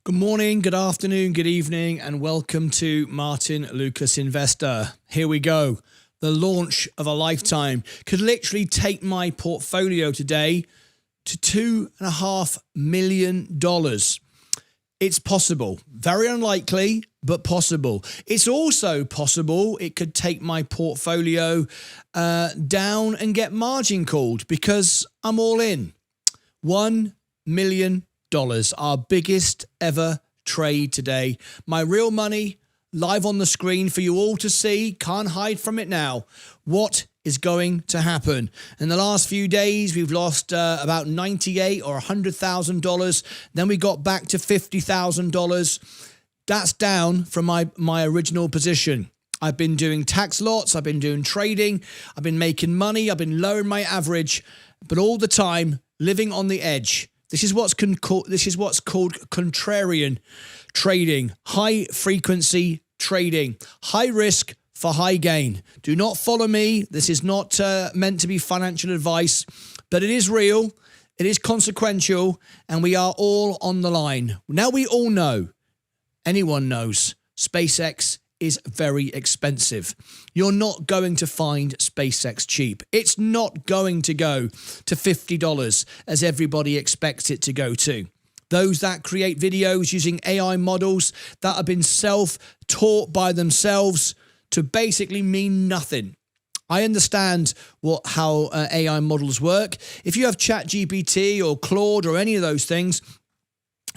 Good morning, good afternoon, good evening, and welcome to Martyn Lucas Investor. Here we go. The launch of a lifetime could literally take my portfolio today to $2.5 million. It's possible. Very unlikely, but possible. It's also possible it could take my portfolio down and get margin called because I'm all in. $1 million. Our biggest ever trade today. My real money live on the screen for you all to see. Can't hide from it now. What is going to happen? In the last few days, we've lost about $98,000 or $100,000. Then we got back to $50,000. That's down from my original position. I've been doing tax lots. I've been doing trading. I've been making money. I've been lowering my average, but all the time living on the edge. This is what's called contrarian trading, high frequency trading, high risk for high gain. Do not follow me. This is not meant to be financial advice, but it is real. It is consequential, and we are all on the line. Now we all know, anyone knows, SpaceX is very expensive. You're not going to find SpaceX cheap. It's not going to go to $50 as everybody expects it to go to. Those that create videos using AI models that have been self-taught by themselves to basically mean nothing. I understand how AI models work. If you have ChatGPT or Claude or any of those things,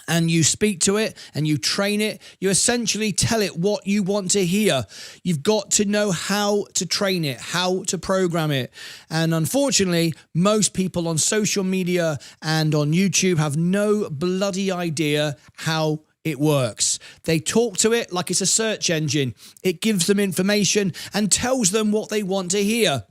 and you speak to it and you train it, you essentially tell it what you want to hear. You've got to know how to train it, how to program it. And unfortunately, most people on social media and on YouTube have no bloody idea how it works. They talk to it like it's a search engine. It gives them information and tells them what they want to hear.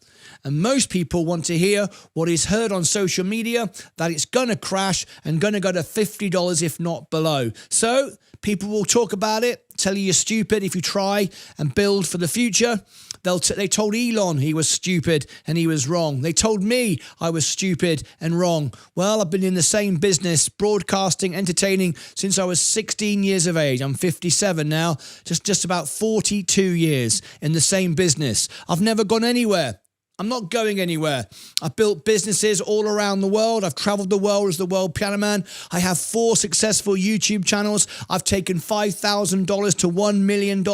And most people want to hear what is heard on social media, that it's going to crash and going to go to $50 if not below. So people will talk about it, tell you you're stupid if you try and build for the future. They told Elon he was stupid and he was wrong. They told me I was stupid and wrong. Well, I've been in the same business, broadcasting, entertaining, since I was 16 years of age. I'm 57 now, just about 42 years in the same business. I've never gone anywhere. I'm not going anywhere. I've built businesses all around the world. I've traveled the world as the world piano man. I have 4 successful YouTube channels. I've taken $5,000 to $1 million.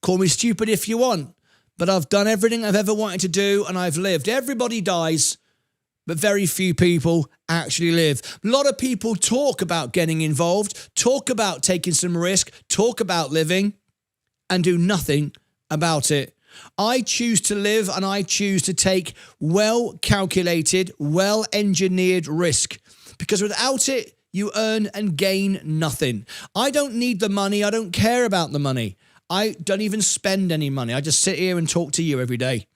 Call me stupid if you want, but I've done everything I've ever wanted to do and I've lived. Everybody dies, but very few people actually live. A lot of people talk about getting involved, talk about taking some risk, talk about living, and do nothing about it. I choose to live and I choose to take well-calculated, well-engineered risk, because without it, you earn and gain nothing. I don't need the money. I don't care about the money. I don't even spend any money. I just sit here and talk to you every day.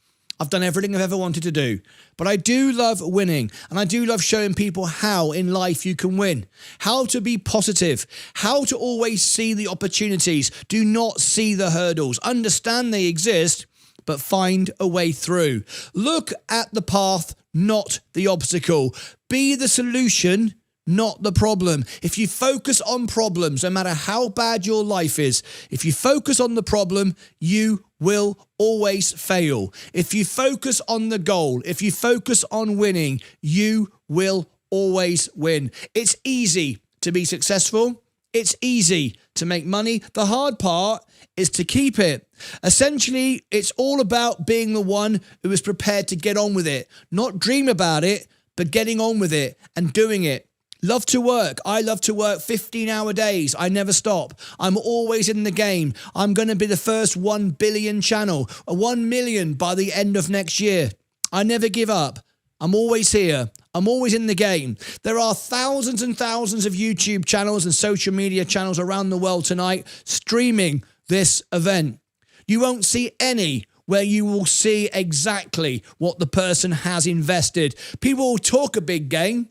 I've done everything I've ever wanted to do, but I do love winning, and I do love showing people how in life you can win, how to be positive, how to always see the opportunities, do not see the hurdles, understand they exist, but find a way through. Look at the path, not the obstacle. Be the solution, not the problem. If you focus on problems, no matter how bad your life is, if you focus on the problem, you will always fail. If you focus on the goal, if you focus on winning, you will always win. It's easy to be successful. It's easy to make money. The hard part is to keep it. Essentially, it's all about being the one who is prepared to get on with it, not dream about it, but getting on with it and doing it. Love to work. I love to work 15-hour days. I never stop. I'm always in the game. I'm going to be the first 1 billion channel, 1 million by the end of next year. I never give up. I'm always here. I'm always in the game. There are thousands and thousands of YouTube channels and social media channels around the world tonight streaming this event. You won't see any where you will see exactly what the person has invested. People will talk a big game.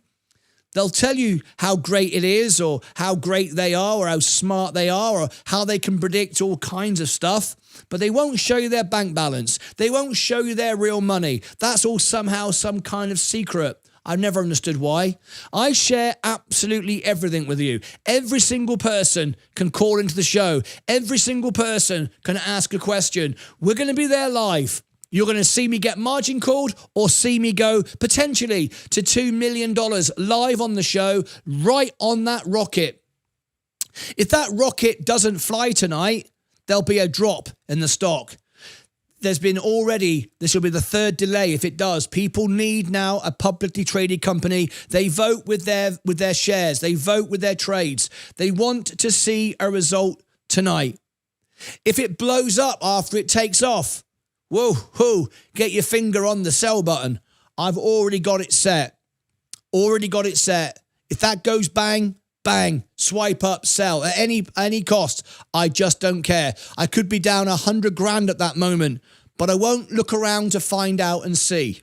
They'll tell you how great it is, or how great they are, or how smart they are, or how they can predict all kinds of stuff. But they won't show you their bank balance. They won't show you their real money. That's all somehow some kind of secret. I've never understood why. I share absolutely everything with you. Every single person can call into the show. Every single person can ask a question. We're going to be there live. You're going to see me get margin called or see me go potentially to $2 million live on the show, right on that rocket. If that rocket doesn't fly tonight, there'll be a drop in the stock. There's been already, this will be the third delay if it does. People need now a publicly traded company. They vote with their shares. They vote with their trades. They want to see a result tonight. If it blows up after it takes off, whoa, get your finger on the sell button. I've already got it set. If that goes bang, bang, swipe up, sell at any cost. I just don't care. I could be down 100 grand at that moment, but I won't look around to find out and see.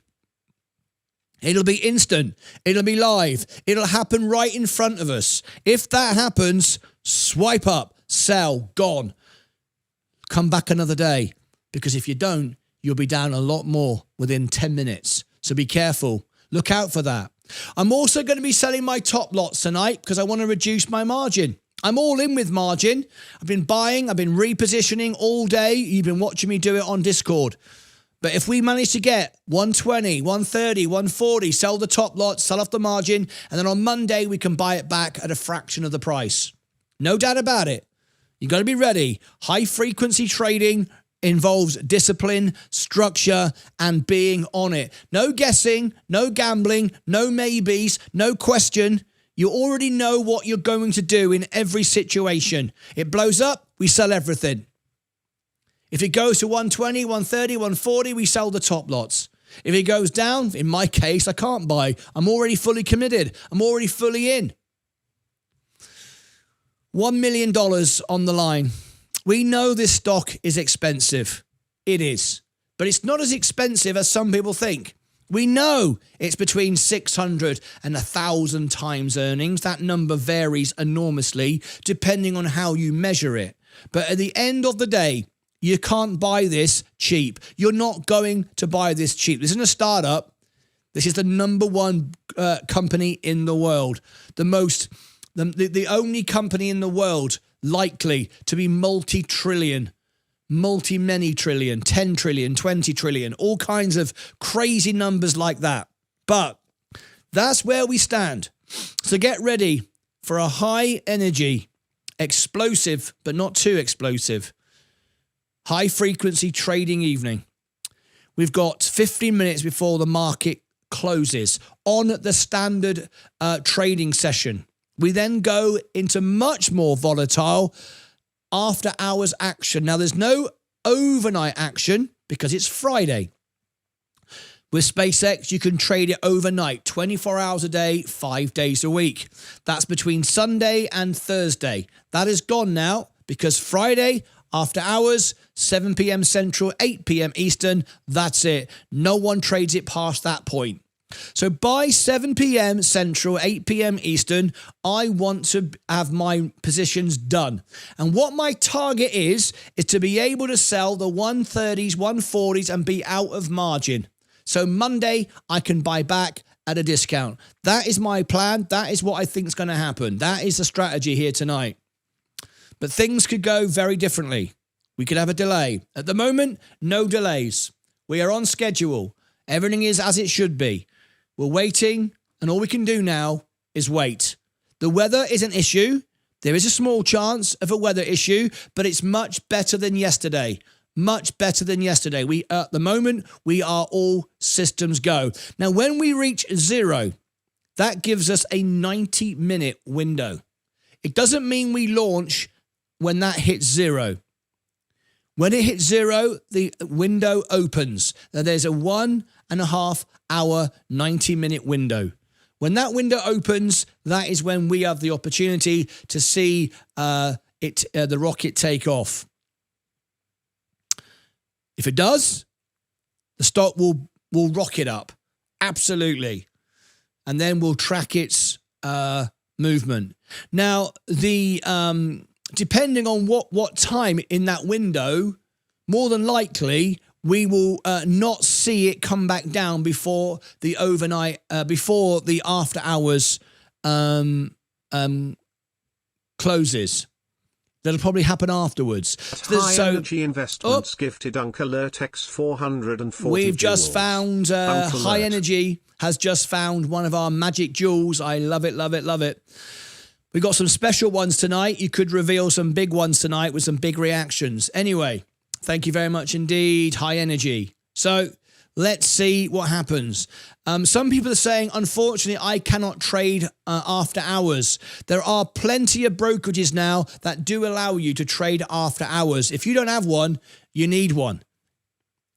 It'll be instant. It'll be live. It'll happen right in front of us. If that happens, swipe up, sell, gone. Come back another day, because if you don't, you'll be down a lot more within 10 minutes. So be careful. Look out for that. I'm also going to be selling my top lots tonight because I want to reduce my margin. I'm all in with margin. I've been buying, I've been repositioning all day. You've been watching me do it on Discord. But if we manage to get 120, 130, 140, sell the top lot, sell off the margin, and then on Monday we can buy it back at a fraction of the price. No doubt about it. You've got to be ready. High frequency trading involves discipline, structure, and being on it. No guessing, no gambling, no maybes, no question. You already know what you're going to do in every situation. It blows up, we sell everything. If it goes to 120, 130, 140, we sell the top lots. If it goes down, in my case, I can't buy. I'm already fully committed. I'm already fully in. $1 million on the line. We know this stock is expensive. It is. But it's not as expensive as some people think. We know it's between 600 and 1,000 times earnings. That number varies enormously depending on how you measure it. But at the end of the day, you can't buy this cheap. You're not going to buy this cheap. This isn't a startup. This is the number one company in the world. The only company in the world likely to be multi-trillion, many trillion, 10 trillion, 20 trillion, all kinds of crazy numbers like that. But that's where we stand. So get ready for a high energy, explosive, but not too explosive, high frequency trading evening. We've got 15 minutes before the market closes on the standard trading session. We then go into much more volatile after hours action. Now, there's no overnight action because it's Friday. With SpaceX, you can trade it overnight, 24 hours a day, 5 days a week. That's between Sunday and Thursday. That is gone now because Friday, after hours, 7 p.m. Central, 8 p.m. Eastern, that's it. No one trades it past that point. So by 7 p.m. Central, 8 p.m. Eastern, I want to have my positions done. And what my target is to be able to sell the 130s, 140s and be out of margin. So Monday, I can buy back at a discount. That is my plan. That is what I think is going to happen. That is the strategy here tonight. But things could go very differently. We could have a delay. At the moment, no delays. We are on schedule. Everything is as it should be. We're waiting, and all we can do now is wait. The weather is an issue. There is a small chance of a weather issue, but it's much better than yesterday. Much better than yesterday. At the moment, we are all systems go. Now, when we reach zero, that gives us a 90-minute window. It doesn't mean we launch when that hits zero. When it hits zero, the window opens. Now, there's a 1.5 hour, 90-minute window. When that window opens, that is when we have the opportunity to see the rocket take off. If it does, the stock will rocket up. Absolutely. And then we'll track its movement. Now, depending on what time in that window, more than likely, we will not see it come back down before the overnight, before the after hours closes. That'll probably happen afterwards. High energy investments gifted Uncle Alert X 440 We've just jewels. found High Energy has just found one of our magic jewels. I love it, love it, love it. We've got some special ones tonight. You could reveal some big ones tonight with some big reactions. Anyway, thank you very much indeed, High Energy. So let's see what happens. Some people are saying, unfortunately, I cannot trade after hours. There are plenty of brokerages now that do allow you to trade after hours. If you don't have one, you need one.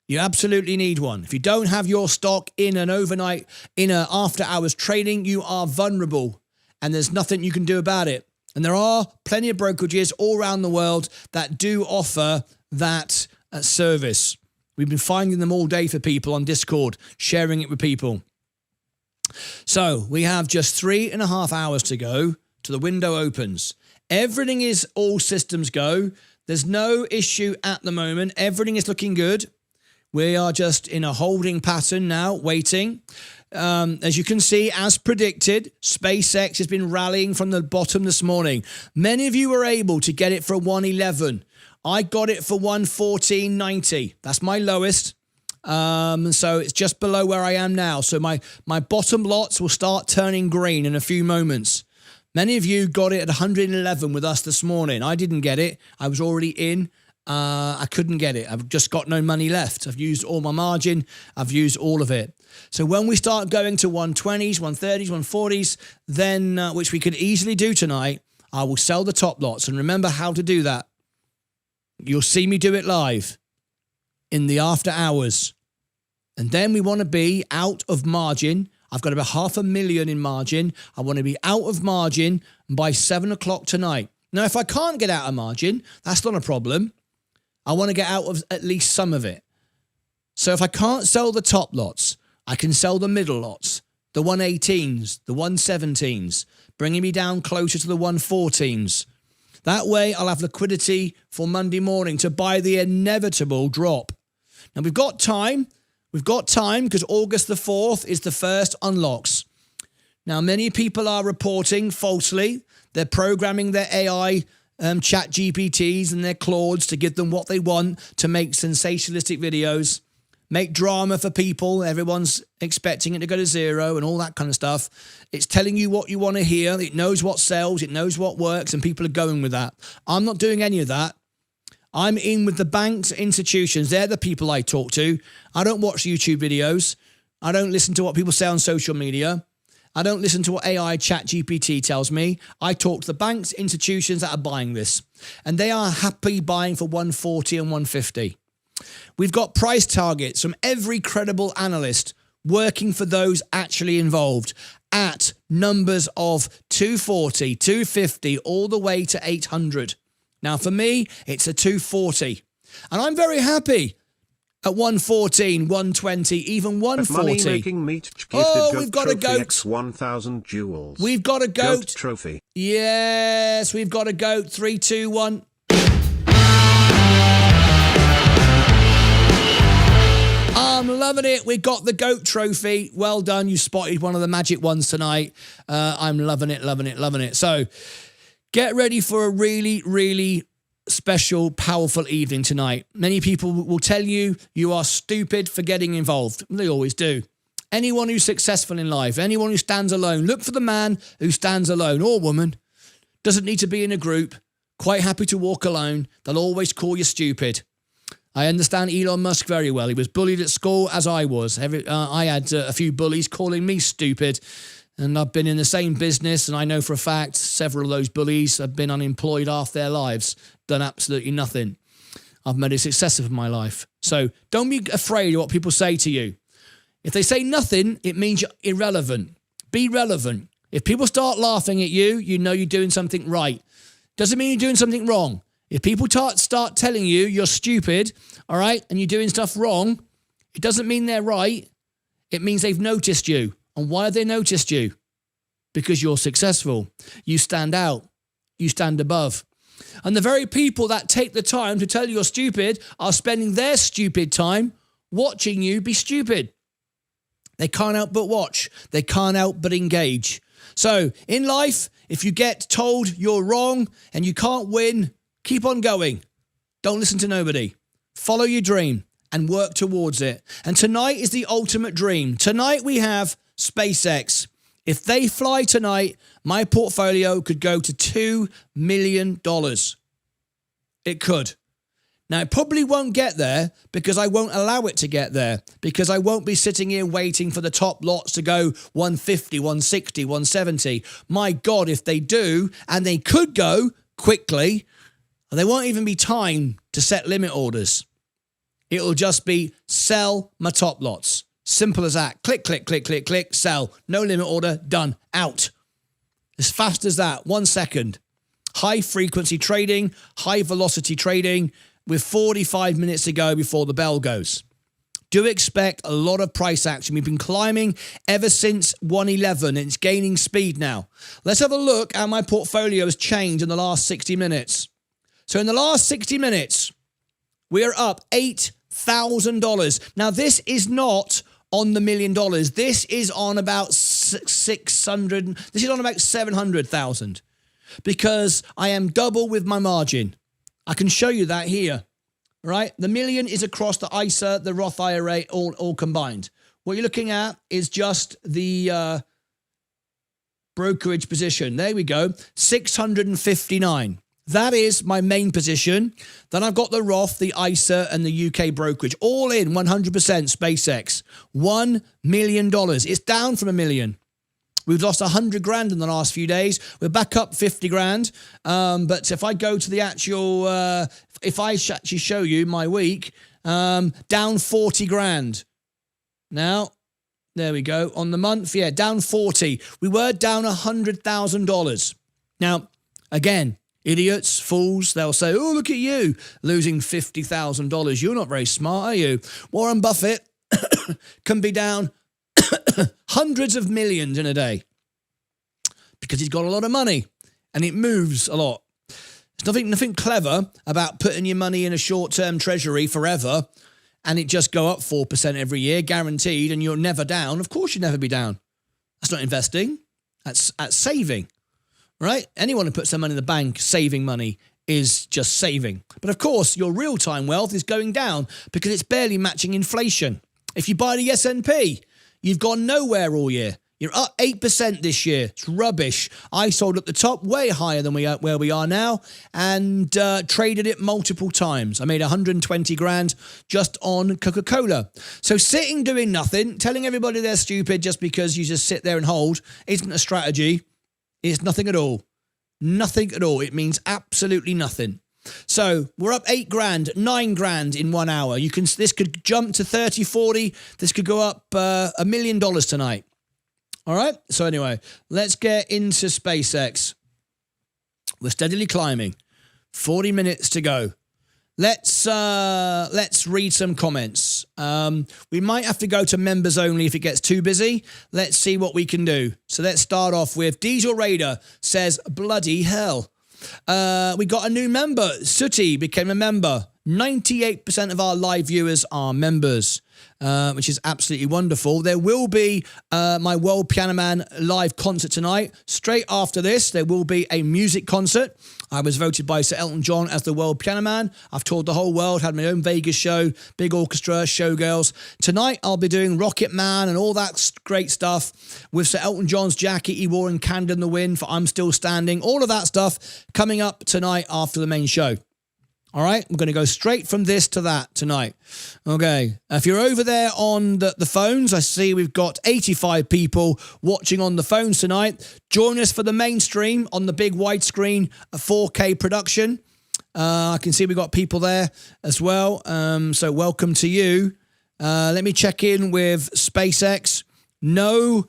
You absolutely need one. If you don't have your stock in an overnight, in an after hours trading, you are vulnerable and there's nothing you can do about it. And there are plenty of brokerages all around the world that do offer that service. We've been finding them all day for people on Discord, sharing it with people. So we have just 3.5 hours to go till the window opens. Everything is all systems go. There's no issue at the moment. Everything is looking good. We are just in a holding pattern now, waiting. As you can see, as predicted, SpaceX has been rallying from the bottom this morning. Many of you were able to get it for 111. I got it for 114.90. That's my lowest. So it's just below where I am now. So my bottom lots will start turning green in a few moments. Many of you got it at 111 with us this morning. I didn't get it. I was already in. I couldn't get it. I've just got no money left. I've used all my margin. I've used all of it. So when we start going to 120s, 130s, 140s, then, which we could easily do tonight, I will sell the top lots. And remember how to do that. You'll see me do it live in the after hours. And then we want to be out of margin. I've got about 500,000 in margin. I want to be out of margin by 7 o'clock tonight. Now, if I can't get out of margin, that's not a problem. I want to get out of at least some of it. So if I can't sell the top lots, I can sell the middle lots, the 118s, the 117s, bringing me down closer to the 114s. That way, I'll have liquidity for Monday morning to buy the inevitable drop. Now, we've got time. We've got time because August the 4th is the first unlocks. Now, many people are reporting falsely. They're programming their AI chat GPTs and their Claudes to give them what they want to make sensationalistic videos, make drama for people. Everyone's expecting it to go to zero and all that kind of stuff. It's telling you what you want to hear. It knows what sells. It knows what works, and people are going with that. I'm not doing any of that. I'm in with the banks, institutions. They're the people I talk to. I don't watch YouTube videos. I don't listen to what people say on social media. I don't listen to what AI chat GPT tells me. I talk to the banks, institutions that are buying this. And they are happy buying for 140 and 150. We've got price targets from every credible analyst working for those actually involved at numbers of 240, 250, all the way to 800. Now, for me, it's a 240. And I'm very happy at 114, 120, even 140. Money-making meat oh, we've got a goat. X 1,000 jewels. We've got a goat. Trophy. Yes, we've got a goat. 3, 2, 1. I'm loving it. We got the GOAT trophy. Well done. You spotted one of the magic ones tonight. I'm loving it, loving it, loving it. So get ready for a really, really special, powerful evening tonight. Many people will tell you you are stupid for getting involved. They always do. Anyone who's successful in life, anyone who stands alone, look for the man who stands alone or woman. Doesn't need to be in a group. Quite happy to walk alone. They'll always call you stupid. I understand Elon Musk very well. He was bullied at school as I was. I had a few bullies calling me stupid. And I've been in the same business, and I know for a fact several of those bullies have been unemployed half their lives, done absolutely nothing. I've made a success of my life. So don't be afraid of what people say to you. If they say nothing, it means you're irrelevant. Be relevant. If people start laughing at you, you know you're doing something right. Doesn't mean you're doing something wrong. If people start telling you you're stupid, all right, and you're doing stuff wrong, it doesn't mean they're right. It means they've noticed you. And why have they noticed you? Because you're successful. You stand out. You stand above. And the very people that take the time to tell you you're stupid are spending their stupid time watching you be stupid. They can't help but watch. They can't help but engage. So in life, if you get told you're wrong and you can't win, keep on going. Don't listen to nobody. Follow your dream and work towards it. And tonight is the ultimate dream. Tonight we have SpaceX. If they fly tonight, my portfolio could go to $2 million. It could. Now, it probably won't get there because I won't allow it to get there, because I won't be sitting here waiting for the top lots to go 150, 160, 170. My God, if they do, and they could go quickly, there won't even be time to set limit orders. It'll just be sell my top lots. Simple as that. Click, click, click, click, click, sell. No limit order, done, out. As fast as that, 1 second. High frequency trading, high velocity trading, with 45 minutes to go before the bell goes. Do expect a lot of price action. We've been climbing ever since 111 and it's gaining speed now. Let's have a look how my portfolio has changed in the last 60 minutes. So in the last 60 minutes, we are up $8,000. Now this is not on the $1 million. This is on about 600. This is on about 700,000 because I am double with my margin. I can show you that here, right? The million is across the ISA, the Roth IRA, all combined. What you're looking at is just the brokerage position. There we go, 659. That is my main position. Then I've got the Roth, the ISA, and the UK brokerage. All in 100% SpaceX. $1 million. It's down from $1 million. We've lost 100 grand in the last few days. We're back up 50 grand. But if I go to the actual, if I actually show you my week, down 40 grand. Now, there we go. On the month, yeah, down 40. We were down $100,000. Now, again, idiots, fools, they'll say, oh, look at you, losing $50,000. You're not very smart, are you? Warren Buffett can be down hundreds of millions in a day because he's got a lot of money and it moves a lot. There's nothing clever about putting your money in a short-term treasury forever and it just go up 4% every year, guaranteed, and you're never down. Of course you'll never be down. That's not investing. That's saving, right? Anyone who puts their money in the bank, saving money, is just saving. But of course, your real-time wealth is going down because it's barely matching inflation. If you buy the S&P, you've gone nowhere all year. You're up 8% this year. It's rubbish. I sold at the top, way higher than where we are now, and traded it multiple times. I made 120 grand just on Coca-Cola. So sitting doing nothing, telling everybody they're stupid just because you just sit there and hold, isn't a strategy. It's nothing at all. Nothing at all. It means absolutely nothing. So we're up 8 grand, 9 grand in 1 hour. This could jump to 30, 40. This could go up $1 million tonight. All right. So anyway, let's get into SpaceX. We're steadily climbing. 40 minutes to go. Let's read some comments. We might have to go to members only if it gets too busy. Let's see what we can do. So let's start off with Diesel Raider says, bloody hell. We got a new member. Sooty became a member. 98% of our live viewers are members, which is absolutely wonderful. There will be my World Piano Man live concert tonight. Straight after this, there will be a music concert. I was voted by Sir Elton John as the World Piano Man. I've toured the whole world, had my own Vegas show, big orchestra, showgirls. Tonight, I'll be doing Rocket Man and all that great stuff with Sir Elton John's jacket he wore in Candle in the Wind for I'm Still Standing. All of that stuff coming up tonight after the main show. All right, we're going to go straight from this to that tonight. Okay, if you're over there on the phones, I see we've got 85 people watching on the phones tonight. Join us for the mainstream on the big widescreen 4K production. I can see we've got people there as well, so welcome to you. Let me check in with SpaceX. No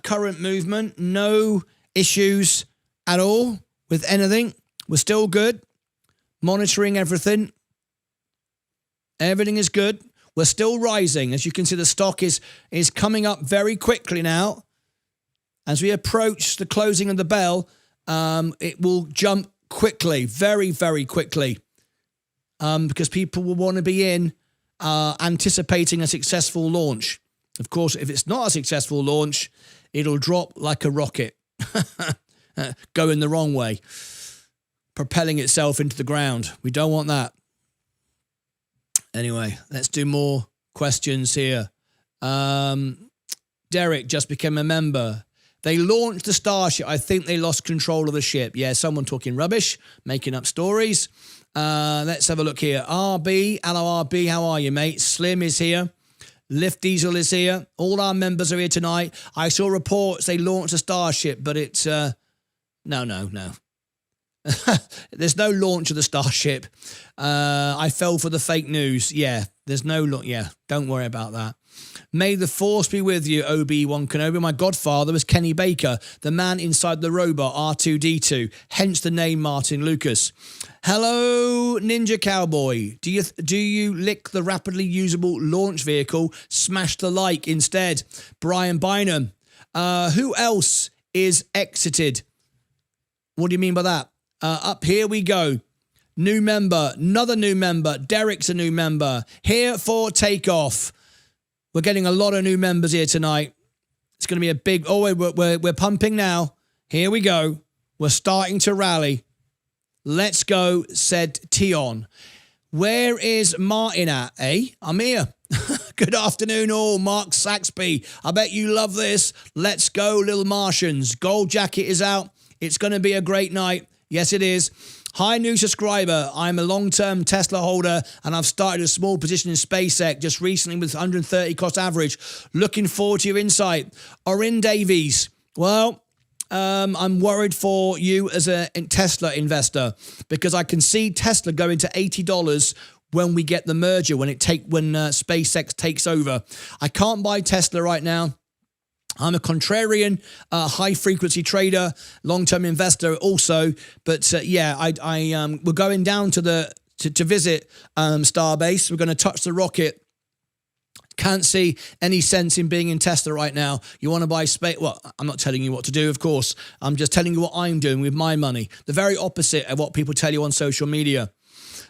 current movement, no issues at all with anything. We're still good. Monitoring everything. Everything is good. We're still rising. As you can see, the stock is coming up very quickly now. As we approach the closing of the bell, it will jump quickly, very, very quickly, because people will want to be in anticipating a successful launch. Of course, if it's not a successful launch, it'll drop like a rocket, going the wrong way, propelling itself into the ground. We don't want that. Anyway, let's do more questions here. Derek just became a member. They launched the Starship. I think they lost control of the ship. Yeah, someone talking rubbish, making up stories. Let's have a look here. RB, hello RB, how are you, mate? Slim is here. Lift Diesel is here. All our members are here tonight. I saw reports they launched a Starship, but it's... No. There's no launch of the Starship. I fell for the fake news. Yeah, there's no... Yeah, don't worry about that. May the force be with you, Obi-Wan Kenobi. My godfather was Kenny Baker, the man inside the robot R2-D2, hence the name Martyn Lucas. Hello, Ninja Cowboy. Do you lick the rapidly usable launch vehicle? Smash the like instead. Brian Bynum. Who else is exited? What do you mean by that? Up here we go. New member, another new member. Derek's a new member. Here for takeoff. We're getting a lot of new members here tonight. It's going to be a big... Oh, we're pumping now. Here we go. We're starting to rally. Let's go, said Tion. Where is Martyn at, eh? I'm here. Good afternoon all, Mark Saxby. I bet you love this. Let's go, little Martians. Gold jacket is out. It's going to be a great night. Yes, it is. Hi, new subscriber. I'm a long-term Tesla holder and I've started a small position in SpaceX just recently with 130 cost average. Looking forward to your insight. Orin Davies. Well, I'm worried for you as a Tesla investor because I can see Tesla going to $80 when we get the merger, when SpaceX takes over. I can't buy Tesla right now. I'm a contrarian, high-frequency trader, long-term investor also. But we're going down to visit Starbase. We're going to touch the rocket. Can't see any sense in being in Tesla right now. You want to buy space? Well, I'm not telling you what to do, of course. I'm just telling you what I'm doing with my money. The very opposite of what people tell you on social media.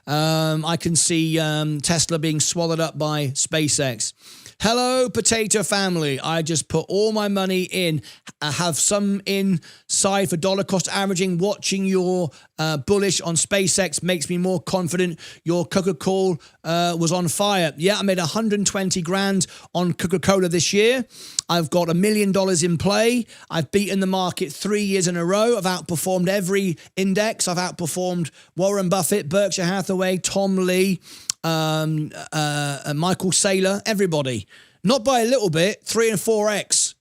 I can see Tesla being swallowed up by SpaceX. Hello, potato family. I just put all my money in. I have some inside for dollar cost averaging. Watching your bullish on SpaceX makes me more confident. Your Coca-Cola was on fire. Yeah, I made 120 grand on Coca-Cola this year. I've got $1 million in play. I've beaten the market 3 years in a row. I've outperformed every index. I've outperformed Warren Buffett, Berkshire Hathaway, Tom Lee, Michael Saylor, everybody. Not by a little bit, 3 and 4x.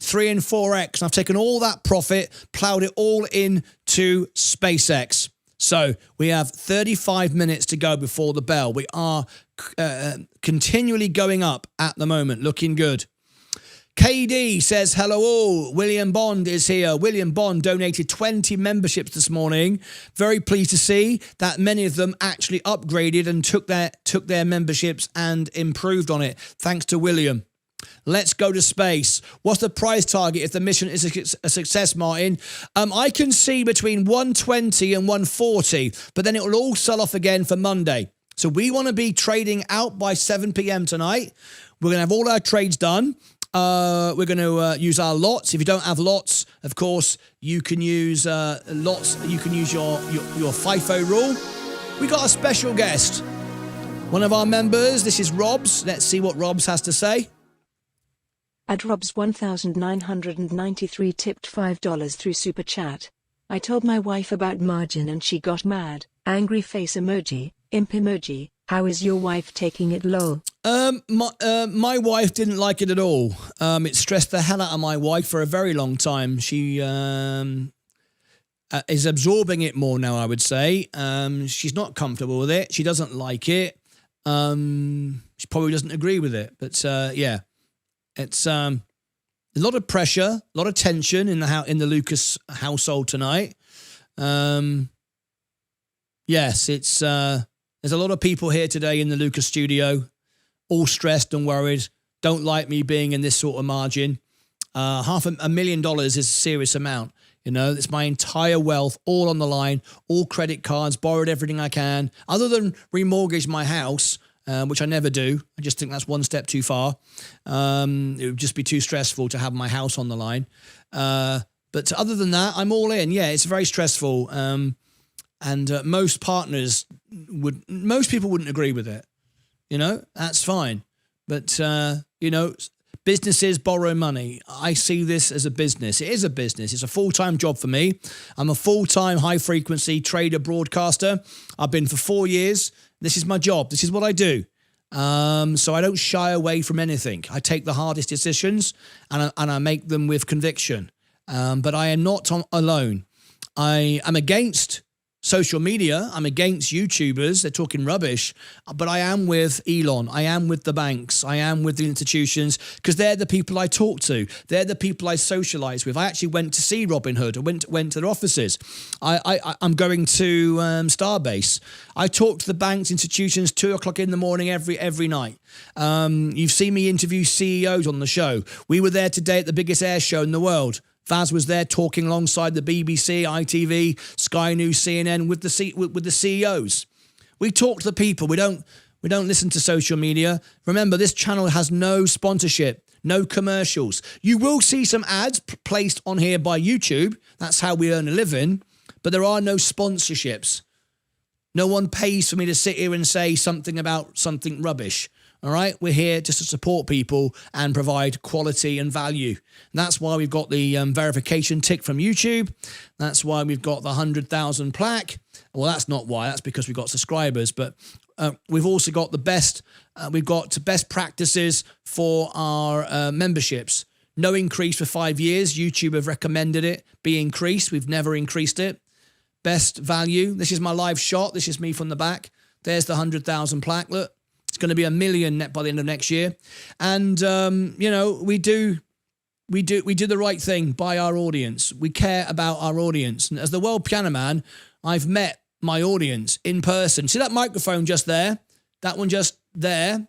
3 and 4x. And I've taken all that profit, plowed it all into SpaceX. So we have 35 minutes to go before the bell. We are continually going up at the moment, looking good. KD says, hello all. William Bond is here. William Bond donated 20 memberships this morning. Very pleased to see that many of them actually upgraded and took their memberships and improved on it. Thanks to William. Let's go to space. What's the price target if the mission is a success, Martyn? I can see between 120 and 140, but then it will all sell off again for Monday. So we want to be trading out by 7 p.m. tonight. We're going to have all our trades done. We're going to use our lots. If you don't have lots, of course, you can use lots. You can use your FIFO rule. We got a special guest. One of our members. This is Robs. Let's see what Robs has to say. At Robs 1993 tipped $5 through Super Chat. I told my wife about margin and she got mad. Angry face emoji, imp emoji. How is your wife taking it, lol? My wife didn't like it at all. It stressed the hell out of my wife for a very long time. She is absorbing it more now, I would say. She's not comfortable with it. She doesn't like it. She probably doesn't agree with it. But yeah, it's a lot of pressure, a lot of tension in the Lucas household tonight. Yes, it's there's a lot of people here today in the Lucas studio, all stressed and worried. Don't like me being in this sort of margin. $500,000 is a serious amount. You know, it's my entire wealth, all on the line, all credit cards, borrowed everything I can. Other than remortgage my house, which I never do. I just think that's one step too far. It would just be too stressful to have my house on the line. But other than that, I'm all in. Yeah, it's very stressful. And most people wouldn't agree with it. That's fine. But, businesses borrow money. I see this as a business. It is a business. It's a full-time job for me. I'm a full-time high-frequency trader broadcaster. I've been for 4 years. This is my job. This is what I do. So I don't shy away from anything. I take the hardest decisions and I make them with conviction. But I am not alone. I am against social media. I'm against YouTubers. They're talking rubbish. But I am with Elon. I am with the banks. I am with the institutions because they're the people I talk to. They're the people I socialize with. I actually went to see Robinhood. I went to their offices. I'm going to Starbase. I talk to the banks, institutions, 2:00 in the morning every night. You've seen me interview CEOs on the show. We were there today at the biggest air show in the world. Vaz was there talking alongside the BBC, ITV, Sky News, CNN with the CEOs. We talk to the people. We don't listen to social media. Remember, this channel has no sponsorship, no commercials. You will see some ads placed on here by YouTube. That's how we earn a living. But there are no sponsorships. No one pays for me to sit here and say something about something rubbish. All right, we're here just to support people and provide quality and value. And that's why we've got the verification tick from YouTube. That's why we've got the 100,000 plaque. Well, that's not why. That's because we've got subscribers. But we've also got the best. We've got best practices for our memberships. No increase for 5 years. YouTube have recommended it be increased. We've never increased it. Best value. This is my live shot. This is me from the back. There's the 100,000 plaque. Look. It's going to be 1 million net by the end of next year. And, we do the right thing by our audience. We care about our audience. And as the World Piano Man, I've met my audience in person. See that microphone just there? That one just there?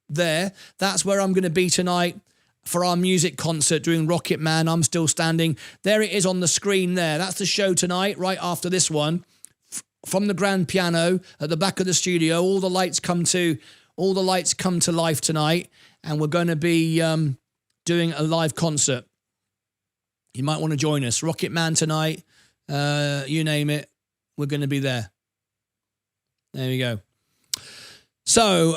That's where I'm going to be tonight for our music concert doing Rocket Man. I'm Still Standing. There it is on the screen there. That's the show tonight, right after this one. From the grand piano at the back of the studio, all the lights come to life tonight, and we're going to be doing a live concert. You might want to join us. Rocket Man tonight, you name it, we're going to be there. There we go. So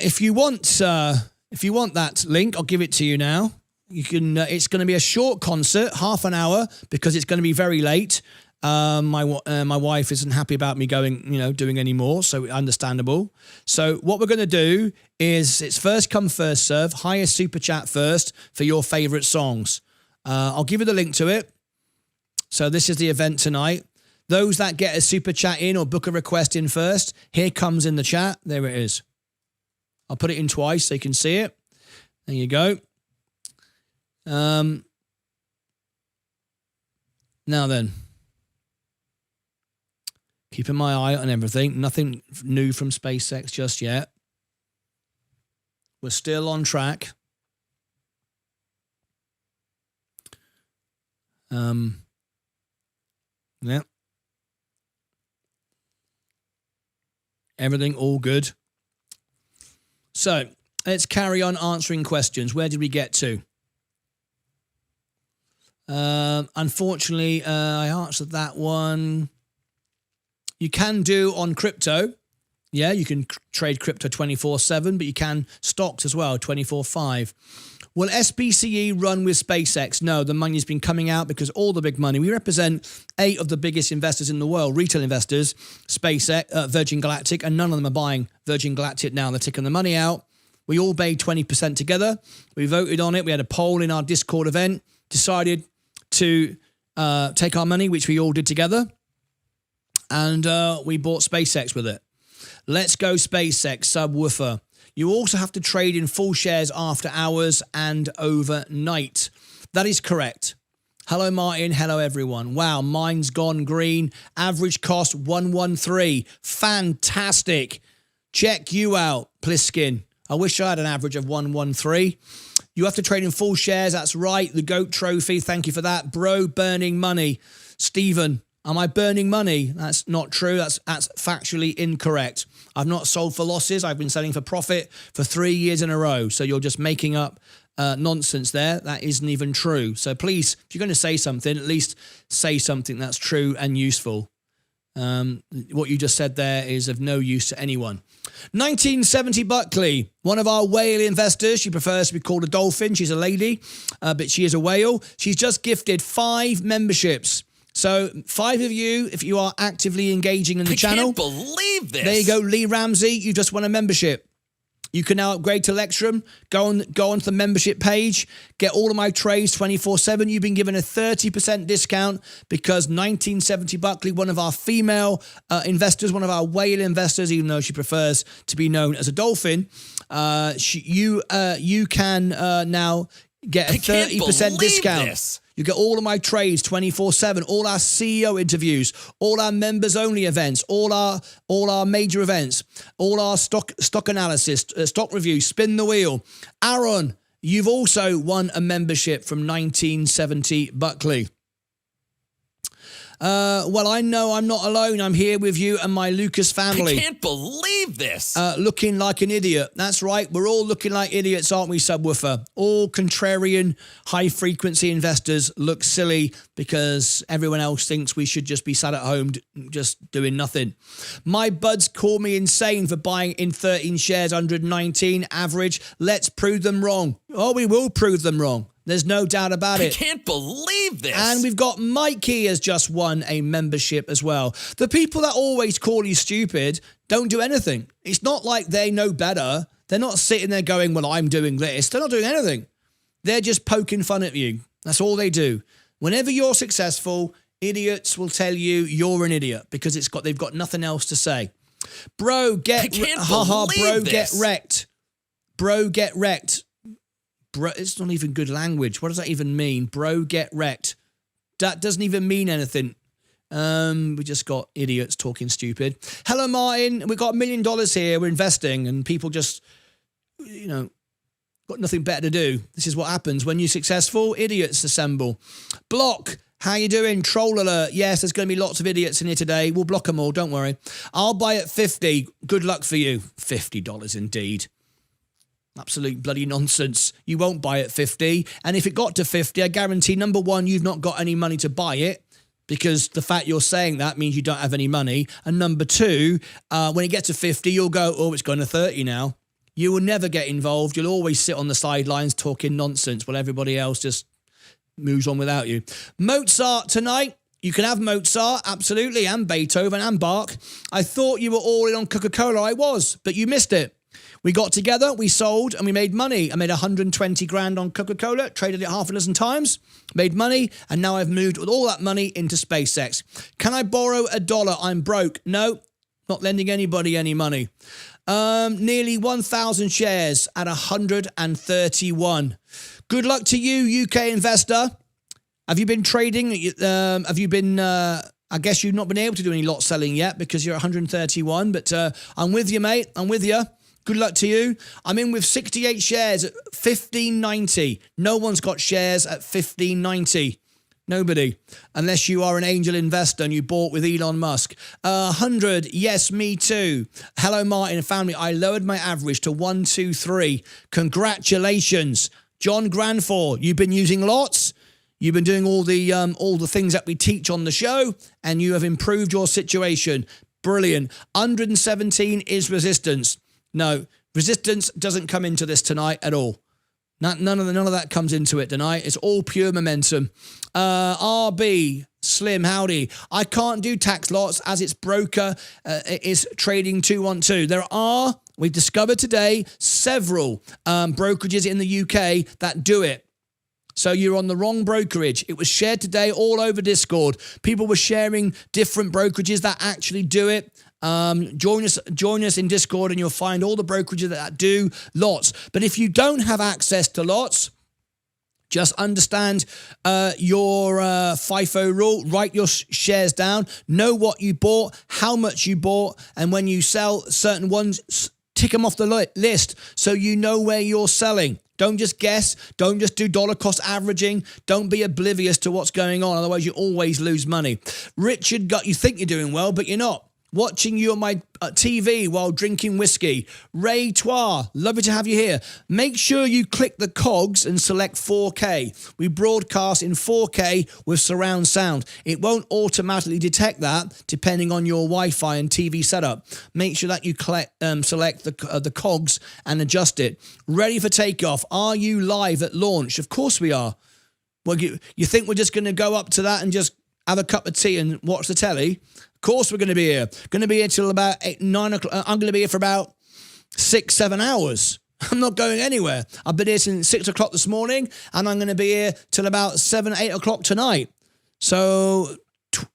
if you want that link, I'll give it to you now. You can. It's going to be a short concert, half an hour, because it's going to be very late. My wife isn't happy about me going, doing any more, so understandable. So what we're going to do is it's first come, first serve, highest super chat first for your favorite songs. I'll give you the link to it. So this is the event tonight. Those that get a super chat in or book a request in first, here comes in the chat. There it is. I'll put it in twice so you can see it. There you go. Now then. Keeping my eye on everything. Nothing new from SpaceX just yet. We're still on track. Yeah. Everything all good. So let's carry on answering questions. Where did we get to? Unfortunately, I answered that one. You can do on crypto. Yeah, you can trade crypto 24/7, but you can stocks as well, 24/5. Will SBCE run with SpaceX? No, the money's been coming out because all the big money. We represent 8 of the biggest investors in the world, retail investors, SpaceX, Virgin Galactic, and none of them are buying Virgin Galactic now. They're taking the money out. We all paid 20% together. We voted on it. We had a poll in our Discord event, decided to take our money, which we all did together. And we bought SpaceX with it. Let's go SpaceX, subwoofer. You also have to trade in full shares after hours and overnight. That is correct. Hello, Martin. Hello, everyone. Wow, mine's gone green. Average cost 113. Fantastic. Check you out, Pliskin. I wish I had an average of 113. You have to trade in full shares. That's right. The GOAT trophy. Thank you for that. Bro, burning money. Stephen. Am I burning money? That's not true. That's factually incorrect. I've not sold for losses. I've been selling for profit for 3 years in a row. So you're just making up nonsense there. That isn't even true. So please, if you're going to say something, at least say something that's true and useful. What you just said there is of no use to anyone. 1970 Buckley, one of our whale investors. She prefers to be called a dolphin. She's a lady, but she is a whale. She's just gifted 5 memberships. So 5 of you, if you are actively engaging in the channel. I can't believe this. There you go, Lee Ramsey. You just won a membership. You can now upgrade to Lectrum. Go onto the membership page. Get all of my trades 24/7. You've been given a 30% discount because 1970 Buckley, one of our female investors, one of our whale investors, even though she prefers to be known as a dolphin, you can now get a 30% discount. This. You get all of my trades 24/7, all our CEO interviews, all our members only events, all our major events, all our stock analysis, stock reviews, spin the wheel. Aaron, you've also won a membership from 1970 Buckley. Well, I know I'm not alone. I'm here with you and my Lucas family. I can't believe this. Looking like an idiot. That's right. We're all looking like idiots, aren't we, Subwoofer? All contrarian, high-frequency investors look silly because everyone else thinks we should just be sat at home just doing nothing. My buds call me insane for buying in 13 shares, 119 average. Let's prove them wrong. Oh, we will prove them wrong. There's no doubt about it. I can't believe this. And we've got Mikey has just won a membership as well. The people that always call you stupid don't do anything. It's not like they know better. They're not sitting there going, well, I'm doing this. They're not doing anything. They're just poking fun at you. That's all they do. Whenever you're successful, idiots will tell you you're an idiot because they've got nothing else to say. Bro, get wrecked. Bro, get wrecked. Bro, it's not even good language. What does that even mean? Bro, get wrecked. That doesn't even mean anything. We just got idiots talking stupid. Hello, Martyn. We've got $1 million here. We're investing and people just, got nothing better to do. This is what happens when you're successful. Idiots assemble. Block. How you doing? Troll alert. Yes, there's going to be lots of idiots in here today. We'll block them all. Don't worry. I'll buy at 50. Good luck for you. $50 indeed. Absolute bloody nonsense. You won't buy at 50. And if it got to 50, I guarantee, number one, you've not got any money to buy it because the fact you're saying that means you don't have any money. And number two, when it gets to 50, you'll go, oh, it's going to 30 now. You will never get involved. You'll always sit on the sidelines talking nonsense while everybody else just moves on without you. Mozart tonight. You can have Mozart, absolutely, and Beethoven and Bach. I thought you were all in on Coca-Cola. I was, but you missed it. We got together, we sold, and we made money. I made 120 grand on Coca-Cola, traded it half a dozen times, made money, and now I've moved with all that money into SpaceX. Can I borrow $1? I'm broke. No, not lending anybody any money. Nearly 1,000 shares at 131. Good luck to you, UK investor. Have you been trading? I guess you've not been able to do any lot selling yet because you're 131, but I'm with you, mate. I'm with you. Good luck to you. I'm in with 68 shares at 15.90. No one's got shares at 15.90. Nobody. Unless you are an angel investor and you bought with Elon Musk. 100. Yes, me too. Hello, Martyn and family. I lowered my average to 123. Congratulations. John Granfor, you've been using lots. You've been doing all the things that we teach on the show and you have improved your situation. Brilliant. 117 is resistance. No, resistance doesn't come into this tonight at all. None of that comes into it tonight. It's all pure momentum. RB, Slim, howdy. I can't do tax lots as its broker is trading 212. We've discovered today, several brokerages in the UK that do it. So you're on the wrong brokerage. It was shared today all over Discord. People were sharing different brokerages that actually do it. Join us in Discord and you'll find all the brokerages that do lots. But if you don't have access to lots, just understand your FIFO rule. Write your shares down. Know what you bought, how much you bought, and when you sell certain ones, tick them off the list so you know where you're selling. Don't just guess. Don't just do dollar cost averaging. Don't be oblivious to what's going on. Otherwise, you always lose money. Richard, you think you're doing well, but you're not. Watching you on my TV while drinking whiskey. Ray Toir, lovely to have you here. Make sure you click the cogs and select 4K. We broadcast in 4K with surround sound. It won't automatically detect that depending on your Wi-Fi and TV setup. Make sure that you select the cogs and adjust it. Ready for takeoff. Are you live at launch? Of course we are. Well, you think we're just going to go up to that and just have a cup of tea and watch the telly? Of course we're going to be here. Going to be here till about 8, 9 o'clock. I'm going to be here for about 6, 7 hours. I'm not going anywhere. I've been here since 6 o'clock this morning, and I'm going to be here till about 7, 8 o'clock tonight. So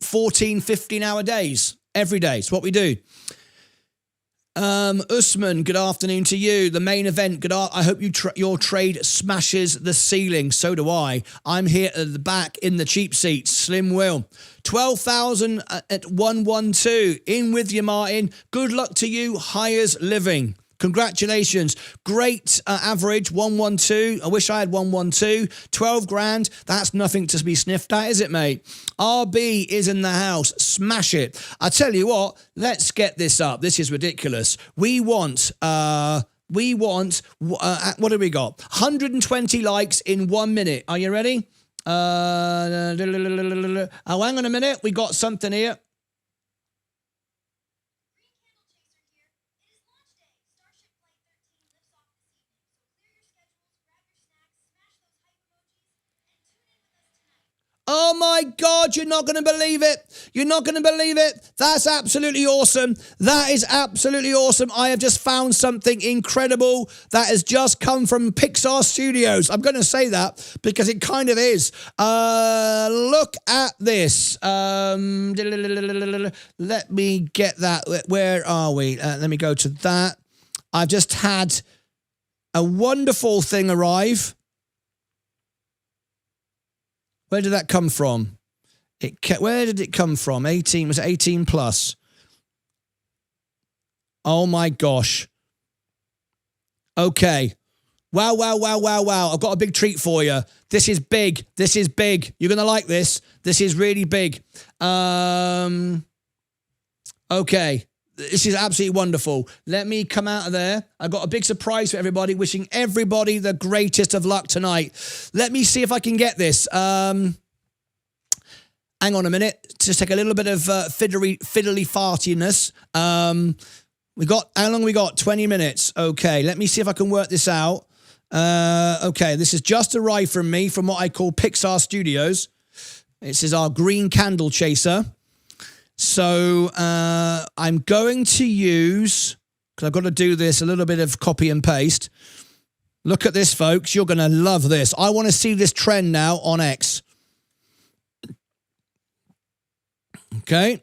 14, 15-hour days every day. It's what we do. Usman, good afternoon to you. The main event, I hope your trade smashes the ceiling. So do I. I'm here at the back in the cheap seats. Slim Will. 12,000 at 112. In with you, Martin. Good luck to you. Hires living. Congratulations. Great average, 112. I wish I had 112. 12 grand. That's nothing to be sniffed at, is it, mate? RB is in the house. Smash it. I tell you what, let's get this up. This is ridiculous. We want, what do we got? 120 likes in 1 minute. Are you ready? Oh, hang on a minute. We got something here. Oh my God, you're not going to believe it. You're not going to believe it. That's absolutely awesome. That is absolutely awesome. I have just found something incredible that has just come from Pixar Studios. I'm going to say that because it kind of is. Look at this. Let me get that. Where are we? Let me go to that. I've just had a wonderful thing arrive. Where did that come from? Where did it come from? 18, was it 18 plus? Oh my gosh. Okay. Wow, wow, wow, wow, wow. I've got a big treat for you. This is big. This is big. You're going to like this. This is really big. Okay. This is absolutely wonderful. Let me come out of there. I've got a big surprise for everybody. Wishing everybody the greatest of luck tonight. Let me see if I can get this. Hang on a minute. Just take a little bit of fiddly fartiness. How long we got? 20 minutes. Okay, let me see if I can work this out. Okay, this has just arrived from me from what I call Pixar Studios. This is our green candle chaser. So I'm going to use, because I've got to do this, a little bit of copy and paste. Look at this, folks. You're going to love this. I want to see this trend now on X. Okay.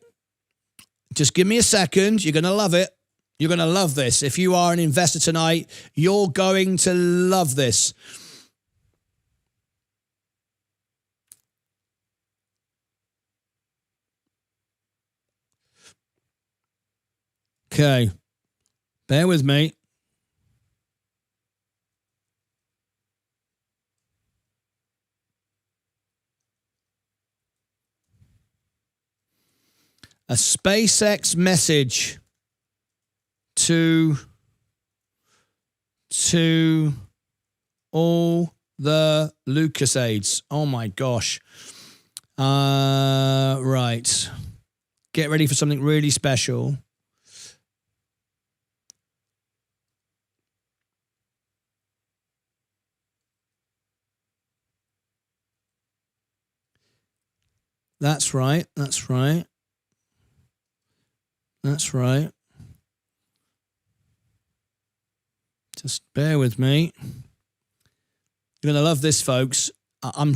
Just give me a second. You're going to love it. You're going to love this. If you are an investor tonight, you're going to love this. Okay, bear with me. A SpaceX message to all the Lucasades. Oh my gosh. Right. Get ready for something really special. That's right. That's right. That's right. Just bear with me. You're going to love this, folks. I'm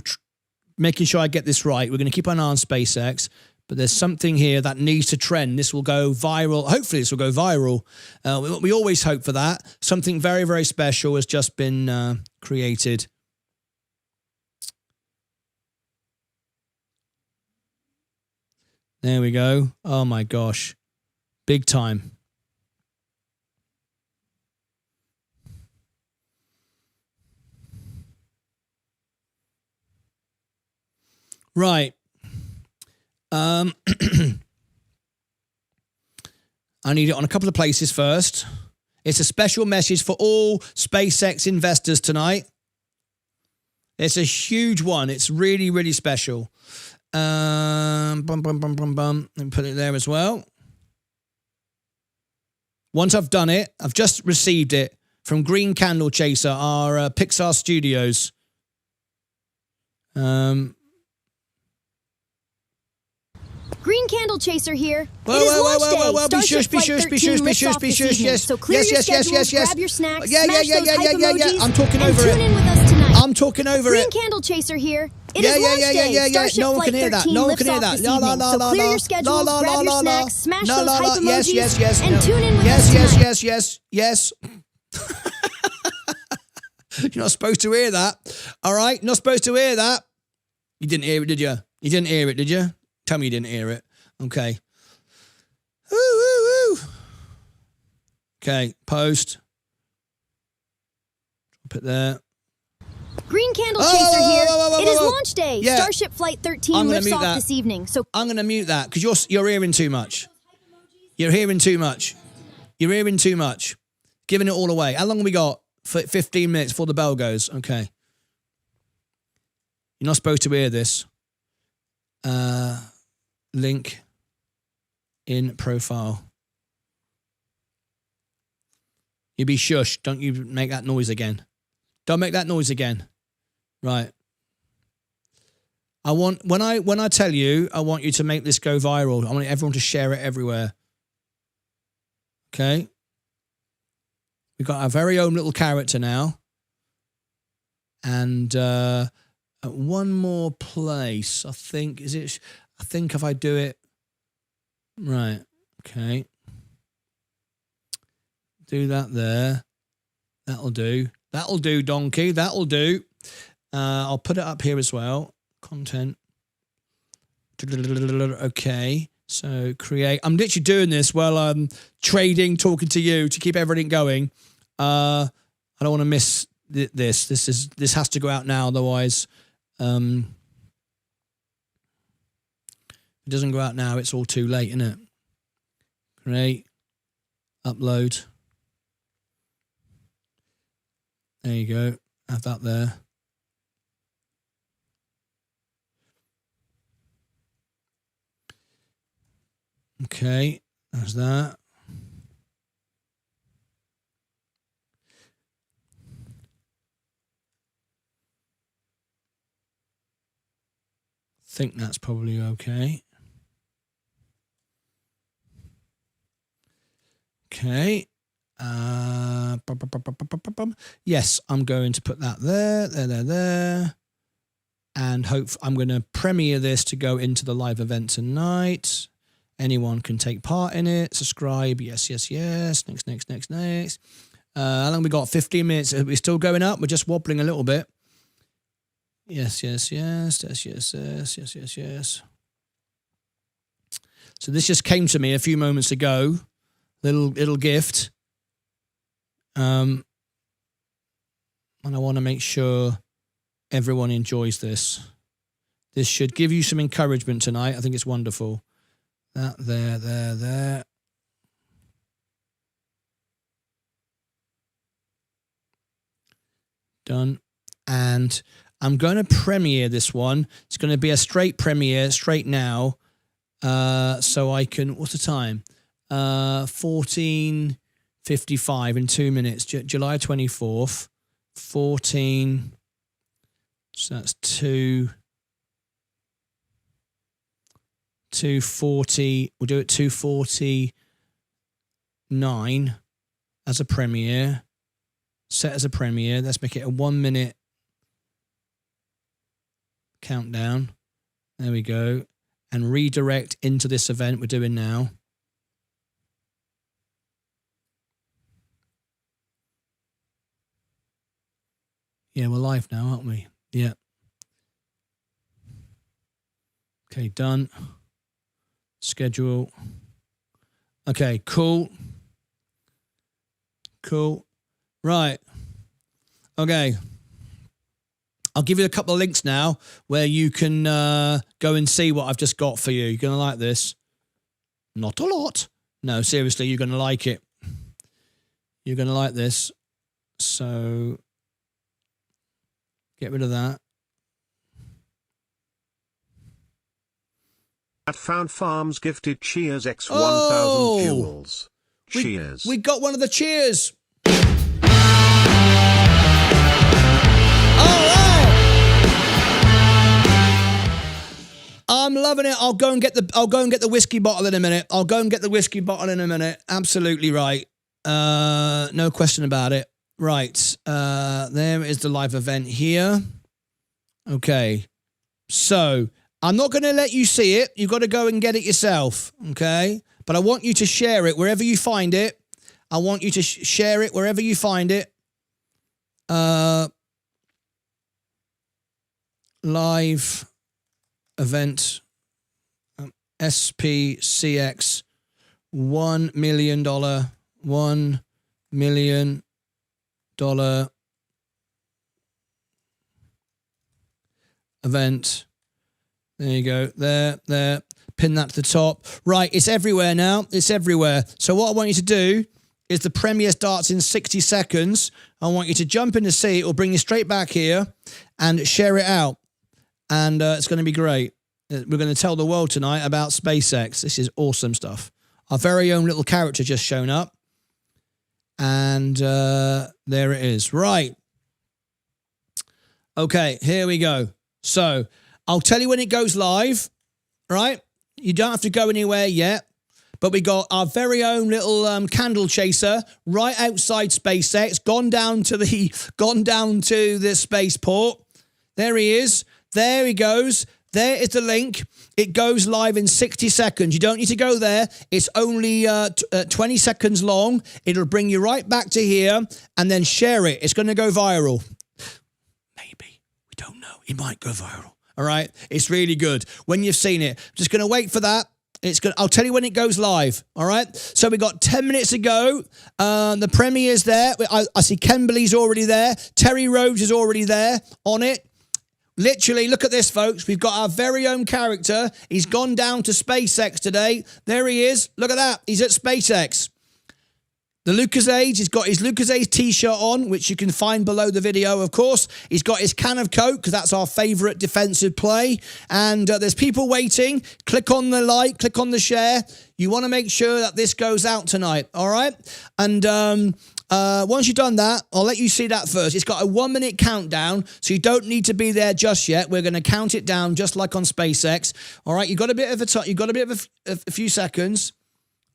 making sure I get this right. We're going to keep an eye on SpaceX, but there's something here that needs to trend. This will go viral. Hopefully this will go viral. We always hope for that. Something very, very special has just been created. There we go. Oh my gosh. Big time. Right. I need it on a couple of places first. It's a special message for all SpaceX investors tonight. It's a huge one. It's really, really special. Let me put it there as well. Once I've done it, I've just received it from Green Candle Chaser, our Pixar Studios. Green Candle Chaser here. Whoa, it is whoa, launch whoa, day. whoa, whoa, be Starship shush, be Flight shush, be 13 shush, be lifts shush, off be this shush, evening. yes. So clear Yes, your yes, yes, schedules, yes, yes. grab your snacks, Yeah, smash yeah, those yeah, hype yeah, yeah, yeah. emojis, I'm talking and over tune it. in with us tonight. I'm talking over Green it. Candle Chaser here. It Yeah, is yeah, launch yeah, day. yeah, yeah, yeah. Starship No one Flight can hear that. 13 No one lifts can hear off that. this La, la, evening. la, So la, clear la. your schedules, La, la, grab la, your la, snacks, smash la, those la, hype la. Yes, emojis, yes, yes. and No. tune in with Yes, us yes, tonight. yes, yes, yes. You're not supposed to hear that. All right? Not supposed to hear that. You didn't hear it, did you? You didn't hear it, did you? Tell me you didn't hear it. Okay. Woo, woo, woo. Okay, post. Put there. Green Candle Chaser here. It is whoa. launch day. Yeah. Starship Flight I'm 13 gonna lifts mute off that. this evening. So I'm going to mute that because you're hearing too much. You're hearing too much. You're hearing too much. Giving it all away. How long have we got? 15 minutes before the bell goes. Okay. You're not supposed to hear this. Link in profile. You be shush. Don't you make that noise again. Don't make that noise again. Right. I want when I tell you, I want you to make this go viral. I want everyone to share it everywhere. Okay? We've got our very own little character now. And at one more place, I think if I do it right, okay. Do that there. That'll do. That'll do, donkey. That'll do. I'll put it up here as well. Content. Okay. So create. I'm literally doing this while I'm trading, talking to you to keep everything going. I don't want to miss this. This has to go out now. Otherwise, if it doesn't go out now, it's all too late, isn't it? Create. Upload. There you go. Have that there. Okay, there's that. Think that's probably okay. Okay. Yes, I'm going to put that there. And I'm going to premiere this to go into the live event tonight. Anyone can take part in it. Subscribe. Yes. Next. How long we got? 15 minutes. Are we still going up? We're just wobbling a little bit. Yes. So this just came to me a few moments ago. Little gift. And I want to make sure everyone enjoys this. This should give you some encouragement tonight. I think it's wonderful. That there. Done. And I'm going to premiere this one. It's going to be a straight premiere, straight now. So I can, what's the time? 14:55 in 2 minutes. July 24th. 14. So that's 2:40. We'll do it 2:49 as a premiere. Set as a premiere. Let's make it a 1 minute countdown. There we go. And redirect into this event we're doing now. Yeah, we're live now, aren't we? Yeah. Okay, done. Schedule. Okay, cool. Right. Okay. I'll give you a couple of links now where you can go and see what I've just got for you. You're going to like this. Not a lot. No, seriously, you're going to like it. You're going to like this. So get rid of that. At Found Farms gifted cheers x 1000 Oh! jewels. Cheers. We got one of the cheers. I'm loving it. I'll go and get the whiskey bottle in a minute. Absolutely right. No question about it. Right. There is the live event here. Okay. So I'm not going to let you see it. You've got to go and get it yourself. Okay. But I want you to share it wherever you find it. I want you to share it wherever you find it. Live event, SPCX, $1 million event. There you go. There. Pin that to the top. Right, it's everywhere now. It's everywhere. So what I want you to do is the premiere starts in 60 seconds. I want you to jump in to see it. It'll bring you straight back here and share it out. And it's going to be great. We're going to tell the world tonight about SpaceX. This is awesome stuff. Our very own little character just shown up. And there it is. Right. Okay, here we go. So I'll tell you when it goes live, right? You don't have to go anywhere yet. But we got our very own little candle chaser right outside SpaceX, gone down to the spaceport. There he is. There he goes. There is the link. It goes live in 60 seconds. You don't need to go there. It's only 20 seconds long. It'll bring you right back to here and then share it. It's going to go viral. Maybe. We don't know. It might go viral. All right. It's really good. When you've seen it, just going to wait for that. I'll tell you when it goes live. All right. So we got 10 minutes to go. The premiere's there. I see Kimberly's already there. Terry Rhodes is already there on it. Literally, look at this, folks. We've got our very own character. He's gone down to SpaceX today. There he is. Look at that. He's at SpaceX. The Lucasades, he's got his Lucasades t-shirt on, which you can find below the video, of course. He's got his can of Coke, because that's our favourite defensive play. And there's people waiting. Click on the like, click on the share. You want to make sure that this goes out tonight, all right? And once you've done that, I'll let you see that first. It's got a 1 minute countdown, so you don't need to be there just yet. We're going to count it down just like on SpaceX. All right, you've got a bit of a few seconds.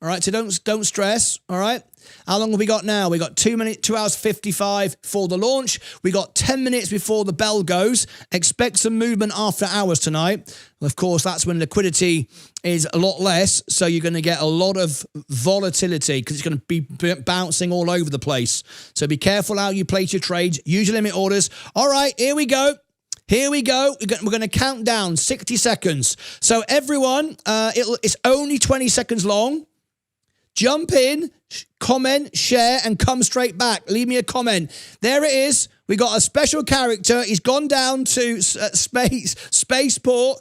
All right, so don't stress. All right. How long have we got now? We got 2 minutes, 2 hours 55 for the launch. We got 10 minutes before the bell goes. Expect some movement after hours tonight. Of course, that's when liquidity is a lot less, so you're going to get a lot of volatility because it's going to be bouncing all over the place. So be careful how you place your trades. Use your limit orders. All right, here we go. Here we go. We're going to count down 60 seconds. So everyone, it's only 20 seconds long. Jump in, comment, share, and come straight back. Leave me a comment. There it is. We got a special character. He's gone down to spaceport.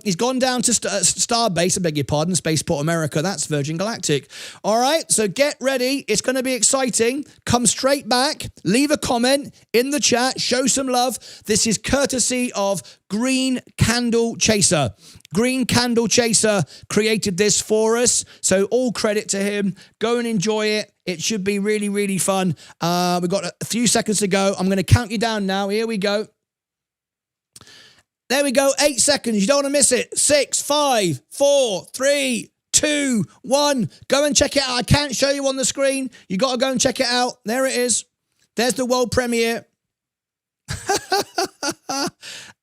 He's gone down to Starbase. I beg your pardon, Spaceport America. That's Virgin Galactic. All right, so get ready. It's going to be exciting. Come straight back. Leave a comment in the chat. Show some love. This is courtesy of Green Candle Chaser. Green Candle Chaser created this for us, so all credit to him. Go and enjoy it. It should be really, really fun. We've got a few seconds to go. I'm going to count you down now. Here we go. There we go. 8 seconds. You don't want to miss it. 6, 5, 4, 3, 2, 1. Go and check it out. I can't show you on the screen. You got to go and check it out. There it is. There's the world premiere.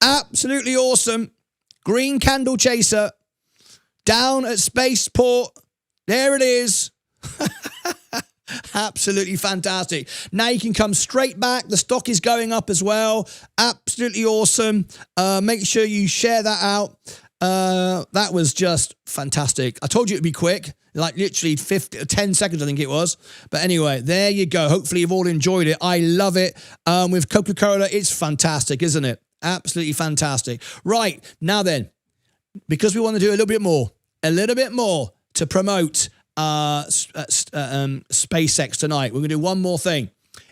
Absolutely awesome. Green Candle Chaser. Down at Spaceport. There it is. Absolutely fantastic. Now you can come straight back. The stock is going up as well. Absolutely awesome. Make sure you share that out. That was just fantastic. I told you it'd be quick, like literally 10 seconds, I think it was. But anyway, there you go. Hopefully you've all enjoyed it. I love it. With Coca-Cola, it's fantastic, isn't it? Absolutely fantastic. Right, now then, because we want to do a little bit more to promote SpaceX tonight, we're going to do one more thing.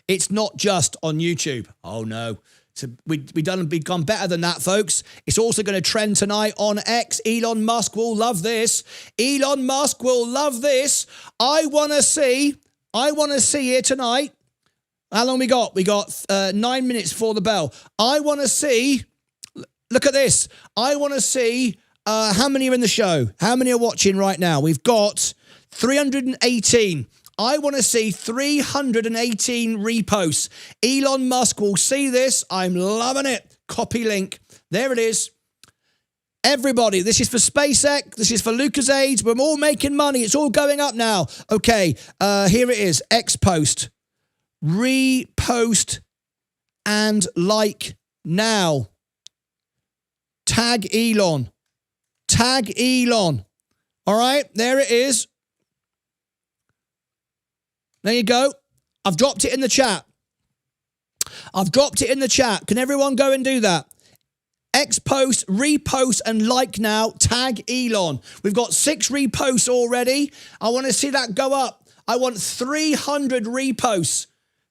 It's not just on YouTube. Oh, no. So we've gone better than that, folks. It's also going to trend tonight on X. Elon Musk will love this. Elon Musk will love this. I want to see it tonight. How long we got? We got 9 minutes before the bell. I want to see, look at this. I want to see how many are in the show. How many are watching right now? We've got 318. I want to see 318 reposts. Elon Musk will see this. I'm loving it. Copy link. There it is. Everybody, this is for SpaceX. This is for LucasAids. We're all making money. It's all going up now. Okay, here it is. X post. Repost and like now. Tag Elon. Tag Elon. All right, there it is. There you go. I've dropped it in the chat. Can everyone go and do that? X post, repost, and like now. Tag Elon. We've got 6 reposts already. I want to see that go up. I want 300 reposts.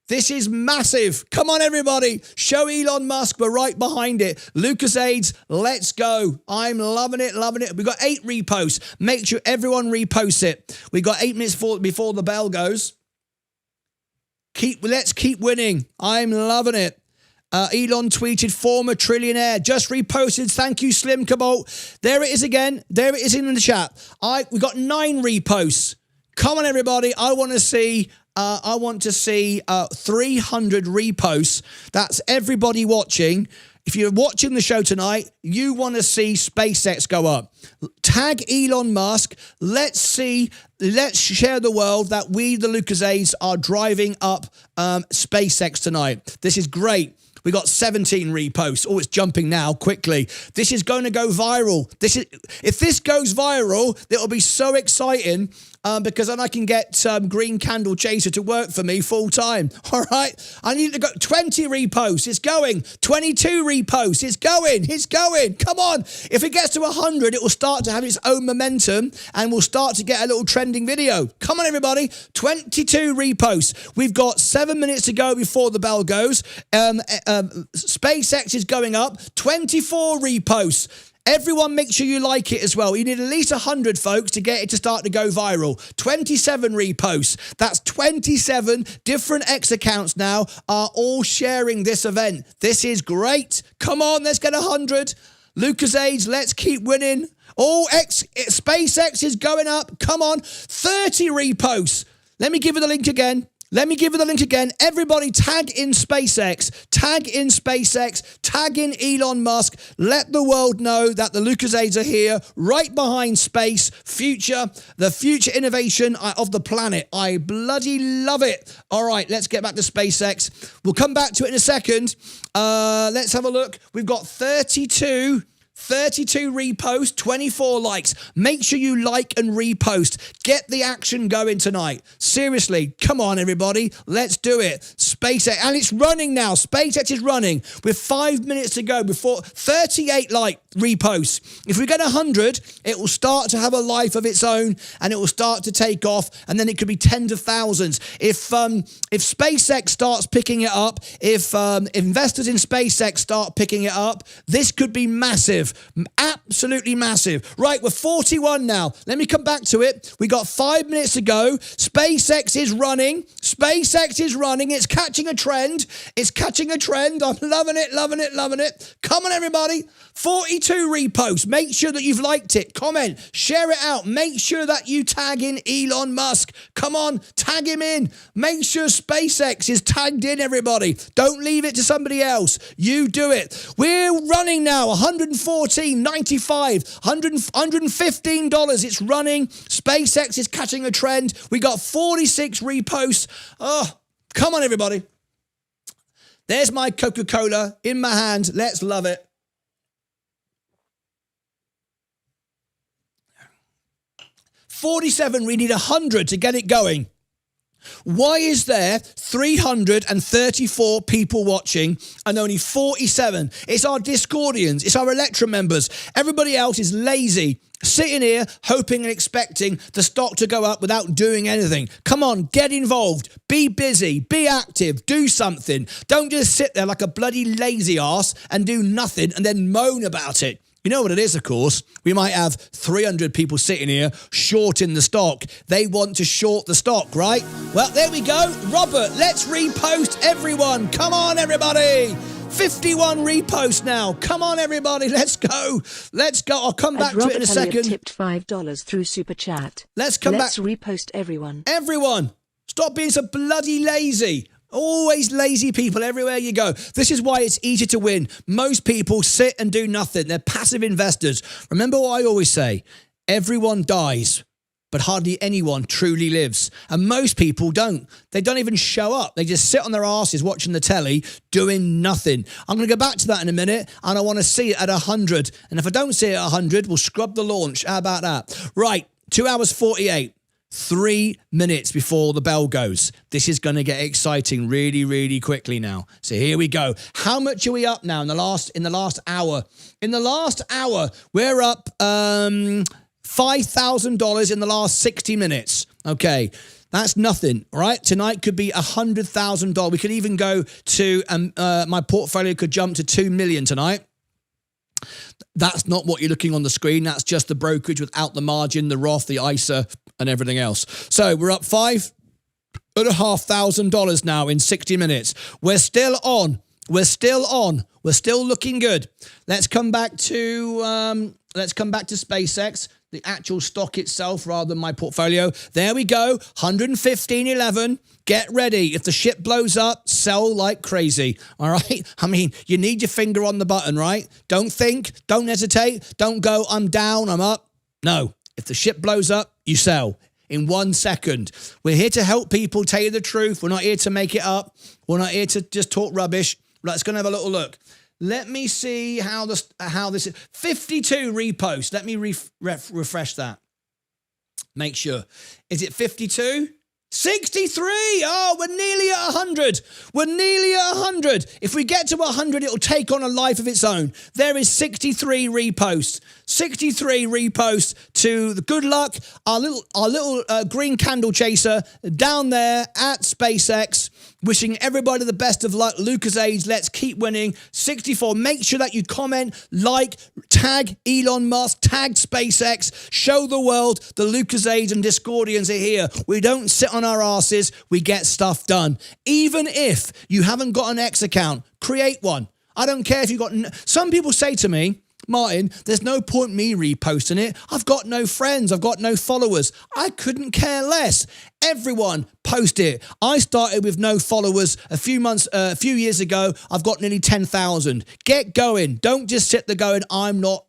This is massive. Come on, everybody. Show Elon Musk. We're right behind it. LucasAids, let's go. I'm loving it, loving it. We've got 8 reposts. Make sure everyone reposts it. We've got 8 minutes before the bell goes. Let's keep winning. I'm loving it. Elon tweeted, former trillionaire, just reposted. Thank you, Slim Cobalt. There it is again. There it is in the chat. We got 9 reposts. Come on, everybody. I want to see 300 reposts. That's everybody watching. If you're watching the show tonight, you want to see SpaceX go up. Tag Elon Musk. Let's share the world that we, the LucasAids, are driving up SpaceX tonight. This is great. We got 17 reposts. Oh, it's jumping now quickly. This is going to go viral. If this goes viral, it'll be so exciting because then I can get Green Candle Chaser to work for me full time. All right. I need to go 20 reposts. It's going. 22 reposts. It's going. It's going. Come on. If it gets to 100, it will start to have its own momentum and we'll start to get a little trending video. Come on, everybody. 22 reposts. We've got 7 minutes to go before the bell goes. SpaceX is going up. 24 reposts. Everyone make sure you like it as well. You need at least 100, folks, to get it to start to go viral. 27 reposts. That's 27 different X accounts now are all sharing this event. This is great. Come on, let's get 100. LucasAids, let's keep winning. SpaceX is going up. Come on. 30 reposts. Let me give you the link again. Everybody tag in SpaceX. Tag in Elon Musk. Let the world know that the LucasAids are here, right behind space, the future innovation of the planet. I bloody love it. All right, let's get back to SpaceX. We'll come back to it in a second. Let's have a look. We've got 32 reposts, 24 likes. Make sure you like and repost. Get the action going tonight. Seriously, come on, everybody. Let's do it. SpaceX, and it's running now. SpaceX is running with 5 minutes to go before 38 reposts. If we get 100, it will start to have a life of its own and it will start to take off, and then it could be tens of thousands. If SpaceX starts picking it up, if investors in SpaceX start picking it up, this could be massive. Absolutely massive. Right, we're 41 now. Let me come back to it. We got 5 minutes to go. SpaceX is running. It's catching a trend. I'm loving it. Come on, everybody. 42 reposts. Make sure that you've liked it. Comment. Share it out. Make sure that you tag in Elon Musk. Come on. Tag him in. Make sure SpaceX is tagged in, everybody. Don't leave it to somebody else. You do it. We're running now. $114.95. $115. It's running. SpaceX is catching a trend. We got 46 reposts. Oh, come on, everybody. There's my Coca-Cola in my hand. Let's love it. 47, we need 100 to get it going. Why is there 334 people watching and only 47? It's our Discordians, it's our Electra members. Everybody else is lazy, sitting here hoping and expecting the stock to go up without doing anything. Come on, get involved, be busy, be active, do something. Don't just sit there like a bloody lazy arse and do nothing and then moan about it. You know what it is, of course. We might have 300 people sitting here shorting the stock. They want to short the stock, right? Well, there we go. Robert, let's repost everyone. Come on, everybody. 51 reposts now. Come on, everybody. Let's go. Let's go. I'll come back to it in a second. Tipped $5 through Super Chat. Let's come back. Let's repost everyone. Everyone. Stop being so bloody lazy. Always lazy people everywhere you go. This is why it's easy to win. Most people sit and do nothing. They're passive investors. Remember what I always say. Everyone dies, but hardly anyone truly lives. And most people don't. They don't even show up. They just sit on their asses watching the telly, doing nothing. I'm going to go back to that in a minute, and I want to see it at 100. And if I don't see it at 100, we'll scrub the launch. How about that? Right, 2 hours 48. 3 minutes before the bell goes. This is going to get exciting really, really quickly now. So here we go. How much are we up now in the last hour? In the last hour, we're up $5,000 in the last 60 minutes. Okay. That's nothing, right? Tonight could be $100,000. We could even go to, my portfolio could jump to 2 million tonight. That's not what you're looking on the screen. That's just the brokerage without the margin, the Roth, the ISA, and everything else. So we're up $5,500 now in 60 minutes. We're still on. We're still on. We're still looking good. Let's come back to SpaceX, the actual stock itself rather than my portfolio. There we go. 115.11. Get ready. If the ship blows up, sell like crazy. All right? I mean, you need your finger on the button, right? Don't think. Don't hesitate. Don't go, I'm down, I'm up. No. If the ship blows up, you sell in 1 second. We're here to help people, tell you the truth. We're not here to make it up. We're not here to just talk rubbish. Let's go and have a little look. Let me see how this is. 52 reposts. Let me refresh that. Make sure. Is it 52? 63. Oh, we're nearly at 100. We're nearly at 100. If we get to 100, it'll take on a life of its own. There is 63 reposts. 63 reposts to the good luck, our little green candle chaser down there at SpaceX. Wishing everybody the best of luck. Lucas Age, let's keep winning. 64. Make sure that you comment, like, tag Elon Musk, tag SpaceX. Show the world the Lucas Age and Discordians are here. We don't sit on our asses. We get stuff done. Even if you haven't got an X account, create one. I don't care if you've got... Some people say to me, Martyn, there's no point me reposting it. I've got no friends. I've got no followers. I couldn't care less. Everyone post it. I started with no followers a few years ago. I've got nearly 10,000. Get going. Don't just sit there going, I'm not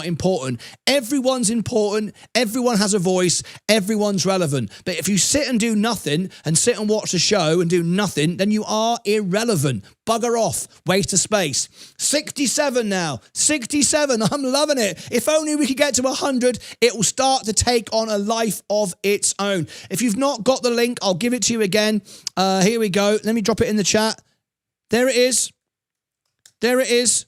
important. Everyone's important. Everyone has a voice. Everyone's relevant. But if you sit and do nothing and sit and watch the show and do nothing, then you are irrelevant. Bugger off. Waste of space. 67 now. 67. I'm loving it. If only we could get to 100, it will start to take on a life of its own. If you've not got the link, I'll give it to you again. Here we go. Let me drop it in the chat. There it is. There it is.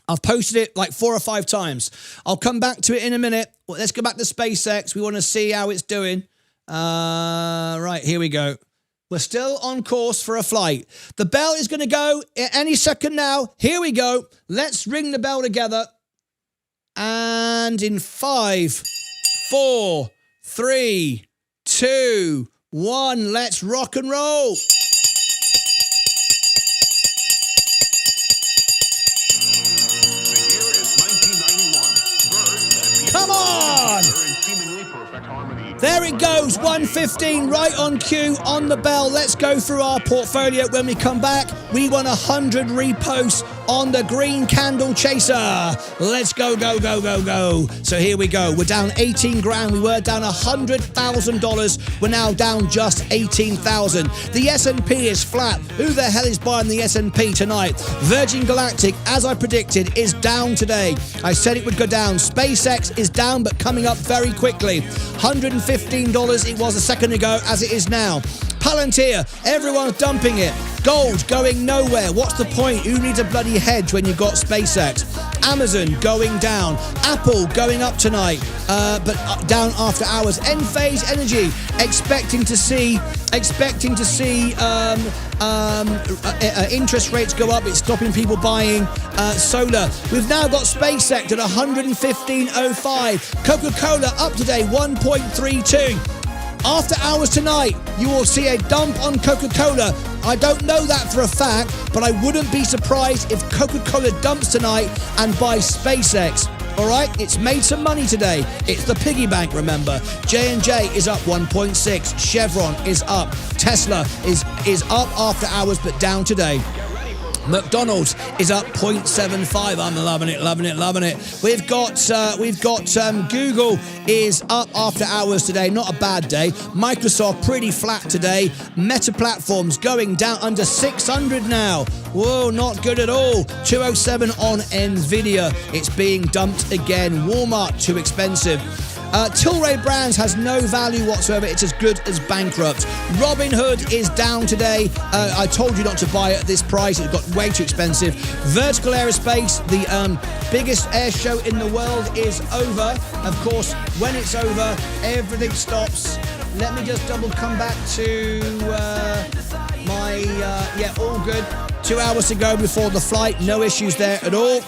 I've posted it like 4 or 5 times. I'll come back to it in a minute. Well, let's go back to SpaceX. We want to see how it's doing. Right, here we go. We're still on course for a flight. The bell is going to go any second now. Here we go. Let's ring the bell together. And in 5, 4, 3, 2, 1, let's rock and roll. Come on! There it goes, 115 right on cue on the bell. Let's go through our portfolio when we come back. We want 100 reposts on the Green Candle Chaser. Let's go, go, go, go, go. So here we go. We're down 18 grand. We were down $100,000. We're now down just 18,000. The S&P is flat. Who the hell is buying the S&P tonight? Virgin Galactic, as I predicted, is down today. I said it would go down. SpaceX is down, but coming up very quickly. $115 it was a second ago, as it is now. Palantir, everyone's dumping it. Gold going nowhere. What's the point? Who needs a bloody hedge when you've got SpaceX? Amazon going down. Apple going up tonight, but down after hours. Enphase Energy expecting to see interest rates go up. It's stopping people buying solar. We've now got SpaceX at 115.05. Coca-Cola up today 1.32. After hours tonight, you will see a dump on Coca-Cola. I don't know that for a fact, but I wouldn't be surprised if Coca-Cola dumps tonight and buys SpaceX. All right, it's made some money today. It's the piggy bank, remember. J&J is up 1.6. Chevron is up. Tesla is up after hours, but down today. McDonald's is up 0.75. I'm loving it, loving it, loving it. We've got Google is up after hours today. Not a bad day. Microsoft pretty flat today. Meta Platforms going down under 600 now. Whoa, not good at all. 207 on Nvidia. It's being dumped again. Walmart too expensive. Tilray Brands has no value whatsoever. It's as good as bankrupt. Robinhood is down today. I told you not to buy it at this price. It got way too expensive. Vertical Aerospace, the biggest air show in the world, is over. Of course, when it's over, everything stops. Let me just come back to all good. 2 hours to go before the flight. No issues there at all.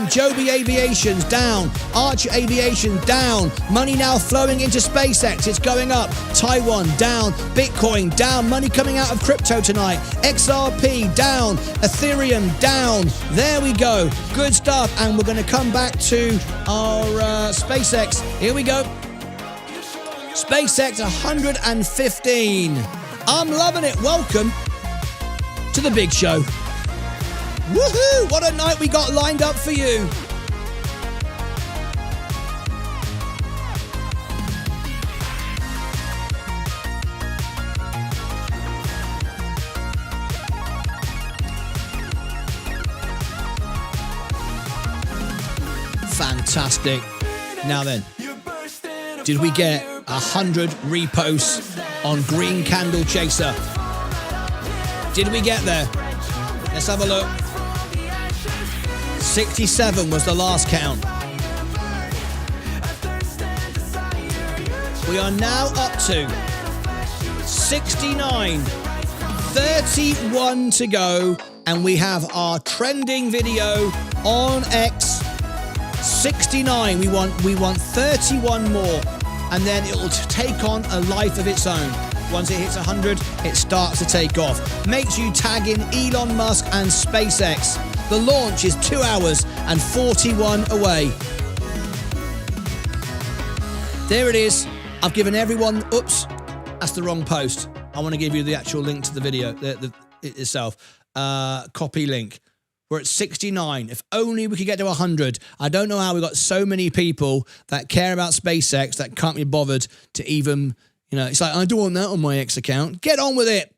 Joby Aviation's down. Archer Aviation down. Money now flowing into SpaceX. It's going up. Taiwan down. Bitcoin down. Money coming out of crypto tonight. XRP down. Ethereum down. There we go. Good stuff. And we're going to come back to our SpaceX. Here we go. SpaceX 115. I'm loving it. Welcome to the big show. Woohoo! What a night we got lined up for you. Fantastic. Now then, did we get 100 reposts on Green Candle Chaser? Did we get there? Let's have a look. 67 was the last count. We are now up to 69. 31 to go. And we have our trending video on X. 69. We want 31 more. And then it will take on a life of its own. Once it hits 100, it starts to take off. Make sure you tag in Elon Musk and SpaceX. The launch is 2 hours and 41 away. There it is. I've given everyone... Oops, that's the wrong post. I want to give you the actual link to the video itself. Copy link. We're at 69. If only we could get to 100. I don't know how we got so many people that care about SpaceX that can't be bothered to even... it's like, I don't want that on my X account. Get on with it.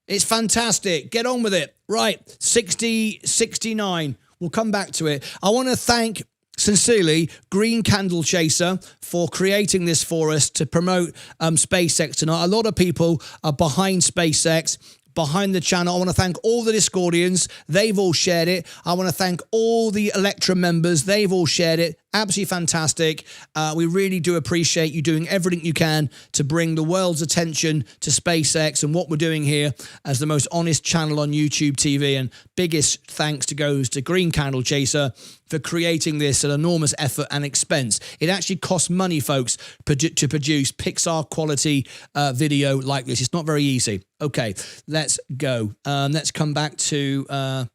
It's fantastic. Get on with it. Right, 69. We'll come back to it. I want to thank, sincerely, Green Candle Chaser for creating this for us to promote SpaceX tonight. A lot of people are behind SpaceX, behind the channel. I want to thank all the Discordians. They've all shared it. I want to thank all the Electra members. They've all shared it. Absolutely fantastic. We really do appreciate you doing everything you can to bring the world's attention to SpaceX and what we're doing here as the most honest channel on YouTube TV. And biggest thanks goes to Green Candle Chaser for creating this at enormous effort and expense. It actually costs money, folks, to produce Pixar quality video like this. It's not very easy. Okay, let's go. Let's come back to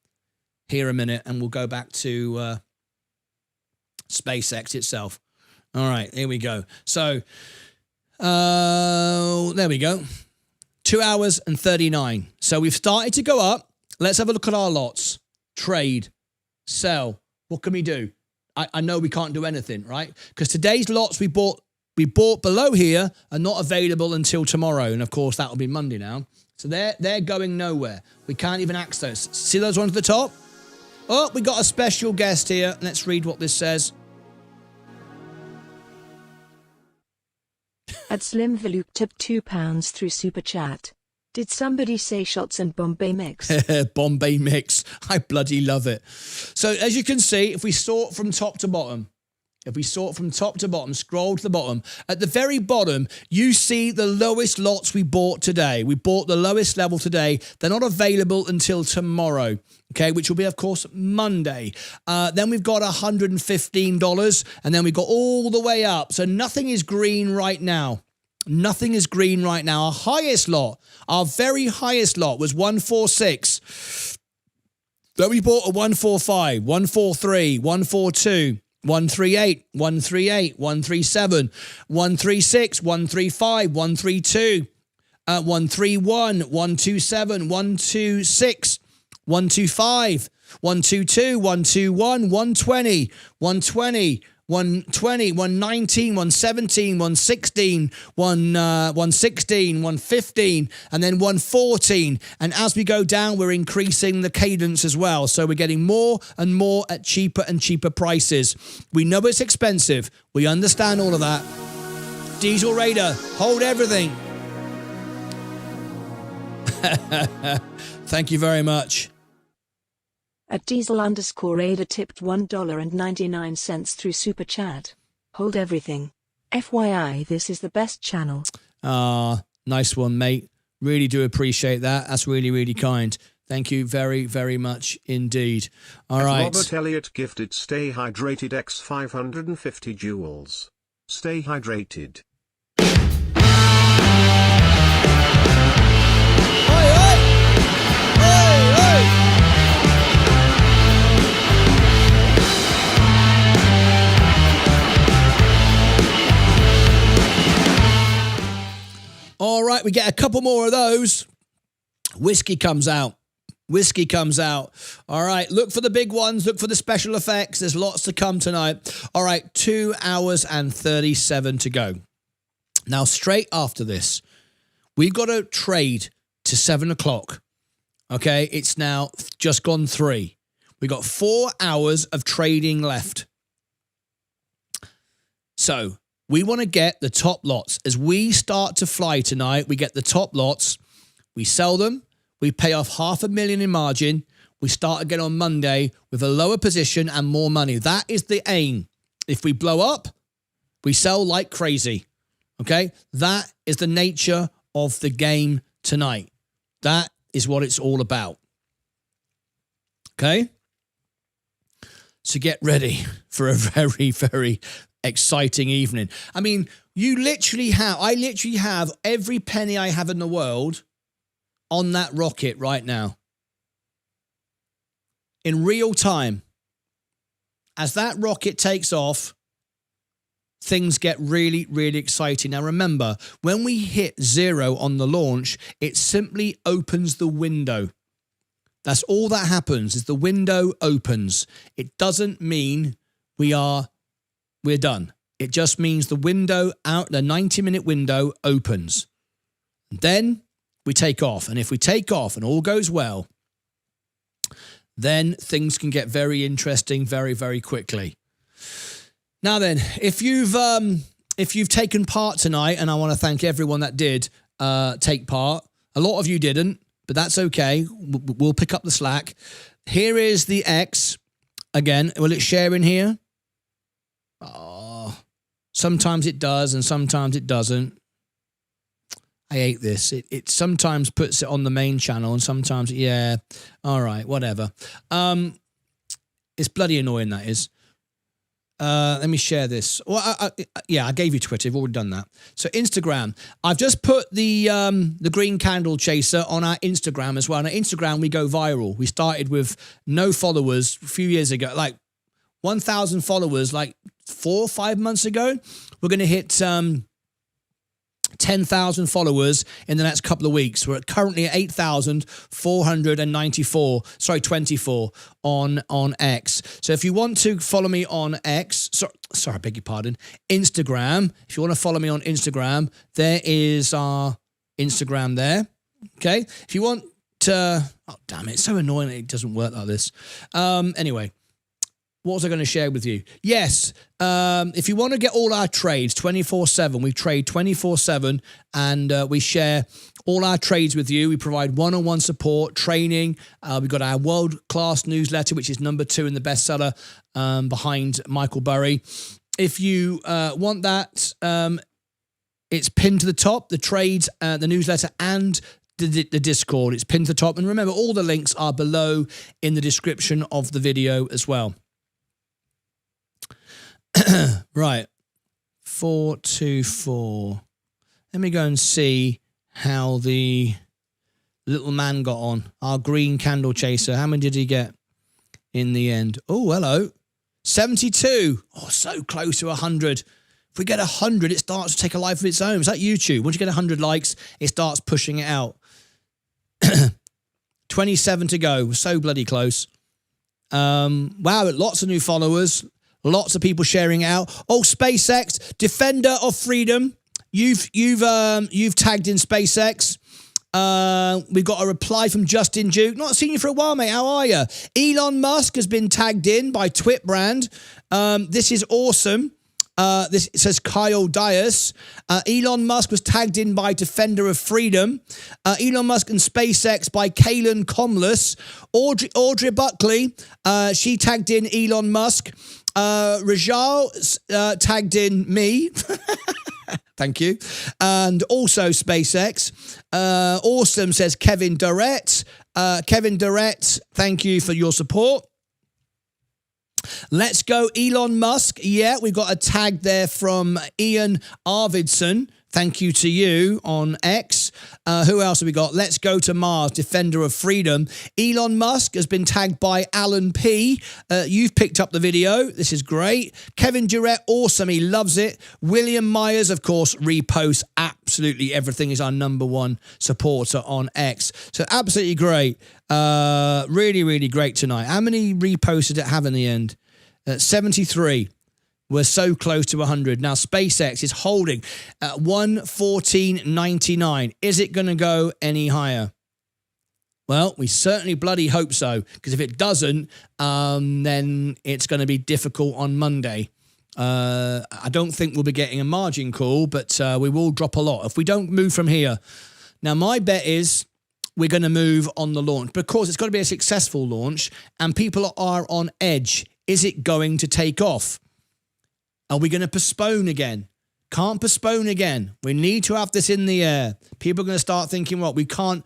here a minute and we'll go back to SpaceX itself. All right, here we go. So, there we go. 2 hours and 39. So we've started to go up. let's have a look at our lots. Trade, sell. What can we do? I know we can't do anything, right? Because today's lots we bought below here are not available until tomorrow. And of course, that'll be Monday now. So they're going nowhere. We can't even access. See those ones at the top? Oh, we got a special guest here. Let's read what this says. At Slim Velook tipped £2 through Super Chat. Did somebody say shots and Bombay mix? Bombay mix. I bloody love it. So as you can see, if we sort from top to bottom, scroll to the bottom, at the very bottom, you see the lowest lots we bought today. We bought the lowest level today. They're not available until tomorrow, okay, which will be, of course, Monday. Then we've got $115, and then we got all the way up. So nothing is green right now. Nothing is green right now. Our highest lot, our very highest lot was 146. Then we bought a 145, 143, 142, 138, 138, 137, 136, 135, 132, 131, 127, 126, 125, 122, 121, 120, 120, 120, 119, 117, 116, 116, 115, and then 114. And as we go down, we're increasing the cadence as well. So we're getting more and more at cheaper and cheaper prices. We know it's expensive. We understand all of that. Diesel Raider, hold everything. Thank you very much. At Diesel_Raider tipped $1.99 through Super Chat. Hold everything. FYI, this is the best channel. Nice one, mate. Really do appreciate that. That's really, really kind. Thank you very, very much indeed. All right. Robert Elliott gifted Stay Hydrated X 550 joules. Stay hydrated. All right, we get a couple more of those. Whiskey comes out. Whiskey comes out. All right, look for the big ones. Look for the special effects. There's lots to come tonight. All right, 2 hours and 37 to go. Now, straight after this, we've got to trade to 7 o'clock. Okay, it's now just gone 3. We got 4 hours of trading left. So we want to get the top lots. As we start to fly tonight, we get the top lots. We sell them. We pay off $500,000 in margin. We start again on Monday with a lower position and more money. That is the aim. If we blow up, we sell like crazy. Okay? That is the nature of the game tonight. That is what it's all about. Okay? So get ready for a very, very exciting evening. I mean, I literally have every penny I have in the world on that rocket right now. In real time. As that rocket takes off, things get really, really exciting. Now remember, when we hit 0 on the launch, it simply opens the window. That's all that happens, is the window opens. It doesn't mean we're done. It just means the 90-minute window opens. And then we take off. And if we take off and all goes well, then things can get very interesting very, very quickly. Now then, if you've taken part tonight, and I want to thank everyone that did take part. A lot of you didn't, but that's okay. We'll pick up the slack. Here is the X. Again, will it share in here? Oh, sometimes it does and sometimes it doesn't. I hate this. It sometimes puts it on the main channel and sometimes, yeah. All right, whatever. It's bloody annoying, that is. Let me share this. Well, I gave you Twitter. I've already done that. So Instagram. I've just put the green candle chaser on our Instagram as well. On our Instagram, we go viral. We started with no followers a few years ago, like 1,000 followers, like 4 or 5 months ago. We're going to hit 10,000 followers in the next couple of weeks. We're currently at 8,494, 24 on X. So if you want to follow me on X, sorry, I beg your pardon, Instagram. If you want to follow me on Instagram, there is our Instagram there. Okay. If you want to, oh damn it, it's so annoying that it doesn't work like this. Anyway. What was I going to share with you? Yes, if you want to get all our trades 24/7, we trade 24/7 and we share all our trades with you. We provide one-on-one support, training. We've got our world-class newsletter, which is number 2 in the bestseller behind Michael Burry. If you want that, it's pinned to the top, the trades, the newsletter, and the Discord. It's pinned to the top. And remember, all the links are below in the description of the video as well. Right, 424. Let me go and see how the little man got on. Our green candle chaser. How many did he get in the end? Oh, hello. 72. Oh, so close to 100. If we get 100, it starts to take a life of its own. It's like YouTube. Once you get 100 likes, it starts pushing it out. 27 to go. We're so bloody close. Wow, lots of new followers. Lots of people sharing out. Oh, SpaceX, Defender of Freedom. You've tagged in SpaceX. We've got a reply from Justin Duke. Not seen you for a while, mate. How are you? Elon Musk has been tagged in by Twitbrand. This is awesome. This says Kyle Dias. Elon Musk was tagged in by Defender of Freedom. Elon Musk and SpaceX by Kaylin Comless. Audrey Buckley, she tagged in Elon Musk. Rajal tagged in me. Thank you. And also SpaceX. Awesome, says Kevin Durrett. Kevin Durrett, thank you for your support. Let's go Elon Musk. Yeah, we've got a tag there from Ian Arvidsson. Thank you to you on X. Who else have we got? Let's go to Mars, Defender of Freedom. Elon Musk has been tagged by Alan P. You've picked up the video. This is great. Kevin Durrett, awesome. He loves it. William Myers, of course, reposts absolutely everything. Is our #1 supporter on X. So absolutely great. Really, really great tonight. How many reposts did it have in the end? 73. We're so close to 100. Now, SpaceX is holding at 114.99. Is it going to go any higher? Well, we certainly bloody hope so, because if it doesn't, then it's going to be difficult on Monday. I don't think we'll be getting a margin call, but we will drop a lot if we don't move from here. Now, my bet is we're going to move on the launch, because it's got to be a successful launch, and people are on edge. Is it going to take off? Are we going to postpone again? Can't postpone again. We need to have this in the air. People are going to start thinking, well, we can't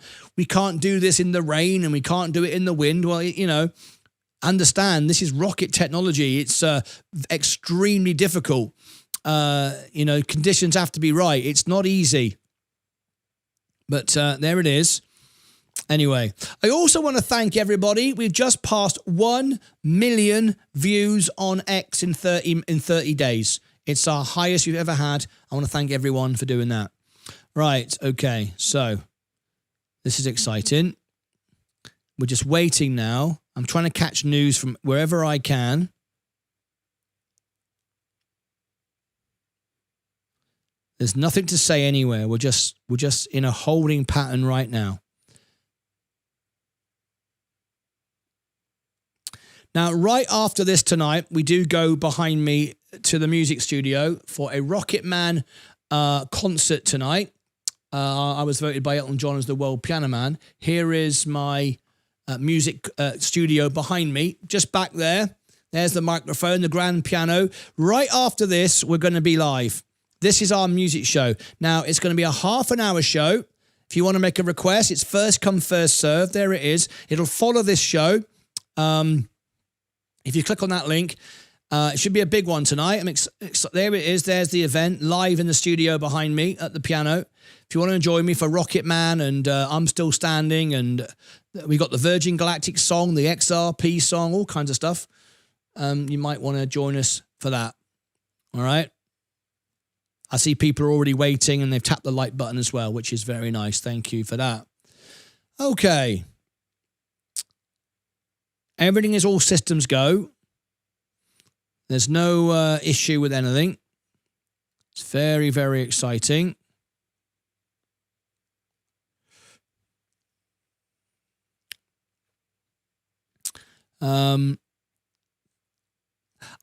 do this in the rain and we can't do it in the wind. Well, you know, understand this is rocket technology. It's extremely difficult. You know, conditions have to be right. It's not easy. But there it is. Anyway, I also want to thank everybody. We've just passed 1 million views on X in 30 days. It's our highest we've ever had. I want to thank everyone for doing that. Right, okay, so this is exciting. We're just waiting now. I'm trying to catch news from wherever I can. There's nothing to say anywhere. We're just in a holding pattern right now. Now, right after this tonight, we do go behind me to the music studio for a Rocket Man concert tonight. I was voted by Elton John as the world piano man. Here is my music studio behind me, just back there. There's the microphone, the grand piano. Right after this, we're going to be live. This is our music show. Now, it's going to be a half-an-hour show. If you want to make a request, it's first come, first serve. There it is. It'll follow this show. If you click on that link, it should be a big one tonight. There it is. There's the event live in the studio behind me at the piano. If you want to join me for Rocket Man and I'm Still Standing, and we got the Virgin Galactic song, the XRP song, all kinds of stuff. You might want to join us for that. All right. I see people are already waiting and they've tapped the like button as well, which is very nice. Thank you for that. Okay. Everything is all systems go. There's no issue with anything. It's very, very exciting. I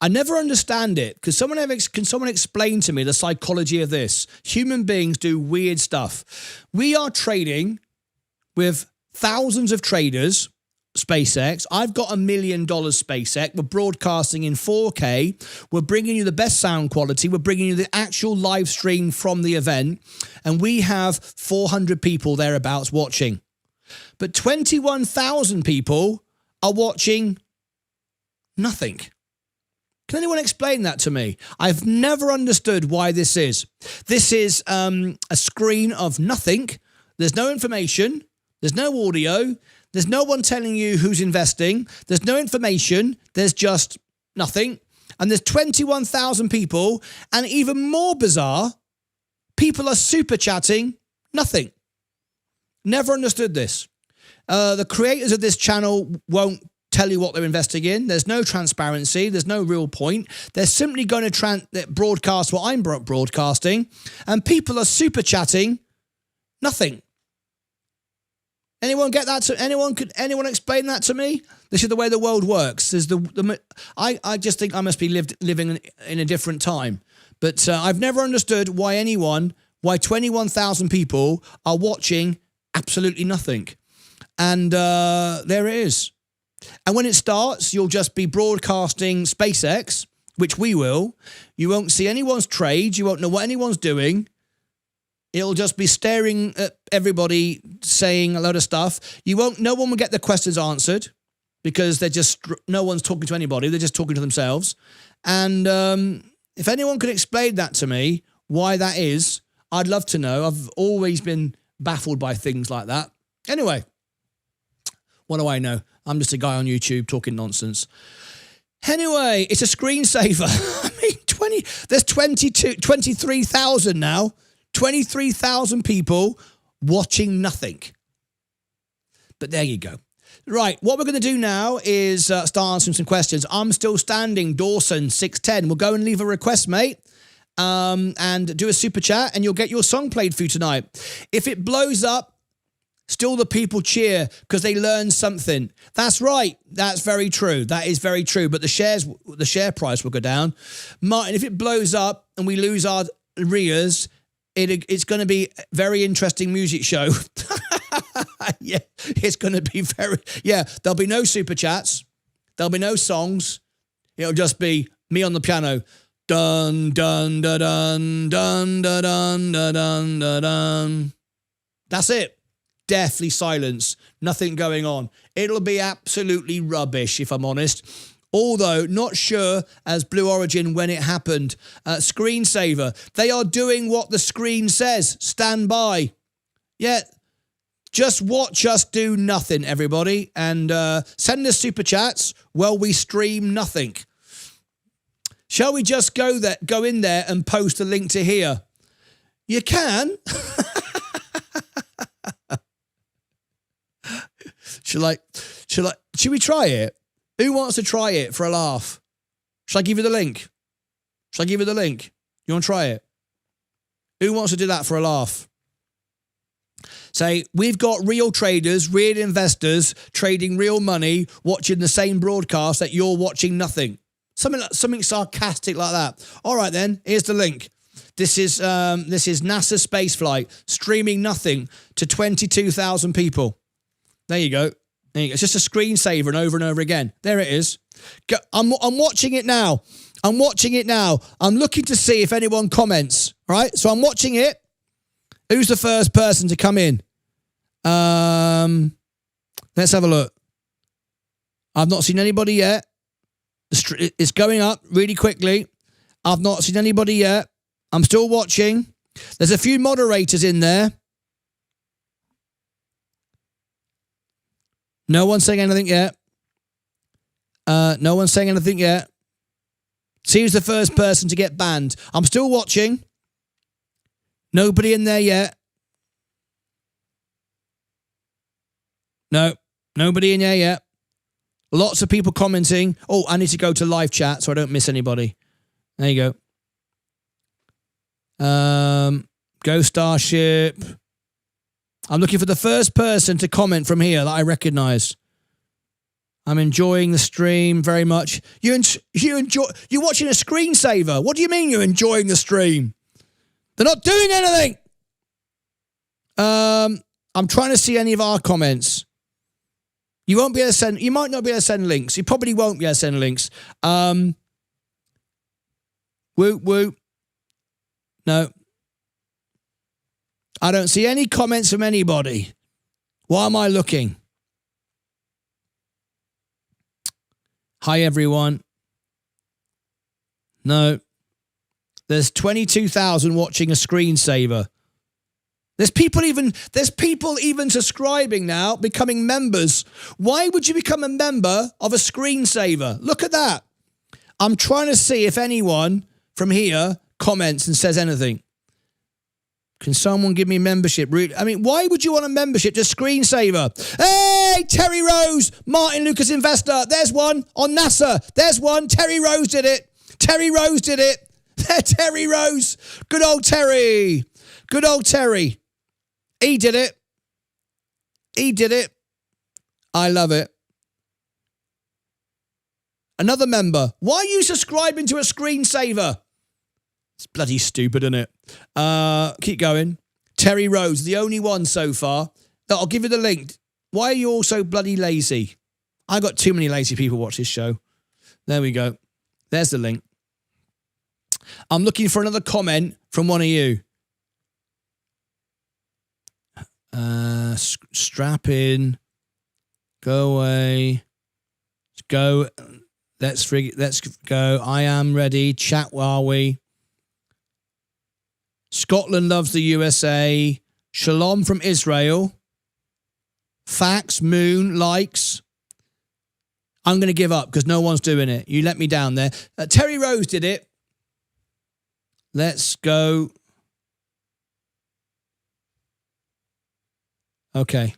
never understand it because can someone explain to me the psychology of this? Human beings do weird stuff. We are trading with thousands of traders. SpaceX. I've got $1 million SpaceX. We're broadcasting in 4K. We're bringing you the best sound quality. We're bringing you the actual live stream from the event. And we have 400 people thereabouts watching. But 21,000 people are watching nothing. Can anyone explain that to me? I've never understood why this is. This is a screen of nothing. There's no information. There's no audio. There's no one telling you who's investing. There's no information. There's just nothing. And there's 21,000 people. And even more bizarre, people are super chatting nothing. Never understood this. The creators of this channel won't tell you what they're investing in. There's no transparency. There's no real point. They're simply going to broadcast what I'm broadcasting. And people are super chatting nothing. Anyone get that? Anyone explain that to me? This is the way the world works. There's I just think I must be living in a different time. But I've never understood why 21,000 people are watching absolutely nothing. And there it is. And when it starts, you'll just be broadcasting SpaceX, which we will. You won't see anyone's trades. You won't know what anyone's doing. It'll just be staring at everybody saying a load of stuff. No one will get their questions answered because no one's talking to anybody. They're just talking to themselves. And if anyone could explain that to me, why that is, I'd love to know. I've always been baffled by things like that. Anyway, what do I know? I'm just a guy on YouTube talking nonsense. Anyway, it's a screensaver. I mean, there's 23,000 now. 23,000 people watching nothing. But there you go. Right, what we're going to do now is start answering some questions. I'm still standing, Dawson, 610. We'll go and leave a request, mate, and do a super chat, and you'll get your song played for you tonight. If it blows up, still the people cheer because they learned something. That's right. That's very true. That is very true. But the share price will go down. Martyn, if it blows up and we lose our arrears, it's going to be a very interesting music show. Yeah, it's going to be there'll be no super chats. There'll be no songs. It'll just be me on the piano. Dun, dun, dun, dun, dun, dun, dun, dun, dun, dun. That's it. Deathly silence. Nothing going on. It'll be absolutely rubbish, if I'm honest. Although, not sure as Blue Origin when it happened. Screensaver. They are doing what the screen says. Stand by. Yeah. Just watch us do nothing, everybody. And send us super chats while we stream nothing. Shall we just go in there and post a link to here? You can. Should we try it? Who wants to try it for a laugh? Shall I give you the link? You want to try it? Who wants to do that for a laugh? Say, we've got real traders, real investors, trading real money, watching the same broadcast that you're watching nothing. Something sarcastic like that. All right then, here's the link. This is NASA space flight, streaming nothing to 22,000 people. There you go. It's just a screensaver and over again. There it is. I'm watching it now. I'm looking to see if anyone comments. All right, so I'm watching it. Who's the first person to come in? Let's have a look. I've not seen anybody yet. It's going up really quickly. I've not seen anybody yet. I'm still watching. There's a few moderators in there. No one's saying anything yet. See who's the first person to get banned. I'm still watching. Nobody in there yet. No, nobody in there yet. Lots of people commenting. Oh, I need to go to live chat so I don't miss anybody. There you go. Go Starship. I'm looking for the first person to comment from here that I recognise. I'm enjoying the stream very much. You're watching a screensaver. What do you mean you're enjoying the stream? They're not doing anything. I'm trying to see any of our comments. You won't be able to send. You might not be able to send links. You probably won't be able to send links. Whoop whoop. No. I don't see any comments from anybody. Why am I looking? Hi everyone. No. There's 22,000 watching a screensaver. There's people even subscribing now, becoming members. Why would you become a member of a screensaver? Look at that. I'm trying to see if anyone from here comments and says anything. Can someone give me membership? I mean, why would you want a membership to screensaver? Hey, Terry Rose, Martyn Lucas Investor. There's one on NASA. There's one. Terry Rose did it. Terry Rose did it. Terry Rose. Good old Terry. Good old Terry. He did it. He did it. I love it. Another member. Why are you subscribing to a screensaver? It's bloody stupid, isn't it? Keep going. Terry Rose, the only one so far. I'll give you the link. Why are you all so bloody lazy? I got too many lazy people watch this show. There we go. There's the link. I'm looking for another comment from one of you. Strap in. Go away. Go. Let's go. I am ready. Chat while we. Scotland loves the USA. Shalom from Israel. Facts, moon, likes. I'm going to give up because no one's doing it. You let me down there. Terry Rose did it. Let's go. Okay.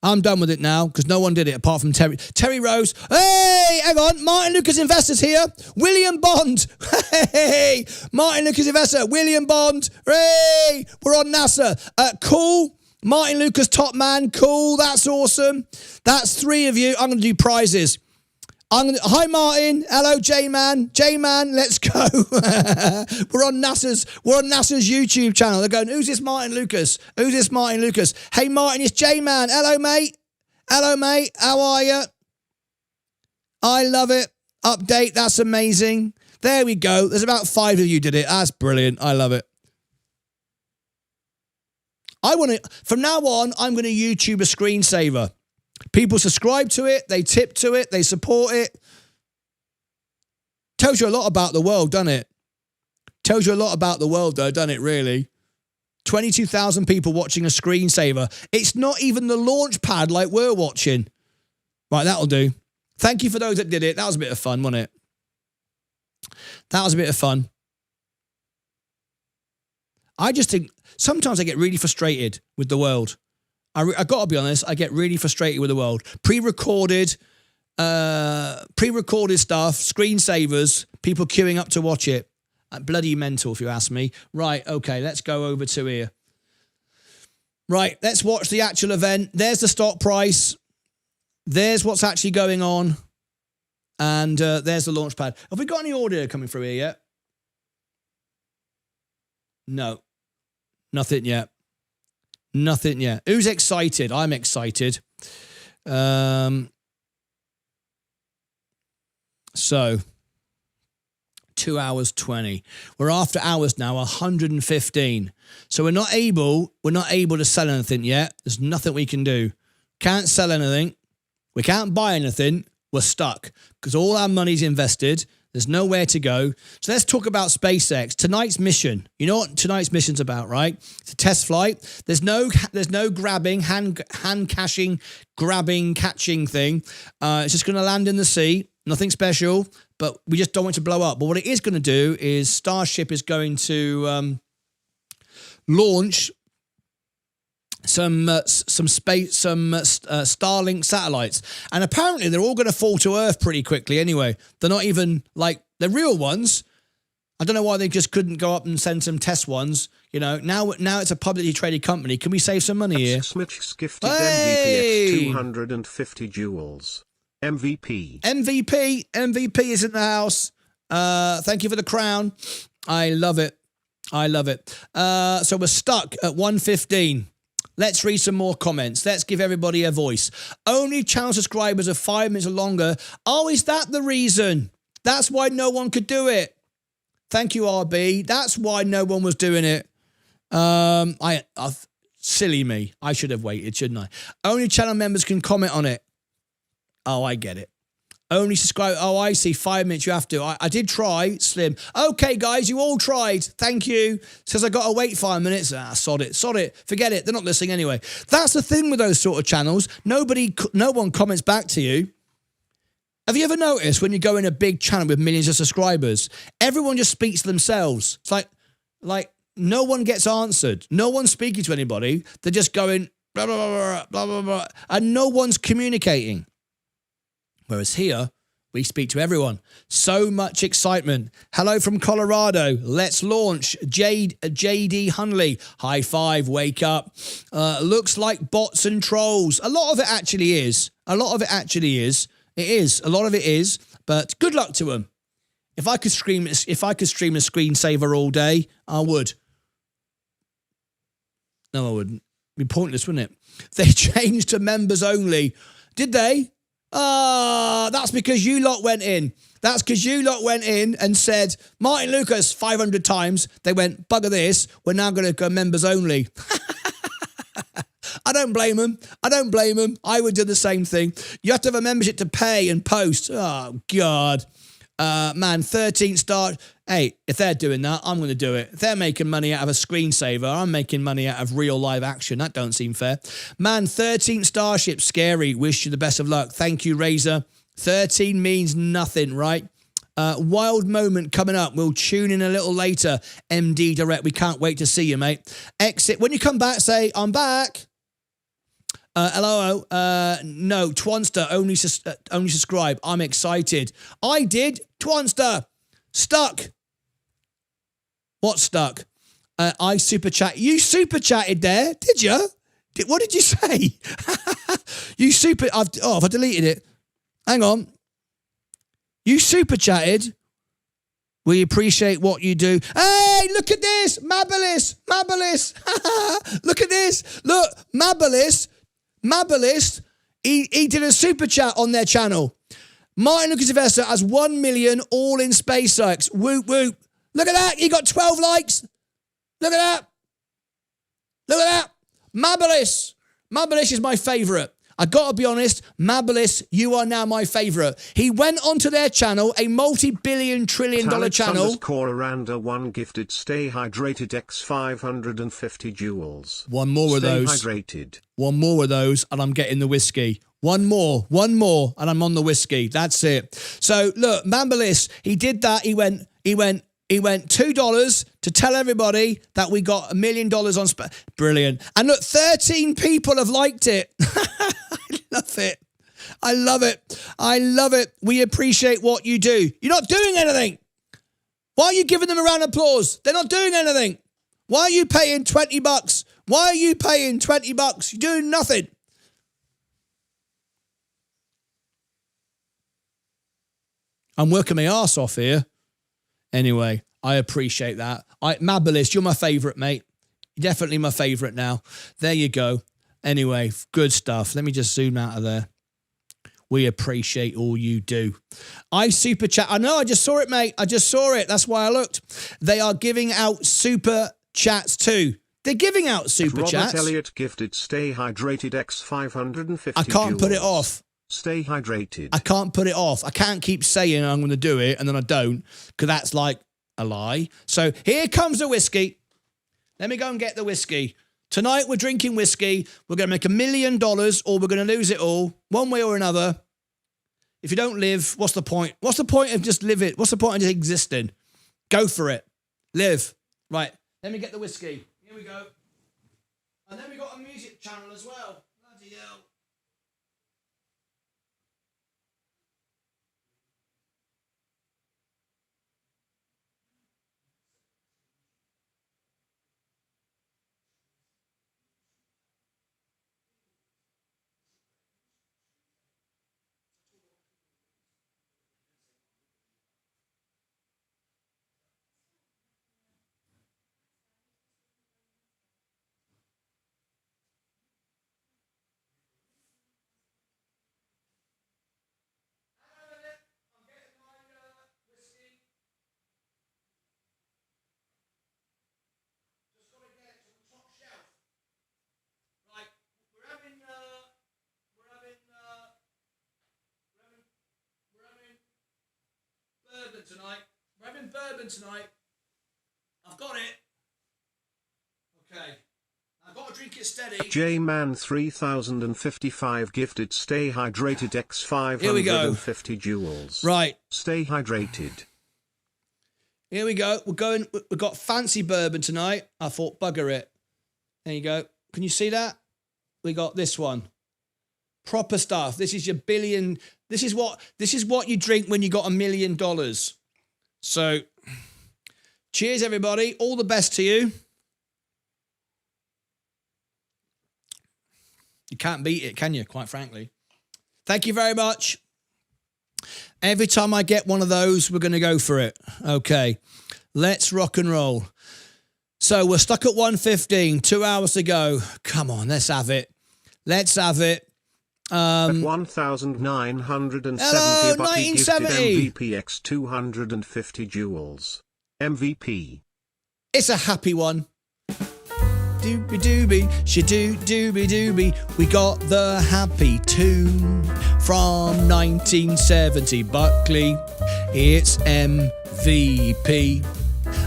I'm done with it now because no one did it apart from Terry. Terry Rose. Hey, hang on. Martyn Lucas Investors here. William Bond. Hey, Martyn Lucas Investor. William Bond. Hey, we're on NASA. Cool. Martyn Lucas Top Man. Cool. That's awesome. That's 3 of you. I'm going to do prizes. Hi, Martyn. Hello, J-Man. J-Man, let's go. We're on NASA's YouTube channel. They're going, who's this Martyn Lucas? Who's this Martyn Lucas? Hey, Martyn, it's J-Man. Hello, mate. Hello, mate. How are you? I love it. Update. That's amazing. There we go. There's about 5 of you did it. That's brilliant. I love it. From now on, I'm going to YouTube a screensaver. People subscribe to it, they tip to it, they support it. Tells you a lot about the world, doesn't it? Tells you a lot about the world, though, doesn't it, really? 22,000 people watching a screensaver. It's not even the launch pad like we're watching. Right, that'll do. Thank you for those that did it. That was a bit of fun, wasn't it? That was a bit of fun. I just think sometimes I get really frustrated with the world. I got to be honest, I get really frustrated with the world. Pre-recorded stuff, screensavers, people queuing up to watch it. Bloody mental, if you ask me. Right, okay, let's go over to here. Right, let's watch the actual event. There's the stock price. There's what's actually going on. And there's the launch pad. Have we got any audio coming through here yet? No, nothing yet. Nothing yet. Who's excited? I'm excited. So, 2 hours 20. We're after hours now, 115. So we're not able to sell anything yet. There's nothing we can do. Can't sell anything. We can't buy anything. We're stuck because all our money's invested. There's nowhere to go. So let's talk about SpaceX. Tonight's mission. You know what tonight's mission's about, right? It's a test flight. There's no grabbing, hand catching thing. It's just going to land in the sea. Nothing special, but we just don't want it to blow up. But what it is going to do is Starship is going to launch some Starlink satellites, and apparently they're all going to fall to Earth pretty quickly. Anyway, they're not even like the real ones. I don't know why they just couldn't go up and send some test ones. You know, now it's a publicly traded company. Can we save some money here? Smitch's gifted MVP X 250 jewels. MVP is in the house. Thank you for the crown. I love it. So we're stuck at 115. Let's read some more comments. Let's give everybody a voice. Only channel subscribers are 5 minutes or longer. Oh, is that the reason? That's why no one could do it. Thank you, RB. That's why no one was doing it. Silly me. I should have waited, shouldn't I? Only channel members can comment on it. Oh, I get it. Only subscribe. Oh, I see. 5 minutes. You have to. I did try, Slim. Okay, guys, you all tried. Thank you. Says I got to wait 5 minutes. Sod it. Forget it. They're not listening anyway. That's the thing with those sort of channels. No one comments back to you. Have you ever noticed when you go in a big channel with millions of subscribers, everyone just speaks to themselves? It's like no one gets answered. No one's speaking to anybody. They're just going blah, blah, blah, blah, blah, blah, and no one's communicating. Whereas here, we speak to everyone. So much excitement. Hello from Colorado. Let's launch. JD Hunley. High five. Wake up. Looks like bots and trolls. A lot of it actually is. It is. A lot of it is. But good luck to them. If I could stream a screensaver all day, I would. No, I wouldn't. It'd be pointless, wouldn't it? They changed to members only. Did they? That's because you lot went in. That's because you lot went in and said, Martyn Lucas 500 times. They went, bugger this. We're now going to go members only. I don't blame them. I would do the same thing. You have to have a membership to pay and post. Oh, God. Man, 13 star. Hey, if they're doing that, I'm going to do it. If they're making money out of a screensaver, I'm making money out of real live action. That don't seem fair. Man, 13 Starship, scary. Wish you the best of luck. Thank you, Razor. 13 means nothing, right? Wild moment coming up. We'll tune in a little later. MD Direct. We can't wait to see you, mate. Exit. When you come back, say, I'm back. Hello. No, Twanster, only subscribe. I'm excited. I did. Twanster. Stuck. What stuck? I super chat. You super chatted there, did you? What did you say? You super. Have I deleted it? Hang on. You super chatted. We appreciate what you do. Hey, look at this. Mabilis. Look at this. Look, Mabilis, he did a super chat on their channel. Martyn Lucas Investor has 1 million all in SpaceX. Whoop, whoop. Look at that. He got 12 likes. Look at that. Mabilis is my favourite. I got to be honest, Mabilis, you are now my favourite. He went onto their channel, a multi-billion trillion dollar channel. Coraranda 1 gifted Stay Hydrated X 550 jewels. One more of those. Stay hydrated. One more of those and I'm getting the whiskey. One more and I'm on the whiskey. That's it. So look, Mabilis, he did that. He went $2 to tell everybody that we got $1 million on brilliant. And look, 13 people have liked it. I love it. We appreciate what you do. You're not doing anything. Why are you giving them a round of applause? They're not doing anything. Why are you paying $20? Why are you paying $20? You're doing nothing. I'm working my arse off here. Anyway, I appreciate that. Mabilis, you're my favourite, mate. You're definitely my favourite now. There you go. Anyway, good stuff. Let me just zoom out of there. We appreciate all you do. I super chat. I know, I just saw it, mate. I just saw it. That's why I looked. They are giving out super chats too. They're giving out super chats. Robert Elliott gifted Stay Hydrated X 550 I can't put it off. Stay hydrated. I can't put it off. I can't keep saying I'm going to do it and then I don't, because that's like a lie. So here comes the whiskey. Let me go and get the whiskey. Tonight we're drinking whiskey. We're going to make $1 million or we're going to lose it all, one way or another. If you don't live, what's the point? What's the point of just living? What's the point of just existing? Go for it. Live. Right. Let me get the whiskey. Here we go. And then we got a music channel as well. Bloody hell. Tonight. We're having bourbon tonight. I've got it. Okay. I've got to drink it steady. J-Man 3055 gifted stay hydrated X 550 joules. Right. Stay hydrated. Here we go. We've got fancy bourbon tonight. I thought bugger it. There you go. Can you see that? We got this one. Proper stuff. This is your billion. This is what you drink when you got $1 million. So, cheers, everybody. All the best to you. You can't beat it, can you? Quite frankly. Thank you very much. Every time I get one of those, we're going to go for it. Okay. Let's rock and roll. So, we're stuck at 1:15. 2 hours to go. Come on, let's have it. Let's have it. At 1,970 hello, a bucky gifted 1970. MVP X 250 joules. MVP. It's a happy one. Doobie doobie, shadoo doobie doobie. We got the happy tune from 1970 Buckley. It's MVP.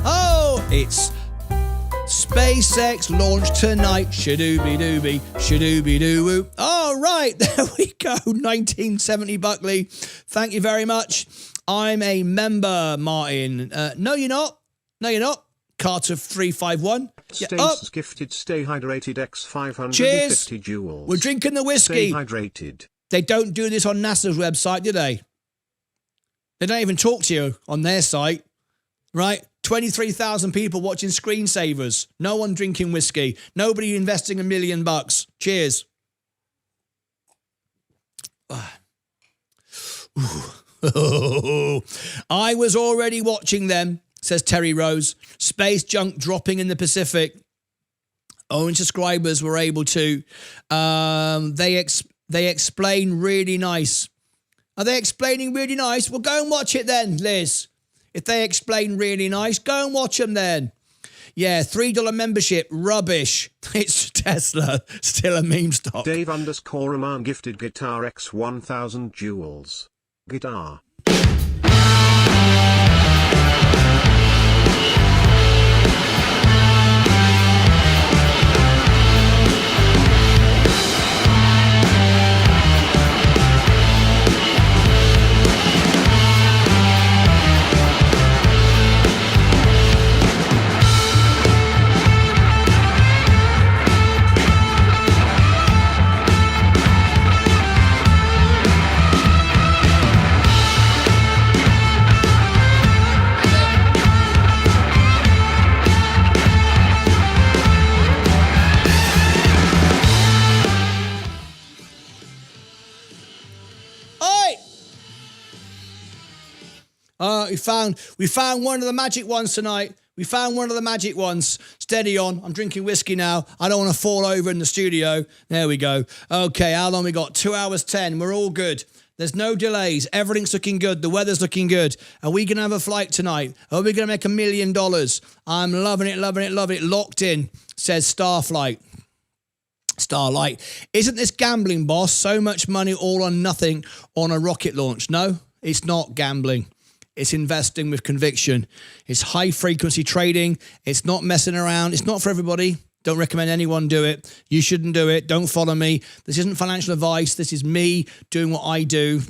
Oh, it's SpaceX launch tonight. Shadooby dooby, shadooby doo. All right, there we go. 1970 Buckley. Thank you very much. I'm a member, Martin. No, you're not. No, you're not. Carter 351. Stace gifted stay hydrated X 550 cheers. joules. We're drinking the whiskey. Stay hydrated. They don't do this on NASA's website, do they? They don't even talk to you on their site, right? 23,000 people watching screensavers. No one drinking whiskey. Nobody investing $1 million. Cheers. I was already watching them, says Terry Rose. Space junk dropping in the Pacific. Owen subscribers were able to. They explain really nice. Are they explaining really nice? Well, go and watch it then, Liz. If they explain really nice, go and watch them then. Yeah, $3 membership, rubbish. It's Tesla, still a meme stock. Dave _Aman gifted guitar X 1000 joules. Guitar. We found one of the magic ones tonight. We found one of the magic ones. Steady on. I'm drinking whiskey now. I don't want to fall over in the studio. There we go. Okay, how long we got? 2 hours 10. We're all good. There's no delays. Everything's looking good. The weather's looking good. Are we going to have a flight tonight? Are we going to make $1 million? I'm loving it, loving it, loving it. Locked in, says Starlight. Isn't this gambling, boss? So much money all on nothing on a rocket launch. No, it's not gambling. It's investing with conviction. It's high frequency trading. It's not messing around. It's not for everybody. Don't recommend anyone do it. You shouldn't do it. Don't follow me. This isn't financial advice. This is me doing what I do.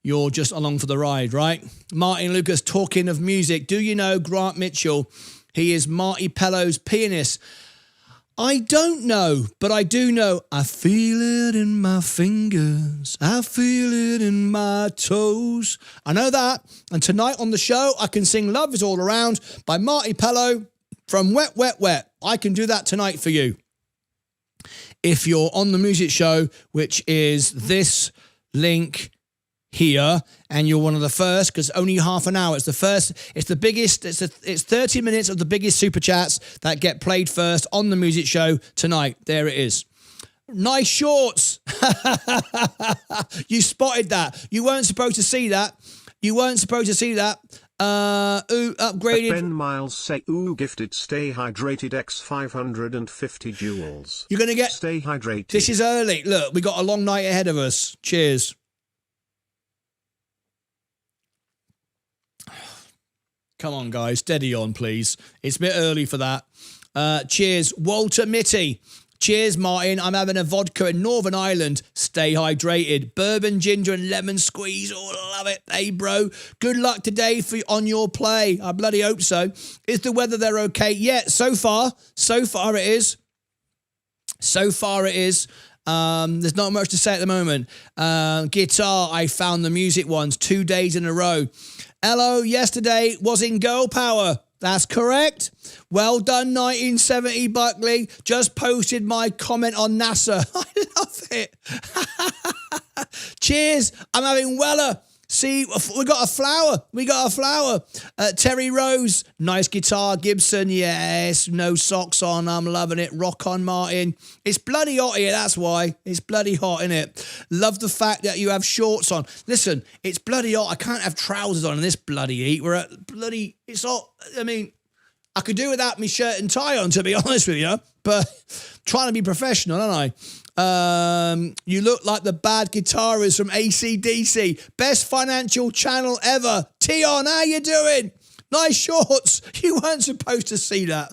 You're just along for the ride, right? Martin Lucas, talking of music. Do you know Grant Mitchell? He is Marty Pello's pianist. I don't know, but I do know. I feel it in my fingers. I feel it in my toes. I know that. And tonight on the show, I can sing Love Is All Around by Marty Pello from Wet, Wet, Wet. I can do that tonight for you. If you're on the music show, which is this link here, and you're one of the first, because only half an hour. It's the first, it's the biggest, it's 30 minutes of the biggest super chats that get played first on the music show tonight. There it is. Nice shorts. You spotted that. You weren't supposed to see that. You weren't supposed to see that. Upgraded. Ben Miles say, gifted stay hydrated X 550 jewels. You're going to get... Stay hydrated. This is early. Look, we got a long night ahead of us. Cheers. Come on, guys. Steady on, please. It's a bit early for that. Cheers. Walter Mitty. Cheers, Martin. I'm having a vodka in Northern Ireland. Stay hydrated. Bourbon, ginger, and lemon squeeze. Oh, love it. Hey, bro. Good luck today on your play. I bloody hope so. Is the weather there okay? Yeah, so far it is. So far it is. There's not much to say at the moment. Guitar, I found the music ones 2 days in a row. Hello, yesterday was in Girl Power. That's correct. Well done, 1970 Buckley. Just posted my comment on NASA. I love it. Cheers. I'm having Weller. See, we got a flower. Terry Rose. Nice guitar. Gibson. Yes. No socks on. I'm loving it. Rock on, Martin. It's bloody hot here. That's why. It's bloody hot, innit? Love the fact that you have shorts on. Listen, it's bloody hot. I can't have trousers on in this bloody heat. We're at bloody... It's hot. I mean, I could do without my shirt and tie on, to be honest with you. But trying to be professional, aren't I? You look like the bad guitarist from AC/DC. Best financial channel ever. Tion, how you doing? Nice shorts. You weren't supposed to see that.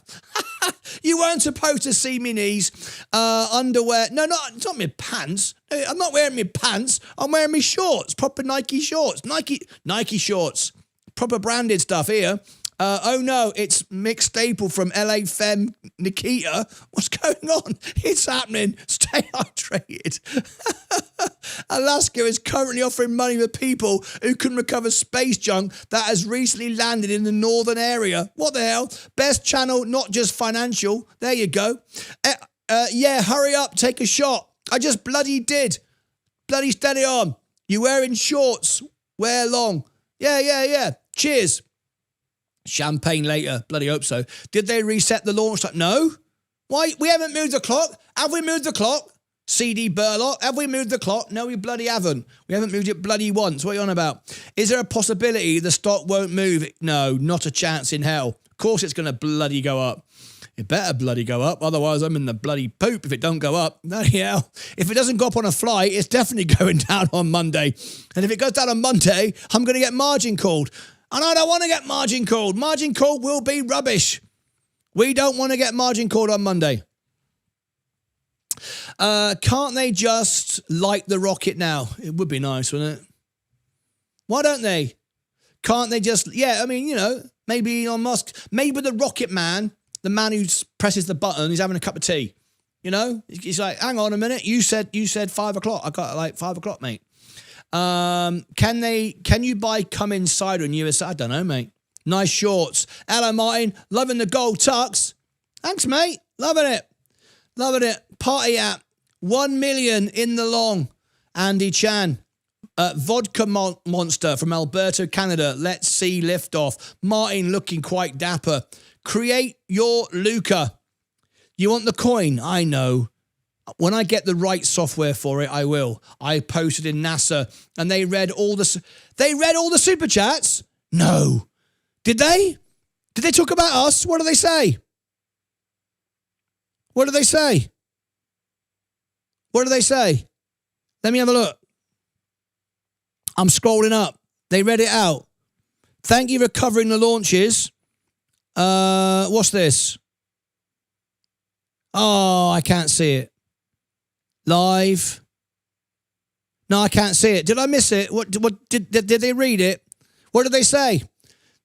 You weren't supposed to see me knees. Underwear. No, it's not my pants. I'm not wearing my pants. I'm wearing my shorts. Proper Nike shorts. Nike shorts. Proper branded stuff here. Oh no, it's Mick Staple from LA Femme Nikita. What's going on? It's happening. Stay hydrated. Alaska is currently offering money for people who can recover space junk that has recently landed in the northern area. What the hell? Best channel, not just financial. There you go. Yeah, hurry up, take a shot. I just bloody did. Bloody steady on. You wearing shorts? Wear long. Yeah. Cheers. Champagne later. Bloody hope so. Did they reset the launch time? No. Why? We haven't moved the clock. Have we moved the clock? CD Burlock, have we moved the clock? No, we bloody haven't. We haven't moved it bloody once. What are you on about? Is there a possibility the stock won't move? No, not a chance in hell. Of course it's going to bloody go up. It better bloody go up. Otherwise, I'm in the bloody poop if it don't go up. Bloody hell. If it doesn't go up on a flight, it's definitely going down on Monday. And if it goes down on Monday, I'm going to get margin called. And I don't want to get margin called. Margin called will be rubbish. We don't want to get margin called on Monday. Can't they just light the rocket now? It would be nice, wouldn't it? Why don't they? Can't they just... Yeah, I mean, you know, maybe Elon Musk... Maybe the rocket man, the man who presses the button, he's having a cup of tea. You know? He's like, hang on a minute. You said 5 o'clock. I got like 5 o'clock, mate. Can you buy Come Insider in USA? I don't know, mate. Nice shorts. Hello, Martin. Loving the gold tux. Thanks, mate. Loving it. Party app. 1 million in the long. Andy Chan. Vodka Monster from Alberta, Canada. Let's see liftoff. Martin looking quite dapper. Create your Luca. You want the coin? I know. When I get the right software for it, I will. I posted in NASA and they read all the super chats? No. Did they? Did they talk about us? What do they say? What do they say? What do they say? Let me have a look. I'm scrolling up. They read it out. Thank you for covering the launches. What's this? Oh, I can't see it. Live. No, I can't see it. Did I miss it? What did they read it? What did they say?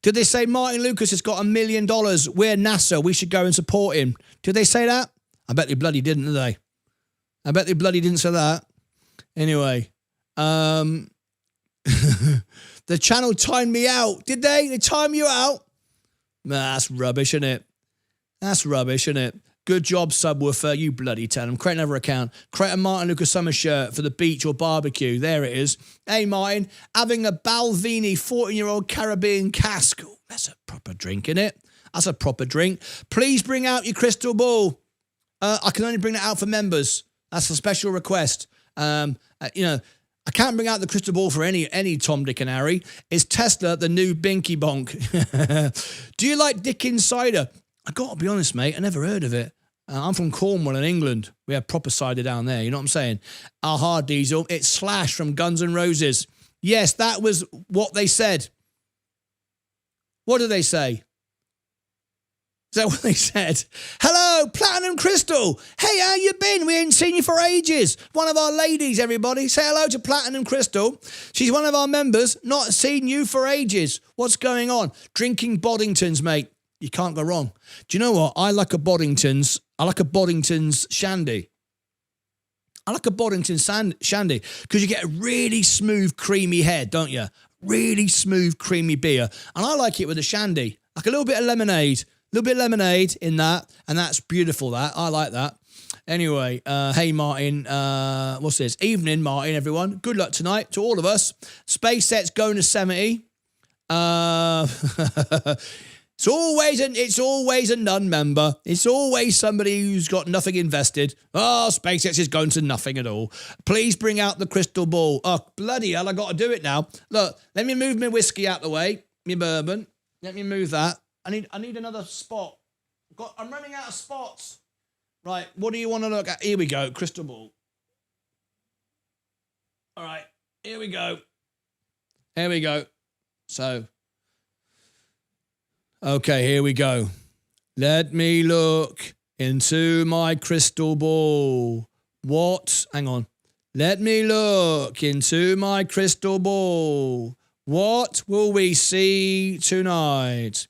Did they say Martyn Lucas has got $1 million? We're NASA. We should go and support him. Did they say that? I bet they bloody didn't, did they? I bet they bloody didn't say that. Anyway, the channel timed me out. Did they? They timed you out? Nah, that's rubbish, isn't it? That's rubbish, isn't it? Good job, Subwoofer. You bloody tell them. Create another account. Create a Martyn Lucas summer shirt for the beach or barbecue. There it is. Hey, Martyn, having a Balvenie 14-year-old Caribbean cask. Oh, that's a proper drink, isn't it? That's a proper drink. Please bring out your crystal ball. I can only bring that out for members. That's a special request. I can't bring out the crystal ball for any Tom, Dick and Harry. Is Tesla the new Binky Bonk? Do you like Dickens cider? I got to be honest, mate, I never heard of it. I'm from Cornwall in England. We have proper cider down there, you know what I'm saying? Aha, Diesel, it's Slash from Guns N' Roses. Yes, that was what they said. What did they say? Is that what they said? Hello, Platinum Crystal. Hey, how you been? We ain't seen you for ages. One of our ladies, everybody. Say hello to Platinum Crystal. She's one of our members. Not seen you for ages. What's going on? Drinking Boddingtons, mate. You can't go wrong. Do you know what? I like a Boddingtons shandy. I like a Boddington shandy because you get a really smooth, creamy head, don't you? Really smooth, creamy beer. And I like it with a shandy. Like a little bit of lemonade. A little bit of lemonade in that. And that's beautiful, that. I like that. Anyway, hey, Martyn. What's this? Evening, Martyn, everyone. Good luck tonight to all of us. SpaceX going to 70. It's always a non-member. It's always somebody who's got nothing invested. Oh, SpaceX is going to nothing at all. Please bring out the crystal ball. Oh, bloody hell, I got to do it now. Look, let me move my whiskey out the way. My bourbon. Let me move that. I need another spot. I'm running out of spots. Right, what do you want to look at? Here we go, crystal ball. All right, here we go. Here we go. So... okay, here we go. Let me look into my crystal ball. What? Hang on. Let me look into my crystal ball. What will we see tonight?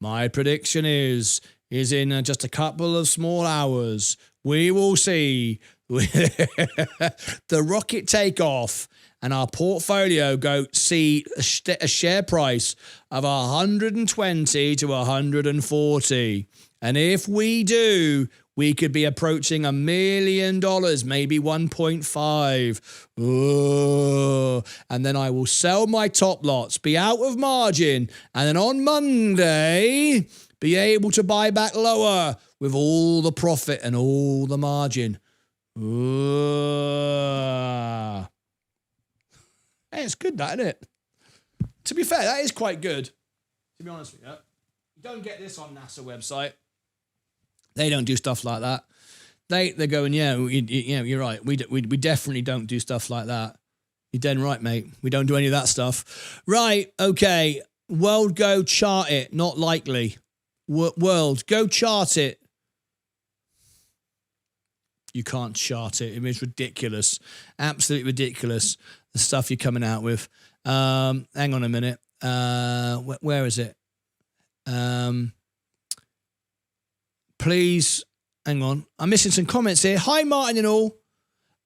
My prediction is in just a couple of small hours, we will see the rocket take off. And our portfolio see a share price of 120 to 140. And if we do, we could be approaching $1 million, maybe 1.5. Oh, and then I will sell my top lots, be out of margin, and then on Monday, be able to buy back lower with all the profit and all the margin. Oh. Hey, it's good, that, isn't it? To be fair, that is quite good. To be honest with you. You don't get this on NASA website. They don't do stuff like that. They're going, you're right. We definitely don't do stuff like that. You're dead right, mate. We don't do any of that stuff. Right, okay. World, go chart it. Not likely. World, go chart it. You can't chart it. It is ridiculous. Absolutely ridiculous. The stuff you're coming out with. Hang on a minute. Where is it? Please, hang on. I'm missing some comments here. Hi, Martyn and all.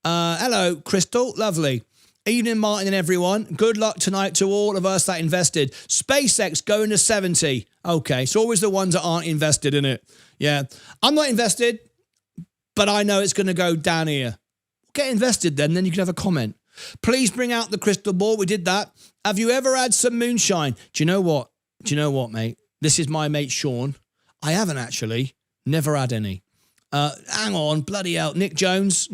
Hello, Crystal. Lovely. Evening, Martyn and everyone. Good luck tonight to all of us that invested. SpaceX going to 70. Okay, it's always the ones that aren't invested in it. Yeah. I'm not invested, but I know it's going to go down here. Get invested then you can have a comment. Please bring out the crystal ball. We did that. Have you ever had some moonshine? Do you know what? Mate? This is my mate, Sean. I haven't actually. Never had any. Hang on. Bloody hell. Nick Jones.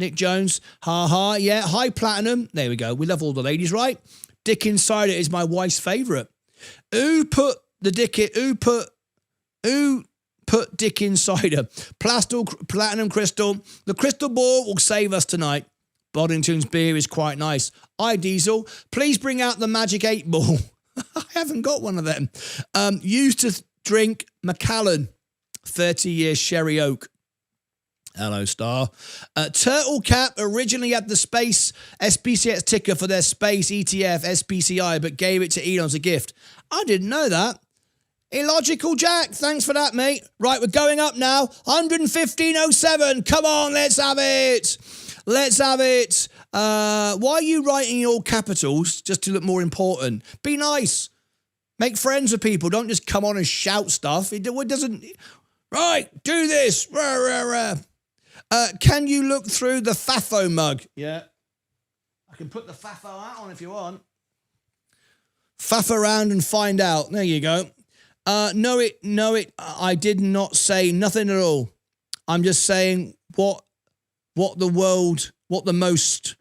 Ha ha. Yeah. Hi, Platinum. There we go. We love all the ladies, right? Dick Insider is my wife's favourite. Who put Dick Insider? Platinum Crystal. The crystal ball will save us tonight. Boddington's beer is quite nice. Hi, Diesel. Please bring out the Magic 8 Ball. I haven't got one of them. Used to drink Macallan. 30-year Sherry Oak. Hello, Star. Turtle Cap originally had the Space SPCX ticker for their Space ETF SPCI, but gave it to Elon as a gift. I didn't know that. Illogical Jack, thanks for that, mate. Right, we're going up now. 115.07. Come on, let's have it. Let's have it. Why are you writing your capitals just to look more important? Be nice. Make friends with people. Don't just come on and shout stuff. It doesn't... Right, do this. Rah, rah, rah. Can you look through the Fafo mug? Yeah. I can put the Fafo hat on if you want. Faff around and find out. There you go. No, I did not say nothing at all. I'm just saying what the most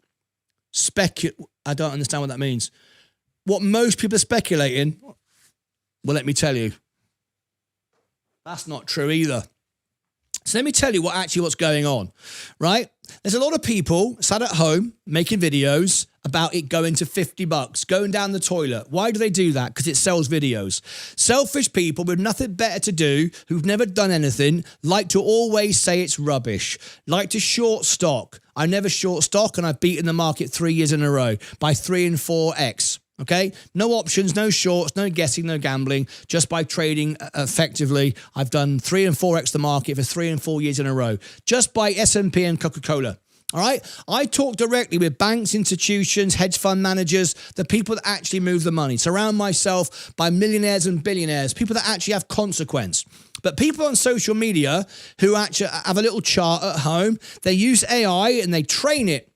I don't understand what that means. What most people are speculating, well, let me tell you. That's not true either. So let me tell you what's going on, right? There's a lot of people sat at home making videos about it going to $50, going down the toilet. Why do they do that? Because it sells videos. Selfish people with nothing better to do, who've never done anything, like to always say it's rubbish, like to short stock. I never short stock, and I've beaten the market 3 years in a row by 3 and 4x. Okay, no options, no shorts, no guessing, no gambling, just by trading effectively. I've done 3 and 4x the market for 3 and 4 years in a row, just by S&P and Coca-Cola. All right, I talk directly with banks, institutions, hedge fund managers, the people that actually move the money. Surround myself by millionaires and billionaires, people that actually have consequence. But people on social media who actually have a little chart at home, they use AI and they train it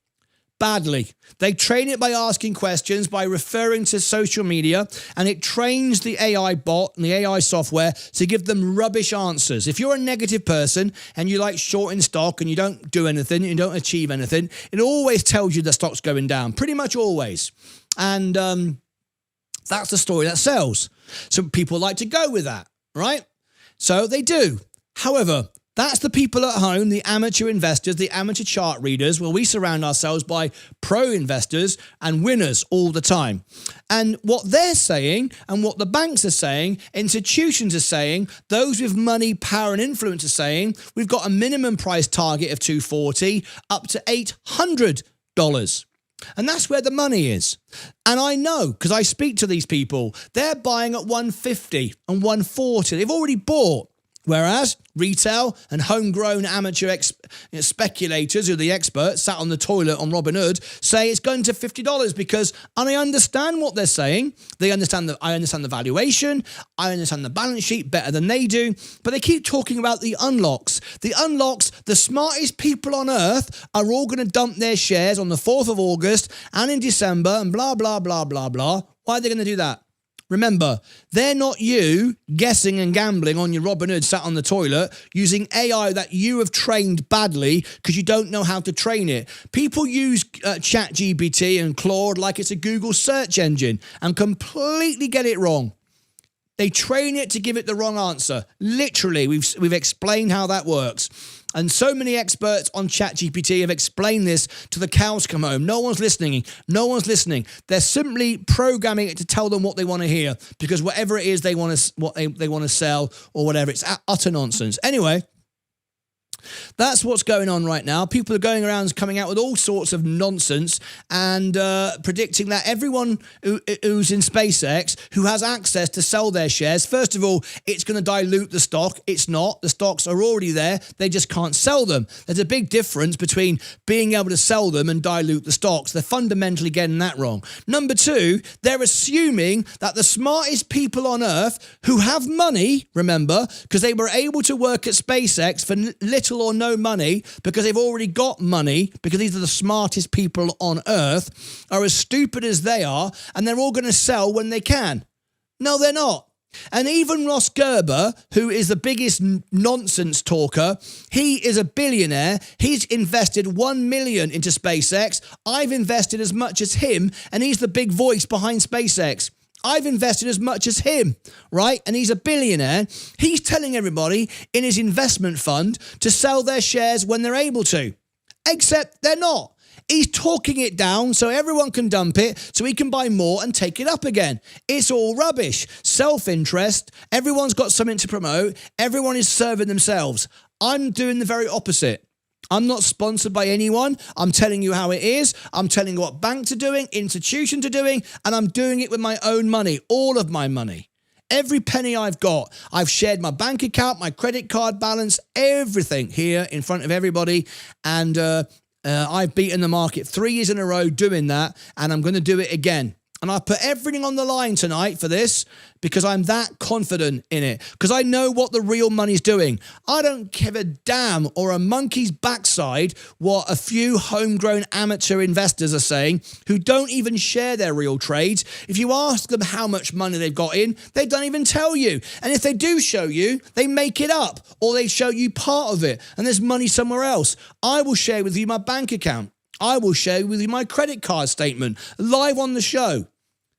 badly. They train it by asking questions, by referring to social media, and it trains the AI bot and the AI software to give them rubbish answers. If you're a negative person and you like shorting stock and you don't do anything, you don't achieve anything, it always tells you the stock's going down, pretty much always. And that's the story that sells. So people like to go with that, right? So they do. However, that's the people at home, the amateur investors, the amateur chart readers. Well, we surround ourselves by pro investors and winners all the time. And what they're saying and what the banks are saying, institutions are saying, those with money, power and influence are saying, we've got a minimum price target of $240 up to $800. And that's where the money is. And I know, because I speak to these people, they're buying at $150 and $140. They've already bought. Whereas retail and homegrown amateur speculators, who are the experts, sat on the toilet on Robinhood, say it's going to $50 because, and I understand what they're saying. I understand the valuation. I understand the balance sheet better than they do. But they keep talking about the unlocks. The unlocks, the smartest people on earth are all going to dump their shares on the 4th of August and in December and blah, blah, blah, blah, blah. Why are they going to do that? Remember, they're not you guessing and gambling on your Robinhood sat on the toilet using AI that you have trained badly because you don't know how to train it. People use ChatGPT and Claude like it's a Google search engine and completely get it wrong. They train it to give it the wrong answer. Literally, we've explained how that works. And so many experts on ChatGPT have explained this to the cows come home. No one's listening. No one's listening. They're simply programming it to tell them what they want to hear because whatever it is they want to sell or whatever, it's utter nonsense. Anyway, that's what's going on right now. People are going around coming out with all sorts of nonsense and predicting that everyone who's in SpaceX who has access to sell their shares, first of all, it's going to dilute the stock. It's not. The stocks are already there. They just can't sell them. There's a big difference between being able to sell them and dilute the stocks. They're fundamentally getting that wrong. Number two, they're assuming that the smartest people on earth who have money, remember, because they were able to work at SpaceX for little or no money because they've already got money because these are the smartest people on earth, are as stupid as they are, and they're all going to sell when they can. No, they're not. And even Ross Gerber, who is the biggest nonsense talker, he is a billionaire. He's invested $1 million into SpaceX. I've invested as much as him, and he's the big voice behind SpaceX. I've invested as much as him, right? And he's a billionaire. He's telling everybody in his investment fund to sell their shares when they're able to, except they're not. He's talking it down so everyone can dump it so he can buy more and take it up again. It's all rubbish. Self-interest. Everyone's got something to promote. Everyone is serving themselves. I'm doing the very opposite. I'm not sponsored by anyone. I'm telling you how it is. I'm telling you what banks are doing, institutions are doing, and I'm doing it with my own money, all of my money. Every penny I've got, I've shared my bank account, my credit card balance, everything here in front of everybody. And I've beaten the market 3 years in a row doing that, and I'm going to do it again. And I put everything on the line tonight for this because I'm that confident in it. Because I know what the real money's doing. I don't give a damn or a monkey's backside what a few homegrown amateur investors are saying who don't even share their real trades. If you ask them how much money they've got in, they don't even tell you. And if they do show you, they make it up or they show you part of it and there's money somewhere else. I will share with you my bank account. I will share with you my credit card statement live on the show.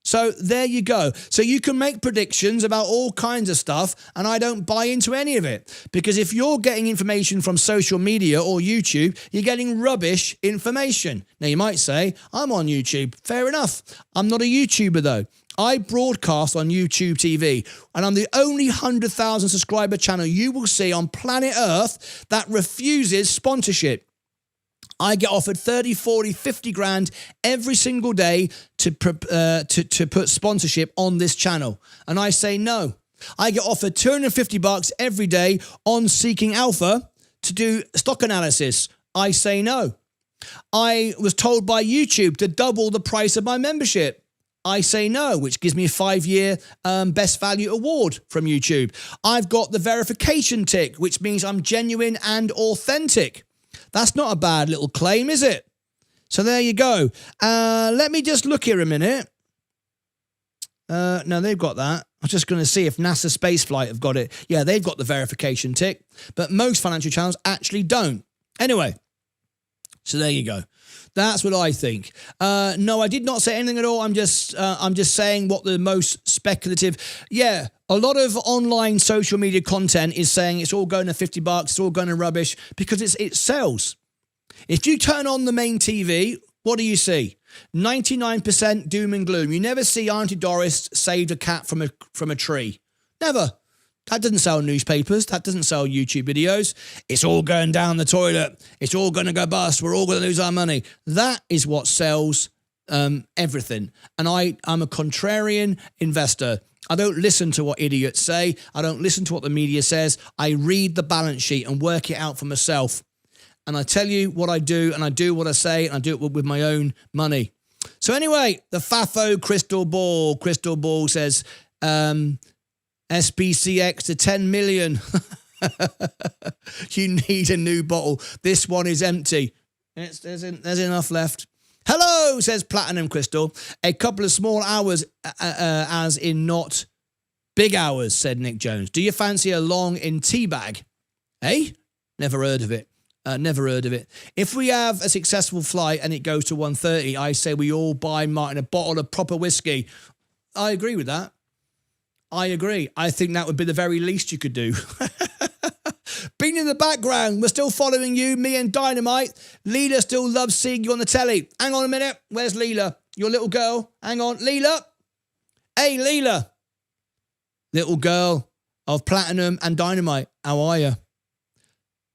So there you go. So you can make predictions about all kinds of stuff, and I don't buy into any of it. Because if you're getting information from social media or YouTube, you're getting rubbish information. Now you might say, I'm on YouTube. Fair enough. I'm not a YouTuber though. I broadcast on YouTube TV, and I'm the only 100,000 subscriber channel you will see on planet Earth that refuses sponsorship. I get offered 30, 40, 50 grand every single day to put sponsorship on this channel. And I say no. I get offered 250 bucks every day on Seeking Alpha to do stock analysis. I say no. I was told by YouTube to double the price of my membership. I say no, which gives me a 5-year best value award from YouTube. I've got the verification tick, which means I'm genuine and authentic. That's not a bad little claim, is it? So there you go. Let me just look here a minute. No, they've got that. I was just going to see if NASA Spaceflight have got it. Yeah, they've got the verification tick, but most financial channels actually don't. Anyway, so there you go. That's what I think. No, I did not say anything at all. I'm just saying what the most speculative. Yeah, a lot of online social media content is saying it's all going to 50 bucks, it's all going to rubbish because it sells. If you turn on the main TV, what do you see? 99% doom and gloom. You never see Auntie Doris saved a cat from a tree. Never. That doesn't sell newspapers. That doesn't sell YouTube videos. It's all going down the toilet. It's all going to go bust. We're all going to lose our money. That is what sells everything. And I'm a contrarian investor. I don't listen to what idiots say. I don't listen to what the media says. I read the balance sheet and work it out for myself. And I tell you what I do, and I do what I say, and I do it with my own money. So anyway, the FAFO crystal ball says, SPCX to 10 million. You need a new bottle. This one is empty. There's enough left. Hello, says Platinum Crystal. A couple of small hours, as in not big hours, said Nick Jones. Do you fancy a long in tea bag? Eh? Never heard of it. Never heard of it. If we have a successful flight and it goes to 130, I say we all buy Martyn a bottle of proper whiskey. I agree with that. I agree. I think that would be the very least you could do. Been in the background. We're still following you, me and Dynamite. Leela still loves seeing you on the telly. Hang on a minute. Where's Leela? Your little girl. Hang on. Leela. Hey, Leela. Little girl of Platinum and Dynamite. How are you?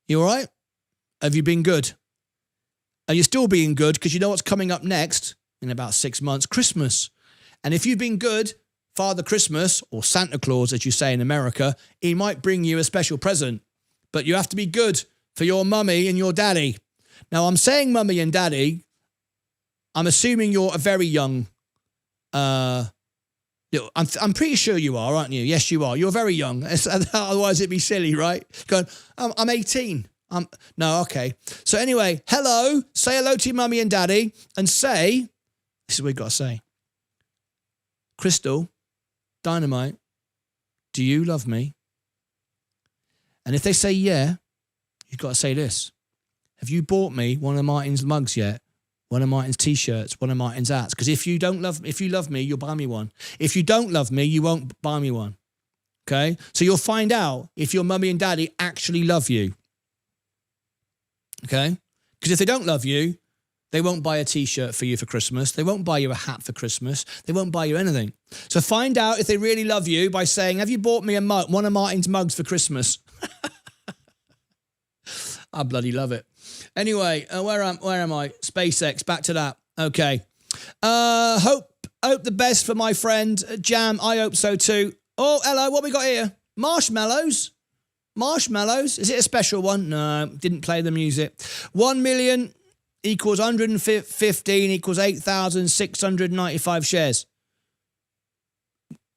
You all right? Have you been good? Are you still being good? Because you know what's coming up next in about 6 months? Christmas. And if you've been good, Father Christmas, or Santa Claus, as you say in America, he might bring you a special present. But you have to be good for your mummy and your daddy. Now, I'm saying mummy and daddy. I'm assuming you're a very young. I'm pretty sure you are, aren't you? Yes, you are. You're very young. Otherwise, it'd be silly, right? Going, I'm 18. No, okay. So anyway, hello. Say hello to your mummy and daddy, and say, this is what we've got to say. Crystal, Dynamite, do you love me? And if they say yeah, you've got to say this. Have you bought me one of Martyn's mugs yet? One of Martyn's t-shirts, one of Martyn's hats? Because if you love me, you'll buy me one. If you don't love me, you won't buy me one. Okay? So you'll find out if your mummy and daddy actually love you. Okay? Because if they don't love you, they won't buy a t-shirt for you for Christmas. They won't buy you a hat for Christmas. They won't buy you anything. So find out if they really love you by saying, have you bought me one of Martyn's mugs for Christmas? I bloody love it. Anyway, where am I? SpaceX, back to that. Okay. Hope the best for my friend Jam. I hope so too. Oh, hello, what we got here? Marshmallows? Marshmallows? Is it a special one? No, didn't play the music. 1 million equals 115 equals 8,695 shares.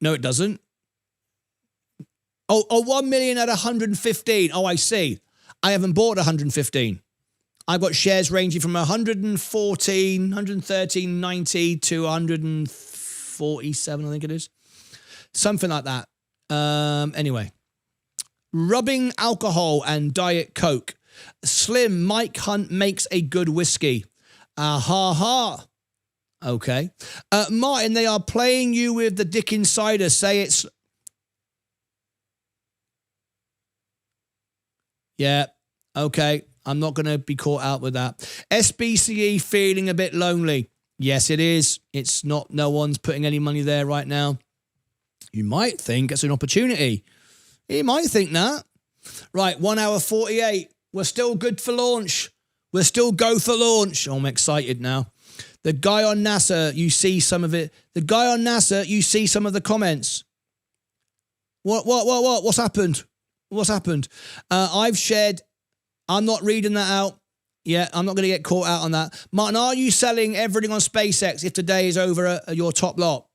No, it doesn't. Oh, 1 million at 115. Oh, I see. I haven't bought 115. I've got shares ranging from 113.90 to 147, I think it is. Something like that. Anyway. Rubbing alcohol and Diet Coke. Slim Mike Hunt makes a good whiskey. Ha ha. Okay. Martyn, they are playing you with the Dick Insider. Say it's... Yeah. Okay. I'm not going to be caught out with that. SBCE feeling a bit lonely. Yes, it is. It's not, no one's putting any money there right now. You might think it's an opportunity. You might think that. Right, 1 hour 48. We're still good for launch. We're still go for launch. Oh, I'm excited now. The guy on NASA, you see some of it. The guy on NASA, you see some of the comments. What? What's happened? What's happened? I've shared... I'm not reading that out. Yeah, I'm not going to get caught out on that. Martyn, are you selling everything on SpaceX if today is over at your top lot?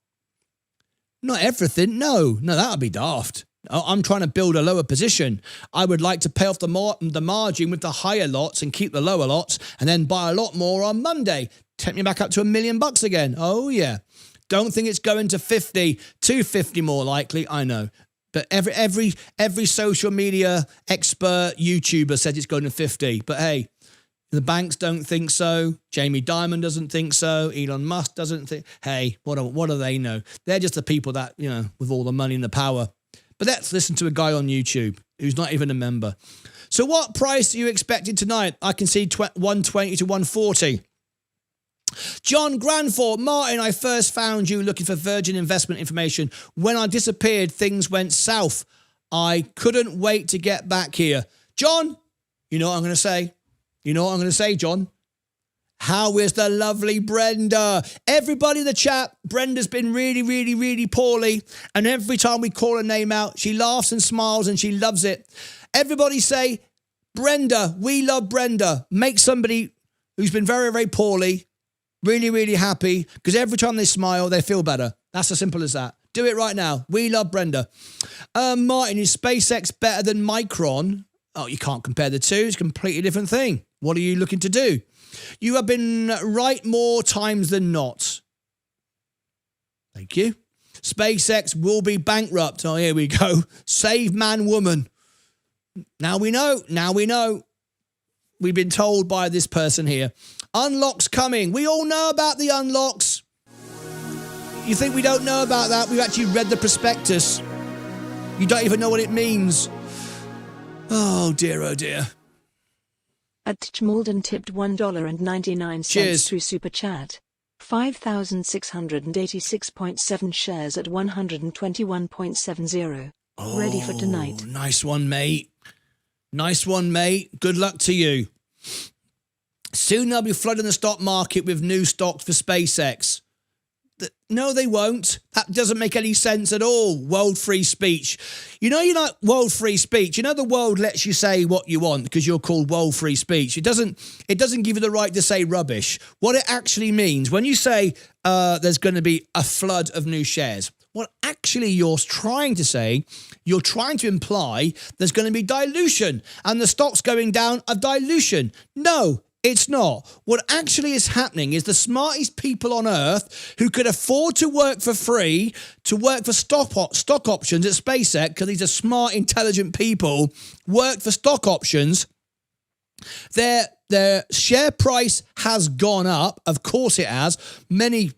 Not everything. No, that would be daft. I'm trying to build a lower position. I would like to pay off the margin with the higher lots and keep the lower lots and then buy a lot more on Monday. Take me back up to $1 million again. Oh, yeah. Don't think it's going to 50, 250 more likely. I know. But every social media expert YouTuber said it's going to 50. But hey, the banks don't think so. Jamie Dimon doesn't think so. Elon Musk doesn't think. Hey, what do they know? They're just the people that, with all the money and the power. But let's listen to a guy on YouTube who's not even a member. So what price are you expecting tonight? I can see 120 to 140. John Granford, Martyn, I first found you looking for Virgin investment information. When I disappeared, things went south. I couldn't wait to get back here. John, you know what I'm going to say? You know what I'm going to say, John? How is the lovely Brenda? Everybody in the chat, Brenda's been really, really, really poorly. And every time we call her name out, she laughs and smiles and she loves it. Everybody say, Brenda, we love Brenda. Make somebody who's been very, very poorly really, really happy, because every time they smile, they feel better. That's as simple as that. Do it right now. We love Brenda. Martyn, is SpaceX better than Micron? Oh, you can't compare the two. It's a completely different thing. What are you looking to do? You have been right more times than not. Thank you. SpaceX will be bankrupt. Oh, here we go. Save man, woman. Now we know. Now we know. We've been told by this person here. Unlocks coming. We all know about the unlocks. You think we don't know about that? We've actually read the prospectus. You don't even know what it means. Oh dear, oh dear. At Malden tipped $1.99 Cheers. through Super Chat. 5,686.7 shares at 121.70. Ready for tonight. Nice one, mate. Nice one, mate. Good luck to you. Soon they'll be flooding the stock market with new stocks for SpaceX. No, they won't. That doesn't make any sense at all. World free speech. You're not world free speech. The world lets you say what you want because you're called world free speech. It doesn't give you the right to say rubbish. What it actually means when you say there's going to be a flood of new shares, what actually you're trying to say, you're trying to imply there's going to be dilution and the stock's going down of dilution. No, it's not. What actually is happening is the smartest people on earth who could afford to work for free, to work for stock options at SpaceX, because these are smart, intelligent people, work for stock options. Their share price has gone up. Of course it has. Many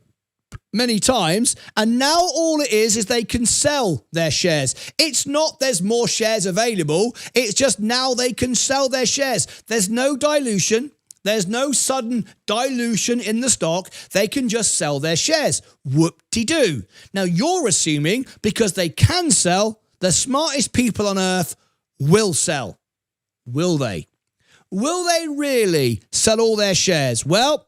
times, and now all it is they can sell their shares. It's not there's more shares available, it's just now they can sell their shares. There's no dilution, there's no sudden dilution in the stock, they can just sell their shares. Whoop-de-doo. Now you're assuming because they can sell, the smartest people on earth will sell. Will they? Will they really sell all their shares? Well,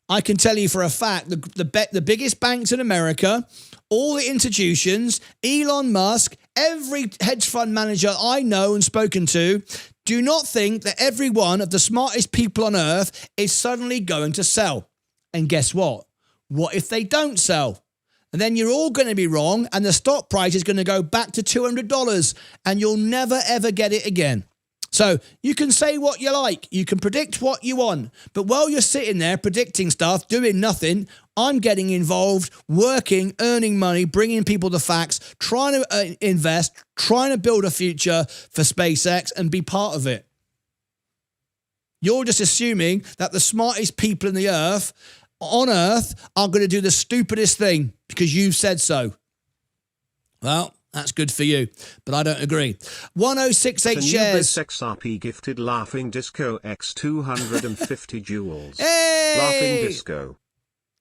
I can tell you for a fact, the biggest banks in America, all the institutions, Elon Musk, every hedge fund manager I know and spoken to, do not think that every one of the smartest people on earth is suddenly going to sell. And guess what? What if they don't sell? And then you're all going to be wrong, and the stock price is going to go back to $200, and you'll never, ever get it again. So you can say what you like, you can predict what you want, but while you're sitting there predicting stuff, doing nothing, I'm getting involved, working, earning money, bringing people the facts, trying to invest, trying to build a future for SpaceX and be part of it. You're just assuming that the smartest people on Earth are going to do the stupidest thing because you've said so. Well, that's good for you, but I don't agree. 1068 shares. The new XRP gifted Laughing Disco X 250 jewels. Hey! Laughing Disco.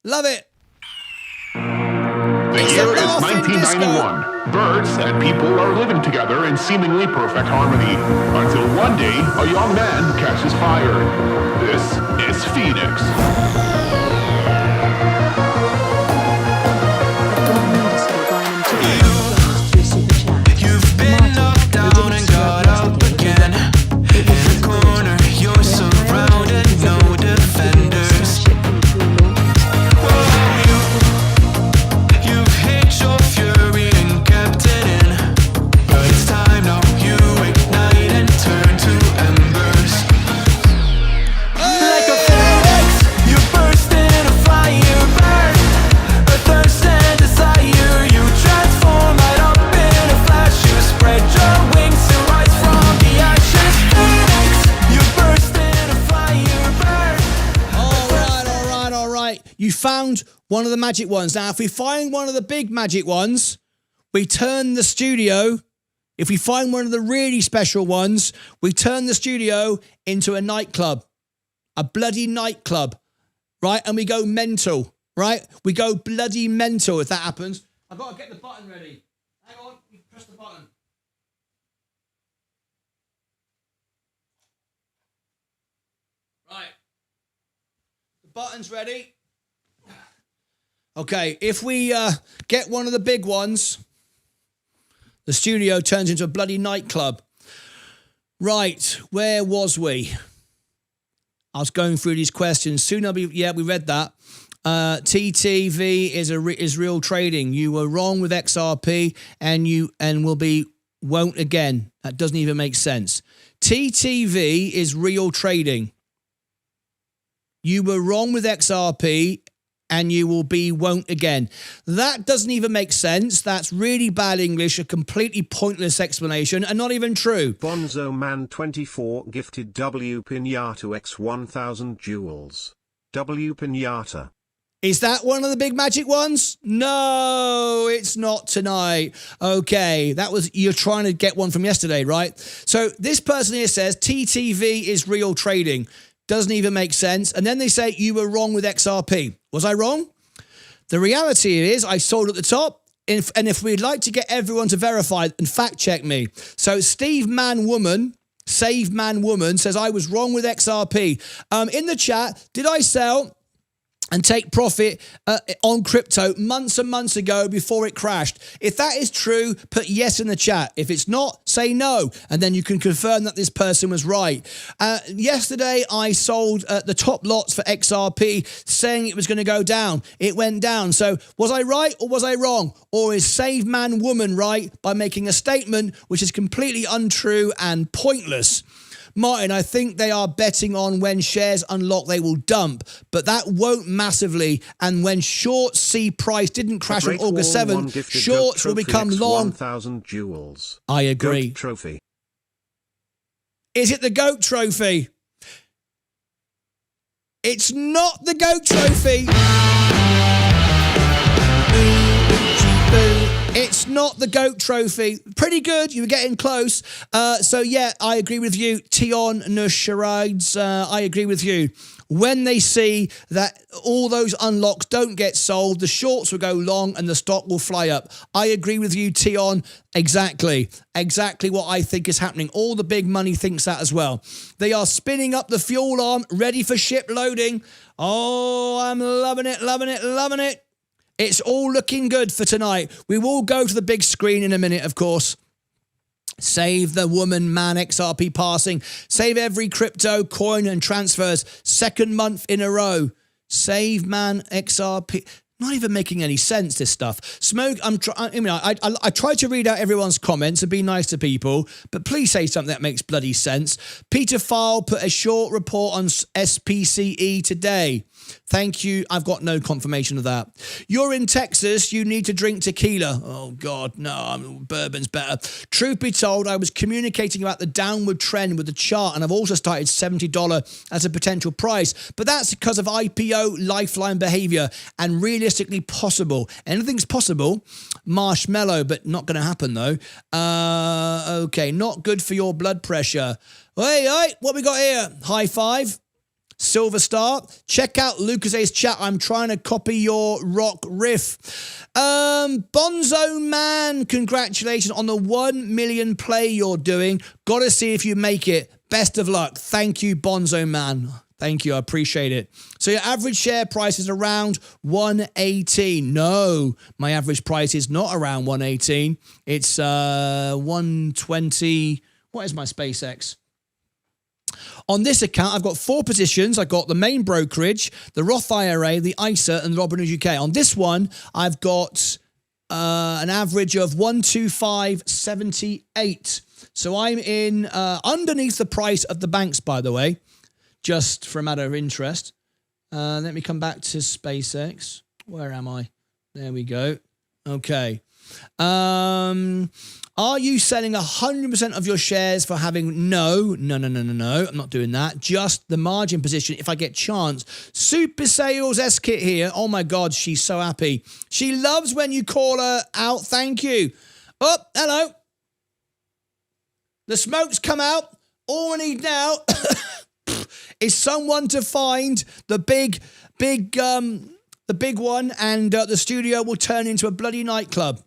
Love it. The year is 1991. Birds and people are living together in seemingly perfect harmony, until one day a young man catches fire. This is Phoenix. You've been knocked down and got up again. In the corner, you're surrounded, no defenders. You've hit your fury and kept it in. But it's time now, you ignite and turn to embers. Like a phoenix, you burst in a fire burn. A thirst and desire, you transform right up in a flash. You spread your wings to rise from the ashes. Phoenix, you burst in a fire burn. All right. You found one of the magic ones. Now, if we find one of the big magic ones, we turn the studio. If we find one of the really special ones, we turn the studio into a nightclub. A bloody nightclub, right? And we go mental, right? We go bloody mental if that happens. I've got to get the button ready. Hang on, you press the button. Right. The button's ready. Okay, if we get one of the big ones, the studio turns into a bloody nightclub. Right, where was we? I was going through these questions. Soon I'll be, yeah, we read that. TTV is real trading. You were wrong with XRP and won't again. That doesn't even make sense. TTV is real trading. You were wrong with XRP and you won't again. That doesn't even make sense. That's really bad English, a completely pointless explanation, and not even true. Bonzo Man 24 gifted W Pinata X 1000 jewels. W Pinata. Is that one of the big magic ones? No, it's not tonight. Okay, you're trying to get one from yesterday, right? So this person here says TTV is real trading. Doesn't even make sense. And then they say you were wrong with XRP. Was I wrong? The reality is I sold at the top. And if we'd like to get everyone to verify and fact check me. So Save Man Woman says I was wrong with XRP. In the chat, did I sell and take profit on crypto months and months ago before it crashed? If that is true, put yes in the chat. If it's not, say no, and then you can confirm that this person was right. Yesterday, I sold the top lots for XRP, saying it was going to go down. It went down. So was I right or was I wrong? Or is Save Man Woman right by making a statement which is completely untrue and pointless? Martyn, I think they are betting on when shares unlock, they will dump, but that won't massively. And when shorts see price didn't crash on August 7th, shorts will become long. 1,000 jewels. I agree. Goat trophy. Is it the GOAT trophy? It's not the GOAT trophy. It's not the GOAT trophy. Pretty good. You were getting close. So, yeah, I agree with you. Tion Nusharides, I agree with you. When they see that all those unlocks don't get sold, the shorts will go long and the stock will fly up. I agree with you, Tion. Exactly what I think is happening. All the big money thinks that as well. They are spinning up the fuel arm, ready for ship loading. Oh, I'm loving it, loving it, loving it. It's all looking good for tonight. We will go to the big screen in a minute, of course. Save the woman, man, XRP passing. Save every crypto, coin and transfers. Second month in a row. Save man, XRP. Not even making any sense, this stuff. Smoke, I try to read out everyone's comments and be nice to people, but please say something that makes bloody sense. Peter File put a short report on SPCE today. Thank you. I've got no confirmation of that. You're in Texas. You need to drink tequila. Oh, God, no, bourbon's better. Truth be told, I was communicating about the downward trend with the chart, and I've also started $70 as a potential price. But that's because of IPO lifeline behavior and realistically possible. Anything's possible. Marshmallow, but not going to happen, though. Okay, not good for your blood pressure. Hey, what we got here? High five. Silver Star. Check out Lucas's chat. I'm trying to copy your rock riff. Bonzo Man, congratulations on the 1 million play you're doing. Got to see if you make it. Best of luck. Thank you, Bonzo Man. Thank you. I appreciate it. So your average share price is around 118. No, my average price is not around 118. It's 120. What is my SpaceX? On this account, I've got 4 positions. I've got the main brokerage, the Roth IRA, the ISA, and the Robinhood UK. On this one, I've got an average of 125.78. So I'm in underneath the price of the banks, by the way, just for a matter of interest. Let me come back to SpaceX. Where am I? There we go. Okay. Are you selling 100% of your shares for having no, I'm not doing that. Just the margin position if I get chance. Super Sales S-Kit here. Oh my God, she's so happy. She loves when you call her out. Thank you. Oh, hello. The smoke's come out. All we need now is someone to find the big one, and the studio will turn into a bloody nightclub.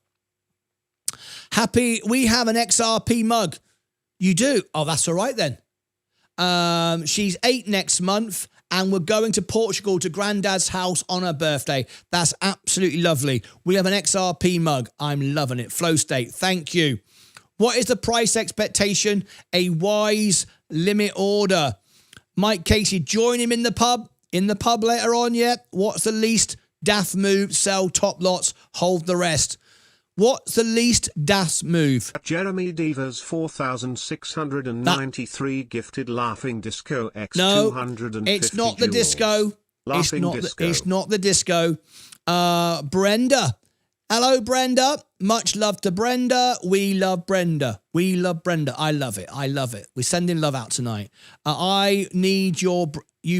Happy, we have an XRP mug. You do? Oh, that's all right then. She's 8 next month, and we're going to Portugal to Granddad's house on her birthday. That's absolutely lovely. We have an XRP mug. I'm loving it. Flow state. Thank you. What is the price expectation? A wise limit order. Mike Casey, join him in the pub. In the pub later on, yeah. What's the least daft move? Sell top lots, hold the rest. What's the least DAS move? Jeremy Devers 4,693 gifted Laughing Disco X no, 250 it's not the jewels. Disco. It's not the disco. Brenda. Hello, Brenda. Much love to Brenda. We love Brenda. We love Brenda. I love it. I love it. We're sending love out tonight. I need you,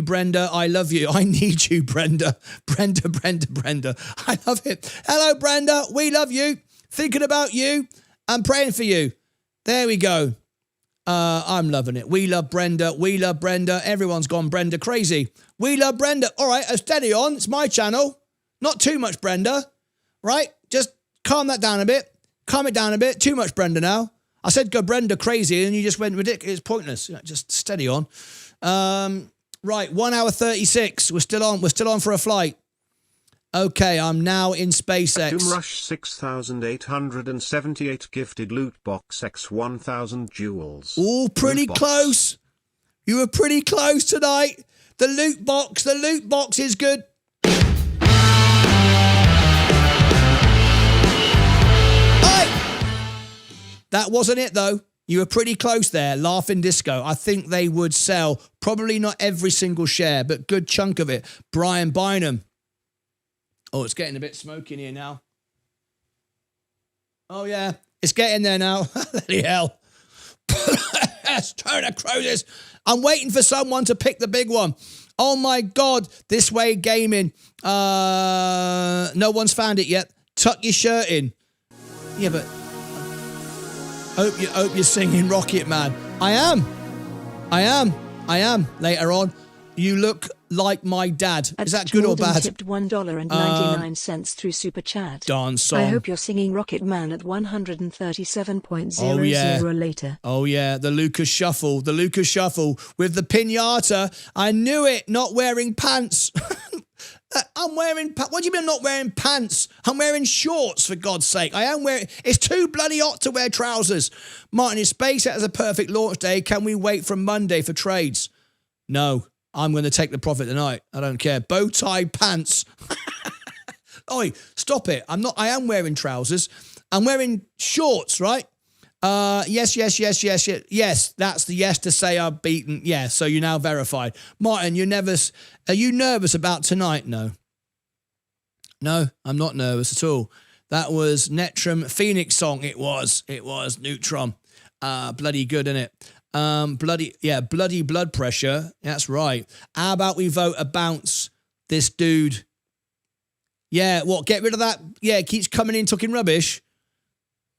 Brenda. I love you. I need you, Brenda. Brenda. I love it. Hello, Brenda. We love you. Thinking about you. I'm praying for you. There we go. I'm loving it. We love Brenda. We love Brenda. Everyone's gone Brenda crazy. We love Brenda. All right, steady on. It's my channel. Not too much Brenda. Right? Just calm that down a bit. Calm it down a bit. Too much Brenda now. I said go Brenda crazy and you just went ridiculous. It's pointless. Just steady on. Right, 1 hour 36. We're still on for a flight. Okay, I'm now in SpaceX. Doomrush 6,878 gifted loot box X 1,000 jewels. All pretty close. You were pretty close tonight. The loot box is good. That wasn't it, though. You were pretty close there. Laughing Disco. I think they would sell probably not every single share, but good chunk of it. Brian Bynum. Oh, it's getting a bit smoky in here now. Oh, yeah. It's getting there now. Holy hell. It's trying to crow this. I'm waiting for someone to pick the big one. Oh, my God. This Way Gaming. No one's found it yet. Tuck your shirt in. Yeah, but... Hope you're singing Rocket Man. I am. Later on. You look like my dad. At Is that good or Jordan bad? tipped $1.99 through Super Chat. Darn song. I hope you're singing Rocket Man at 137.00 Oh, yeah. later. Oh, yeah, the Lucas Shuffle. The Lucas Shuffle with the pinata. I knew it, not wearing pants. I'm wearing... What do you mean I'm not wearing pants? I'm wearing shorts, for God's sake. I am wearing... It's too bloody hot to wear trousers. Martyn, is SpaceX as a perfect launch day? Can we wait from Monday for trades? No, I'm going to take the profit tonight. I don't care. Bow tie pants. Oi, stop it. I am wearing trousers. I'm wearing shorts, right? Yes. Yes, that's the yes to say I've beaten. Yeah, so you're now verified. Martyn, you're nervous. Are you nervous about tonight? No. No, I'm not nervous at all. That was Netrum Phoenix song. It was Neutron. Bloody good, innit? Bloody blood pressure. That's right. How about we vote a bounce this dude? Yeah, what? Get rid of that? Yeah, keeps coming in talking rubbish.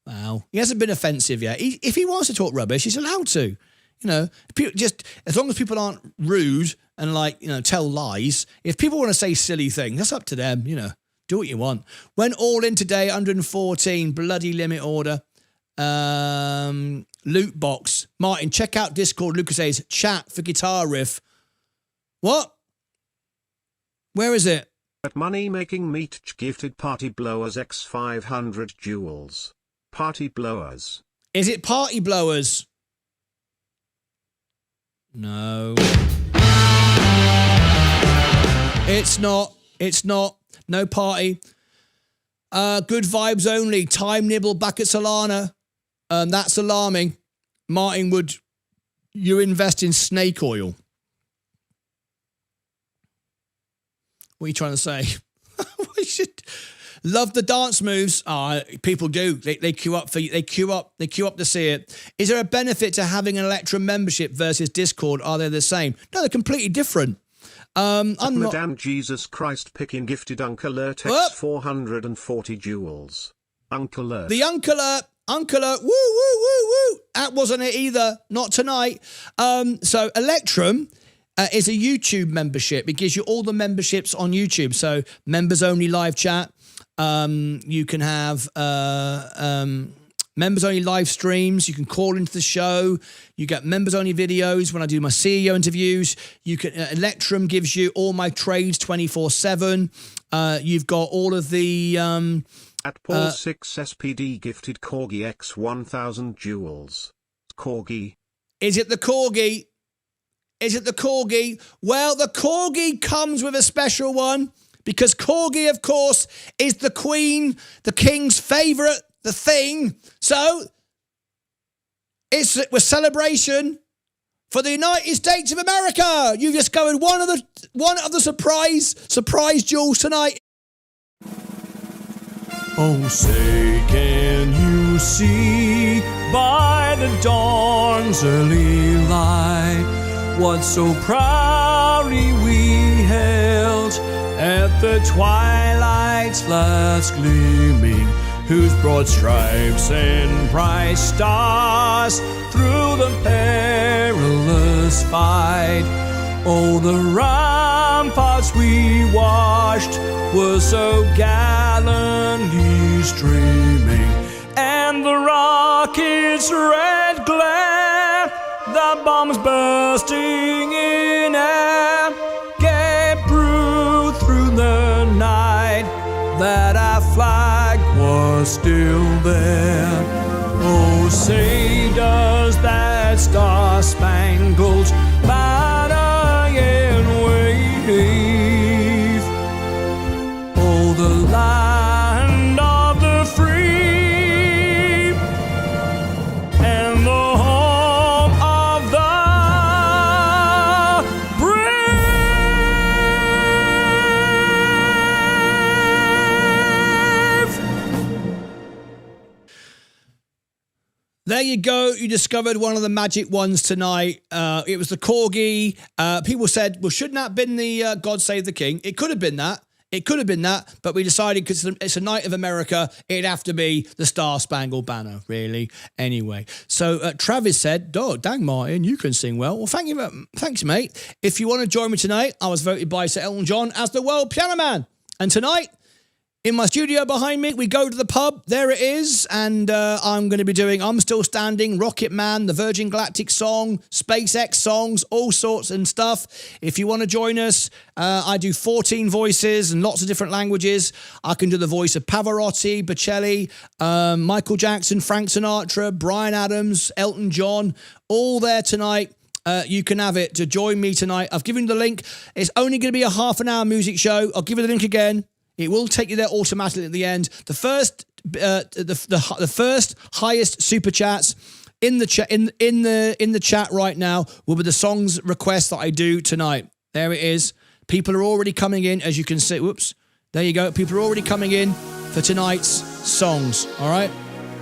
Wow. He hasn't been offensive yet. If he wants to talk rubbish, he's allowed to. You know, just as long as people aren't rude and tell lies. If people want to say silly things, that's up to them. You know, do what you want. Went all in today, 114 bloody limit order. Loot box. Martyn, check out Discord. Lucas says chat for guitar riff. What? Where is it? At Money Making Meat gifted Party Blowers X 500 jewels. Party Blowers. Is it Party Blowers? No. It's not. It's not. No party. Good vibes only. Time nibble back at Solana. That's alarming. Martyn, would you invest in snake oil? What are you trying to say? We should love the dance moves. People do. They queue up to see it. Is there a benefit to having an Electrum membership versus Discord? Are they the same? No, they're completely different. I'm not. Madame Jesus Christ picking gifted Uncle Alert X 440 jewels. Uncle Alert. The Uncle Alert. Uncle Alert. Woo, woo, woo, woo. That wasn't it either. Not tonight. So Electrum is a YouTube membership. It gives you all the memberships on YouTube. So members only live chat. You can have members only live streams. You can call into the show. You get members only videos when I do my CEO interviews. You can Electrum gives you all my trades 24/7. You've got all of the at Paul 6 SPD gifted Corgi X 1000 jewels. Corgi. Is it the Corgi? Is it the Corgi? Well, the Corgi comes with a special one because Corgi, of course, is the Queen, the King's favourite, the thing. So it's a celebration for the United States of America. You've discovered one of the surprise jewels tonight. Oh, say, can you see by the dawn's early light what so proudly we held at the twilight's last gleaming, whose broad stripes and bright stars through the perilous fight? Oh, the ramparts we watched were so gallantly streaming, and the rockets' red glare, the bombs bursting in air, gave proof through the night that our flag was still there. Oh, say does that star-spangled banner yet wave? Oh, the land of the free and the home of the brave. There you go. You discovered one of the magic ones tonight. It was the Corgi. People said, well, shouldn't that have been the God Save the King? It could have been that. It could have been that, but we decided because it's a night of America, it'd have to be the Star Spangled Banner, really. Anyway, so Travis said, "Oh, dang, Martyn, you can sing well." Well, thanks, mate. If you want to join me tonight, I was voted by Sir Elton John as the World Piano Man. And tonight, in my studio behind me, we go to the pub. There it is. And I'm going to be doing I'm Still Standing, Rocket Man, the Virgin Galactic song, SpaceX songs, all sorts and stuff. If you want to join us, I do 14 voices and lots of different languages. I can do the voice of Pavarotti, Bocelli, Michael Jackson, Frank Sinatra, Bryan Adams, Elton John, all there tonight. You can have it to join me tonight. I've given you the link. It's only going to be a half an hour music show. I'll give you the link again. It will take you there automatically at the end. The first highest super chats in the chat in the chat right now will be the songs requests that I do tonight. There it is. People are already coming in, as you can see. Whoops. There you go. People are already coming in for tonight's songs. All right.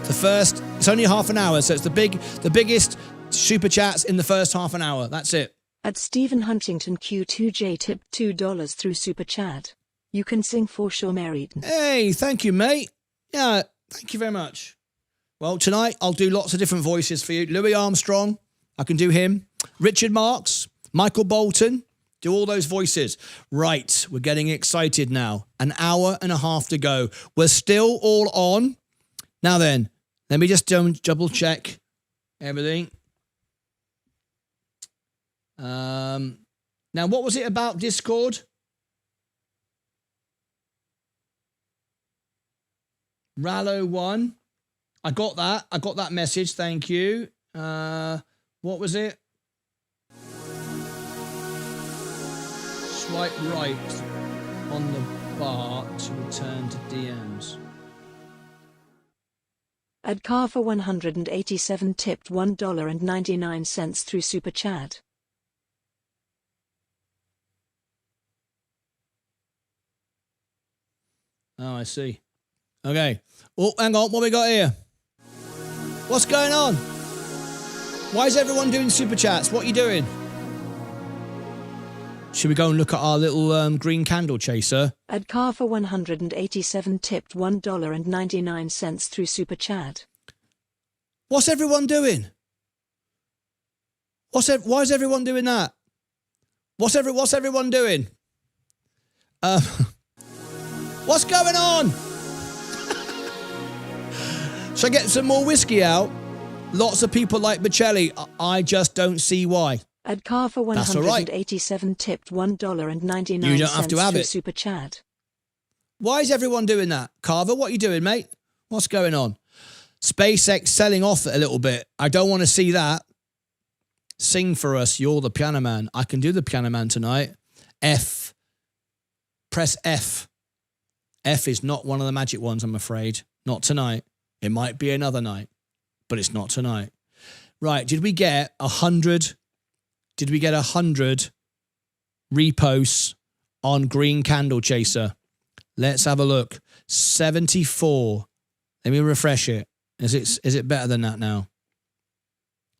It's only half an hour, so it's the biggest super chats in the first half an hour. That's it. At Stephen Huntington Q2J tipped $2 through super chat. You can sing for sure, Martyn. Hey, thank you, mate. Yeah, thank you very much. Well, tonight I'll do lots of different voices for you. Louis Armstrong, I can do him. Richard Marx, Michael Bolton, do all those voices. Right, we're getting excited now. An hour and a half to go. We're still all on. Now then, let me just double check everything. Now, what was it about Discord? Rallo 1. I got that message. Thank you. What was it? Swipe right on the bar to return to DMs. Ad Car for 187 tipped $1.99 through super chat. Oh, I see. Okay. Oh, hang on. What we got here? What's going on? Why is everyone doing super chats? What are you doing? Should we go and look at our little green candle chaser? Ad Car for 187 tipped $1.99 through super chat. What's everyone doing? Why is everyone doing that? What's everyone doing? What's going on? Should I get some more whiskey out? Lots of people like Bocelli. I just don't see why. Ad Car for 187 tipped $1.99 you don't have to have through it. super chat. Why is everyone doing that? Carver, what are you doing, mate? What's going on? SpaceX selling off a little bit. I don't want to see that. Sing for us. You're the piano man. I can do the piano man tonight. F. Press F. F is not one of the magic ones, I'm afraid. Not tonight. It might be another night, but it's not tonight. Right, did we get 100? Did we get 100 reposts on Green Candle Chaser? Let's have a look. 74. Let me refresh it. Is it better than that now?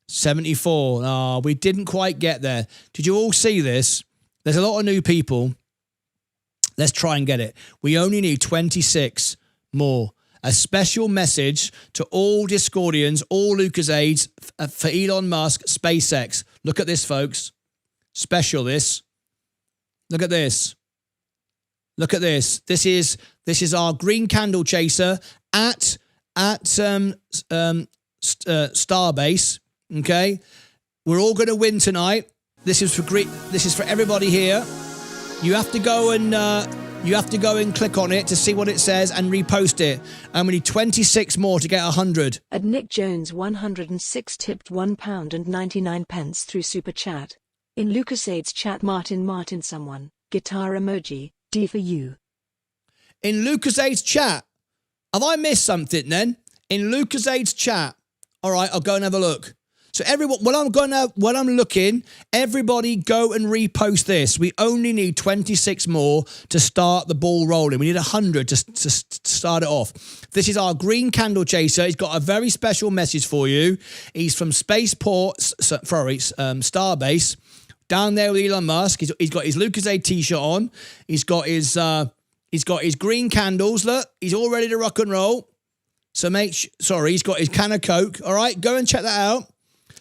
74. Oh, we didn't quite get there. Did you all see this? There's a lot of new people. Let's try and get it. We only need 26 more. A special message to all Discordians, all Lucasades for Elon Musk, SpaceX. Look at this, folks. Special this. Look at this. Look at this. This is our Green Candle Chaser at Starbase. Okay, we're all going to win tonight. This is for everybody here. You have to go and click on it to see what it says and repost it. And we need 26 more to get 100. At Nick Jones 106 tipped £1.99 through super chat. In Lucasades chat, Martyn someone guitar emoji D for you. In Lucasades chat, have I missed something then? In Lucasades chat, all right, I'll go and have a look. So everyone, when I'm looking, everybody go and repost this. We only need 26 more to start the ball rolling. We need 100 to start it off. This is our Green Candle Chaser. He's got a very special message for you. He's from Starbase, down there with Elon Musk. He's got his Lucasade t-shirt on. He's got his He's got his green candles. Look, he's all ready to rock and roll. So he's got his can of Coke. All right, go and check that out.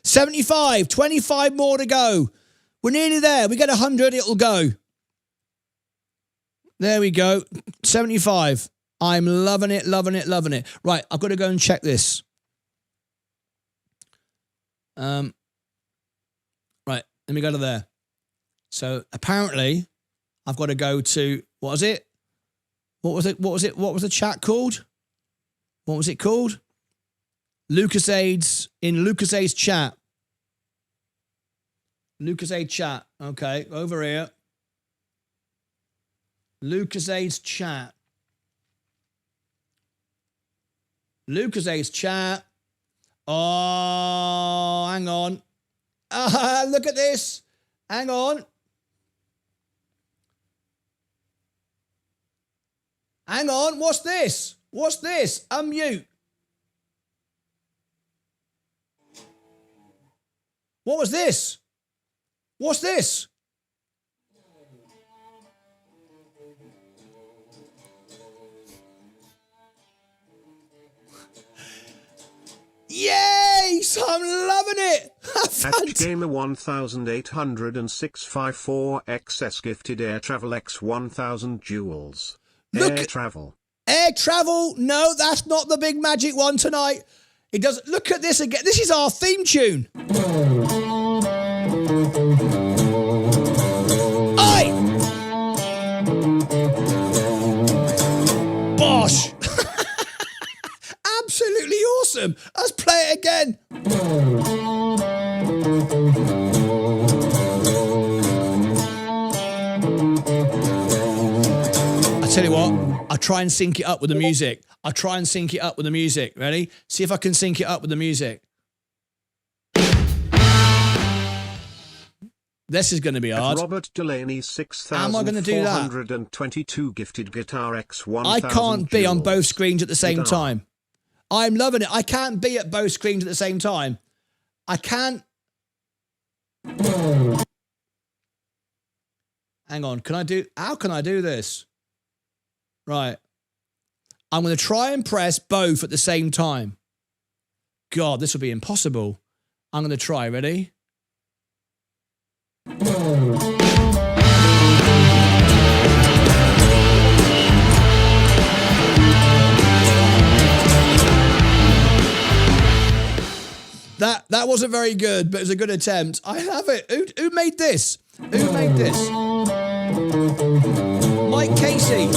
75, 25 more to go. We're nearly there. We get 100, it'll go. There we go. 75. I'm loving it, loving it, loving it. Right, I've got to go and check this. Right, let me go to there. So apparently, I've got to go to, what was it? What was the chat called? What was it called? LucasAid's, in LucasAid's chat. LucasAid chat. Okay, over here. LucasAid's chat. LucasAid's chat. Oh, hang on. Look at this. Hang on. Hang on. What's this? What's this? Unmute. What was this? What's this? Yay! So I'm loving it. At Gamer 180654 XS gifted air travel X 1000 jewels. Look, air travel. Air travel? No, that's not the big magic one tonight. It does. Look at this again. This is our theme tune. Oi! Bosh! Absolutely awesome. Let's play it again. I tell you what, I'll try and sync it up with the music. I'll try and sync it up with the music. Ready? See if I can sync it up with the music. This is going to be hard. Robert Delaney 6,422 gifted guitar X 1000. I can't be on both screens at the same time. I'm loving it. I can't be at both screens at the same time. I can't. Hang on. How can I do this? Right. I'm going to try and press both at the same time. God, this will be impossible. I'm going to try. Ready? That wasn't very good, but it was a good attempt. I love it. Who made this? Who made this? Mike Casey.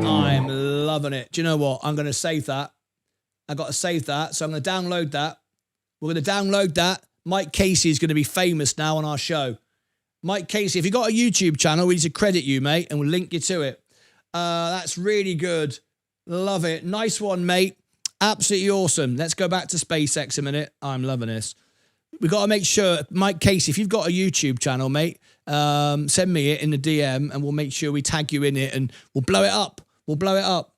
I'm loving it. Do you know what? I'm going to save that. I've got to save that, so I'm going to download that. We're going to download that. Mike Casey is going to be famous now on our show. Mike Casey, if you've got a YouTube channel, we need to credit you, mate, and we'll link you to it. That's really good. Love it. Nice one, mate. Absolutely awesome. Let's go back to SpaceX a minute. I'm loving this. We've got to make sure, Mike Casey, if you've got a YouTube channel, mate, send me it in the DM and we'll make sure we tag you in it and we'll blow it up. We'll blow it up.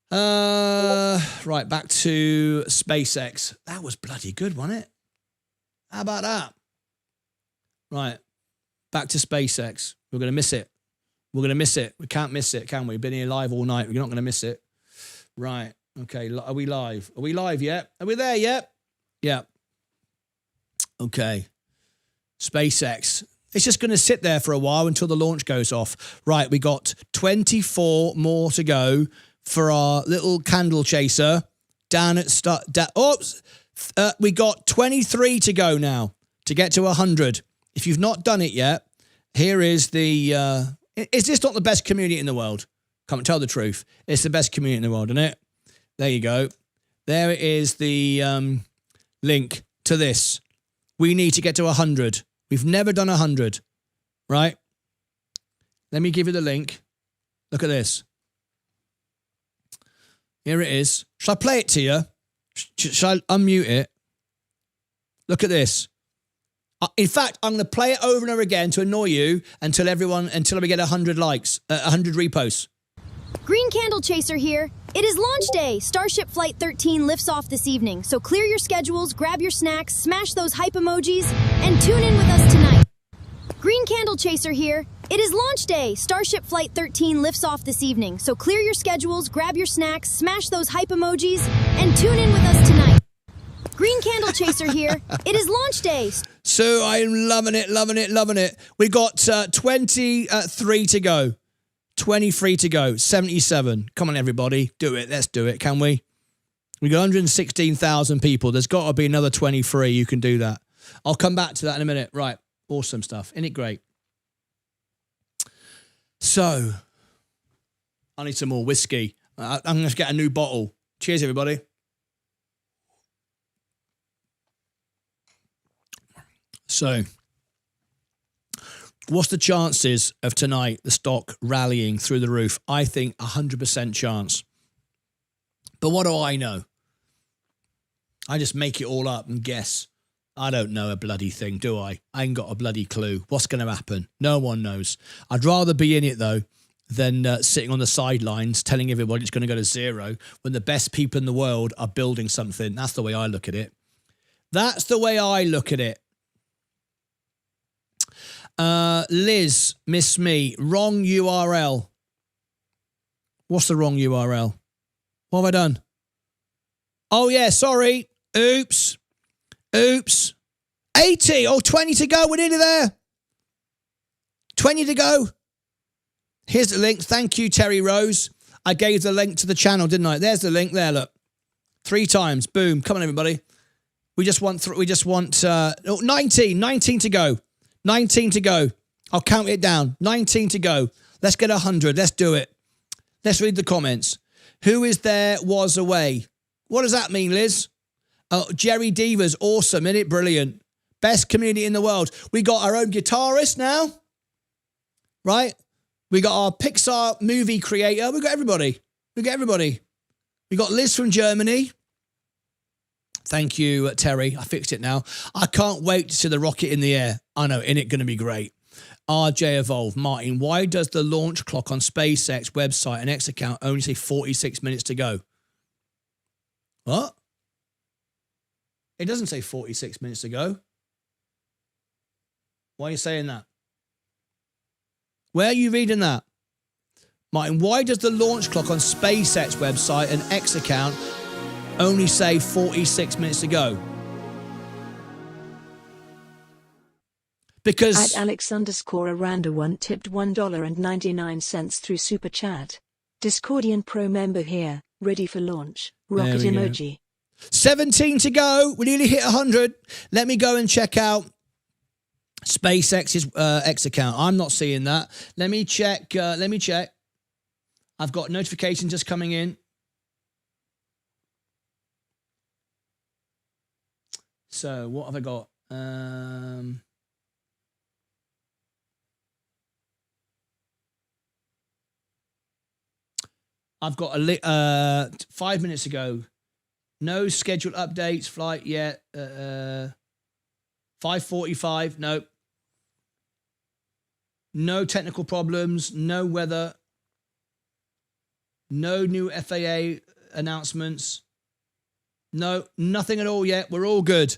Right, back to SpaceX. That was bloody good, wasn't it? How about that? Right, back to SpaceX. We're going to miss it. We're going to miss it. We can't miss it, can we? We've been here live all night. We're not going to miss it. Right. Okay. Are we live? Are we live yet? Are we there yet? Yeah. Okay. SpaceX. It's just going to sit there for a while until the launch goes off. Right. We got 24 more to go for our little candle chaser down at we got 23 to go now to get to 100. If you've not done it yet, here is the... Is this not the best community in the world? Come tell the truth. It's the best community in the world, isn't it? There you go. There it is, the link to this. We need to get to 100. We've never done 100, right? Let me give you the link. Look at this. Here it is. Shall I play it to you? Shall I unmute it? Look at this. In fact, I'm going to play it over and over again to annoy you until we get 100 likes, 100 reposts. Green Candle Chaser here. It is launch day. Starship Flight 13 lifts off this evening, so clear your schedules, grab your snacks, smash those hype emojis, and tune in with us tonight. Candle Chaser here. It is launch day. Starship Flight 13 lifts off this evening, so clear your schedules, grab your snacks, smash those hype emojis, and tune in with us tonight. Green Candle Chaser here. It is launch day. So I'm loving it, loving it, loving it. We got 23 to go. 23 to go. 77. Come on, everybody. Do it. Let's do it, can we? We got 116,000 people. There's got to be another 23. You can do that. I'll come back to that in a minute. Right. Awesome stuff. Isn't it great? So, I need some more whiskey. I'm going to get a new bottle. Cheers, everybody. So, what's the chances of tonight, the stock rallying through the roof? I think 100% chance. But what do I know? I just make it all up and guess. I don't know a bloody thing, do I? I ain't got a bloody clue. What's going to happen? No one knows. I'd rather be in it, though, than sitting on the sidelines telling everybody it's going to go to zero when the best people in the world are building something. That's the way I look at it. That's the way I look at it. Liz, miss me. Wrong URL. What's the wrong URL? What have I done? Oh, yeah, sorry. Oops. 80. Oh, 20 to go. We're nearly there. 20 to go. Here's the link. Thank you, Terry Rose. I gave the link to the channel, didn't I? There's the link there, look. 3 times. Boom. Come on, everybody. We just want 19. 19 to go. 19 to go. I'll count it down. 19 to go. Let's get 100. Let's do it. Let's read the comments. Who is there was away? What does that mean, Liz? Oh, Jerry Divas, awesome, isn't it? Brilliant. Best community in the world. We got our own guitarist now, right? We got our Pixar movie creator. We got everybody. We got Liz from Germany. Thank you, Terry. I fixed it now. I can't wait to see the rocket in the air. I know, isn't it going to be great? RJ Evolve, Martin, why does the launch clock on SpaceX website and X account only say 46 minutes to go? What? It doesn't say 46 minutes to go. Why are you saying that? Where are you reading that? Martin, why does the launch clock on SpaceX website and X account only say 46 minutes to go? Because... At Alex_Aranda1 tipped $1.99 through Super Chat. Discordian Pro member here, ready for launch. Rocket emoji. Go. 17 to go. We nearly hit 100. Let me go and check out SpaceX's X account. I'm not seeing that. Let me check. I've got notifications just coming in. So what have I got? I've got 5 minutes ago. No scheduled updates, flight yet. 5:45, nope. No technical problems, no weather. No new FAA announcements. No, nothing at all yet. We're all good.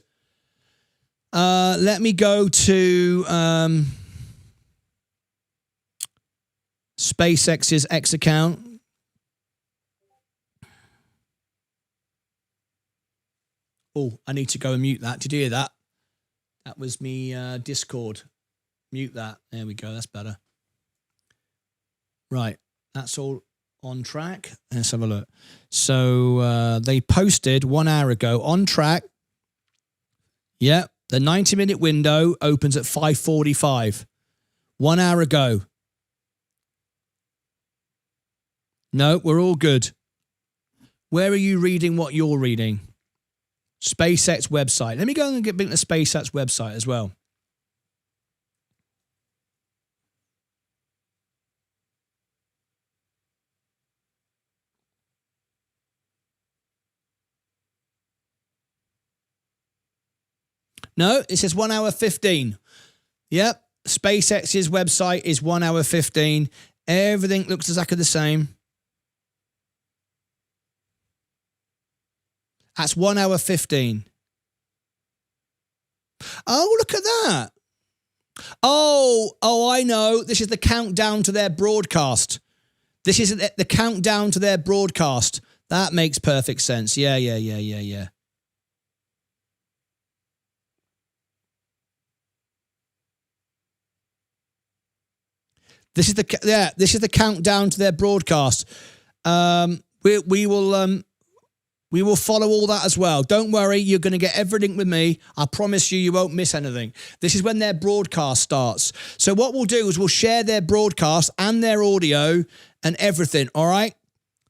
Let me go to SpaceX's X account. Oh, I need to go and mute that. Did you hear that? That was me Discord. Mute that. There we go. That's better. Right. That's all on track. Let's have a look. So they posted 1 hour ago on track. Yep. The 90-minute window opens at 5:45. 1 hour ago. No, we're all good. Where are you reading what you're reading? SpaceX website. Let me go and get the SpaceX website as well. No, it says 1 hour 15. Yep. SpaceX's website is 1 hour 15. Everything looks exactly the same. That's 1 hour 15. Oh, look at that. Oh, I know. This is the countdown to their broadcast. This is the countdown to their broadcast. That makes perfect sense. Yeah. This is the countdown to their broadcast. We will follow all that as well. Don't worry, you're going to get everything with me. I promise you won't miss anything. This is when their broadcast starts. So what we'll do is we'll share their broadcast and their audio and everything, all right?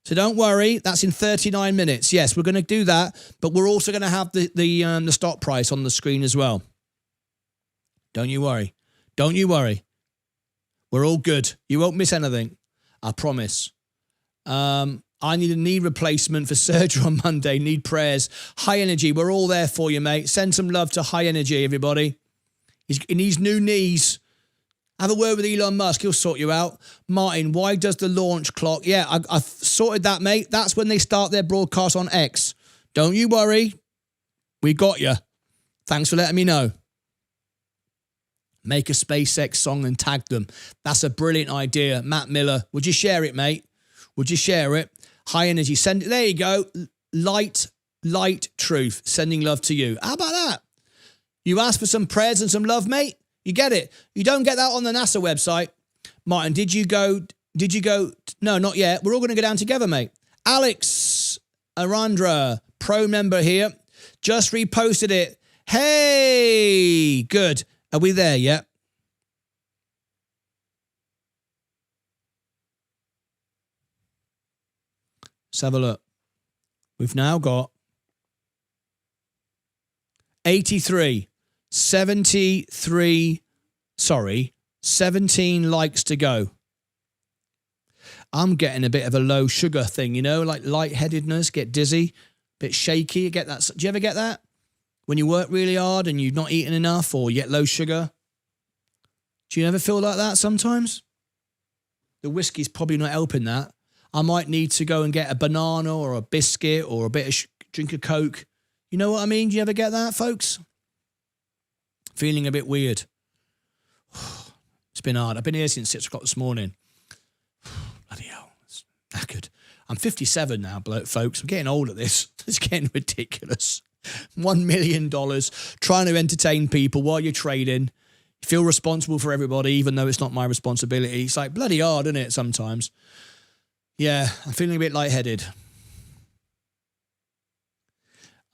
So don't worry, that's in 39 minutes. Yes, we're going to do that, but we're also going to have the stock price on the screen as well. Don't you worry. Don't you worry. We're all good. You won't miss anything. I promise. I need a knee replacement for surgery on Monday. Need prayers. High Energy, we're all there for you, mate. Send some love to High Energy, everybody. He needs new knees. Have a word with Elon Musk. He'll sort you out. Martyn, why does the launch clock? Yeah, I've sorted that, mate. That's when they start their broadcast on X. Don't you worry. We got you. Thanks for letting me know. Make a SpaceX song and tag them. That's a brilliant idea. Matt Miller, would you share it, mate? Would you share it? High Energy, send it. There you go. Light truth. Sending love to you. How about that? You ask for some prayers and some love, mate. You get it. You don't get that on the NASA website. Martyn, did you go? No, not yet. We're all going to go down together, mate. Alex Arandra, pro member here. Just reposted it. Hey, good. Are we there yet? Let's have a look. We've now got 17 likes to go. I'm getting a bit of a low sugar thing, you know, like lightheadedness, get dizzy, bit shaky. I get that. Do you ever get that? When you work really hard and you've not eaten enough or you get low sugar? Do you ever feel like that sometimes? The whiskey's probably not helping that. I might need to go and get a banana or a biscuit or a bit of drink of Coke. You know what I mean? Do you ever get that, folks? Feeling a bit weird. It's been hard. I've been here since 6 o'clock this morning. Bloody hell. It's knackered. I'm 57 now, folks. I'm getting old at this. It's getting ridiculous. $1 million trying to entertain people while you're trading. You feel responsible for everybody, even though it's not my responsibility. It's like bloody hard, isn't it, sometimes? Yeah, I'm feeling a bit lightheaded.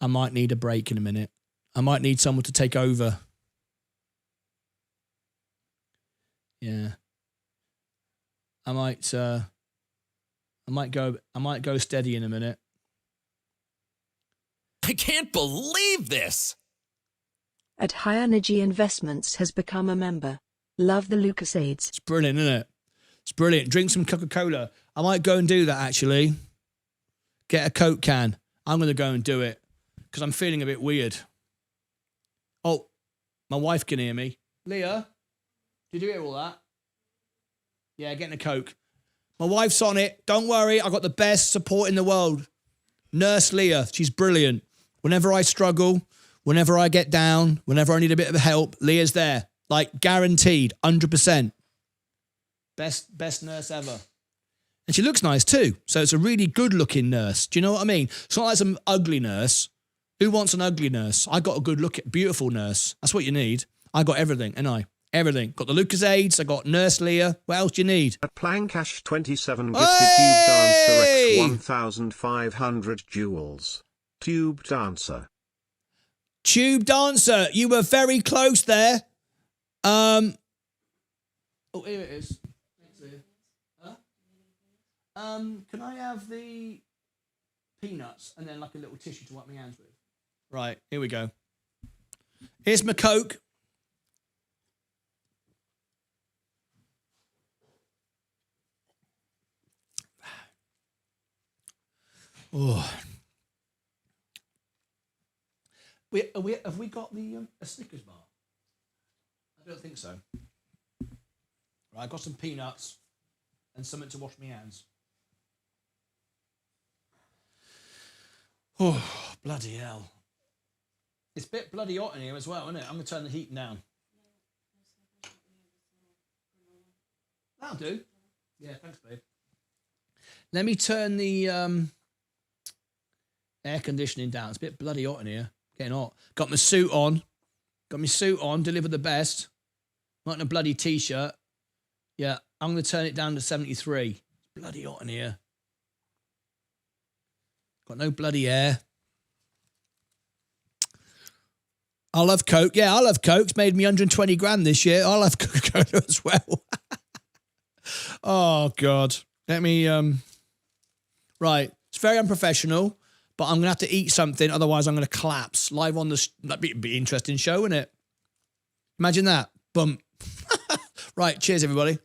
I might need a break in a minute. I might need someone to take over. Yeah. I might go steady in a minute. I can't believe this. At High Energy Investments has become a member. Love the Lucasades. It's brilliant, isn't it? It's brilliant. Drink some Coca-Cola. I might go and do that, actually. Get a Coke can. I'm going to go and do it because I'm feeling a bit weird. Oh, my wife can hear me. Leah, did you hear all that? Yeah, getting a Coke. My wife's on it. Don't worry. I've got the best support in the world. Nurse Leah. She's brilliant. Whenever I struggle, whenever I get down, whenever I need a bit of help, Leah's there. Like, guaranteed, 100%. Best nurse ever. And she looks nice too. So it's a really good-looking nurse. Do you know what I mean? It's not like some ugly nurse. Who wants an ugly nurse? I got a good-looking, beautiful nurse. That's what you need. I got everything, and everything. Got the Lucasades. I got Nurse Leah. What else do you need? At Plancash 27 gifted Tube Dancer X 1500 jewels. Tube Dancer. Tube Dancer. You were very close there. Oh, here it is. Can I have the peanuts and then like a little tissue to wipe my hands with? Right, here we go. Here's my Coke. Oh. Have we got the a Snickers bar? I don't think so. Right, I got some peanuts and something to wash my hands. Oh, bloody hell. It's a bit bloody hot in here as well, isn't it? I'm going to turn the heat down. That'll do. Yeah, thanks, babe. Let me turn the air conditioning down. It's a bit bloody hot in here. Getting hot. Got my suit on. Deliver the best. Not in a bloody t-shirt. Yeah, I'm going to turn it down to 73. It's bloody hot in here. Got no bloody air. I love Coke. Yeah, I love Coke. It's made me 120 grand this year. I love Coca-Cola as well. Oh, God. Let me... Right. It's very unprofessional, but I'm going to have to eat something. Otherwise, I'm going to collapse. Live on the... That'd be an interesting show, wouldn't it? Imagine that. Bump. Right. Cheers, everybody.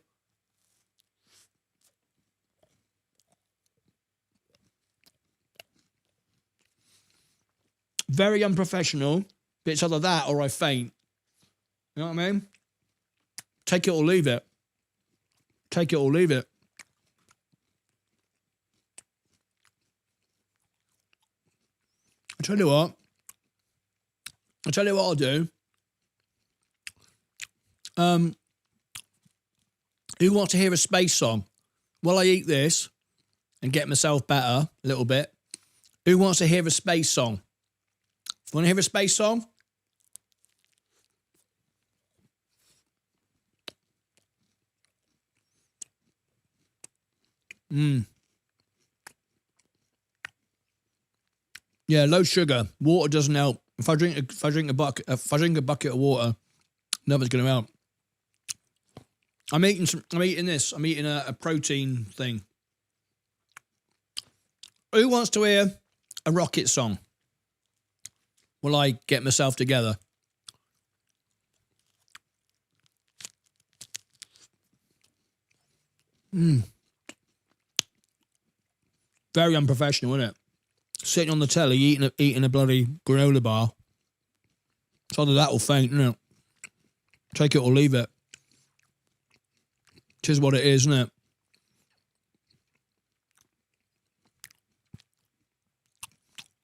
Very unprofessional. But it's either that or I faint. You know what I mean? Take it or leave it. Take it or leave it. I tell you what I'll do. Who wants to hear a space song? While I eat this and get myself better a little bit, who wants to hear a space song? Want to hear a space song? Yeah, low sugar. Water doesn't help. If I drink a bucket of water, nothing's going to help. I'm eating this. I'm eating a protein thing. Who wants to hear a rocket song? Will I get myself together? Very unprofessional, isn't it? Sitting on the telly, eating a bloody granola bar. It's either that or faint, isn't it? Take it or leave it. It is what it is, isn't it?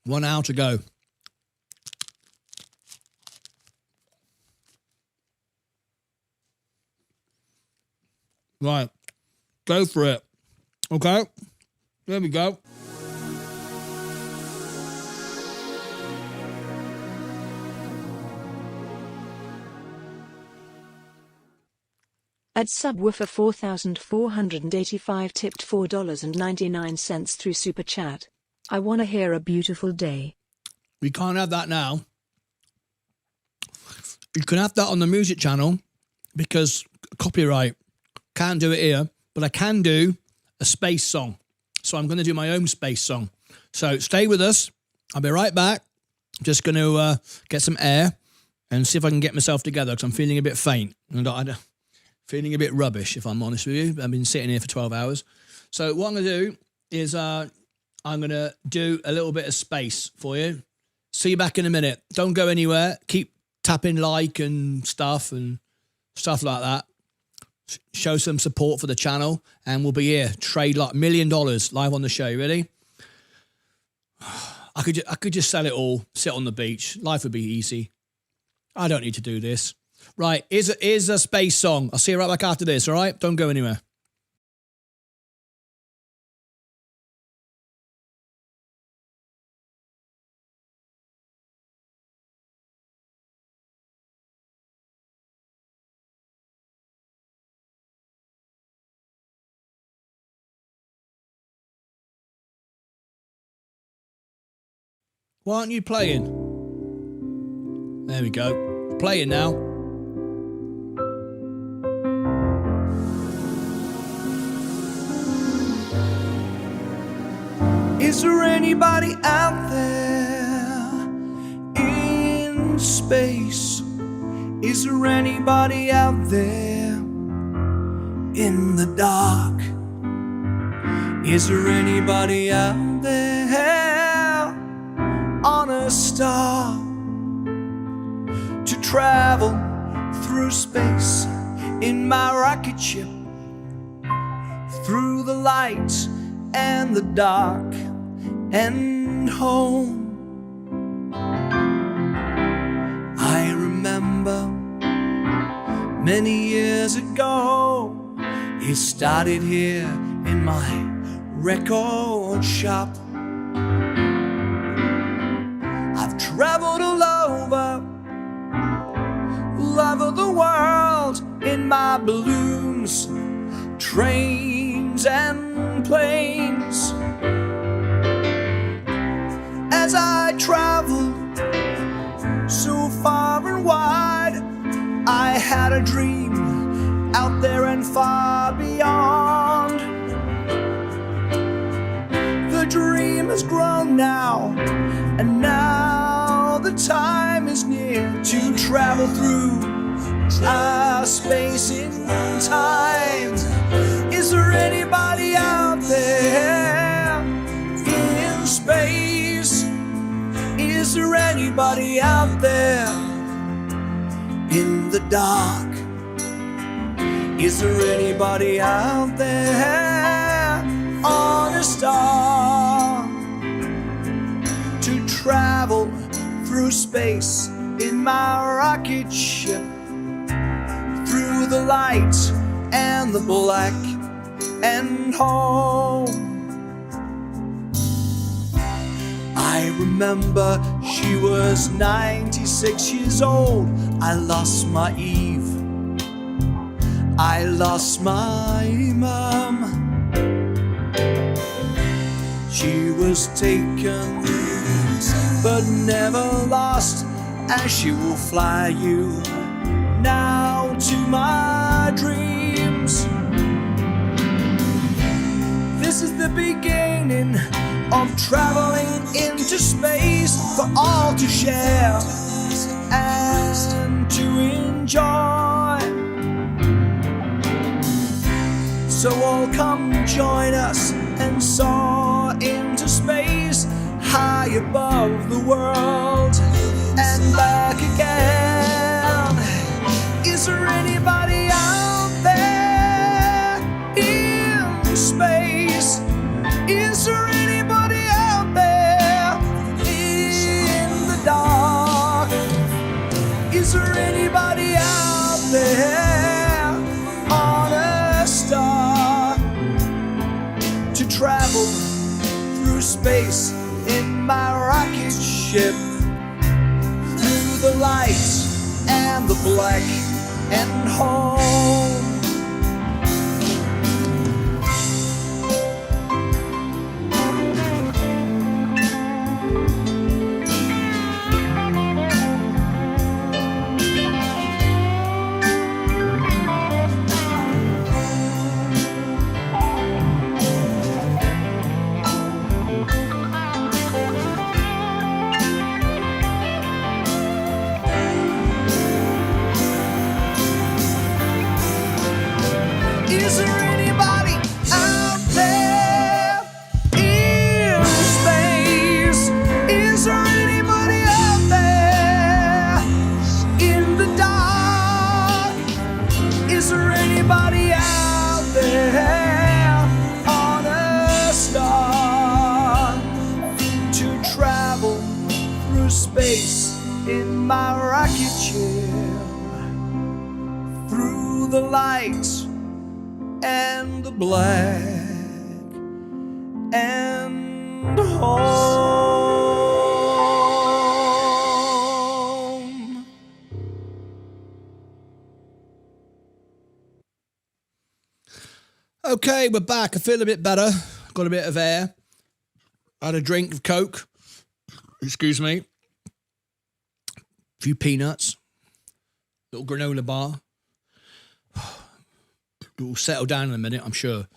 One hour to go. Right. Go for it. Okay. There we go. At Subwoofer 4485 tipped $4.99 through Super Chat. I wanna hear A Beautiful Day. We can't have that now. You can have that on the music channel because copyright. Can't do it here, but I can do a space song. So I'm going to do my own space song. So stay with us. I'll be right back. I'm just going to get some air and see if I can get myself together because I'm feeling a bit faint. And I'm feeling a bit rubbish, if I'm honest with you. I've been sitting here for 12 hours. So what I'm going to do is I'm going to do a little bit of space for you. See you back in a minute. Don't go anywhere. Keep tapping like and stuff like that. Show some support for the channel and we'll be here. Trade like $1 million live on the show. You ready? I could just sell it all, sit on the beach. Life would be easy. I don't need to do this. Right, here's a space song. I'll see you right back after this, all right? Don't go anywhere. Why aren't you playing? There we go. Playing now. Is there anybody out there in space? Is there anybody out there in the dark? Is there anybody out there on a star to travel through space in my rocket ship, through the light and the dark and home? I remember many years ago It started here in my record shop. I've traveled all over the world in my balloons, trains and planes. As I traveled so far and wide, I had a dream out there and far beyond. The dream has grown now, and now the time is near to travel through space in time. Is there anybody out there in space? Is there anybody out there in the dark? Is there anybody out there on a star to travel through space in my rocket ship, through the light and the black and home? I remember she was 96 years old. I lost my Eve, I lost my mum. She was taken but never lost, as she will fly you now to my dreams. This is the beginning of traveling into space for all to share and to enjoy. So all come join us and soar into space, high above the world and back again. Is there anybody out there in space? Is there anybody out there in the dark? Is there anybody out there on a star to travel through space in my rocket ship, through the light and the black and home? Is there anybody out there in space? Is there anybody out there in the dark? Is there anybody out there on a star to travel through space in my rocket ship, through the light and the black and home? Okay, we're back. I feel a bit better. Got a bit of air. Had a drink of Coke. Excuse me. A few peanuts. Little granola bar. It will settle down in a minute, I'm sure.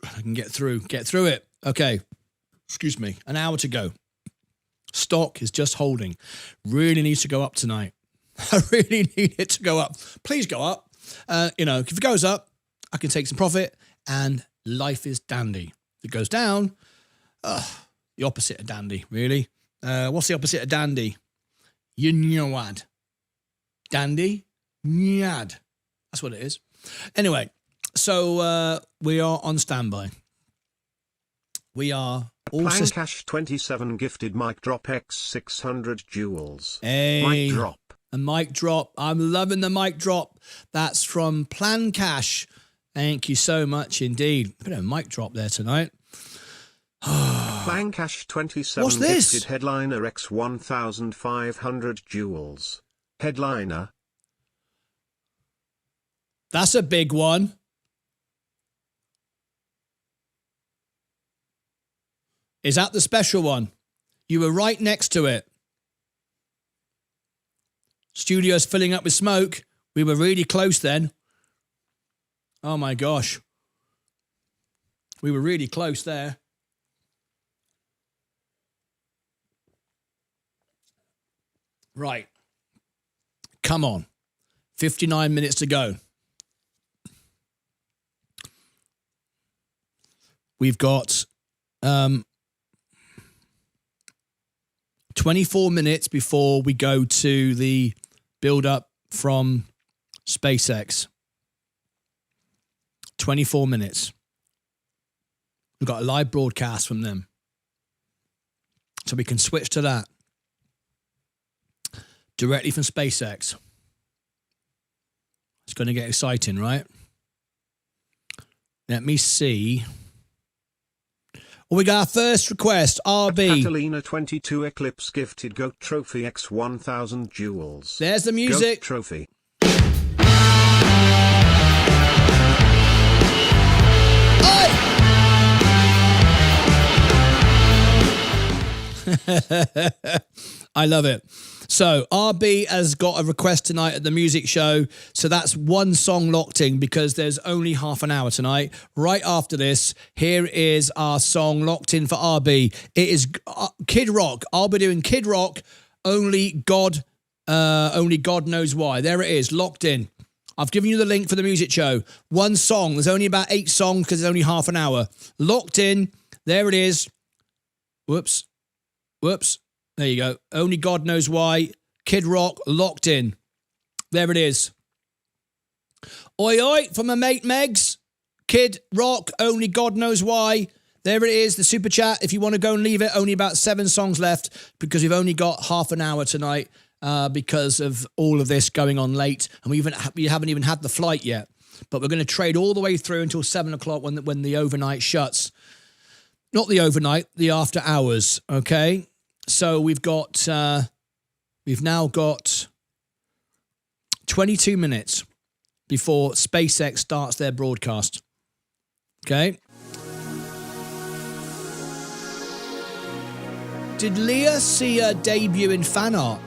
I can get through it. Okay. Excuse me. An hour to go. Stock is just holding. Really needs to go up tonight. I really need it to go up. Please go up. If it goes up, I can take some profit and life is dandy. If it goes down, the opposite of dandy, really. What's the opposite of dandy? You know dandy? Nyad. That's what it is. Anyway, so we are on standby. We are all Plan Cash 27 gifted mic drop X 600 jewels. Hey, mic drop. A mic drop. I'm loving the mic drop. That's from Plan Cash. Thank you so much indeed. A bit of a mic drop there tonight. Blancash 27 What's this? gifted headliner X 1,500 jewels. Headliner. That's a big one. Is that the special one? You were right next to it. Studio's filling up with smoke. We were really close then. Oh my gosh. We were really close there. Right. Come on. 59 minutes to go. We've got 24 minutes before we go to the build-up from SpaceX. 24 minutes. We've got a live broadcast from them. So we can switch to that. Directly from SpaceX. It's going to get exciting, right? Let me see. Well, we got our first request, RB. Catalina 22 Eclipse gifted Goat Trophy X 1,000 jewels. There's the music. Goat Trophy. I love it. So RB has got a request tonight at the music show. So that's one song locked in because there's only half an hour tonight. Right after this, here is our song locked in for RB. It is Kid Rock. I'll be doing Kid Rock. Only God knows why. There it is, locked in. I've given you the link for the music show. One song. There's only about 8 songs because it's only half an hour. Locked in. There it is. Whoops. There you go. Only God knows why. Kid Rock, locked in. There it is. Oi, oi, from my mate Megs. Kid Rock, only God knows why. There it is, the super chat. If you want to go and leave it, only about 7 songs left because we've only got half an hour tonight because of all of this going on late. And we haven't even had the flight yet. But we're going to trade all the way through until 7 o'clock when the overnight shuts. Not the overnight, the after hours, okay? So we've now got 22 minutes before SpaceX starts their broadcast. Okay. Did Leah see her debut in fan art?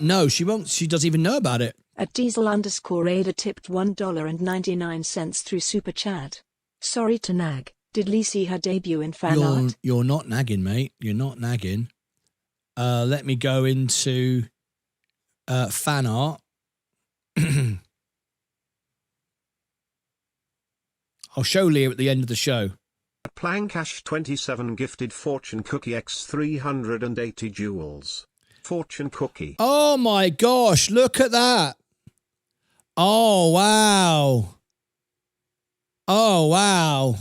No, she won't. She doesn't even know about it. At Diesel_Ada tipped $1.99 through Super Chat. Sorry to nag. Did Lee see her debut in fan art? You're not nagging, mate. You're not nagging. Let me go into fan art. I'll show Leah at the end of the show. Plancash 27 gifted Fortune Cookie X 380 jewels. Fortune Cookie. Oh my gosh, look at that. Oh, wow. Oh, wow.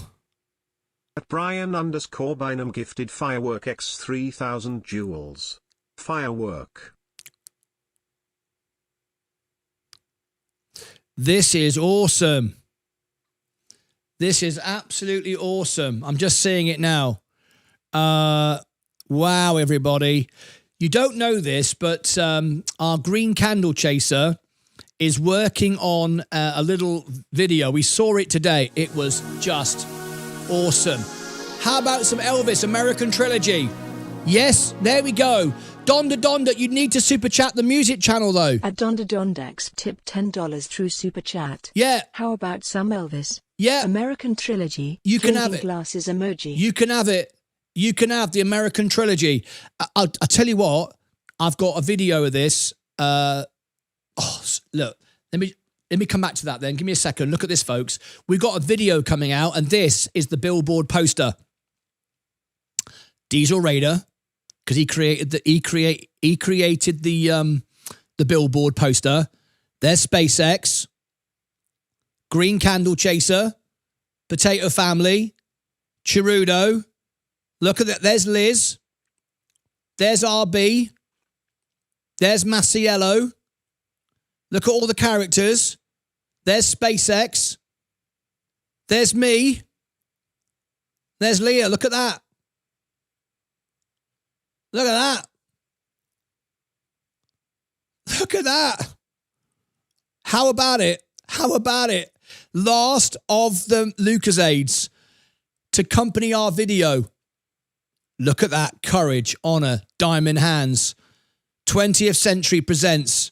At Brian_Bynum gifted Firework X 3000 jewels. Firework. This is awesome. This is absolutely awesome. I'm just seeing it now. Wow, everybody. You don't know this, but our green candle chaser is working on a little video. We saw it today. It was just awesome. How about some Elvis, American Trilogy? Yes, there we go. Donda, you need to super chat the music channel though. At Dondax tipped $10 through Super Chat. Yeah. How about some Elvis? Yeah. American Trilogy. You can have it. Glasses emoji. You can have it. You can have the American Trilogy. I'll tell you what, I've got a video of this. Look, let me come back to that then. Give me a second. Look at this, folks. We've got a video coming out, and this is the billboard poster. Diesel Raider, because he created the billboard poster. There's SpaceX, Green Candle Chaser, Potato Family, Chirudo. Look at that. There's Liz. There's RB. There's Masiello. Look at all the characters. There's SpaceX. There's me. There's Leah. Look at that. Look at that. Look at that. How about it? How about it? Last of the Lucasades to accompany our video. Look at that. Courage, honor, diamond hands. 20th Century presents.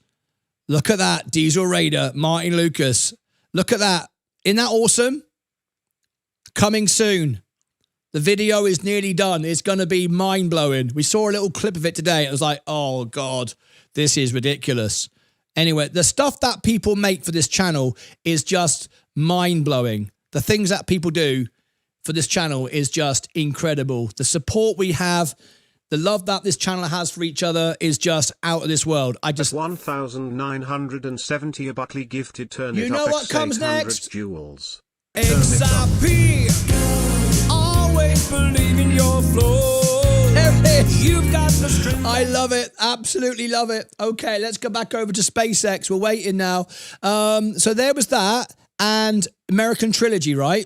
Look at that. Diesel Raider, Martyn Lucas. Look at that. Isn't that awesome? Coming soon. The video is nearly done. It's going to be mind-blowing. We saw a little clip of it today. It was like, oh, God, this is ridiculous. Anyway, the stuff that people make for this channel is just mind-blowing. The things that people do for this channel is just incredible. The support we have, the love that this channel has for each other is just out of this world. I just... At 1,970 a Buckley gifted turn you it know up what comes next? Jewels. XRP. Always believe in your flow. You've got the strength. I love it. Absolutely love it. Okay, let's go back over to SpaceX. We're waiting now. So there was that. And American Trilogy, right?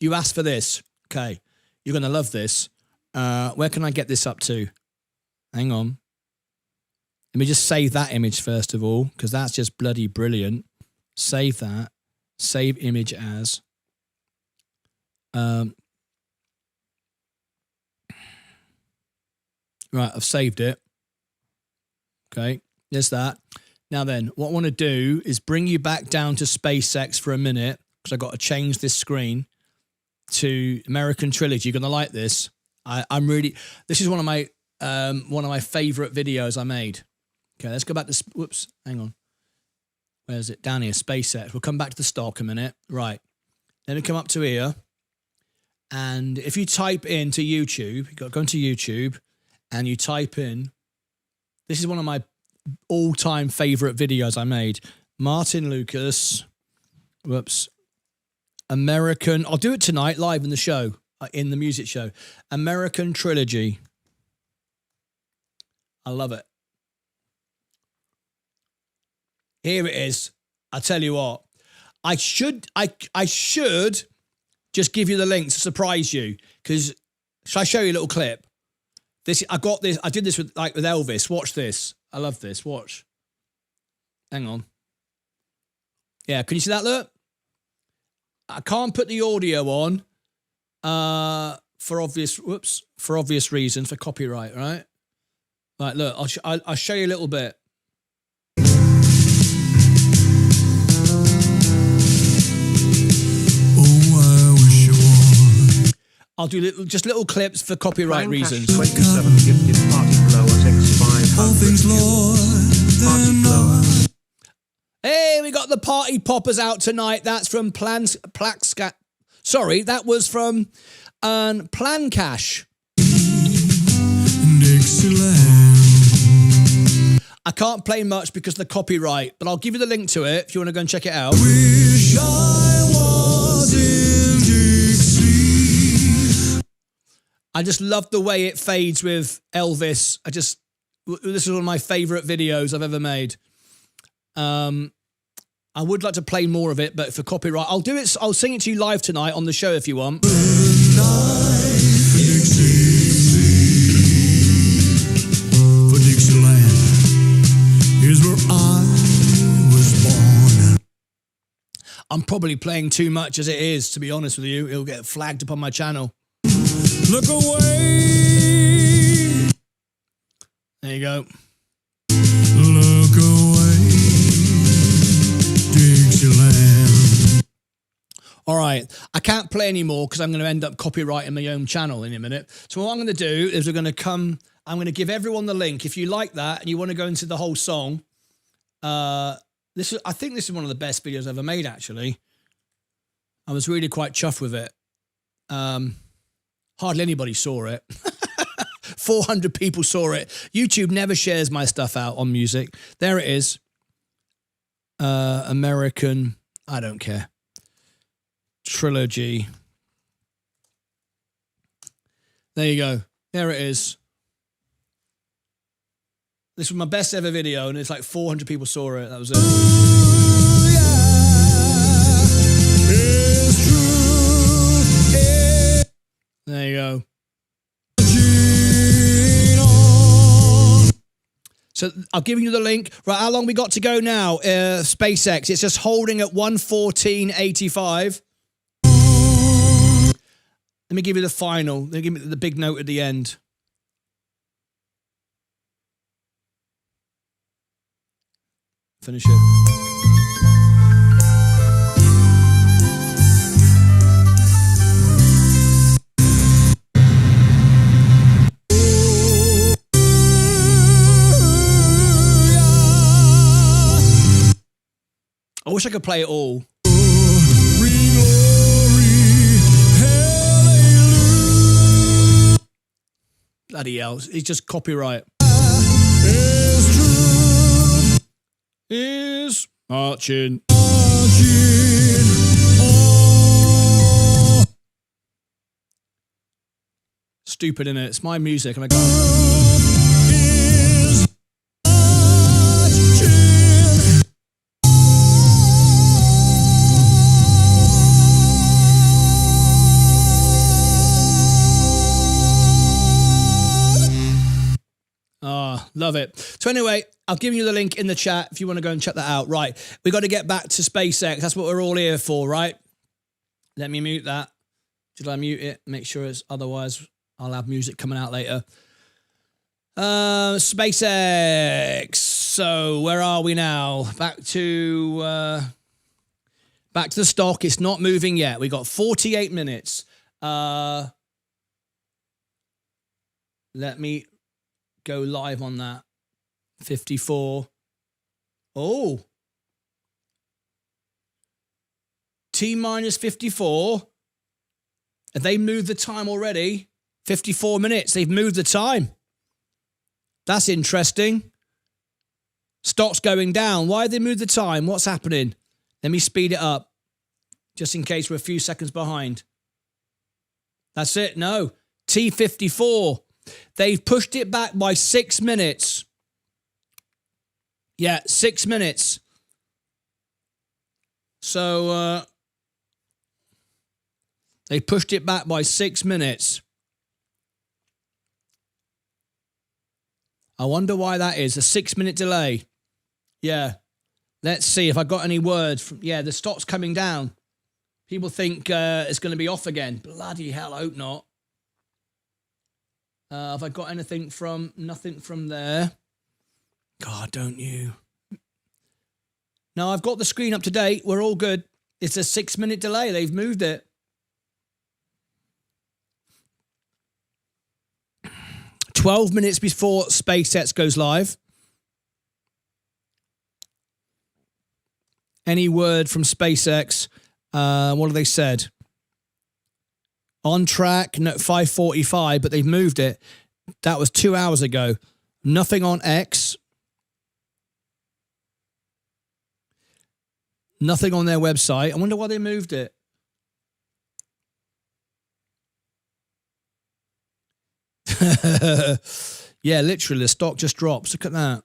You asked for this. Okay. You're going to love this. Where can I get this up to? Hang on. Let me just save that image first of all, because that's just bloody brilliant. Save that. Save image as. Right, I've saved it. Okay, there's that. Now then, what I want to do is bring you back down to SpaceX for a minute, because I've got to change this screen to American Trilogy. You're going to like this. I'm really... This is one of my favourite videos I made. Okay, let's go back to... Whoops, hang on. Where is it? Down here, SpaceX. We'll come back to the stock a minute. Right. Then we come up to here. And if you type into YouTube, you've got to go into YouTube, and you type in... This is one of my all-time favourite videos I made. Martyn Lucas. Whoops. American... I'll do it tonight, live in the show. In the music show. American Trilogy. I love it. Here it is. I tell you what. I should just give you the link to surprise you. Because shall I show you a little clip? I got this. I did this with Elvis. Watch this. I love this. Watch. Hang on. Yeah, can you see that? Look. I can't put the audio on. For obvious reasons, for copyright, right? Right, look, I'll show you a little bit. I'll do just little clips for copyright reasons. 27 gifted party blow at X500. All things party blower. Hey, we got the party poppers out tonight. That's from Plaxcat. Sorry, that was from Plan Cash. I can't play much because of the copyright, but I'll give you the link to it if you want to go and check it out. Wish I was in Dixie. I just love the way it fades with Elvis. This is one of my favourite videos I've ever made. I would like to play more of it, but for copyright, I'll do it. I'll sing it to you live tonight on the show if you want. For Dixieland, here's where I was born. I'm probably playing too much as it is, to be honest with you. It'll get flagged up on my channel. Look away. There you go. Look away. Dixieland. All right, I can't play anymore because I'm going to end up copyrighting my own channel in a minute. So what I'm going to do is I'm going to give everyone the link. If you like that and you want to go into the whole song, I think this is one of the best videos I've ever made, actually. I was really quite chuffed with it. Hardly anybody saw it. 400 people saw it. YouTube never shares my stuff out on music. There it is. American, I don't care. Trilogy. There you go. There it is. This was my best ever video, and it's like 400 people saw it. That was it. Ooh, yeah, it's true. There you go. So I've given you the link. Right, how long we got to go now? SpaceX, it's just holding at 1:14.85. Let me give you the final. Let me give you the big note at the end. Finish it. I wish I could play it all. Bloody hell. It's just copyright. Is marching. Stupid, innit? It's my music and I can't. Love it. So anyway, I've given you the link in the chat if you want to go and check that out. Right, we got to get back to SpaceX. That's what we're all here for, right? Let me mute that. Should I mute it? Make sure it's, otherwise I'll have music coming out later. SpaceX. So where are we now? Back to the stock. It's not moving yet. We got 48 minutes. Let me go live on that. 54. Oh. T minus 54. Have they moved the time already? 54 minutes. They've moved the time. That's interesting. Stock's going down. Why have they moved the time? What's happening? Let me speed it up. Just in case we're a few seconds behind. That's it. No. T54. They've pushed it back by 6 minutes. Yeah, 6 minutes. So, they pushed it back by 6 minutes. I wonder why that is. A 6-minute delay. Yeah. Let's see if I got any word from... Yeah, the stock's coming down. People think it's going to be off again. Bloody hell, I hope not. Have I got anything from... Nothing from there. God, don't you. No, I've got the screen up to date. We're all good. It's a 6-minute delay. They've moved it. "12 minutes before SpaceX goes live. Any word from SpaceX? What have they said? On track, no, 5:45, but they've moved it. That was 2 hours ago. Nothing on X. Nothing on their website. I wonder why they moved it. Yeah, literally, the stock just drops. Look at that.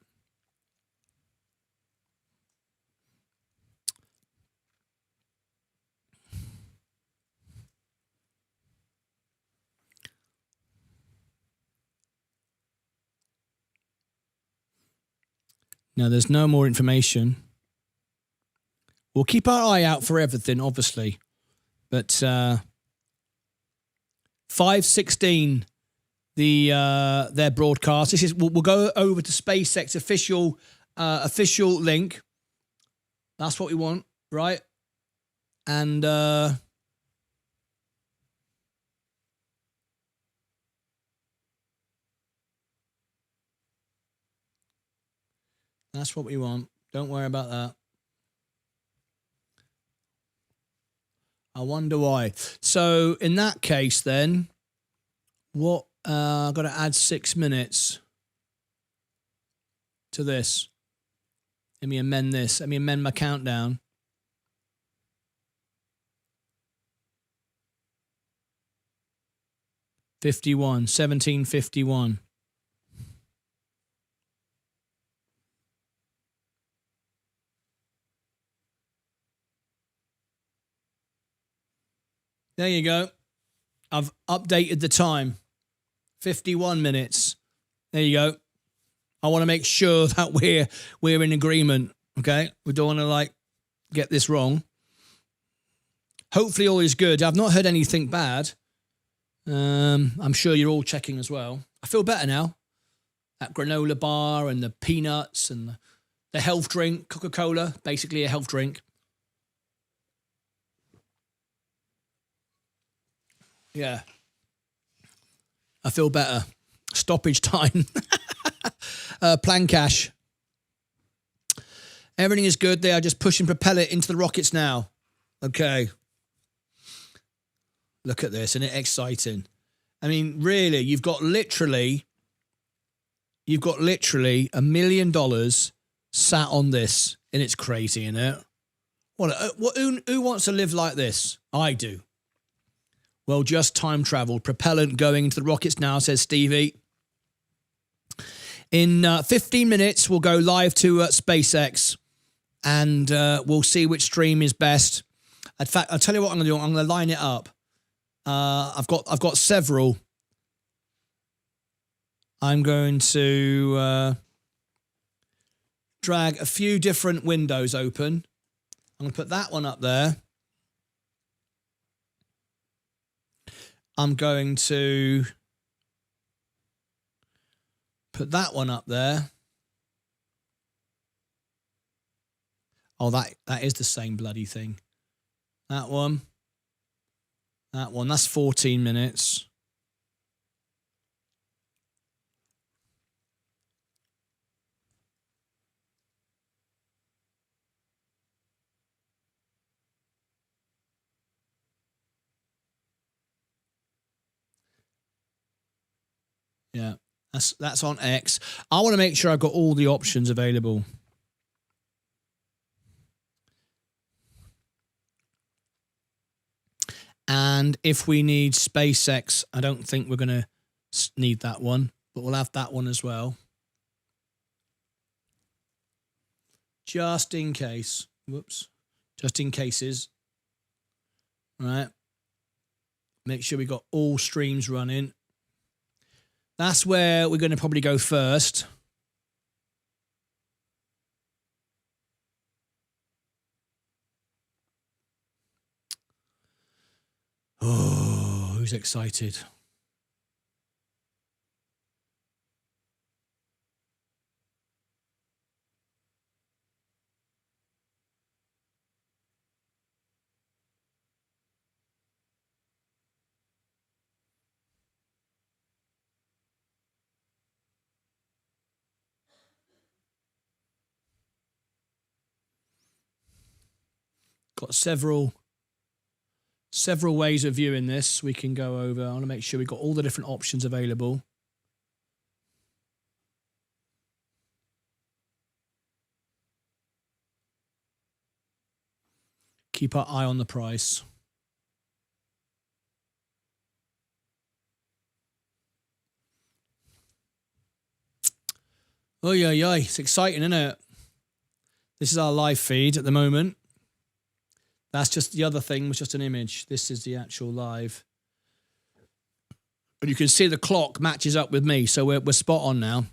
No, there's no more information. We'll keep our eye out for everything, obviously. But 5:16, their broadcast. This is we'll go over to SpaceX official link. That's what we want, right? And that's what we want. Don't worry about that. I wonder why. So in that case, then, what? I've got to add 6 minutes to this. Let me amend this. Let me amend my countdown. '51, 1751. There you go. I've updated the time. 51 minutes. There you go. I want to make sure that we're in agreement. Okay, we don't want to like get this wrong. Hopefully all is good. I've not heard anything bad. I'm sure you're all checking as well. I feel better now. That granola bar and the peanuts and the health drink, Coca-Cola, basically a health drink. Yeah. I feel better. Stoppage time. Plan cash. Everything is good. They are just pushing propeller into the rockets now. Okay. Look at this. Isn't it exciting? I mean, really, you've got literally $1 million sat on this, and it's crazy, isn't it? Who wants to live like this? I do. Well, just time travel. Propellant going into the rockets now, says Stevie. In 15 minutes, we'll go live to SpaceX, and we'll see which stream is best. In fact, I'll tell you what I'm going to do. I'm going to line it up. I've got several. I'm going to drag a few different windows open. I'm going to put that one up there. I'm going to put that one up there. Oh, that is the same bloody thing. That one. That one. That's 14 minutes. Yeah, that's on X. I want to make sure I've got all the options available. And if we need SpaceX, I don't think we're going to need that one, but we'll have that one as well. Just in case. Whoops. Just in cases. All right. Make sure we got all streams running. That's where we're going to probably go first. Oh, who's excited? Got several ways of viewing this we can go over. I want to make sure we've got all the different options available. Keep our eye on the price. Oh, yeah. It's exciting, isn't it? This is our live feed at the moment. That's just the other thing, was just an image. This is the actual live. And you can see the clock matches up with me, so we're spot on now.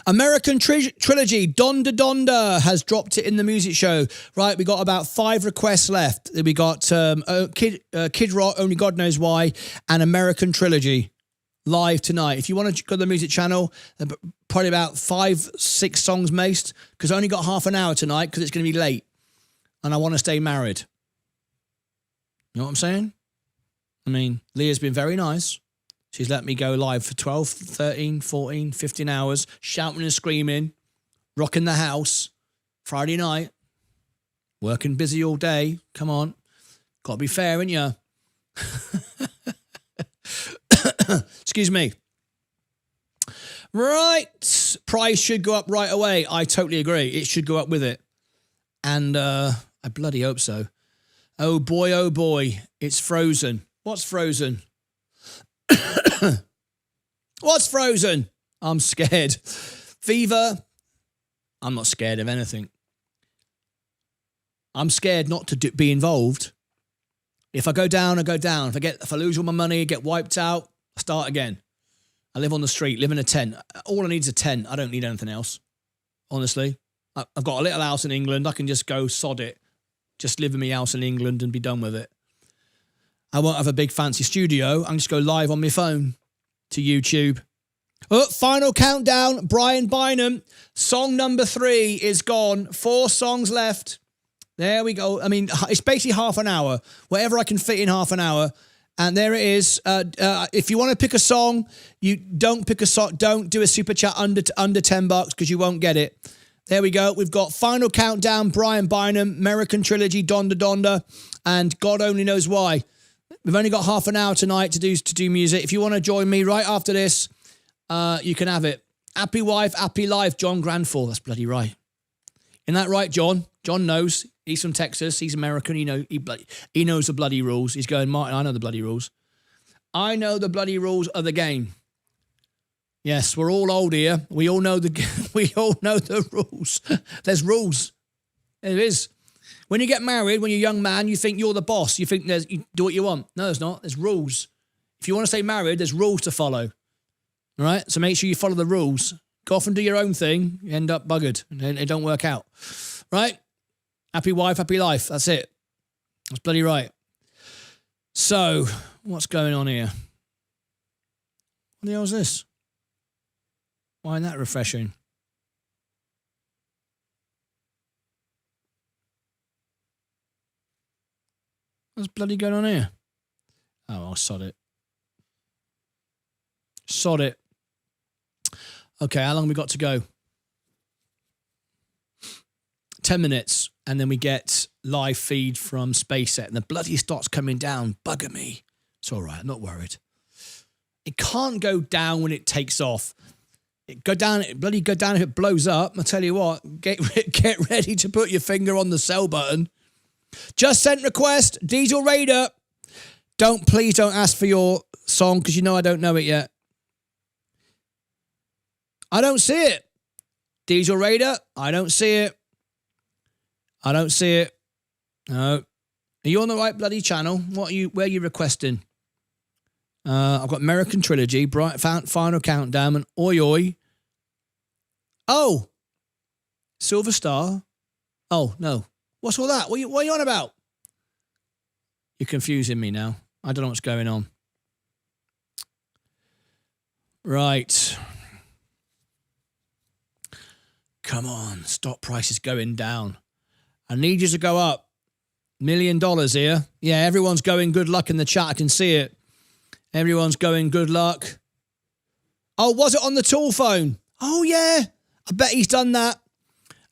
American Trilogy, Donda Donda, has dropped it in the music show. Right, we got about 5 requests left. We got Kid Rock, Only God Knows Why, and American Trilogy live tonight. If you want to go to the music channel, probably about 5-6 songs most, because I only got half an hour tonight because it's going to be late. And I want to stay married. You know what I'm saying? I mean, Leah's been very nice. She's let me go live for 12, 13, 14, 15 hours, shouting and screaming, rocking the house, Friday night, working busy all day. Come on. Got to be fair, ain't ya? Excuse me. Right. Price should go up right away. I totally agree. It should go up with it. And I bloody hope so. Oh boy, it's frozen. What's frozen? What's frozen? I'm scared. Fever? I'm not scared of anything. I'm scared not to be involved. If I go down, I go down. If I lose all my money, get wiped out, I start again. I live on the street, live in a tent. All I need is a tent. I don't need anything else. Honestly. I've got a little house in England. I can just go sod it. Just live in my house in England and be done with it. I won't have a big fancy studio. I can just go live on my phone to YouTube. Oh, final countdown. Brian Bynum. Song number 3 is gone. 4 songs left. There we go. I mean, it's basically half an hour. Whatever I can fit in half an hour. And there it is. If you want to pick a song, you don't pick a song. Don't do a super chat under $10 because you won't get it. There we go. We've got Final Countdown, Brian Bynum, American Trilogy, Donda Donda, and God Only Knows Why. We've only got half an hour tonight to do music. If you want to join me right after this, you can have it. Happy wife, happy life, John Granfall. That's bloody right. Isn't that right, John? John knows. He's from Texas. He's American. He knows the bloody rules. He's going, Martyn, I know the bloody rules. I know the bloody rules of the game. Yes, we're all old here. We all know the rules. There's rules. There is. When you get married, when you're a young man, you think you're the boss. You think you do what you want. No, there's not. There's rules. If you want to stay married, there's rules to follow. All right? So make sure you follow the rules. Go off and do your own thing. You end up buggered. And it don't work out. Right? Happy wife, happy life. That's it. That's bloody right. So, what's going on here? What the hell is this? Why isn't that refreshing? What's bloody going on here? Oh, I'll sod it. Sod it. Okay, how long have we got to go? 10 minutes, and then we get live feed from SpaceX, and the bloody starts coming down. Bugger me. It's all right, I'm not worried. It can't go down when it takes off. It go down if it blows up. I tell you what, get ready to put your finger on the sell button. Just sent request, Diesel Raider. Please don't ask for your song because you know I don't know it yet. I don't see it. Diesel Raider, I don't see it. I don't see it. No. Are you on the right bloody channel? Where are you requesting? I've got American Trilogy, Final Countdown, and Oi Oi. Oh! Silver Star. Oh, no. What's all that? What are you on about? You're confusing me now. I don't know what's going on. Right. Come on. Stock price is going down. I need you to go up. $1 million here. Yeah, everyone's going good luck in the chat. I can see it. Everyone's going good luck. Oh, was it on the tool phone? Oh, yeah. I bet he's done that.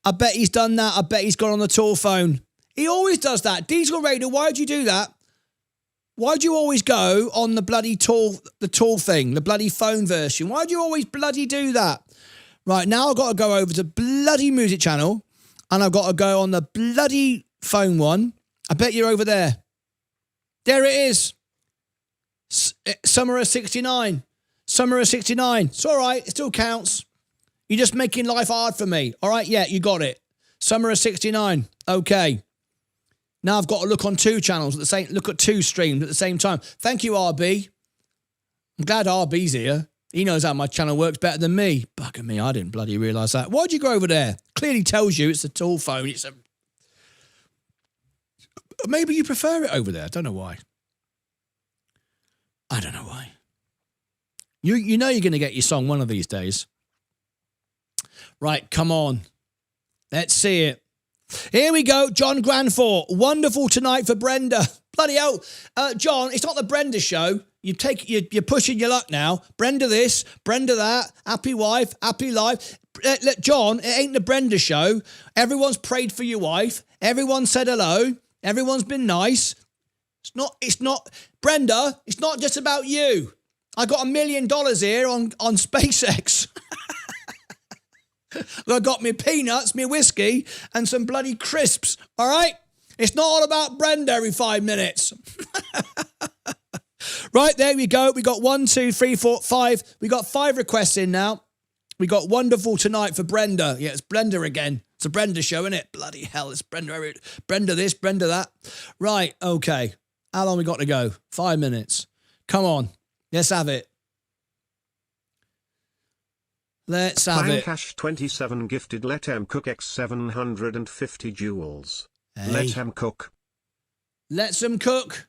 I bet he's done that. I bet he's gone on the tool phone. He always does that. Diesel Raider, why'd you do that? Why'd you always go on the bloody tool, the tool thing, the bloody phone version? Why'd you always bloody do that? Right, now I've got to go over to bloody music channel and I've got to go on the bloody phone one. I bet you're over there. There it is. Summer of 69. Summer of 69. It's all right. It still counts. You're just making life hard for me. All right, yeah, you got it. Summer of 69. Okay. Now I've got to look on two channels look at two streams at the same time. Thank you, RB. I'm glad RB's here. He knows how my channel works better than me. Bugger me, I didn't bloody realise that. Why'd you go over there? Clearly tells you it's a tool phone. Maybe you prefer it over there. I don't know why. I don't know why. You know you're going to get your song one of these days. Right, come on. Let's see it. Here we go, John Granfall. Wonderful tonight for Brenda. Bloody hell. John, it's not the Brenda show. You're pushing your luck now. Brenda this, Brenda that. Happy wife, happy life. John, it ain't the Brenda show. Everyone's prayed for your wife. Everyone said hello. Everyone's been nice. It's not, Brenda, it's not just about you. I got $1 million here on SpaceX. I got me peanuts, me whiskey, and some bloody crisps, all right? It's not all about Brenda every 5 minutes. Right, there we go. We got 1, 2, 3, 4, 5. We got 5 requests in now. We got wonderful tonight for Brenda. Yeah, it's Brenda again. It's a Brenda show, isn't it? Bloody hell, it's Brenda. Brenda this, Brenda that. Right, okay. How long we got to go? 5 minutes. Come on. Let's have it. Let's have it. Cash 27 gifted Let Em Cook X 750 jewels. Hey. Let Em Cook. Let's them cook.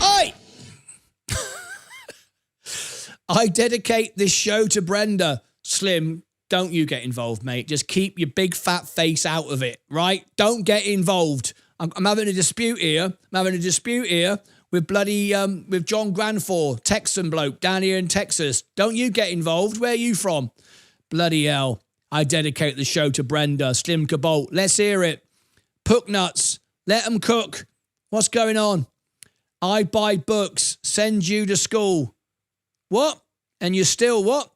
Oi! I dedicate this show to Brenda. Slim, don't you get involved, mate. Just keep your big fat face out of it, right? Don't get involved. I'm having a dispute here. With bloody, with John Granfor, Texan bloke down here in Texas. Don't you get involved. Where are you from? Bloody hell. I dedicate the show to Brenda. Slim Cabot. Let's hear it. Puck nuts. Let them cook. What's going on? I buy books. Send you to school. What? And you're still what?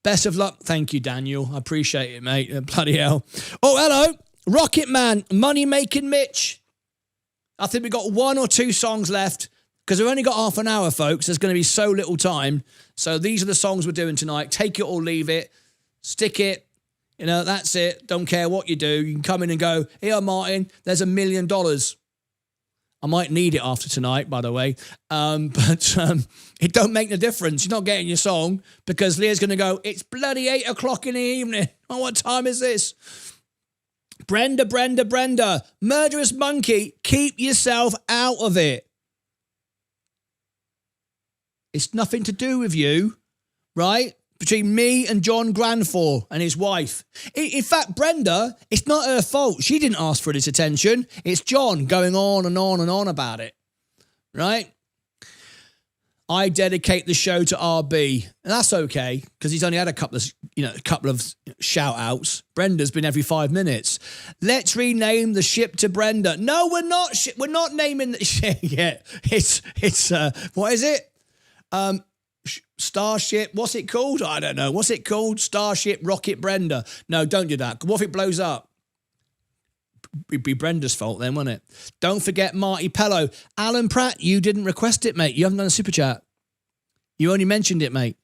Best of luck. Thank you, Daniel. I appreciate it, mate. Bloody hell. Oh, hello. Rocket Man. Money Making Mitch. I think we've got 1 or 2 songs left because we've only got half an hour, folks. There's going to be so little time. So these are the songs we're doing tonight. Take it or leave it. Stick it. You know, that's it. Don't care what you do. You can come in and go, here, Martyn, there's $1 million. I might need it after tonight, by the way. But it don't make no difference. You're not getting your song because Leah's going to go, it's bloody 8 o'clock in the evening. Oh, what time is this? Brenda. Murderous monkey, keep yourself out of it. It's nothing to do with you, right? Between me and John Granfor and his wife. In fact, Brenda, it's not her fault. She didn't ask for this attention. It's John going on and on and on about it, right? I dedicate the show to RB, and that's okay because he's only had a couple of shout outs. Brenda's been every 5 minutes. Let's rename the ship to Brenda. No, we're not. We're not naming the ship yet. It's what is it? Starship. What's it called? I don't know. What's it called? Starship Rocket Brenda. No, don't do that. What if it blows up? It'd be Brenda's fault then, wouldn't it? Don't forget Marty Pello. Alan Pratt, you didn't request it, mate. You haven't done a super chat. You only mentioned it, mate.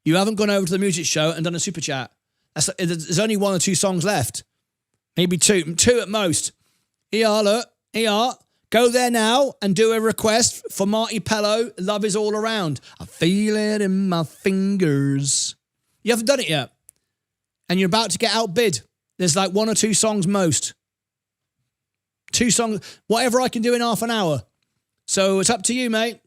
You haven't gone over to the music show and done a super chat. There's only 1 or 2 songs left. Maybe 2 at most. Here, look. Here. Go there now and do a request for Marty Pello. Love is all around. I feel it in my fingers. You haven't done it yet. And you're about to get outbid. There's like 1 or 2 songs most. 2 songs, whatever I can do in half an hour. So it's up to you, mate.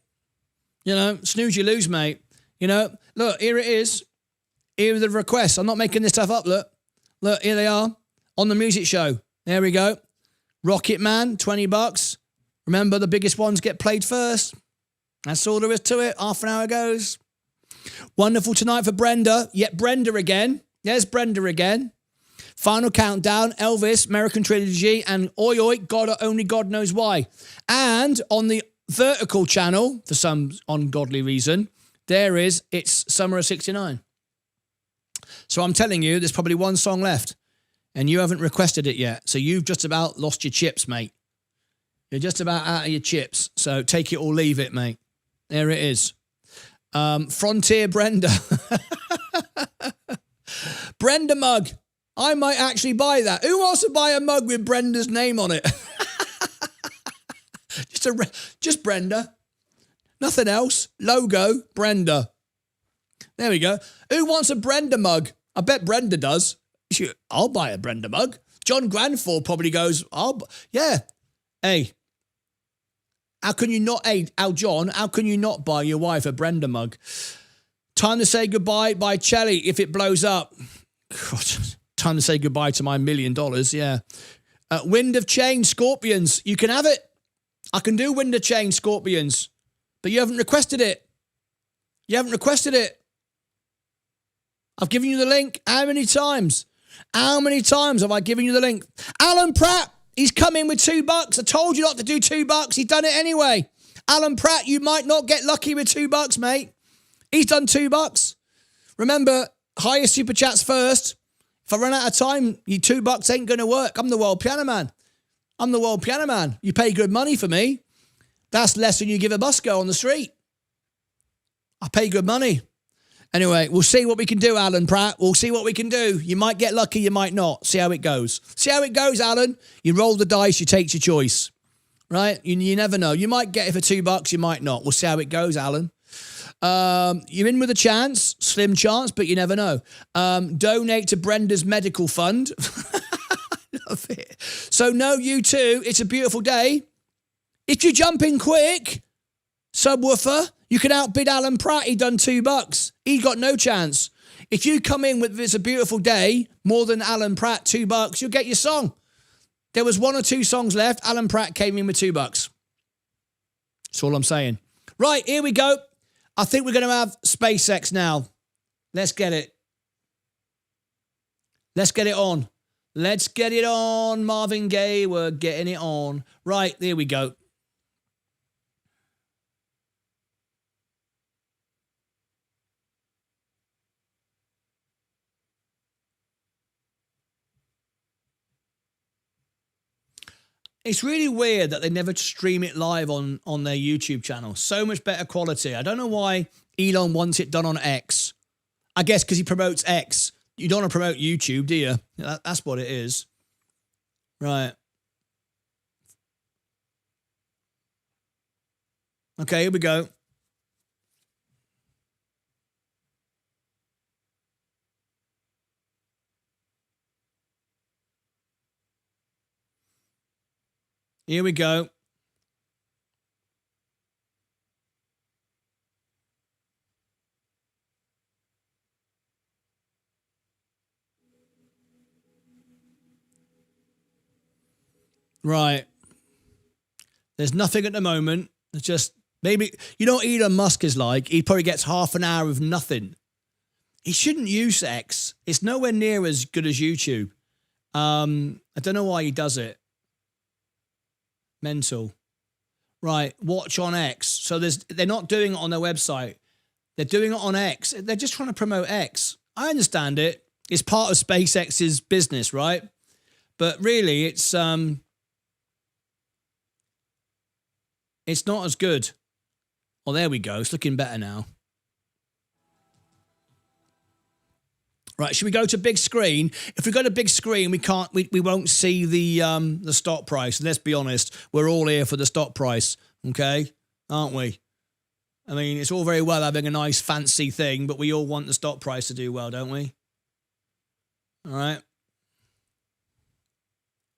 You know, snooze, you lose, mate. You know, look, here it is. Here are the requests. I'm not making this stuff up, look. Look, here they are on the music show. There we go. Rocket Man, $20. Remember, the biggest ones get played first. That's all there is to it. Half an hour goes. Wonderful tonight for Brenda. Yet Brenda again. There's Brenda again. Final Countdown, Elvis, American Trilogy, and Oi Oi, Only God Knows Why. And on the vertical channel, for some ungodly reason, it's Summer of 69. So I'm telling you, there's probably 1 song left, and you haven't requested it yet. So you've just about lost your chips, mate. You're just about out of your chips. So take it or leave it, mate. There it is. Frontier Brenda. Brenda mug. I might actually buy that. Who wants to buy a mug with Brenda's name on it? Just Brenda. Nothing else. Logo, Brenda. There we go. Who wants a Brenda mug? I bet Brenda does. I'll buy a Brenda mug. John Granfor probably goes, yeah. Hey, how can you not, John, how can you not buy your wife a Brenda mug? Time to say goodbye by Chelly if it blows up. God, time to say goodbye to my $1 million, yeah. Wind of Change, Scorpions. You can have it. I can do Wind of Change, Scorpions. But you haven't requested it. You haven't requested it. I've given you the link. How many times? How many times have I given you the link? Alan Pratt, he's come in with $2. I told you not to do $2. He's done it anyway. Alan Pratt, you might not get lucky with $2, mate. He's done $2. Remember, highest super chats first. If I run out of time, your $2 ain't going to work. I'm the world piano man. I'm the world piano man. You pay good money for me. That's less than you give a busker on the street. I pay good money. Anyway, we'll see what we can do, Alan Pratt. We'll see what we can do. You might get lucky, you might not. See how it goes. See how it goes, Alan. You roll the dice, you take your choice. Right? You never know. You might get it for $2, you might not. We'll see how it goes, Alan. You're in with a chance, slim chance, but you never know. Donate to Brenda's medical fund. Love it. So no, you too. It's a beautiful day. If you jump in quick, subwoofer, you can outbid Alan Pratt. He done $2. He got no chance. If you come in with "It's a Beautiful Day" more than Alan Pratt, $2, you'll get your song. There was 1 or 2 songs left. Alan Pratt came in with $2. That's all I'm saying. Right, here we go. I think we're going to have SpaceX now. Let's get it. Let's get it on. Let's get it on, Marvin Gaye. We're getting it on. Right, there we go. It's really weird that they never stream it live on their YouTube channel. So much better quality. I don't know why Elon wants it done on X. I guess because he promotes X. You don't want to promote YouTube, do you? That's what it is. Right. Okay, here we go. Here we go. Right. There's nothing at the moment. It's just maybe, you know what Elon Musk is like? He probably gets half an hour of nothing. He shouldn't use X. It's nowhere near as good as YouTube. I don't know why he does it. Mental. Right, watch on X. So they're not doing it on their website. They're doing it on X. They're just trying to promote X. I understand it. It's part of SpaceX's business, right? But really, it's not as good. Well, there we go. It's looking better now. Right, should we go to big screen? If we go to big screen, we won't see the stock price. Let's be honest, we're all here for the stock price, okay? Aren't we? I mean, it's all very well having a nice fancy thing, but we all want the stock price to do well, don't we? All right.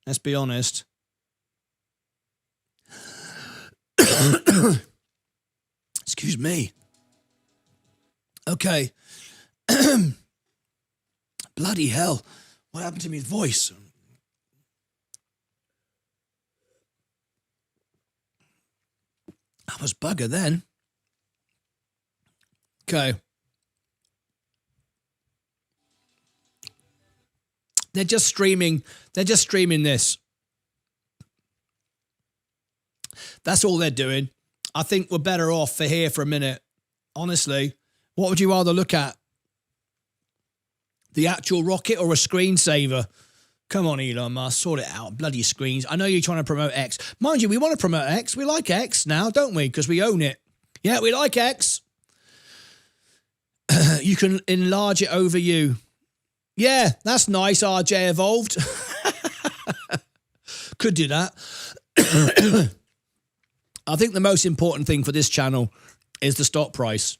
Let's be honest. Excuse me. Okay. Bloody hell. What happened to my voice? I was bugger then. Okay. They're just streaming this. That's all they're doing. I think we're better off for here for a minute. Honestly, what would you rather look at? The actual rocket or a screensaver? Come on, Elon Musk, sort it out. Bloody screens. I know you're trying to promote X. Mind you, we want to promote X. We like X now, don't we? Because we own it. Yeah, we like X. You can enlarge it over you. Yeah, that's nice, RJ Evolved. Could do that. I think the most important thing for this channel is the stock price.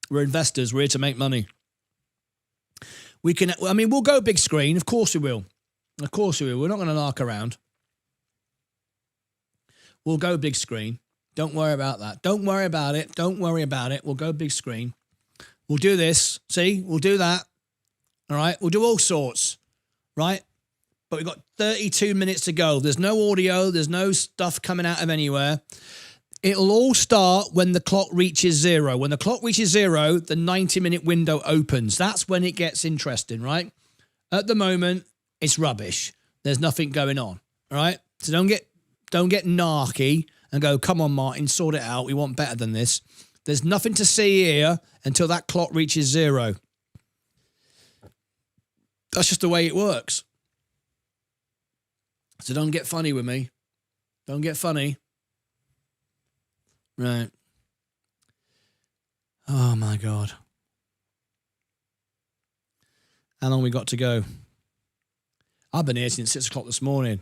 We're investors. We're here to make money. We'll go big screen. Of course we will. Of course we will. We're not going to lark around. We'll go big screen. Don't worry about that. Don't worry about it. Don't worry about it. We'll go big screen. We'll do this. See? We'll do that. All right? We'll do all sorts. Right? But we've got 32 minutes to go. There's no audio. There's no stuff coming out of anywhere. It'll all start when the clock reaches 0. When the clock reaches 0, the 90-minute window opens. That's when it gets interesting, right? At the moment, it's rubbish. There's nothing going on, all right? So don't get narky and go, come on, Martyn, sort it out. We want better than this. There's nothing to see here until that clock reaches 0. That's just the way it works. So don't get funny with me. Don't get funny. Right. Oh, my God. How long we got to go? I've been here since 6 o'clock this morning.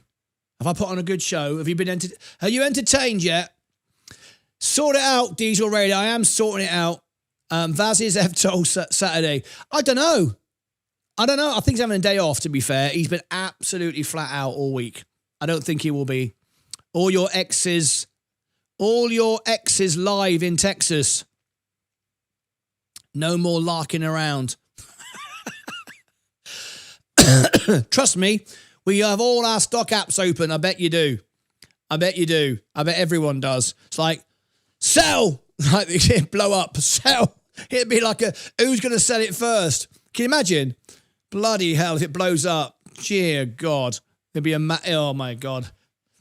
Have I put on a good show? Have you been Are you entertained yet? Sort it out, Diesel Radio. I am sorting it out. Vaz is told Saturday. I don't know. I think he's having a day off, to be fair. He's been absolutely flat out all week. I don't think he will be. All your exes live in Texas. No more larking around. Trust me, we have all our stock apps open. I bet you do. I bet everyone does. It's like, sell! Like, it blow up. Sell! It'd be like who's going to sell it first? Can you imagine? Bloody hell, if it blows up. Dear God. It'd be oh my God.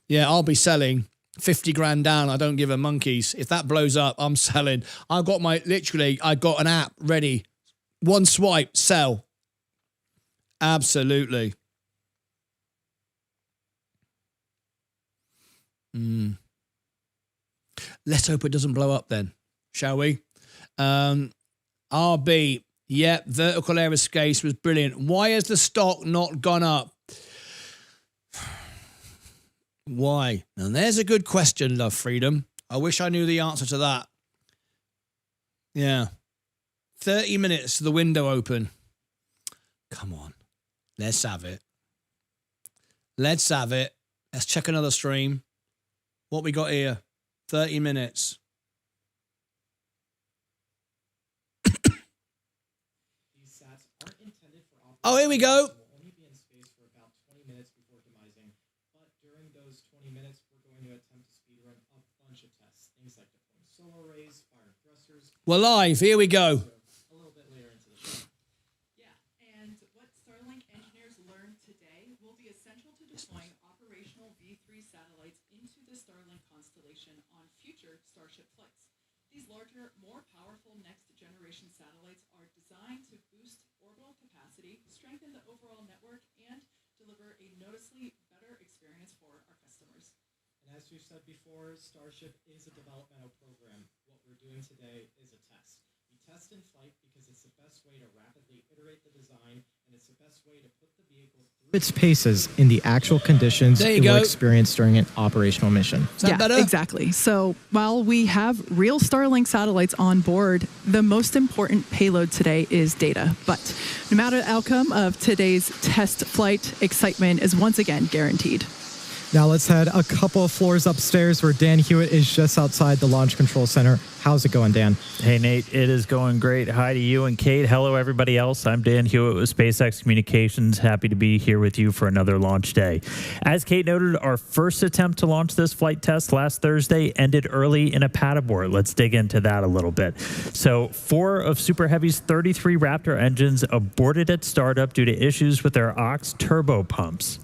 Yeah, I'll be selling 50 grand down. I don't give a monkeys. If that blows up, I'm selling. I got an app ready. One swipe, sell. Absolutely. Let's hope it doesn't blow up then, shall we? RB, yeah, vertical aerospace was brilliant. Why has the stock not gone up? Why? And there's a good question, Love Freedom. I wish I knew the answer to that. Yeah. 30 minutes to the window open. Come on. Let's have it. Let's check another stream. What we got here? 30 minutes. Oh, here we go. We're live. Here we go. A little bit later into the show. Yeah, and what Starlink engineers learned today will be essential to deploying operational V3 satellites into the Starlink constellation on future Starship flights. These larger, more powerful next-generation satellites are designed to boost orbital capacity, strengthen the overall network, and deliver a noticeably better experience for our customers. And as we've said before, Starship is a developmental program. What we're doing today is a test. We test in flight because it's the best way to rapidly iterate the design, and it's the best way to put the vehicle through its paces in the actual conditions it will experience during an operational mission. Yeah, exactly. So while we have real Starlink satellites on board, the most important payload today is data. But no matter the outcome of today's test flight, excitement is once again guaranteed. Now let's head a couple of floors upstairs where Dan Hewitt is just outside the Launch Control Center. How's it going, Dan? Hey, Nate. It is going great. Hi to you and Kate. Hello, everybody else. I'm Dan Hewitt with SpaceX Communications. Happy to be here with you for another launch day. As Kate noted, our first attempt to launch this flight test last Thursday ended early in a pad abort. Let's dig into that a little bit. So 4 of Super Heavy's 33 Raptor engines aborted at startup due to issues with their aux turbo pumps.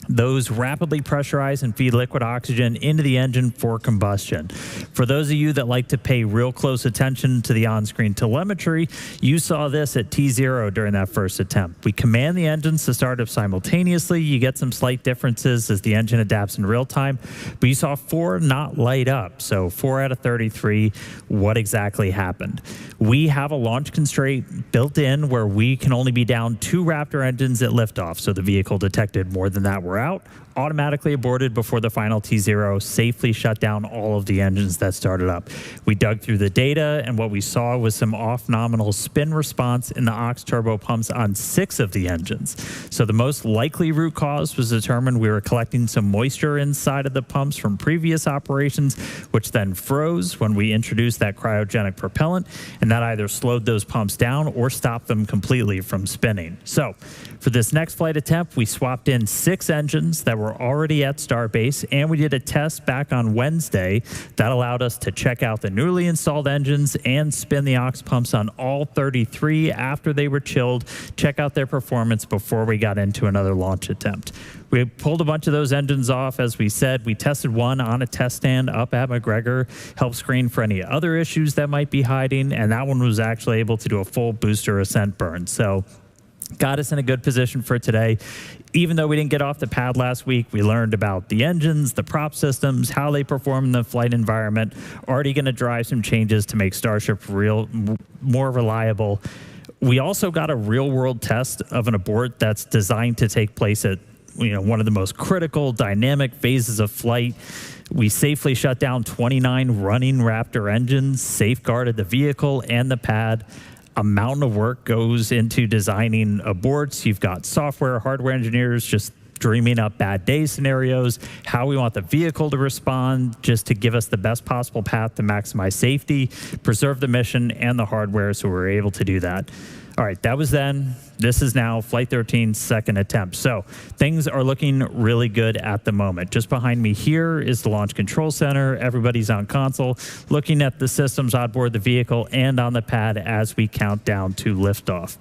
Those rapidly pressurize and feed liquid oxygen into the engine for combustion. For those of you that like to pay real close attention to the on-screen telemetry, you saw this at T0 during that first attempt. We command the engines to start up simultaneously. You get some slight differences as the engine adapts in real time, but you saw 4 not light up. So 4 out of 33, what exactly happened? We have a launch constraint built in where we can only be down 2 Raptor engines at liftoff, so the vehicle detected more than that were out, automatically aborted before the final T0 safely shut down all of the engines that started up. We dug through the data, and what we saw was some off-nominal spin response in the aux turbo pumps on 6 of the engines. So the most likely root cause was determined we were collecting some moisture inside of the pumps from previous operations, which then froze when we introduced that cryogenic propellant, and that either slowed those pumps down or stopped them completely from spinning. So for this next flight attempt, we swapped in 6 engines that were already at Starbase, and we did a test back on Wednesday that allowed us to check out the newly installed engines and spin the aux pumps on all 33 after they were chilled, check out their performance before we got into another launch attempt. We pulled a bunch of those engines off, as we said. We tested one on a test stand up at McGregor, helped screen for any other issues that might be hiding, and that one was actually able to do a full booster ascent burn. So got us in a good position for today. Even though we didn't get off the pad last week, we learned about the engines, the prop systems, how they perform in the flight environment. Already going to drive some changes to make Starship more reliable. We also got a real-world test of an abort that's designed to take place at one of the most critical dynamic phases of flight. We safely shut down 29 running Raptor engines, safeguarded the vehicle and the pad. A mountain of work goes into designing aborts. You've got software, hardware engineers just dreaming up bad day scenarios, how we want the vehicle to respond, just to give us the best possible path to maximize safety, preserve the mission and the hardware, so we're able to do that. All right, that was then. This is now Flight 13's second attempt. So things are looking really good at the moment. Just behind me here is the Launch Control Center. Everybody's on console, looking at the systems on board the vehicle and on the pad as we count down to liftoff.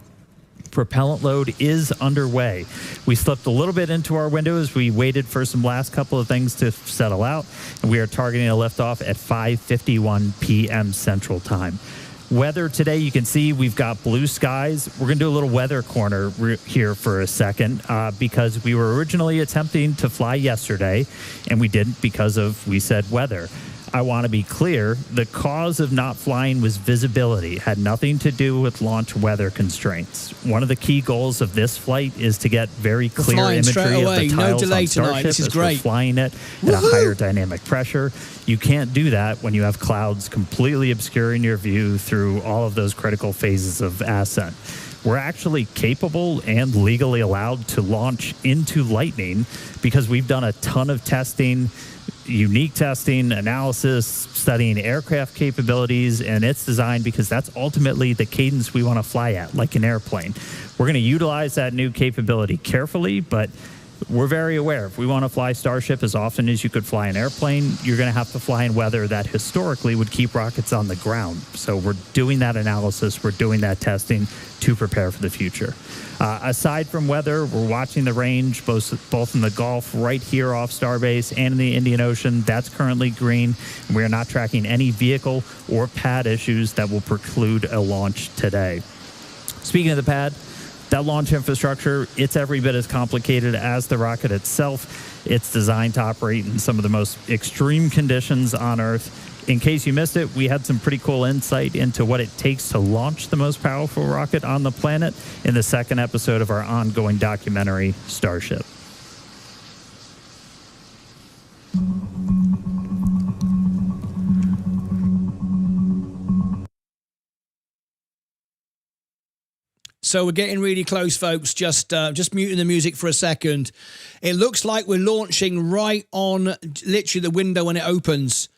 Propellant load is underway. We slipped a little bit into our window as we waited for some last couple of things to settle out, and we are targeting a liftoff at 5:51 p.m. Central Time. Weather today, you can see we've got blue skies. We're going to do a little weather corner here for a second because we were originally attempting to fly yesterday, and we didn't because of, we said, weather. I want to be clear, the cause of not flying was visibility. It had nothing to do with launch weather constraints. One of the key goals of this flight is to get very clear imagery of the tiles on Starship this is as great. we're flying it at a higher dynamic pressure. You can't do that when you have clouds completely obscuring your view through all of those critical phases of ascent. We're actually capable and legally allowed to launch into lightning because we've done a ton of testing, unique testing, analysis, studying aircraft capabilities, and it's designed because that's ultimately the cadence we want to fly at, like an airplane. We're going to utilize that new capability carefully, but we're very aware if we want to fly Starship as often as you could fly an airplane, you're going to have to fly in weather that historically would keep rockets on the ground. So we're doing that analysis, we're doing that testing to prepare for the future. Aside from weather, we're watching the range, both in the Gulf right here off Starbase and in the Indian Ocean. That's currently green. We are not tracking any vehicle or pad issues that will preclude a launch today. Speaking of the pad, that launch infrastructure, it's every bit as complicated as the rocket itself. It's designed to operate in some of the most extreme conditions on Earth. In case you missed it, we had some pretty cool insight into what it takes to launch the most powerful rocket on the planet in the second episode of our ongoing documentary, Starship. So we're getting really close, folks. Just muting the music for a second. It looks like we're launching right on literally the window when it opens.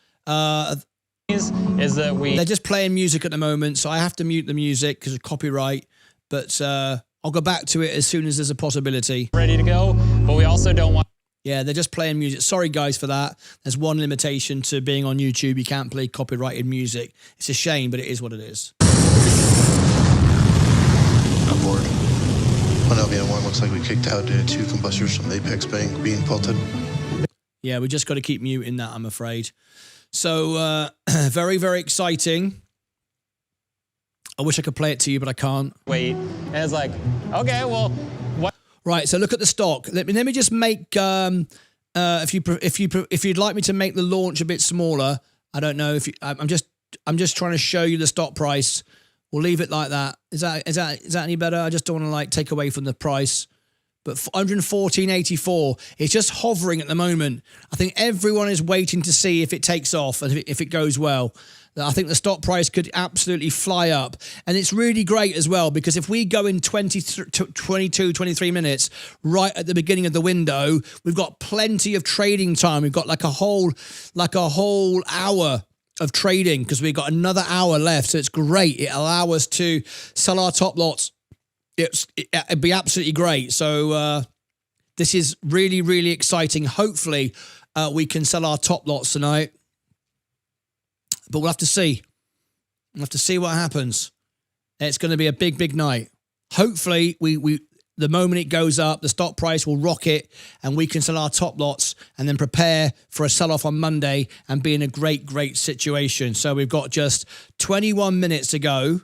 Is that they're just playing music at the moment, so I have to mute the music because of copyright. But I'll go back to it as soon as there's a possibility. Ready to go, but we also don't want... Yeah, they're just playing music. Sorry, guys, for that. There's one limitation to being on YouTube. You can't play copyrighted music. It's a shame, but it is what it is. On board. 1LBN1 looks like we kicked out due to combustors from the apex being pelted. Yeah, we just got to keep muting that, I'm afraid. So, very, very exciting. I wish I could play it to you, but I can't. Wait, and it's like, okay, well, what? Right, so look at the stock. Let me just make if you'd like me to make the launch a bit smaller. I don't know if you, I'm just trying to show you the stock price. We'll leave it like that. Is that any better? I just don't want to take away from the price. But 114.84, it's just hovering at the moment. I think everyone is waiting to see if it takes off and if it goes well. I think the stock price could absolutely fly up. And it's really great as well, because if we go in 22, 23 minutes right at the beginning of the window, we've got plenty of trading time. We've got like a whole hour of trading because we've got another hour left. So it's great. It allows us to sell our top lots. It'd be absolutely great. So this is really, really exciting. Hopefully we can sell our top lots tonight. But we'll have to see. We'll have to see what happens. It's going to be a big, big night. Hopefully, the moment it goes up, the stock price will rocket and we can sell our top lots and then prepare for a sell-off on Monday and be in a great, great situation. So we've got just 21 minutes to go.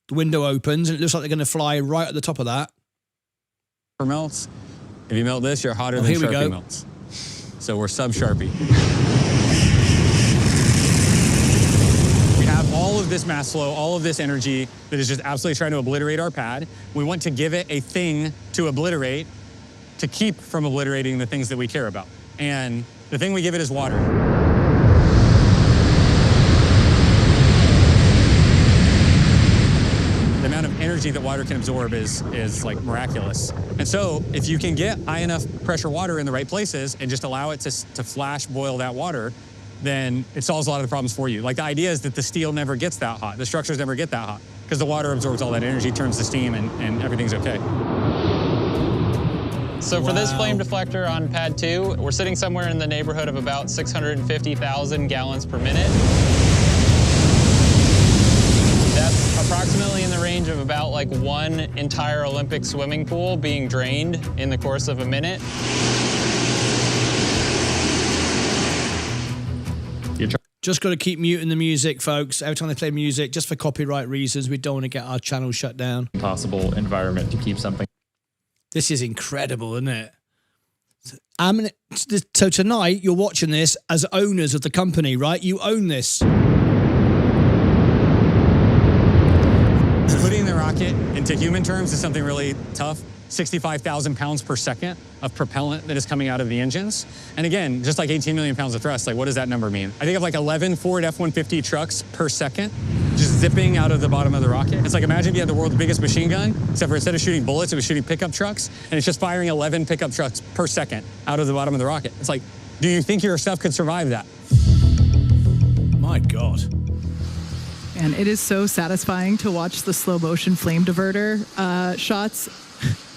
The window opens and it looks like they're going to fly right at the top of that. Melts. If you melt this, you're hotter than Sharpie melts. So we're sub-Sharpie. all of this mass flow, all of this energy that is just absolutely trying to obliterate our pad. We want to give it a thing to obliterate, to keep from obliterating the things that we care about. And the thing we give it is water. The amount of energy that water can absorb is like miraculous. And so if you can get high enough pressure water in the right places and just allow it to flash boil that water, then it solves a lot of the problems for you. Like the idea is that the steel never gets that hot. The structures never get that hot because the water absorbs all that energy, turns to steam, and everything's okay. So for this flame deflector on pad 2, we're sitting somewhere in the neighborhood of about 650,000 gallons per minute. That's approximately in the range of about like one entire Olympic swimming pool being drained in the course of a minute. Just got to keep muting the music, folks. Every time they play music, just for copyright reasons, we don't want to get our channel shut down. Possible environment to keep something. This is incredible, isn't it? So tonight, you're watching this as owners of the company, right? You own this. Putting the rocket into human terms is something really tough. 65,000 pounds per second of propellant that is coming out of the engines. And again, just like 18 million pounds of thrust, like what does that number mean? I think of like 11 Ford F-150 trucks per second just zipping out of the bottom of the rocket. It's like imagine if you had the world's biggest machine gun, except for instead of shooting bullets, it was shooting pickup trucks, and it's just firing 11 pickup trucks per second out of the bottom of the rocket. It's like, do you think your stuff could survive that? My God. And it is so satisfying to watch the slow motion flame diverter shots.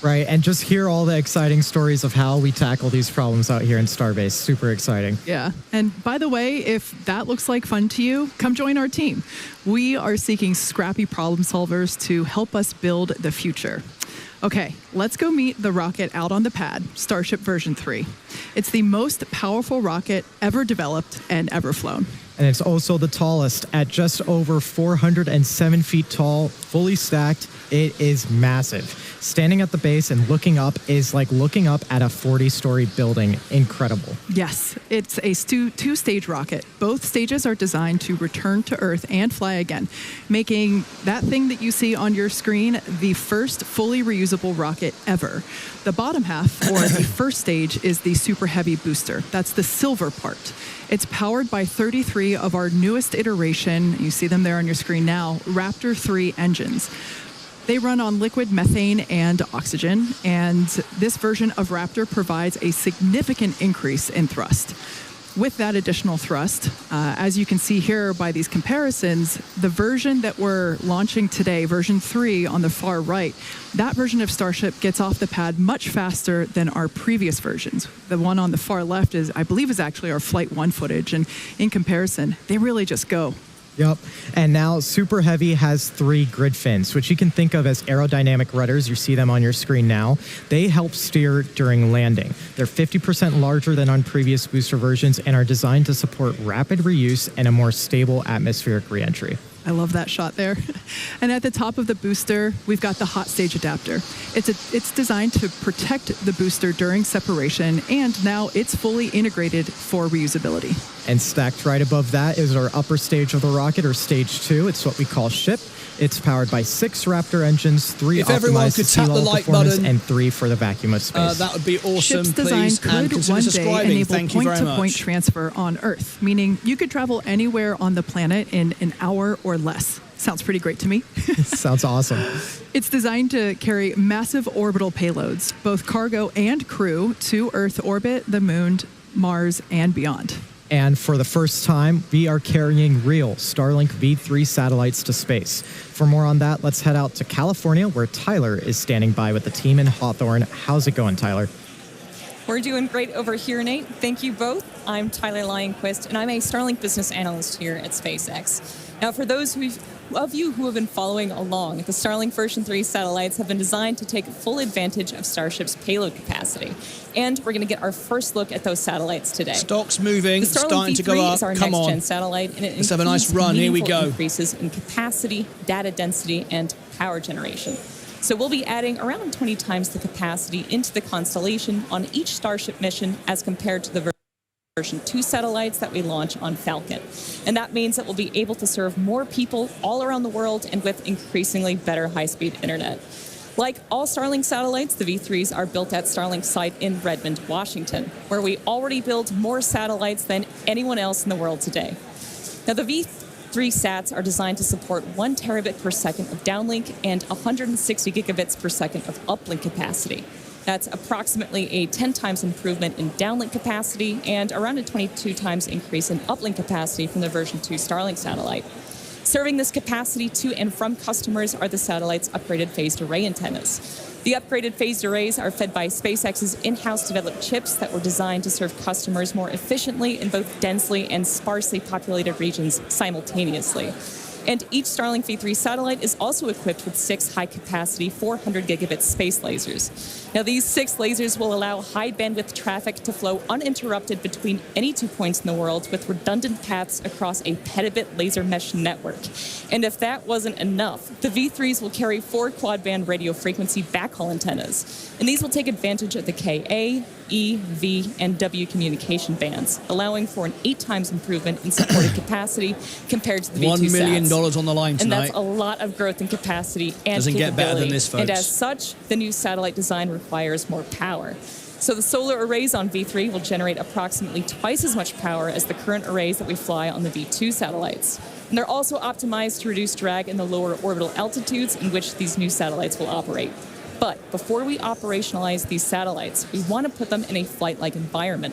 Right, and just hear all the exciting stories of how we tackle these problems out here in Starbase. Super exciting. Yeah, and by the way, if that looks like fun to you, come join our team. We are seeking scrappy problem solvers to help us build the future. Okay, let's go meet the rocket out on the pad, Starship version 3. It's the most powerful rocket ever developed and ever flown. And it's also the tallest at just over 407 feet tall, fully stacked. It is massive. Standing at the base and looking up is like looking up at a 40-story building. Incredible. Yes, it's a two-stage rocket. Both stages are designed to return to Earth and fly again, making that thing that you see on your screen the first fully reusable rocket ever. The bottom half, or the first stage, is the Super Heavy booster. That's the silver part. It's powered by 33 of our newest iteration, you see them there on your screen now, Raptor 3 engines. They run on liquid methane and oxygen, and this version of Raptor provides a significant increase in thrust. With that additional thrust, as you can see here by these comparisons, the version that we're launching today, version 3 on the far right, that version of Starship gets off the pad much faster than our previous versions. The one on the far left is, I believe, is actually our Flight 1 footage, and in comparison, they really just go. Yep. And now Super Heavy has 3 grid fins, which you can think of as aerodynamic rudders. You see them on your screen now. They help steer during landing. They're 50% larger than on previous booster versions and are designed to support rapid reuse and a more stable atmospheric reentry. I love that shot there. And at the top of the booster, we've got the hot stage adapter. It's designed to protect the booster during separation, and now it's fully integrated for reusability. And stacked right above that is our upper stage of the rocket, or stage 2. It's what we call ship. It's powered by 6 Raptor engines, 3 if everyone optimized could to tap the sea-level like performance, button, and 3 for the vacuum of space. That would be awesome. Ship's design Please, and could consider one day subscribing. enable Thank you very point-to-point much. transfer on Earth, meaning you could travel anywhere on the planet in an hour or less. Sounds pretty great to me. Sounds awesome. It's designed to carry massive orbital payloads, both cargo and crew, to Earth orbit, the moon, Mars, and beyond. And for the first time, we are carrying real Starlink V3 satellites to space. For more on that, let's head out to California, where Tyler is standing by with the team in Hawthorne. How's it going, Tyler? We're doing great over here, Nate. Thank you both. I'm Tyler Lionquist, and I'm a Starlink business analyst here at SpaceX. Now, for those of you who have been following along, the Starlink version 3 satellites have been designed to take full advantage of Starship's payload capacity. And we're going to get our first look at those satellites today. Stock's moving, the Starlink starting V3 to go up. is our Come next-gen on. satellite, and it Let's have a nice includes run. Here we meaningful go. increases in capacity, data density, and power generation. So we'll be adding around 20 times the capacity into the constellation on each Starship mission as compared to the version 2 satellites that we launch on Falcon. And that means that we'll be able to serve more people all around the world and with increasingly better high-speed internet. Like all Starlink satellites, the V3s are built at Starlink's site in Redmond, Washington, where we already build more satellites than anyone else in the world today. Now, the V3 sats are designed to support 1 terabit per second of downlink and 160 gigabits per second of uplink capacity. That's approximately a 10 times improvement in downlink capacity and around a 22 times increase in uplink capacity from the version 2 Starlink satellite. Serving this capacity to and from customers are the satellite's upgraded phased array antennas. The upgraded phased arrays are fed by SpaceX's in-house developed chips that were designed to serve customers more efficiently in both densely and sparsely populated regions simultaneously. And each Starlink V3 satellite is also equipped with 6 high-capacity 400 gigabit space lasers. Now, these 6 lasers will allow high-bandwidth traffic to flow uninterrupted between any 2 points in the world with redundant paths across a petabit laser mesh network. And if that wasn't enough, the V3s will carry 4 quad-band radio frequency backhaul antennas. And these will take advantage of the Ka, E, V, and W communication bands, allowing for an 8 times improvement in supported capacity compared to the V2 $1 million sats. on the line tonight. And that's a lot of growth in capacity and Doesn't capability. get better than this, folks. And as such, the new satellite design requires more power. So the solar arrays on V3 will generate approximately twice as much power as the current arrays that we fly on the V2 satellites. And they're also optimized to reduce drag in the lower orbital altitudes in which these new satellites will operate. But before we operationalize these satellites, we want to put them in a flight-like environment.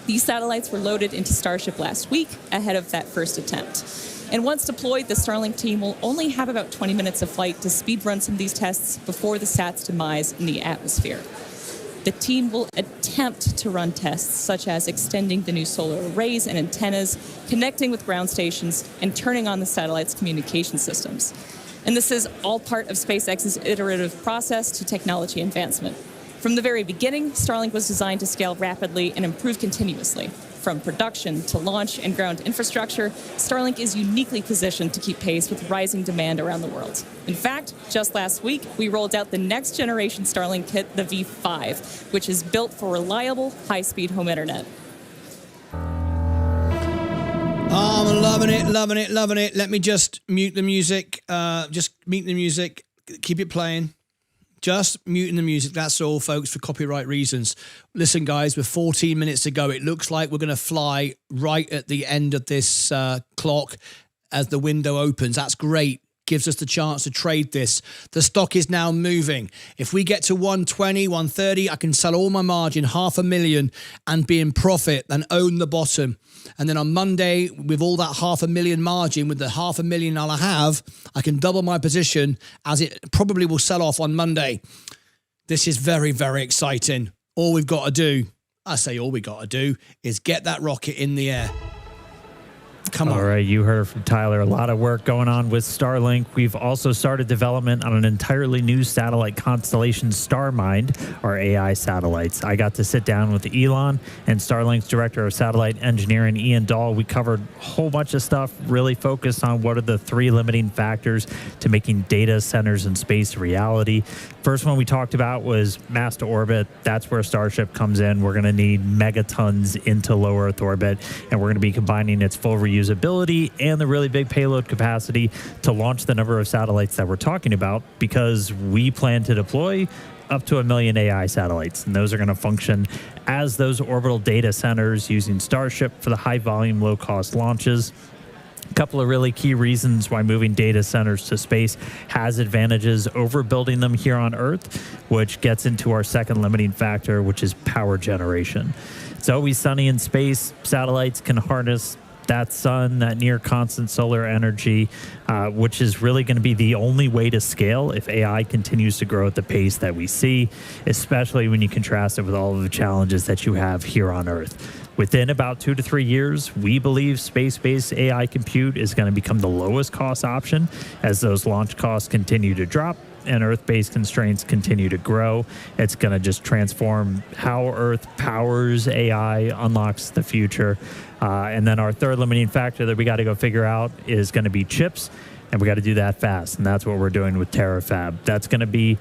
These satellites were loaded into Starship last week ahead of that first attempt. And once deployed, the Starlink team will only have about 20 minutes of flight to speed run some of these tests before the sat's demise in the atmosphere. The team will attempt to run tests such as extending the new solar arrays and antennas, connecting with ground stations, and turning on the satellite's communication systems. And this is all part of SpaceX's iterative process to technology advancement. From the very beginning, Starlink was designed to scale rapidly and improve continuously. From production to launch and ground infrastructure, Starlink is uniquely positioned to keep pace with rising demand around the world. In fact, just last week, we rolled out the next generation Starlink kit, the V5, which is built for reliable, high-speed home internet. Oh, I'm loving it, loving it, loving it. Let me just mute the music. Just mute the music. Keep it playing. Just muting the music. That's all, folks, for copyright reasons. Listen, guys, with 14 minutes to go, it looks like we're going to fly right at the end of this clock as the window opens. That's great. Gives us the chance to trade this. The stock is now moving. If we get to 120, 130, I can sell all my margin, $500,000, and be in profit and own the bottom. And then on Monday, with all that $500,000 margin, with the $500,000 I'll have, I can double my position as it probably will sell off on Monday. This is very, very exciting. All we've got to do, I say all we got to do, is get that rocket in the air. Come on. All right, you heard from Tyler. A lot of work going on with Starlink. We've also started development on an entirely new satellite constellation, StarMind, our AI satellites. I got to sit down with Elon and Starlink's director of satellite engineering, Ian Dahl. We covered a whole bunch of stuff, really focused on what are the 3 limiting factors to making data centers in space a reality. First one we talked about was mass to orbit. That's where Starship comes in. We're going to need megatons into low Earth orbit, and we're going to be combining its full reusability and the really big payload capacity to launch the number of satellites that we're talking about, because we plan to deploy up to 1 million AI satellites, and those are going to function as those orbital data centers using Starship for the high volume, low cost launches. A couple of really key reasons why moving data centers to space has advantages over building them here on Earth, which gets into our second limiting factor, which is power generation. It's always sunny in space. Satellites can harness that sun, that near constant solar energy, which is really going to be the only way to scale if AI continues to grow at the pace that we see, especially when you contrast it with all of the challenges that you have here on Earth. Within about 2 to 3 years, we believe space-based AI compute is going to become the lowest cost option as those launch costs continue to drop and Earth-based constraints continue to grow. It's going to just transform how Earth powers AI, unlocks the future. And then our third limiting factor that we got to go figure out is going to be chips, and we got to do that fast. And that's what we're doing with TerraFab. That's going to be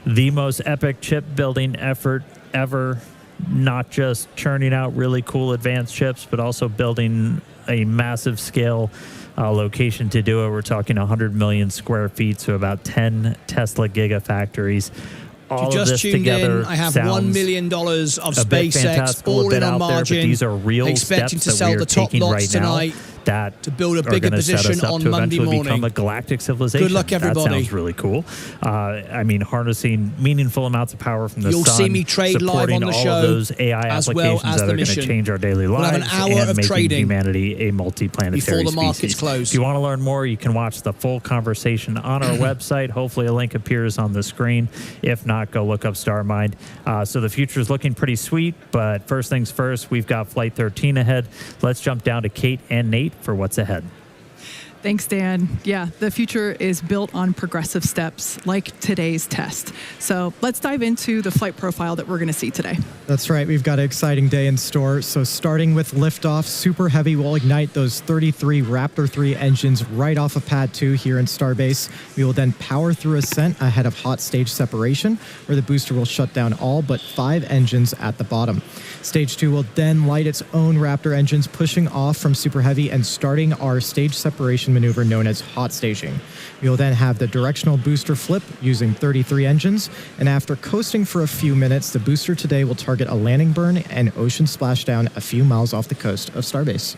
the most epic chip building effort ever. not just churning out really cool advanced chips, but also building a massive scale location to do it. We're talking 100 million square feet, so about 10 Tesla gigafactories. All if you just tuned in, I have $1 million of SpaceX all in on margin. These are real expecting steps to sell that we are the top taking lots right tonight. That to build a bigger position on Monday morning. Become a galactic civilization. Good luck, everybody. That sounds really cool. I mean, harnessing meaningful amounts of power from the You'll sun. See me trade live on the show, all of those AI as applications well as that the are going to change our daily lives we'll have an hour and of making trading humanity a multi-planetary before the markets species. close. If you want to learn more, you can watch the full conversation on our website. Hopefully, a link appears on the screen. If not, go look up StarMind. So the future is looking pretty sweet. But first things first, we've got Flight 13 ahead. Let's jump down to Kate and Nate for what's ahead. Thanks, Dan. Yeah, the future is built on progressive steps like today's test. So let's dive into the flight profile that we're going to see today. That's right. We've got an exciting day in store. So starting with liftoff, Super Heavy will ignite those 33 Raptor 3 engines right off of Pad 2 here in Starbase. We will then power through ascent ahead of hot stage separation, where the booster will shut down all but 5 engines at the bottom. Stage 2 will then light its own Raptor engines, pushing off from Super Heavy and starting our stage separation maneuver known as hot staging. We will then have the directional booster flip using 33 engines, and after coasting for a few minutes, the booster today will target a landing burn and ocean splashdown a few miles off the coast of Starbase.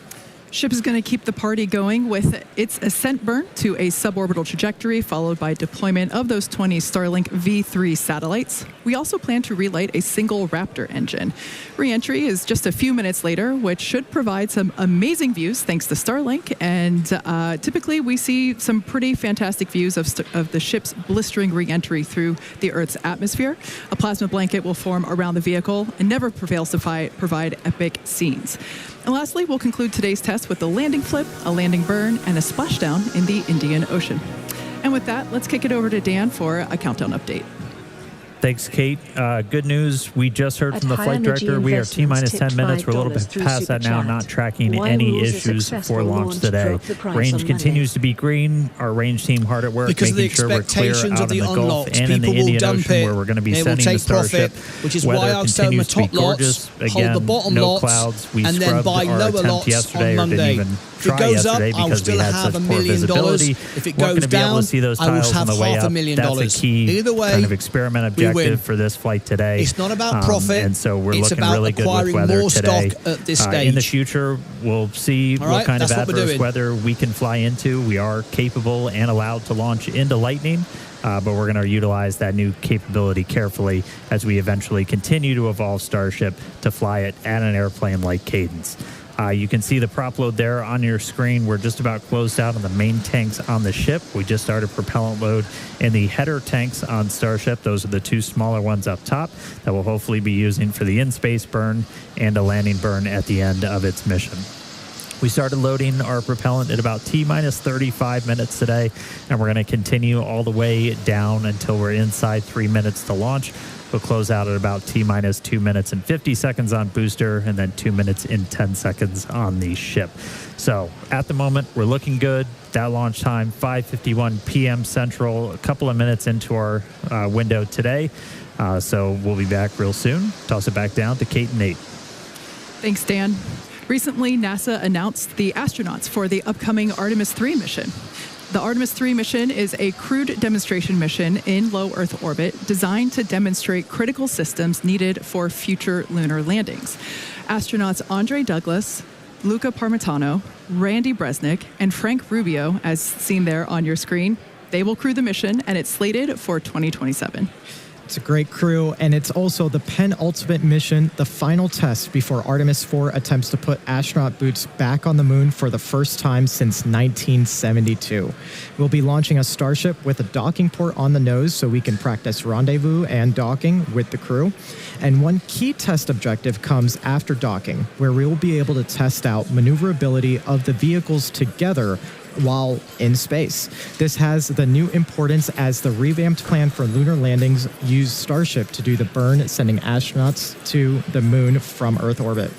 Ship is going to keep the party going with its ascent burn to a suborbital trajectory, followed by deployment of those 20 Starlink V3 satellites. We also plan to relight a single Raptor engine. Re-entry is just a few minutes later, which should provide some amazing views thanks to Starlink. And typically we see some pretty fantastic views of the ship's blistering re-entry through the Earth's atmosphere. A plasma blanket will form around the vehicle and never prevails to provide epic scenes. And lastly, we'll conclude today's test with the landing flip, a landing burn, and a splashdown in the Indian Ocean. And with that, let's kick it over to Dan for a countdown update. Thanks, Kate. Good news. We just heard from the flight director. We are T-minus 10 minutes. We're a little bit past that now, not tracking any issues for launch today. Range continues to be green. Our range team hard at work, because making sure we're clear out in the Gulf and in the Indian Ocean, where we're going to be sending the Starship. Which is why I'll sell my top lots, hold the bottom no lots, clouds. We and then buy lower lots yesterday, on Monday. If it goes up, I'll still have $1 million. If it goes down, I will have $500,000. That's a key Either way, kind of experiment objective for this flight today. It's not about profit. And so we're it's looking about really good acquiring with weather more today. stock at this stage. In the future, we'll see what kind of adverse weather we can fly into. We are capable and allowed to launch into lightning. But we're going to utilize that new capability carefully as we eventually continue to evolve Starship to fly it at an airplane like cadence. You can see the prop load there on your screen. We're just about closed out on the main tanks on the ship. We just started propellant load in the header tanks on Starship. Those are the 2 smaller ones up top that we'll hopefully be using for the in-space burn and a landing burn at the end of its mission. We started loading our propellant at about T-minus 35 minutes today, and we're going to continue all the way down until we're inside 3 minutes to launch. We'll close out at about T-minus 2 minutes and 50 seconds on booster, and then 2 minutes and 10 seconds on the ship. So at the moment, we're looking good. That launch time, 5:51 p.m. Central, a couple of minutes into our window today. So we'll be back real soon. Toss it back down to Kate and Nate. Thanks, Dan. Recently, NASA announced the astronauts for the upcoming Artemis 3 mission. The Artemis 3 mission is a crewed demonstration mission in low Earth orbit designed to demonstrate critical systems needed for future lunar landings. Astronauts Andre Douglas, Luca Parmitano, Randy Bresnik, and Frank Rubio, as seen there on your screen, they will crew the mission, and it's slated for 2027. It's a great crew, and it's also the penultimate mission, the final test before Artemis 4 attempts to put astronaut boots back on the moon for the first time since 1972. We'll be launching a Starship with a docking port on the nose so we can practice rendezvous and docking with the crew. And one key test objective comes after docking, where we will be able to test out maneuverability of the vehicles together while in space. This has the new importance as the revamped plan for lunar landings used Starship to do the burn, sending astronauts to the moon from Earth orbit.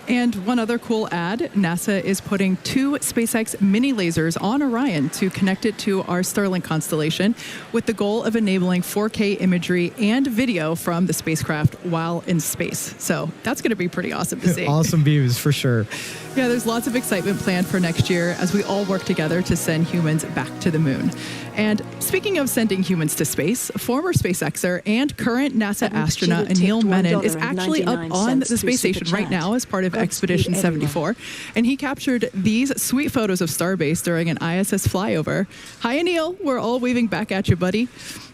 And one other cool ad, NASA is putting 2 SpaceX mini lasers on Orion to connect it to our Starlink constellation with the goal of enabling 4K imagery and video from the spacecraft while in space. So that's going to be pretty awesome to see. Awesome views for sure. Yeah, there's lots of excitement planned for next year as we all work together to send humans back to the moon. And speaking of sending humans to space, former SpaceXer and current NASA astronaut Neil Menon is actually up on the space station right now as part of Expedition 74. And he captured these sweet photos of Starbase during an ISS flyover. Hi, Neil. We're all waving back at you, buddy.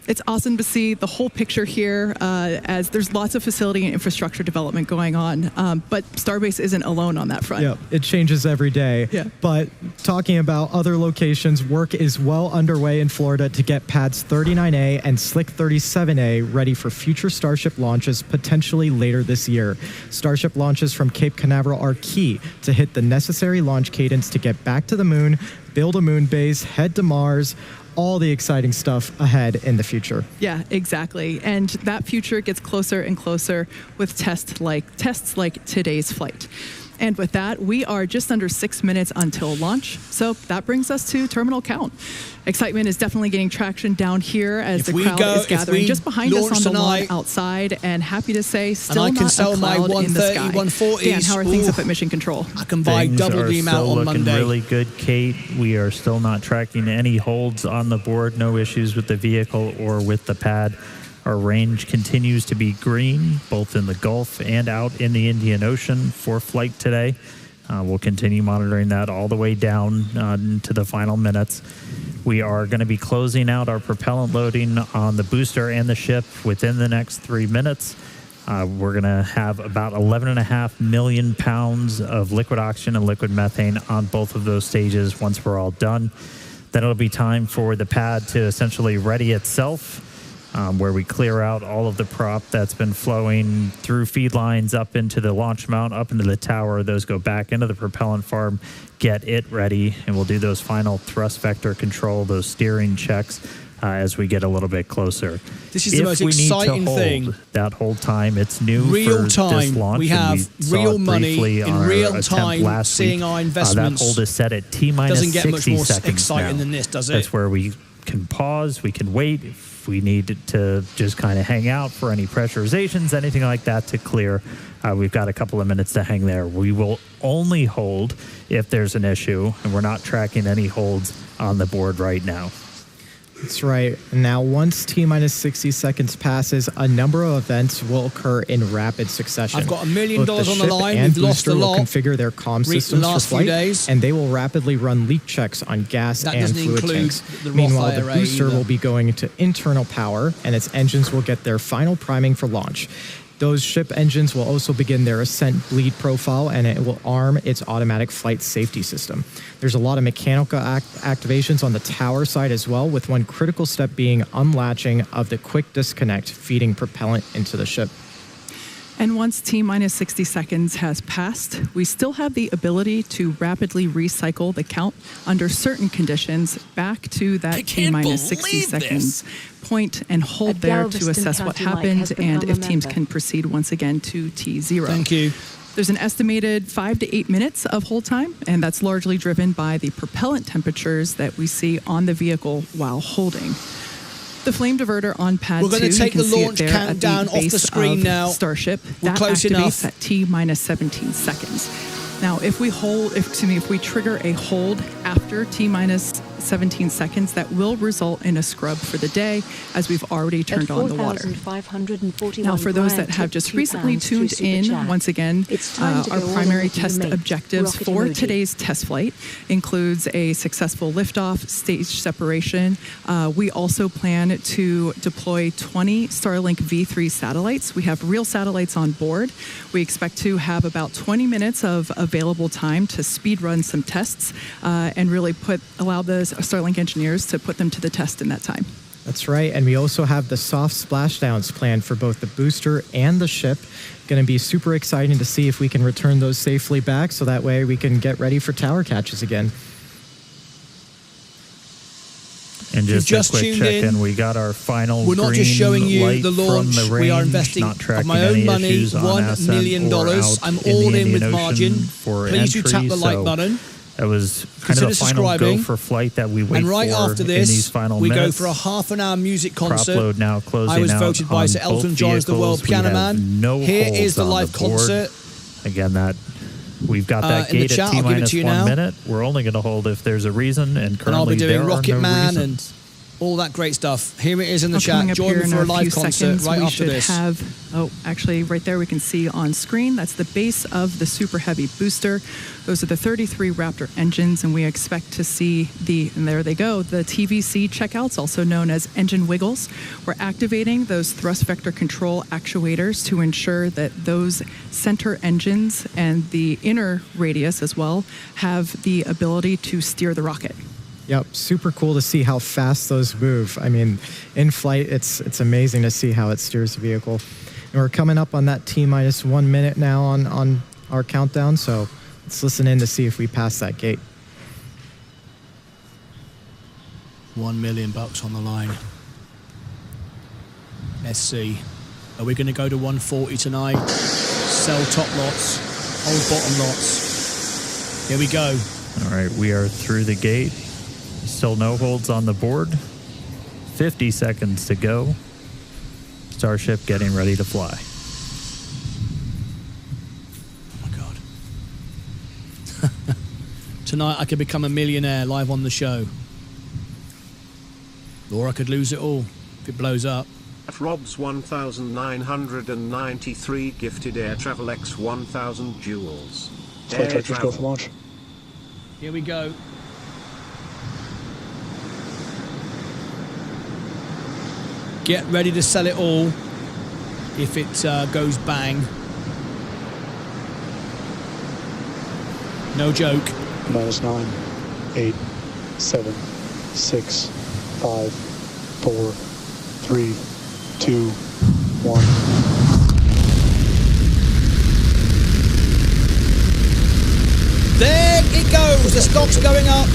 It's awesome to see the whole picture here as there's lots of facility and infrastructure development going on. But Starbase isn't alone on that front. Yeah, it changes every day. Yeah. But talking about other locations, work is well underway in Florida to get pads 39A and Slick 37A ready for future Starship launches potentially later this year. Starship launches from Cape Canaveral are key to hit the necessary launch cadence to get back to the moon, build a moon base, head to Mars, all the exciting stuff ahead in the future. Yeah, exactly. And that future gets closer and closer with tests like today's flight. And with that, we are just under 6 minutes until launch. So that brings us to terminal count. Excitement is definitely getting traction down here as the crowd is gathering just behind us on the lawn outside. And happy to say, still and I can not sell a my cloud 130, in the sky. 140s. Dan, how are things up at Mission Control? I can buy double the amount on looking Monday. Really good, Kate. We are still not tracking any holds on the board. No issues with the vehicle or with the pad. Our range continues to be green, both in the Gulf and out in the Indian Ocean for flight today. We'll continue monitoring that all the way down to the final minutes. We are going to be closing out our propellant loading on the booster and the ship within the next 3 minutes. We're going to have about 11.5 million pounds of liquid oxygen and liquid methane on both of those stages once we're all done. Then it'll be time for the pad to essentially ready itself, where we clear out all of the prop that's been flowing through feed lines up into the launch mount, up into the tower. Those go back into the propellant farm, get it ready, and we'll do those final thrust vector control, those steering checks as we get a little bit closer. This is the most exciting thing. That whole time, it's new real for time. this launch. We have real money in real time. Seeing our investments. That hold is set at T-minus 60 seconds. Doesn't get much more exciting now. than this, does it? That's where we can pause, we can wait. If we need to just kind of hang out for any pressurizations, anything like that to clear, we've got a couple of minutes to hang there. We will only hold if there's an issue, and we're not tracking any holds on the board right now. That's right. Now, once T-minus 60 seconds passes, a number of events will occur in rapid succession. I've got $1 million Both the on the ship line. And We've lost booster a lot. will configure their comm systems for flight, and they will rapidly run leak checks on gas and fluid tanks. Meanwhile, the booster will be going into internal power, and its engines will get their final priming for launch. Those ship engines will also begin their ascent bleed profile, and it will arm its automatic flight safety system. There's a lot of mechanical activations on the tower side as well, with one critical step being unlatching of the quick disconnect, feeding propellant into the ship. And once T-minus 60 seconds has passed, we still have the ability to rapidly recycle the count under certain conditions back to that T-minus 60 seconds point and hold there to assess what happened and if teams can proceed once again to T0. Thank you. There's an estimated 5 to 8 minutes of hold time, and that's largely driven by the propellant temperatures that we see on the vehicle while holding. The flame diverter on pad 2, we're going to take the launch countdown off the screen now. Starship. We're that close activates enough. at T-minus 17 seconds. Now, if we trigger a hold after T-minus 17 seconds, that will result in a scrub for the day, as we've already turned on the water. Now, for those that have just recently tuned in, once again, our primary test objectives for today's test flight includes a successful liftoff, stage separation. We also plan to deploy 20 Starlink V3 satellites. We have real satellites on board. We expect to have about 20 minutes of available time to speed run some tests and really allow the Starlink engineers to put them to the test in that time. That's right. And we also have the soft splashdowns planned for both the booster and the ship. Going to be super exciting to see if we can return those safely back, so that way we can get ready for tower catches again. And just just a quick tuned check in, we got our final we're not green just showing you light the launch. from the range, We are investing not of tracking my any own money, issues on $1 ascent million. or out I'm in all the in with Indian Martyn. Ocean for Please do entry, tap the like so button. That was kind Consider of the final subscribing. go for flight that we wait And right for after in these this, final we minutes. go for a half-an-hour music Prop concert. load now closing I was out voted by on Sir Elton both John as the world vehicles. piano We have man. no Here holds is the on live board. concert. Again, that we've got that in the gate chat, at I'll give it T-minus to you 1 now. minute. We're only going to hold if there's a reason, and And I'll be currently doing there Rocket are no Man reasons. and all that great stuff. Here it is in the Coming chat. up Join here me in for a a live few concert seconds, right we after should this. actually, right there we can see on screen, that's the base of the Super Heavy booster. Those are the 33 Raptor engines, and we expect to see and there they go, the TVC checkouts, also known as engine wiggles. We're activating those thrust vector control actuators to ensure that those center engines and the inner radius as well have the ability to steer the rocket. Yep, super cool to see how fast those move. I mean, in flight, it's amazing to see how it steers the vehicle. And we're coming up on that T-minus 1 minute now on our countdown, so let's listen in to see if we pass that gate. $1 million on the line. Let's see. Are we going to go to 140 tonight? Sell top lots, hold bottom lots. Here we go. All right, we are through the gate. Still no holds on the board. 50 seconds to go. Starship getting ready to fly. Oh my God. Tonight I could become a millionaire live on the show. Or I could lose it all if it blows up. Rob's 1993 gifted Air Travel X 1000 jewels. Flight directors go for launch. Here we go. Get ready to sell it all if it goes bang. No joke. -9, 8, 7, 6, 5, 4, 3, 2, 1. There it goes. The stock's going up.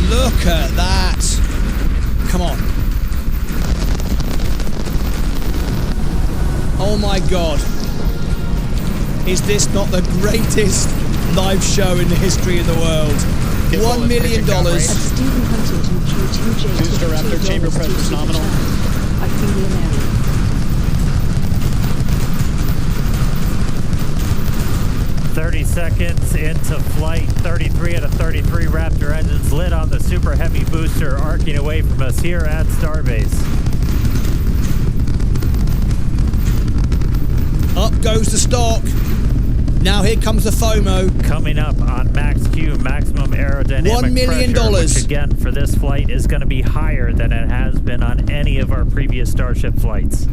Look at that. Come on. Oh my God. Is this not the greatest live show in the history of the world? $1 million. Booster Raptor chamber pressure is nominal. I feel the area. 30 seconds into flight. 33 out of 33 Raptor engines lit on the Super Heavy booster, arcing away from us here at Starbase. Up goes the stock. Now here comes the FOMO. Coming up on Max Q, maximum aerodynamic $1 million. pressure, which again for this flight is going to be higher than it has been on any of our previous Starship flights.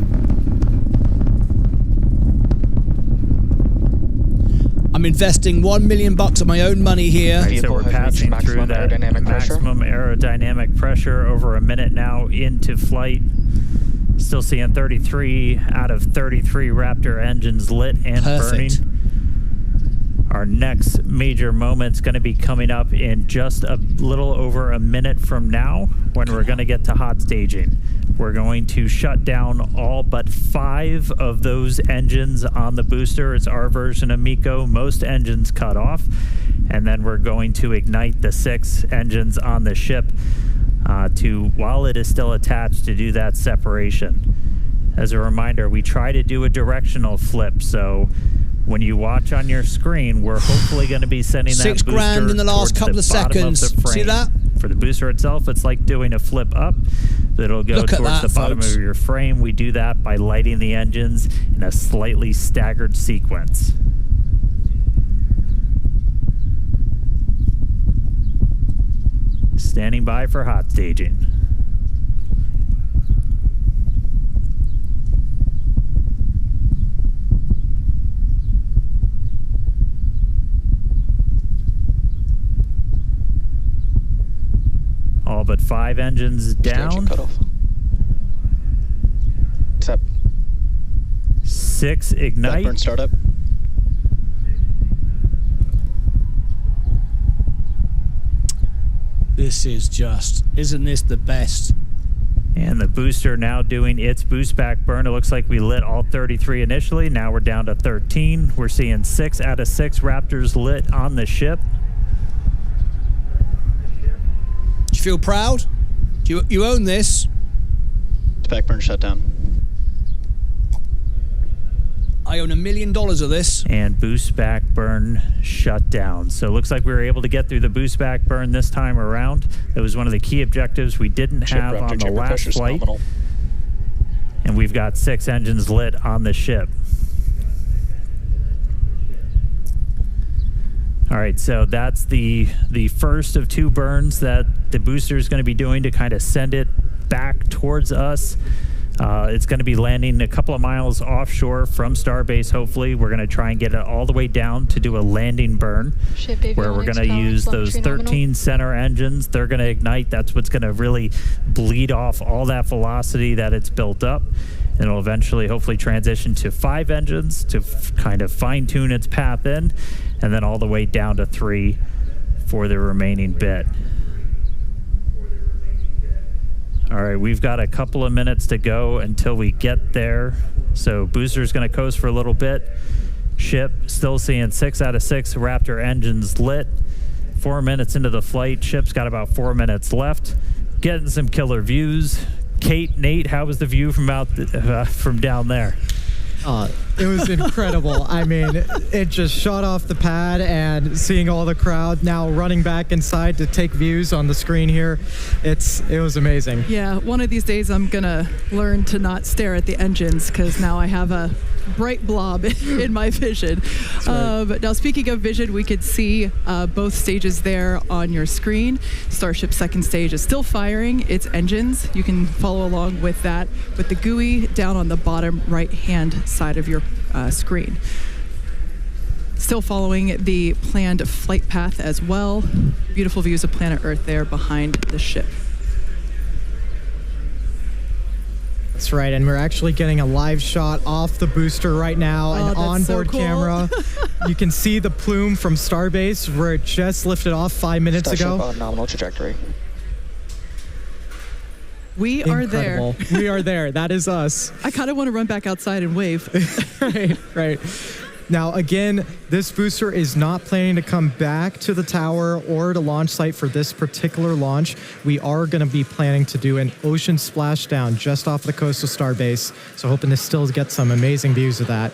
I'm investing $1 million of my own money here. Right, so we're passing through that maximum aerodynamic pressure over a minute now into flight. Still seeing 33 out of 33 Raptor engines lit and burning. Our next major moment's going to be coming up in just a little over a minute from now when we're going to get to hot staging. We're going to shut down all but 5 of those engines on the booster. It's our version of MECO. Most engines cut off. And then we're going to ignite the 6 engines on the ship while it is still attached, to do that separation. As a reminder, we try to do a directional flip, so when you watch on your screen, we're hopefully going to be sending that $6 grand in the last couple of seconds. See that? For the booster itself, it's like doing a flip up. It'll go towards the bottom of your frame. We do that by lighting the engines in a slightly staggered sequence. Standing by for hot staging. All but 5 engines down. Tap. 6 ignite. Blackburn startup. This is just, isn't this the best? And the booster now doing its boost back burn. It looks like we lit all 33 initially. Now we're down to 13. We're seeing 6 out of 6 Raptors lit on the ship. Do you feel proud? Do you own this? Back burn shut down. I own $1 million of this. And boost back burn shut down. So it looks like we were able to get through the boost back burn this time around. It was one of the key objectives we didn't have on the last flight. Nominal. And we've got 6 engines lit on the ship. All right, so that's the first of 2 burns that the booster is going to be doing to kind of send it back towards us. It's going to be landing a couple of miles offshore from Starbase, hopefully. We're going to try and get it all the way down to do a landing burn, where we're going to use those 13 center engines. They're going to ignite. That's what's going to really bleed off all that velocity that it's built up. And it'll eventually, hopefully, transition to 5 engines to kind of fine-tune its path in, and then all the way down to 3 for the remaining bit. All right, we've got a couple of minutes to go until we get there. So booster's going to coast for a little bit. Ship still seeing 6 out of 6 Raptor engines lit. 4 minutes into the flight. Ship's got about 4 minutes left. Getting some killer views. Kate, Nate, how was the view from down there? It was incredible. I mean, it just shot off the pad, and seeing all the crowd now running back inside to take views on the screen here, it was amazing. Yeah, one of these days I'm gonna learn to not stare at the engines, because now I have a bright blob in my vision. Right. Now, speaking of vision, we could see both stages there on your screen. Starship's second stage is still firing its engines. You can follow along with that with the GUI down on the bottom right-hand side of your screen. Still following the planned flight path as well. Beautiful views of planet Earth there behind the ship. That's right, and we're actually getting a live shot off the booster right now, an onboard camera. You can see the plume from Starbase where it just lifted off 5 minutes ago. On nominal trajectory. We are there. We are there. That is us. I kind of want to run back outside and wave. Right. Now, again, this booster is not planning to come back to the tower or to launch site for this particular launch. We are going to be planning to do an ocean splashdown just off the coast of Starbase. So hoping to still get some amazing views of that.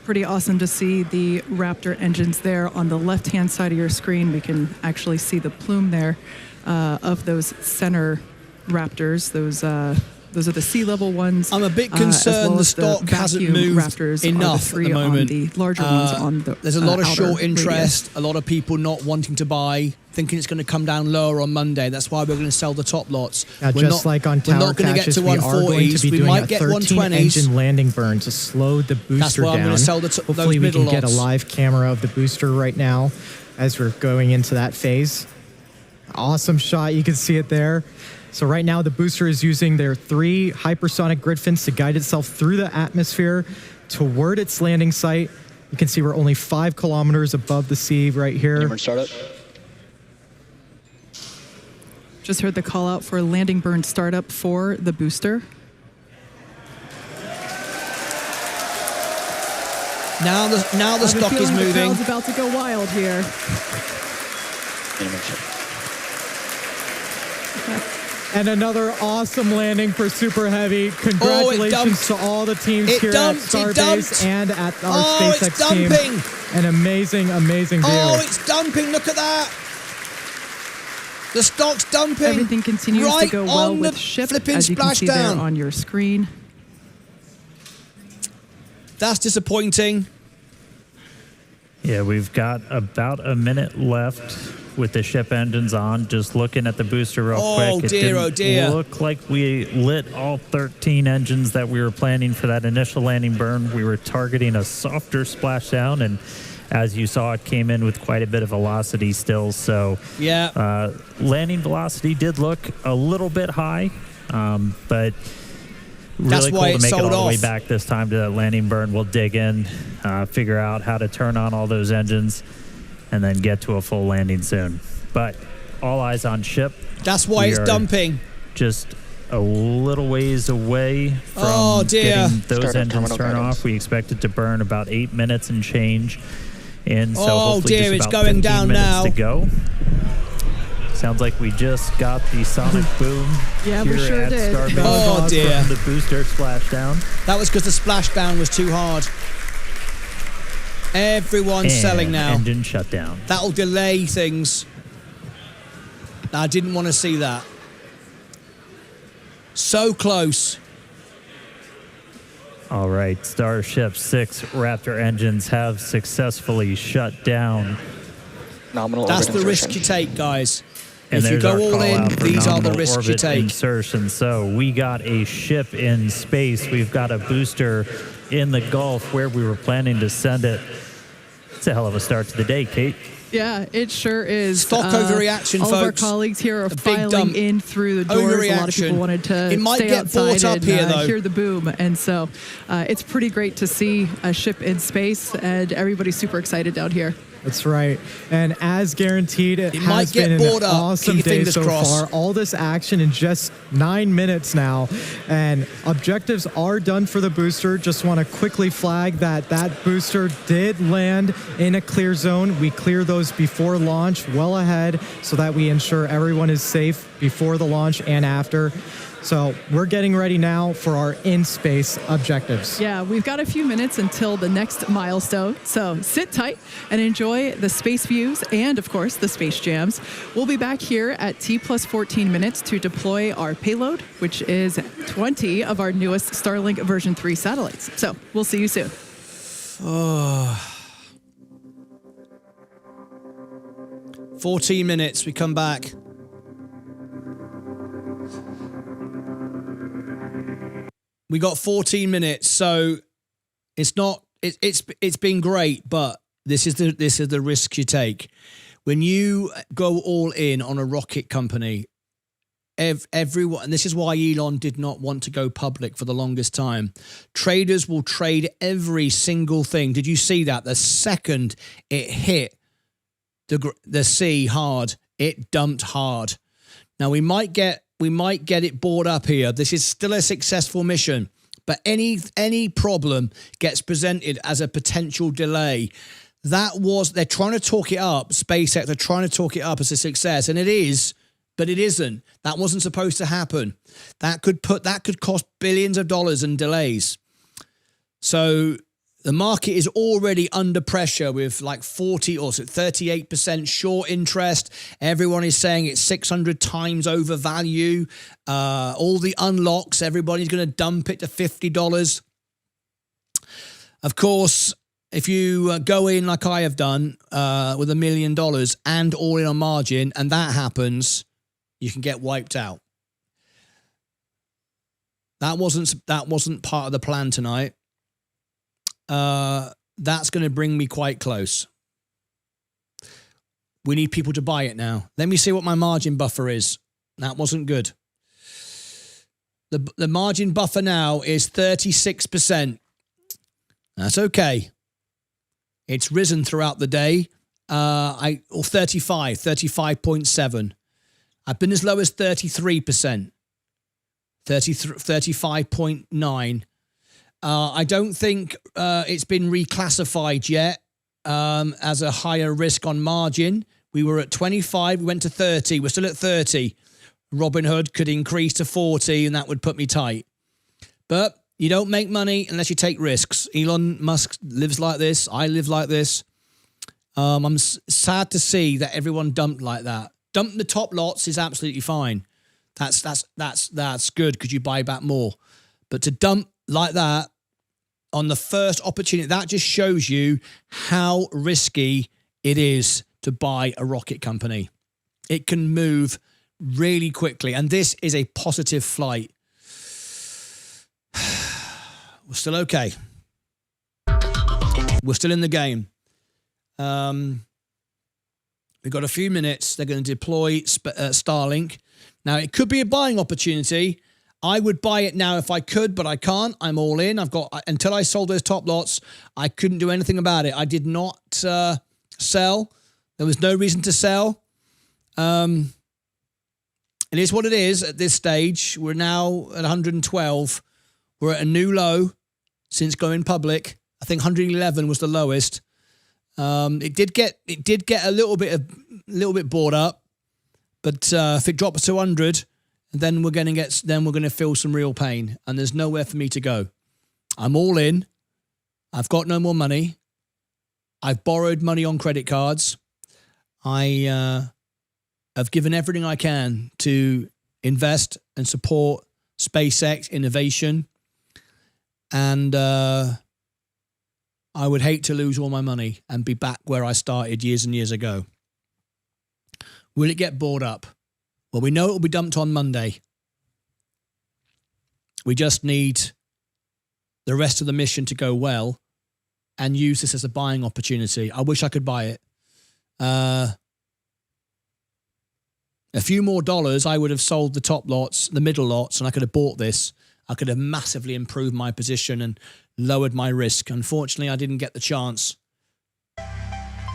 Pretty awesome to see the Raptor engines there on the left-hand side of your screen. We can actually see the plume there of those center Raptors. Those are the sea level ones. I'm a bit concerned the stock hasn't moved Raptors enough at the moment. The larger ones on the there's a lot of short radius. interest, a lot of people not wanting to buy, thinking it's going to come down lower on Monday. That's why we're going to sell the top lots. Now, just like on tower caches, we are going to be doing a 13 engine landing burn to slow the booster That's why down. I'm going to sell Hopefully we can get a live camera of the booster right now as we're going into that phase. Awesome shot. You can see it there. So right now the booster is using their 3 hypersonic grid fins to guide itself through the atmosphere toward its landing site. You can see we're only 5 kilometers above the sea right here. Startup. Just heard the call out for landing burn startup for the booster. Now the stock is moving. The crowd's about to go wild here. And another awesome landing for Super Heavy. Congratulations to all the teams here at Starbase and at our SpaceX team. An amazing, amazing view. Oh, it's dumping. Look at that. The stock's dumping. Everything continues right to go well on with the ship, flipping as you can see splashdown. there on your screen. That's disappointing. Yeah, we've got about a minute left with the ship engines on. Just looking at the booster real quick. It didn't look like we lit all 13 engines that we were planning for that initial landing burn. We were targeting a softer splashdown, and as you saw, it came in with quite a bit of velocity still. So landing velocity did look a little bit high, but That's Really why cool to it's make it sold all the way off. back this time to landing burn. We'll dig in, figure out how to turn on all those engines, and then get to a full landing soon. But all eyes on ship. That's why We it's are dumping. Just a little ways away from Oh, dear. getting those Start up engines terminal turned guidance. off. We expect it to burn about 8 minutes and change. And so Oh, hopefully dear, just it's about going 15 down minutes now. to go. Sounds like we just got the sonic boom Yeah, we here sure at did. Starbase Oh, dear. from the booster splashdown. That was because the splashdown was too hard. Everyone's And selling now. engine shutdown. That'll delay things. I didn't want to see that. So close. All right, Starship 6 Raptor engines have successfully shut down. Nominal That's orbit the risk insertion. you take, guys. And If you there's go our all call in, out for these are the nominal risks you orbit take. Insertion. So we got a ship in space. We've got a booster in the Gulf where we were planning to send it. It's a hell of a start to the day, Kate. Yeah, it sure is. Stock overreaction, all of our folks. colleagues here are A big filing dump. in through the doors. A lot of Overreaction. people wanted to It might stay get outside bought up and here, though. hear the boom. And so it's pretty great to see a ship in space, and everybody's super excited down here. That's right. And as guaranteed, it might has get been bought an up. awesome Keep your day fingers so crossed. far. All this action in just 9 minutes now. And objectives are done for the booster. Just want to quickly flag that that booster did land in a clear zone. We clear those before launch, well ahead, so that we ensure everyone is safe before the launch and after. So we're getting ready now for our in-space objectives. Yeah, we've got a few minutes until the next milestone. So sit tight and enjoy the space views and, of course, the space jams. We'll be back here at T plus 14 minutes to deploy our payload, which is 20 of our newest Starlink version 3 satellites. So we'll see you soon. Oh. 14 minutes, we come back. We got 14 minutes, so it's not. It's been great, but this is the risk you take when you go all in on a rocket company. Everyone, and this is why Elon did not want to go public for the longest time. Traders will trade every single thing. Did you see that? The second it hit the sea hard, it dumped hard. Now we might get it bought up here. This is still a successful mission, but any problem gets presented as a potential delay. They're trying to talk it up. SpaceX, they're trying to talk it up as a success, and it is, but it isn't. That wasn't supposed to happen. That could cost billions of dollars in delays. So the market is already under pressure with like 40 or 38% short interest. Everyone is saying it's 600 times over value. All the unlocks, everybody's going to dump it to $50. Of course, if you go in like I have done with $1 million and all in on margin, and that happens, you can get wiped out. That wasn't part of the plan tonight. That's going to bring me quite close. We need people to buy it now. Let me see what my margin buffer is. That wasn't good. The margin buffer now is 36%. That's okay. It's risen throughout the day. 35.7. I've been as low as 33%. 35.9. I don't think it's been reclassified yet as a higher risk on margin. We were at 25, we went to 30. We're still at 30. Robinhood could increase to 40, and that would put me tight. But you don't make money unless you take risks. Elon Musk lives like this. I live like this. I'm sad to see that everyone dumped like that. Dumping the top lots is absolutely fine. That's good because you buy back more. But to dump like that on the first opportunity, that just shows you how risky it is to buy a rocket company. It can move really quickly, and this is a positive flight. We're still okay. We're still in the game. We've got a few minutes. They're going to deploy Starlink. Now, it could be a buying opportunity. I would buy it now if I could, but I can't. I'm all in. Until I sold those top lots, I couldn't do anything about it. I did not sell. There was no reason to sell. It is what it is at this stage. We're now at 112. We're at a new low since going public. I think 111 was the lowest. It did get a little bit bored up, but if it drops to 100, then we're going to feel some real pain, and there's nowhere for me to go. I'm all in. I've got no more money. I've borrowed money on credit cards. I have given everything I can to invest and support SpaceX innovation, and I would hate to lose all my money and be back where I started years and years ago. Will it get bored up? Well, we know it will be dumped on Monday. We just need the rest of the mission to go well and use this as a buying opportunity. I wish I could buy it. A few more dollars, I would have sold the top lots, the middle lots, and I could have bought this. I could have massively improved my position and lowered my risk. Unfortunately, I didn't get the chance.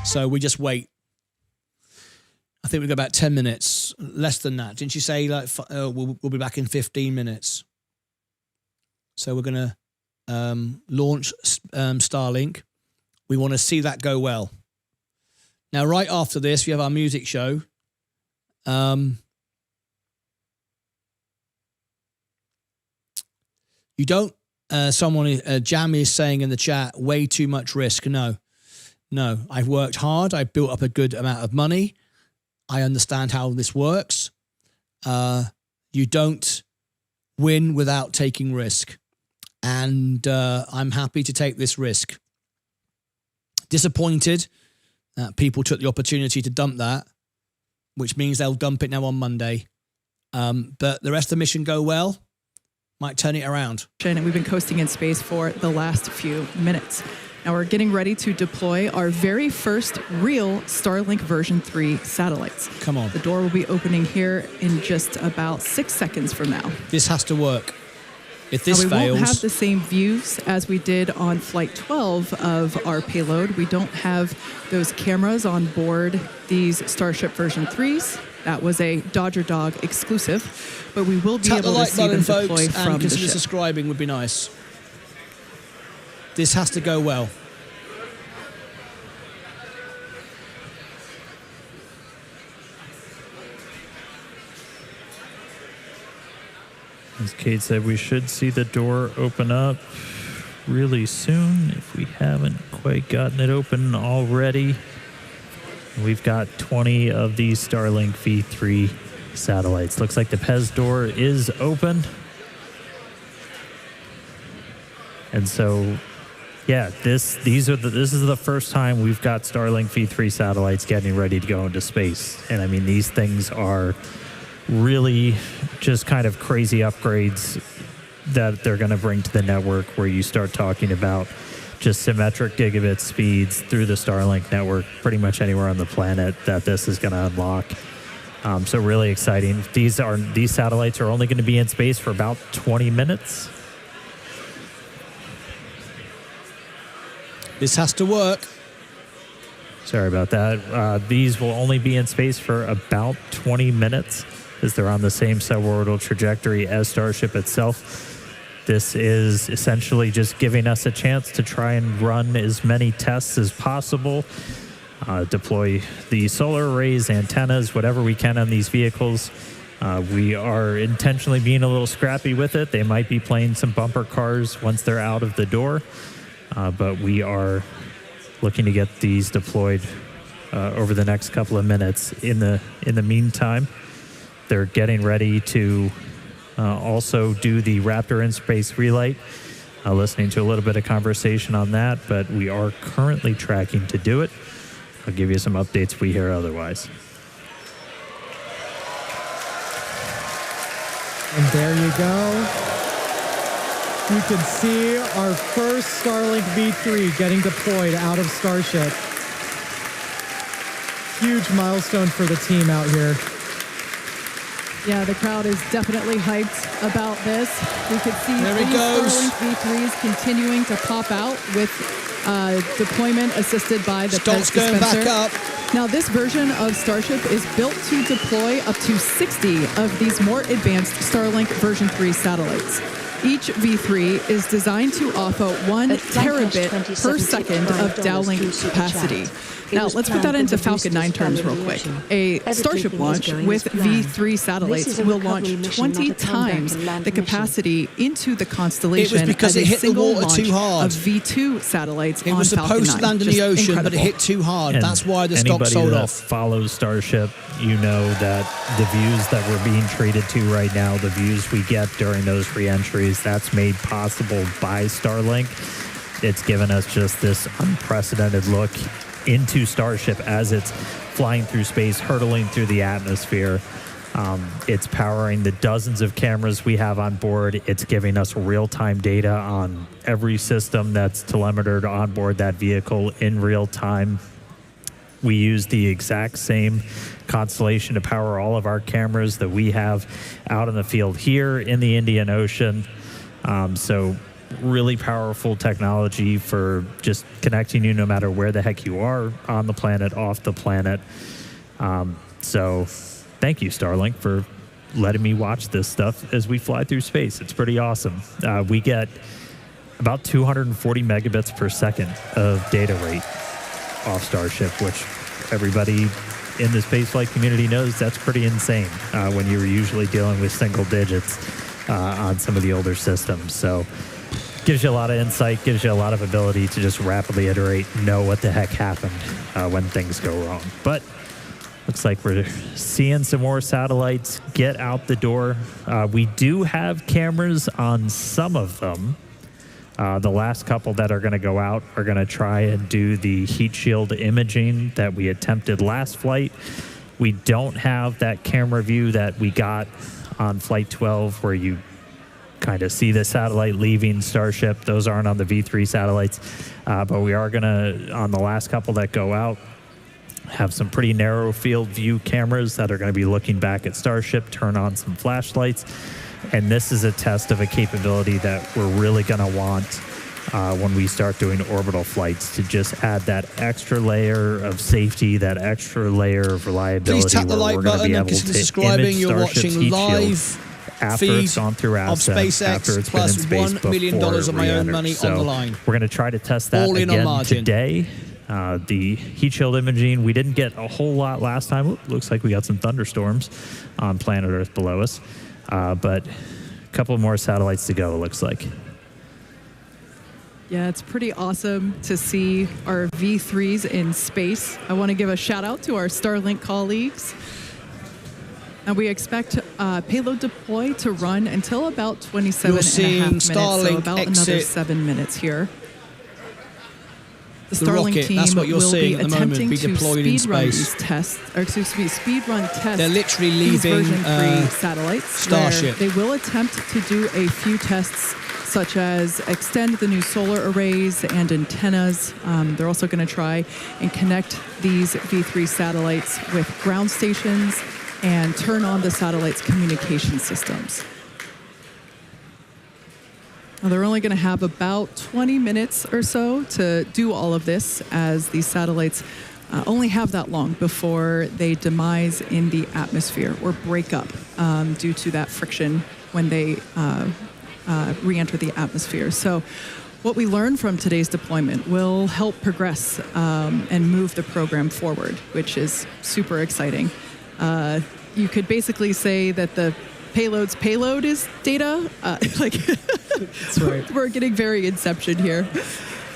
So we just wait. I think we've got about 10 minutes, less than that. Didn't you say we'll be back in 15 minutes? So we're going to launch Starlink. We want to see that go well. Now, right after this, we have our music show. You don't, Jam is saying in the chat, way too much risk. No, I've worked hard. I've built up a good amount of money. I understand how this works. You don't win without taking risk. And I'm happy to take this risk. Disappointed that people took the opportunity to dump that, which means they'll dump it now on Monday. But the rest of the mission go well, might turn it around. And we've been coasting in space for the last few minutes. Now we're getting ready to deploy our very first real Starlink version 3 satellites. Come on. The door will be opening here in just about 6 seconds from now. This has to work. If this we fails... won't have the same views as we did on Flight 12 of our payload. We don't have those cameras on board these Starship version 3s. That was a Dodger Dog exclusive, but we will be able to see them deploy from the ship. Subscribing would be nice. This has to go well. As Kate said, we should see the door open up really soon if we haven't quite gotten it open already. We've got 20 of these Starlink V3 satellites. Looks like the PEZ door is open. And so, yeah, this is the first time we've got Starlink V3 satellites getting ready to go into space. And I mean, these things are really just kind of crazy upgrades that they're going to bring to the network, where you start talking about just symmetric gigabit speeds through the Starlink network pretty much anywhere on the planet that this is going to unlock. So really exciting. These satellites are only going to be in space for about 20 minutes. This has to work. Sorry about that. These will only be in space for about 20 minutes as they're on the same suborbital trajectory as Starship itself. This is essentially just giving us a chance to try and run as many tests as possible, deploy the solar arrays, antennas, whatever we can on these vehicles. We are intentionally being a little scrappy with it. They might be playing some bumper cars once they're out of the door, but we are looking to get these deployed over the next couple of minutes. In the meantime, they're getting ready to also do the Raptor in space relight. Listening to a little bit of conversation on that, but we are currently tracking to do it. I'll give you some updates if we hear otherwise. And there you go. You can see our first Starlink V3 getting deployed out of Starship. Huge milestone for the team out here. Yeah, the crowd is definitely hyped about this. We could see There it these goes. Starlink V3s continuing to pop out with deployment assisted by the Stock's Pez going dispenser. back up. Now, this version of Starship is built to deploy up to 60 of these more advanced Starlink version 3 satellites. Each V3 is designed to offer 1 terabit per second of downlink capacity. Now, let's put that into Falcon 9 terms real quick. A Starship launch with V3 satellites will launch 20 times the capacity into the constellation. It was because as it a hit the single water too launch hard. Of V2 satellites It on was Falcon supposed 9. to land in Just the ocean, but it incredible. hit too hard. And That's why the stock anybody sold that off. follows Starship, you know that the views that we're being treated to right now, the views we get during those re-entries, that's made possible by Starlink. It's given us just this unprecedented look into Starship as it's flying through space, hurtling through the atmosphere. It's powering the dozens of cameras we have on board. It's giving us real-time data on every system that's telemetered on board that vehicle in real time. We use the exact same constellation to power all of our cameras that we have out in the field here in the Indian Ocean. So really powerful technology for just connecting you no matter where the heck you are on the planet, off the planet. So thank you, Starlink, for letting me watch this stuff as we fly through space. It's pretty awesome. We get about 240 megabits per second of data rate off Starship, which everybody in the spaceflight community knows that's pretty insane when you're usually dealing with single digits on some of the older systems. So gives you a lot of insight, gives you a lot of ability to just rapidly iterate, know what the heck happened when things go wrong. But looks like we're seeing some more satellites get out the door. We do have cameras on some of them. The last couple that are going to go out are going to try and do the heat shield imaging that we attempted last flight. We don't have that camera view that we got on Flight 12 where you kind of see the satellite leaving Starship. Those aren't on the V3 satellites, but we are going to, on the last couple that go out, have some pretty narrow field view cameras that are going to be looking back at Starship, turn on some flashlights. And this is a test of a capability that we're really going to want when we start doing orbital flights, to just add that extra layer of safety, that extra layer of reliability. Please tap the like button and consider subscribing. You're watching live after it's gone through of ASA, SpaceX after it's plus been in space $1 million before of my own re-enters. money So on the line. We're going to try to test that All in on again margin. today. The heat shield imaging, we didn't get a whole lot last time. Ooh, looks like we got some thunderstorms on planet Earth below us. But a couple more satellites to go, it looks like. Yeah, it's pretty awesome to see our V3s in space. I want to give a shout out to our Starlink colleagues. And we expect payload deploy to run until about 27 You're seeing and a half minutes, Starlink so about another exit 7 minutes here. The the Starlink rocket, team that's what you're will seeing be at the moment, attempting be to deployed in speed run space. these tests, or excuse me, speed run tests. They're literally these leaving version 3 satellites. Starship. Where they will attempt to do a few tests, such as extend the new solar arrays and antennas. They're also going to try and connect these V3 satellites with ground stations and turn on the satellite's communication systems. Now, they're only going to have about 20 minutes or so to do all of this, as these satellites only have that long before they demise in the atmosphere or break up due to that friction when they re-enter the atmosphere. So what we learned from today's deployment will help progress and move the program forward, which is super exciting. You could basically say that the payload's payload is data. That's right. We're getting very Inception here.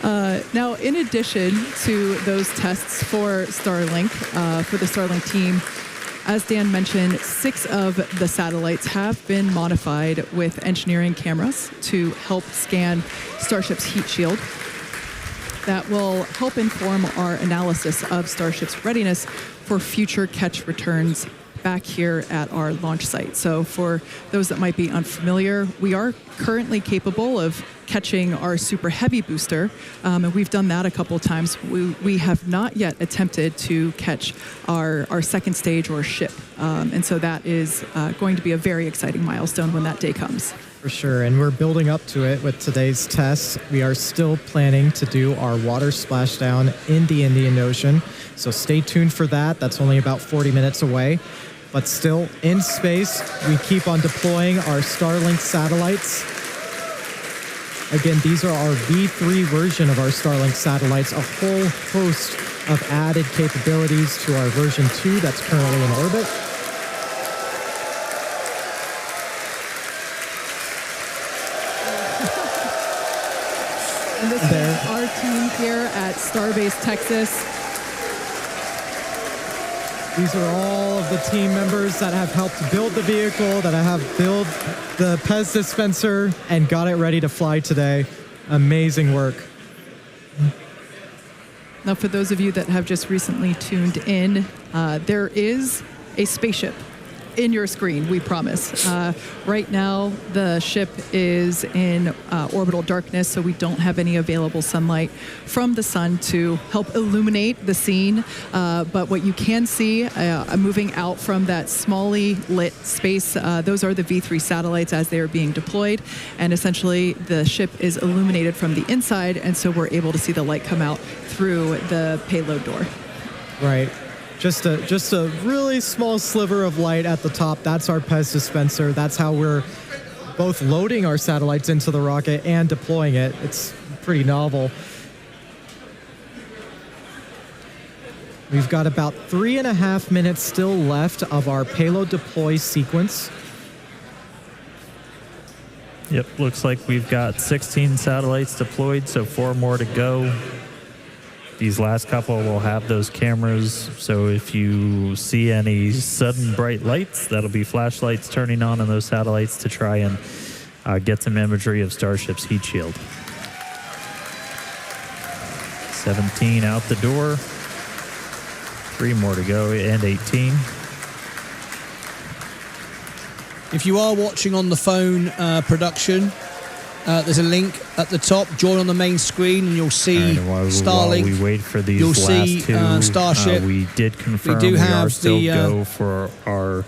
Now, in addition to those tests for Starlink, for the Starlink team, as Dan mentioned, 6 of the satellites have been modified with engineering cameras to help scan Starship's heat shield. That will help inform our analysis of Starship's readiness for future catch returns back here at our launch site. So for those that might be unfamiliar, we are currently capable of catching our super heavy booster, and we've done that a couple of times. We have not yet attempted to catch our second stage or ship, and so that is going to be a very exciting milestone when that day comes. For sure, and we're building up to it with today's tests. We are still planning to do our water splashdown in the Indian Ocean, so stay tuned for that. That's only about 40 minutes away, but still in space, we keep on deploying our Starlink satellites. Again, these are our V3 version of our Starlink satellites, a whole host of added capabilities to our version 2 that's currently in orbit. And this is our team here at Starbase, Texas. These are all of the team members that have helped build the vehicle, that have built the Pez dispenser, and got it ready to fly today. Amazing work. Now, for those of you that have just recently tuned in, there is a spaceship in your screen, we promise. Right now, the ship is in orbital darkness, so we don't have any available sunlight from the sun to help illuminate the scene. But what you can see moving out from that smally lit space, those are the V3 satellites as they are being deployed. And essentially, the ship is illuminated from the inside, and so we're able to see the light come out through the payload door. Right. Just a really small sliver of light at the top. That's our Pez dispenser. That's how we're both loading our satellites into the rocket and deploying it. It's pretty novel. We've got about 3.5 minutes still left of our payload deploy sequence. Yep, looks like we've got 16 satellites deployed, so 4 more to go. These last couple will have those cameras, so if you see any sudden bright lights, that'll be flashlights turning on those satellites to try and get some imagery of Starship's heat shield. 17 out the door. 3 more to go, and 18. If you are watching on the phone production, there's a link at the top. Join on the main screen, and you'll see Starlink. While we wait for these you'll last see two, Starship. we did confirm we are still the, go for our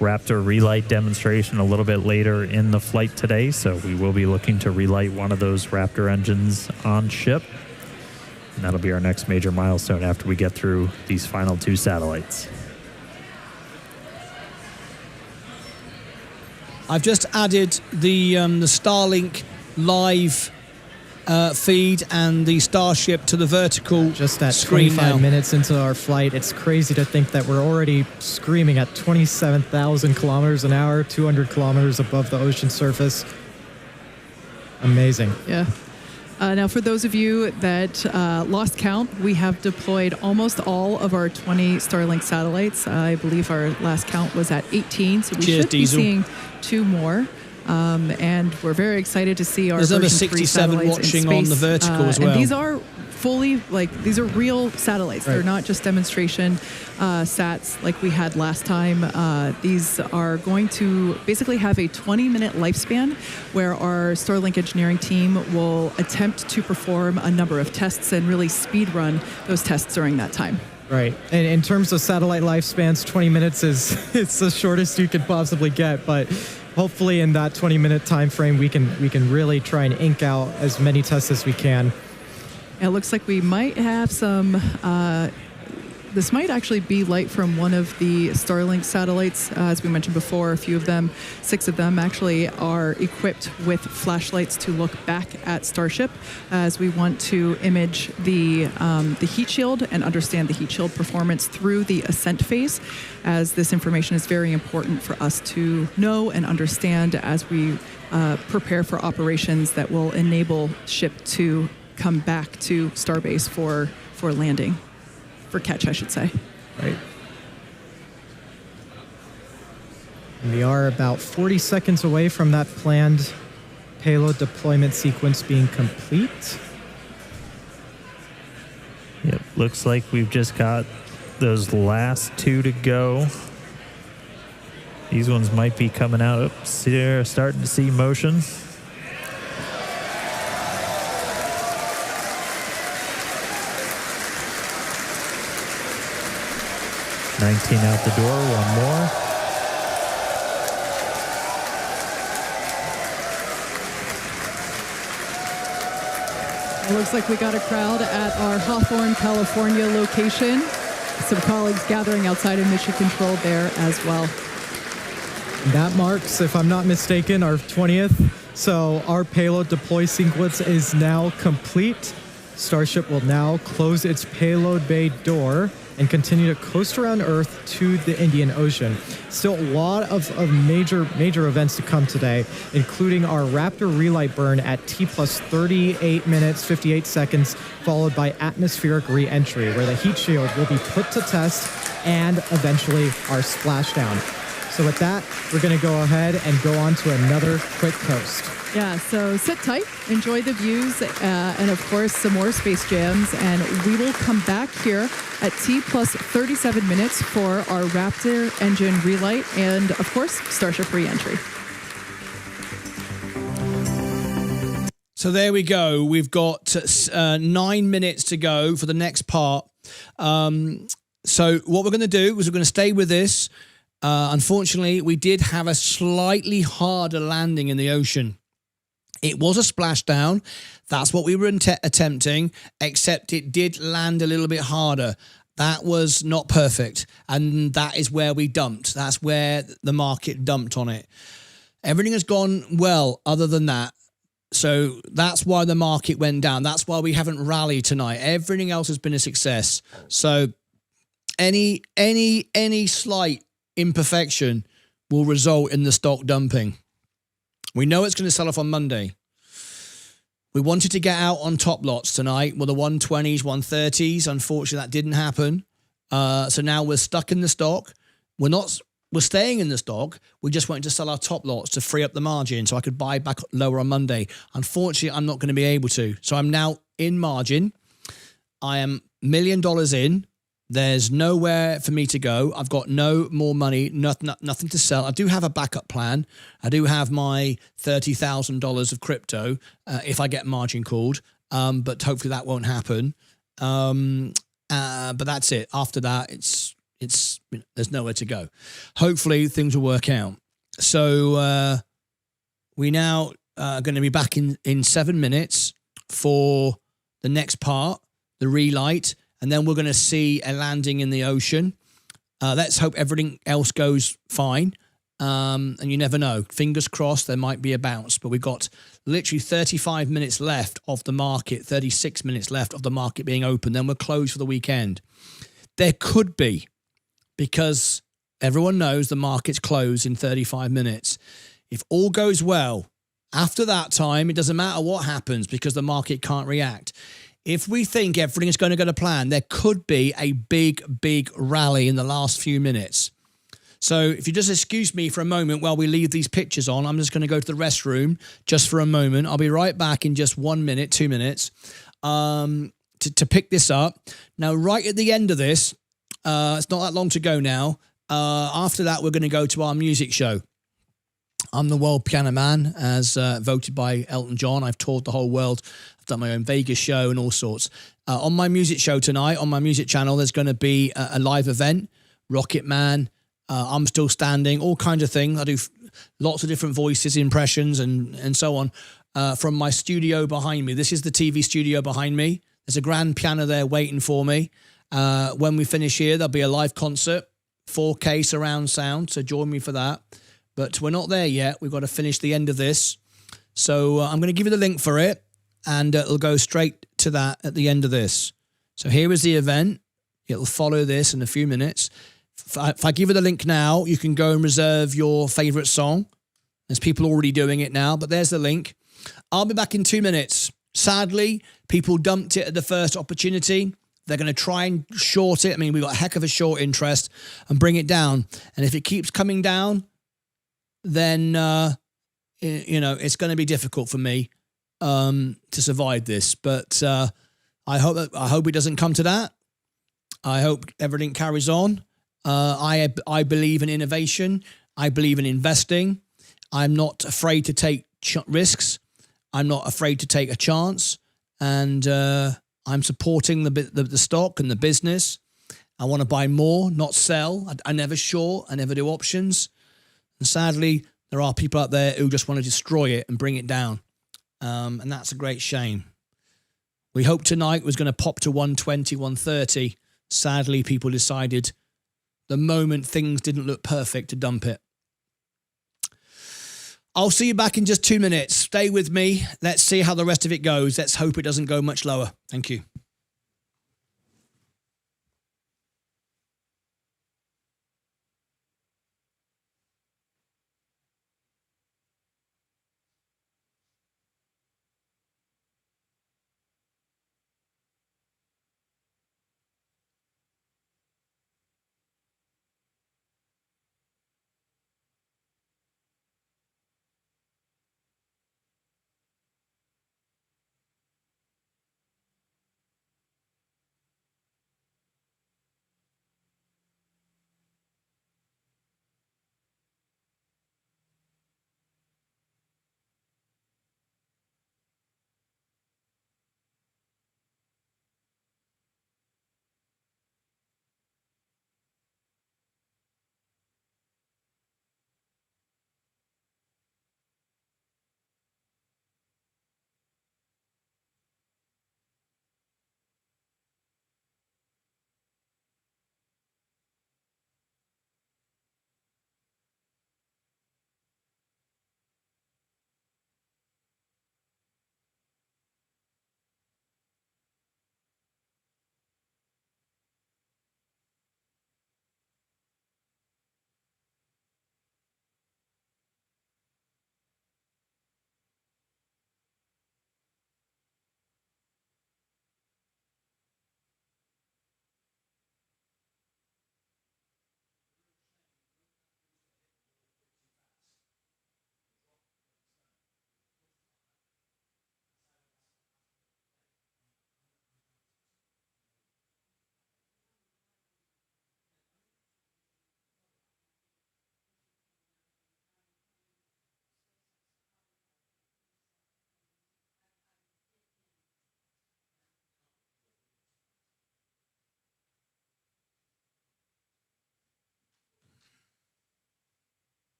Raptor relight demonstration a little bit later in the flight today. So we will be looking to relight one of those Raptor engines on ship. And that'll be our next major milestone after we get through these final 2 satellites. I've just added the Starlink live feed and the Starship to the vertical just at screen 25 now. minutes into our flight. It's crazy to think that we're already screaming at 27,000 kilometers an hour, 200 kilometers above the ocean surface. Amazing. Yeah. Now, for those of you that lost count, we have deployed almost all of our 20 Starlink satellites. I believe our last count was at 18, so we should be seeing 2 more. And we're very excited to see our There's over version 3 67 satellites watching in space. on the vertical as well. And these are fully, these are real satellites. Right. They're not just demonstration sats like we had last time. These are going to basically have a 20-minute lifespan where our Starlink engineering team will attempt to perform a number of tests and really speed run those tests during that time. Right. And in terms of satellite lifespans, 20 minutes is it's the shortest you could possibly get, but hopefully in that 20-minute time frame we can really try and ink out as many tests as we can. It looks like we might have some this might actually be light from one of the Starlink satellites. As we mentioned before, a few of them, 6 of them actually are equipped with flashlights to look back at Starship as we want to image the heat shield and understand the heat shield performance through the ascent phase, as this information is very important for us to know and understand as we prepare for operations that will enable ship to come back to Starbase for landing. For catch, I should say. Right. And we are about 40 seconds away from that planned payload deployment sequence being complete. Yep, looks like we've just got those last 2 to go. These ones might be coming out. Oops, they're starting to see motion. 19 out the door. One more. It looks like we got a crowd at our Hawthorne, California location. Some colleagues gathering outside of Mission Control there as well. That marks, if I'm not mistaken, our 20th. So our payload deploy sequence is now complete. Starship will now close its payload bay door and continue to coast around Earth to the Indian Ocean. Still a lot of major events to come today, including our Raptor relight burn at T plus 38 minutes, 58 seconds, followed by atmospheric re-entry, where the heat shield will be put to test, and eventually our splashdown. So with that, we're going to go ahead and go on to another quick coast. Yeah, so sit tight, enjoy the views, and of course, some more Space Jams. And we will come back here at T plus 37 minutes for our Raptor engine relight and, of course, Starship reentry. So there we go. We've got 9 minutes to go for the next part. So what we're going to do is we're going to stay with this. Unfortunately, we did have a slightly harder landing in the ocean. It was a splashdown. That's what we were attempting, except it did land a little bit harder. That was not perfect. And that is where we dumped. That's where the market dumped on it. Everything has gone well other than that. So that's why the market went down. That's why we haven't rallied tonight. Everything else has been a success. So any slight imperfection will result in the stock dumping. We know it's going to sell off on Monday. We wanted to get out on top lots tonight with the 120s, 130s. Unfortunately, that didn't happen. So now we're stuck in the stock. We're staying in the stock. We just wanted to sell our top lots to free up the margin so I could buy back lower on Monday. Unfortunately, I'm not going to be able to. So I'm now in margin. I am $1 million in. There's nowhere for me to go. I've got no more money, nothing to sell. I do have a backup plan. I do have my $30,000 of crypto if I get margin called, but hopefully that won't happen. But that's it. After that, it's there's nowhere to go. Hopefully things will work out. So we now are going to be back in 7 minutes for the next part, the relight. And then we're going to see a landing in the ocean. Let's hope everything else goes fine. And you never know. Fingers crossed there might be a bounce. But we've got literally 35 minutes left of the market, 36 minutes left of the market being open. Then we're closed for the weekend. There could be, because everyone knows the market's closed in 35 minutes. If all goes well, after that time, it doesn't matter what happens because the market can't react. If we think everything is going to go to plan, there could be a big rally in the last few minutes. So if you just excuse me for a moment while we leave these pictures on, I'm just going to go to the restroom just for a moment. I'll be right back in just 1 minute, 2 minutes to pick this up. Now, right at the end of this, it's not that long to go now. After that, we're going to go to our music show. I'm the world piano man, as voted by Elton John. I've toured the whole world. I've done my own Vegas show and all sorts. On my music show tonight, on my music channel, there's going to be a live event, Rocket Man, I'm Still Standing, all kinds of things. I do lots of different voices, impressions, and so on from my studio behind me. This is the TV studio behind me. There's a grand piano there waiting for me. When we finish here, there'll be a live concert, 4K surround sound, so join me for that. But we're not there yet. We've got to finish the end of this. So I'm going to give you the link for it, and it'll go straight to that at the end of this. So here is the event. It'll follow this in a few minutes. If I give you the link now, you can go and reserve your favorite song. There's people already doing it now, but there's the link. I'll be back in 2 minutes. Sadly, people dumped it at the first opportunity. They're going to try and short it. I mean, we've got a heck of a short interest and bring it down. And if it keeps coming down, then, it's going to be difficult for me to survive this. But I hope it doesn't come to that. I hope everything carries on. I believe in innovation. I believe in investing. I'm not afraid to take risks. I'm not afraid to take a chance. And I'm supporting the stock and the business. I want to buy more, not sell. I never short. I never do options. And sadly, there are people out there who just want to destroy it and bring it down. And that's a great shame. We hoped tonight was going to pop to 120, 130. Sadly, people decided the moment things didn't look perfect to dump it. I'll see you back in just 2 minutes. Stay with me. Let's see how the rest of it goes. Let's hope it doesn't go much lower. Thank you.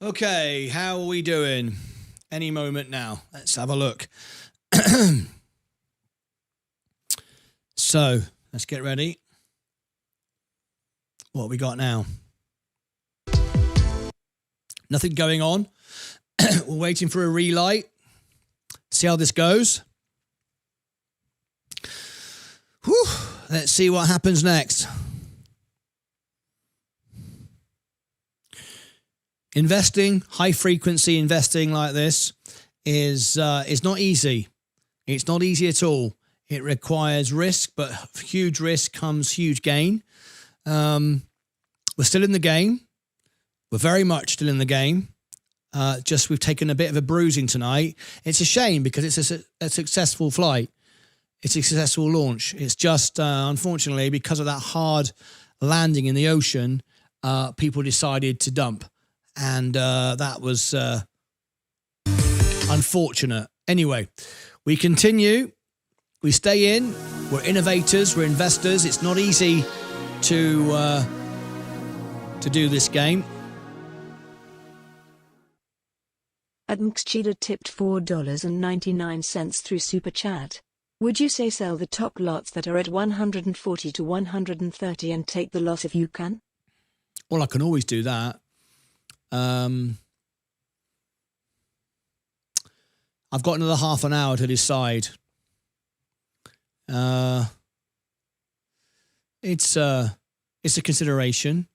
Okay, how are we doing? Any moment now. Let's have a look. So, let's get ready. What have we got now? Nothing going on. We're waiting for a relight. See how this goes. Whew. Let's see what happens next. Investing, high frequency investing like this is not easy. It's not easy at all. It requires risk, but huge risk comes huge gain. We're still in the game. We're very much still in the game. Just we've taken a bit of a bruising tonight. It's a shame because it's a successful flight. It's a successful launch. It's just, unfortunately, because of that hard landing in the ocean, people decided to dump. And that was unfortunate. Anyway, we continue. We stay in. We're innovators. We're investors. It's not easy to do this game. Admxcheetah tipped $4.99 through Super Chat. Would you say sell the top lots that are at 140 to 130 and take the loss if you can? Well, I can always do that. I've got another half an hour to decide. It's a consideration.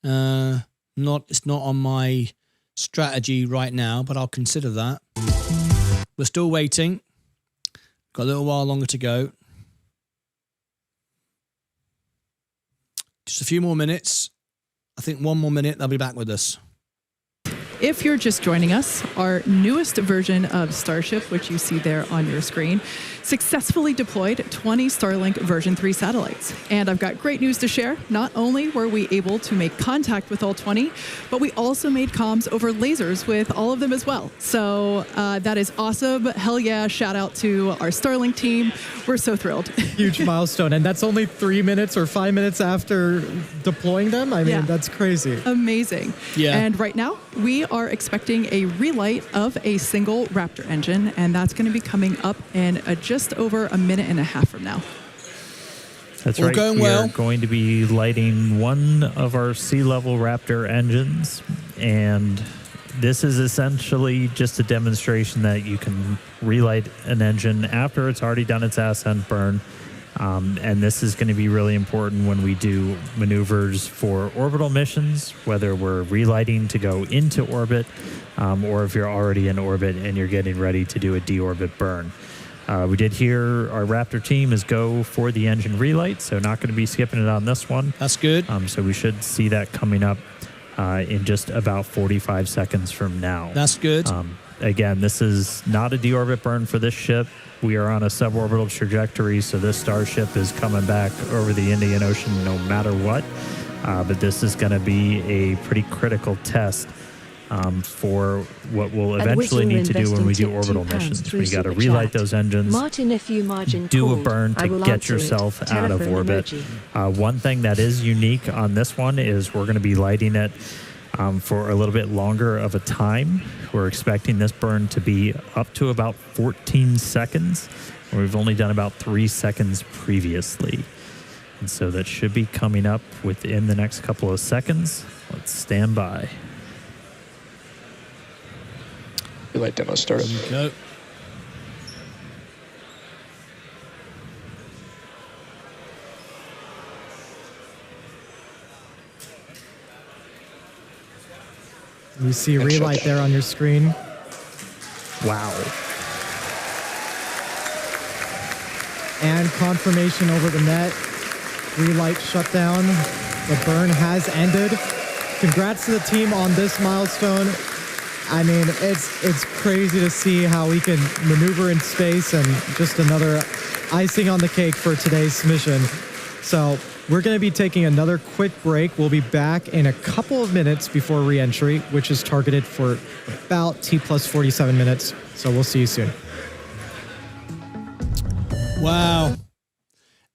It's not on my strategy right now, but I'll consider that. We're still waiting. Got a little while longer to go. Just a few more minutes. I think one more minute, they'll be back with us. If you're just joining us, our newest version of Starship, which you see there on your screen, successfully deployed 20 Starlink version 3 satellites. And I've got great news to share. Not only were we able to make contact with all 20, but we also made comms over lasers with all of them as well. So that is awesome. Hell yeah, shout out to our Starlink team. We're so thrilled. Huge milestone. And that's only 3 minutes or 5 minutes after deploying them. I mean, that's crazy. Amazing. Yeah. And right now, we are expecting a relight of a single Raptor engine, and that's going to be coming up in just over a minute and a half from now. That's All right. going we well. are going to be lighting one of our sea-level Raptor engines, and this is essentially just a demonstration that you can relight an engine after it's already done its ascent burn. And this is going to be really important when we do maneuvers for orbital missions, whether we're relighting to go into orbit, or if you're already in orbit and you're getting ready to do a deorbit burn. We did hear our Raptor team is go for the engine relight, so not going to be skipping it on this one. That's good. So we should see that coming up in just about 45 seconds from now. That's good. Again, this is not a deorbit burn for this ship. We are on a suborbital trajectory, so this Starship is coming back over the Indian Ocean no matter what. But this is going to be a pretty critical test for what we'll eventually need to do when we do orbital missions. We got to relight those engines, Martin, if you margin do a called, burn I will to get answer it. yourself out of Telephone orbit. emoji. One thing that is unique on this one is we're going to be lighting it for a little bit longer of a time. We're expecting this burn to be up to about 14 seconds. We've only done about 3 seconds previously. And so that should be coming up within the next couple of seconds. Let's stand by. Relight demo started. Go. You see relight there on your screen. Wow. And confirmation over the net. Relight shutdown. The burn has ended. Congrats to the team on this milestone. I mean, it's crazy to see how we can maneuver in space, and just another icing on the cake for today's mission. So we're going to be taking another quick break. We'll be back in a couple of minutes before re-entry, which is targeted for about T plus 47 minutes. So we'll see you soon. Wow.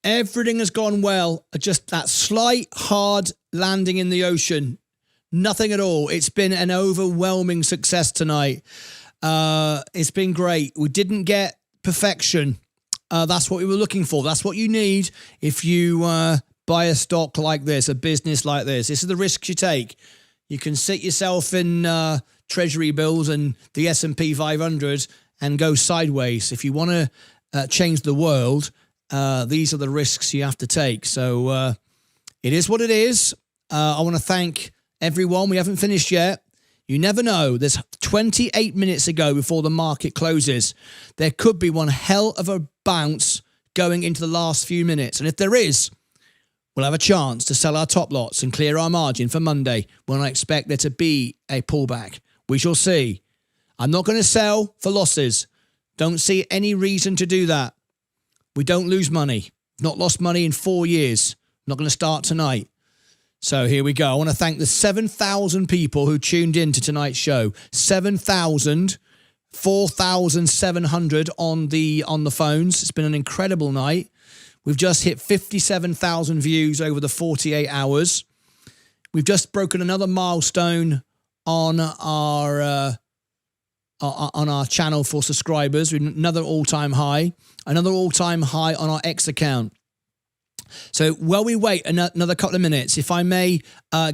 Everything has gone well. Just that slight hard landing in the ocean. Nothing at all. It's been an overwhelming success tonight. It's been great. We didn't get perfection. That's what we were looking for. That's what you need if you buy a stock like this, a business like this. This is the risks you take. You can sit yourself in treasury bills and the S&P 500 and go sideways. If you want to change the world, these are the risks you have to take. So it is what it is. I want to thank everyone. We haven't finished yet. You never know. There's 28 minutes to go before the market closes. There could be one hell of a bounce going into the last few minutes. And if there is, we'll have a chance to sell our top lots and clear our margin for Monday, when I expect there to be a pullback. We shall see. I'm not going to sell for losses. Don't see any reason to do that. We don't lose money. Not lost money in 4 years. I'm not going to start tonight. So here we go. I want to thank the 7,000 people who tuned in to tonight's show. 7,000, 4,700 on the phones. It's been an incredible night. We've just hit 57,000 views over the 48 hours. We've just broken another milestone on our channel for subscribers. Another all-time high. Another all-time high on our X account. So while we wait another couple of minutes, if I may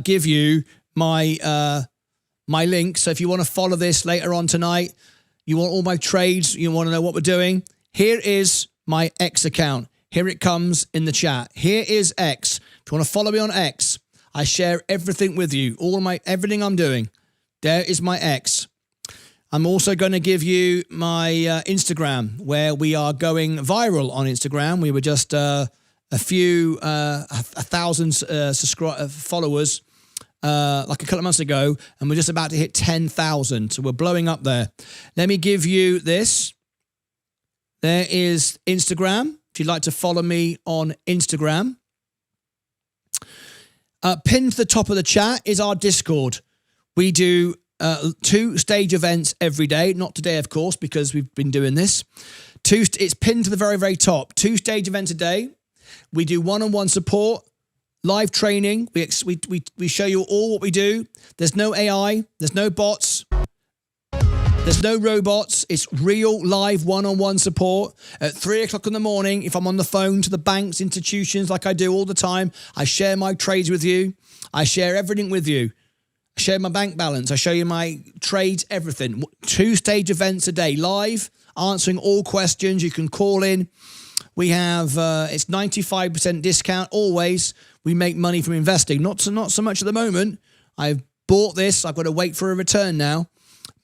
give you my my link. So if you want to follow this later on tonight, you want all my trades, you want to know what we're doing, here is my X account. Here it comes in the chat. Here is X. If you want to follow me on X, I share everything with you, everything I'm doing. There is my X. I'm also going to give you my Instagram, where we are going viral on Instagram. We were just a thousand followers like a couple of months ago, and we're just about to hit 10,000. So we're blowing up there. Let me give you this. There is Instagram. If you'd like to follow me on Instagram. Pinned to the top of the chat is our Discord. We do 2 stage events every day. Not today, of course, because we've been doing this. It's pinned to the very, very top. 2 stage events a day. We do one-on-one support, live training. We show you all what we do. There's no AI. There's no bots. There's no robots. It's real live one-on-one support at 3 o'clock in the morning. If I'm on the phone to the banks, institutions, like I do all the time, I share my trades with you. I share everything with you. I share my bank balance. I show you my trades, everything. 2 stage events a day, live, answering all questions. You can call in. We have, it's 95% discount always. We make money from investing. Not so much at the moment. I've bought this. I've got to wait for a return now.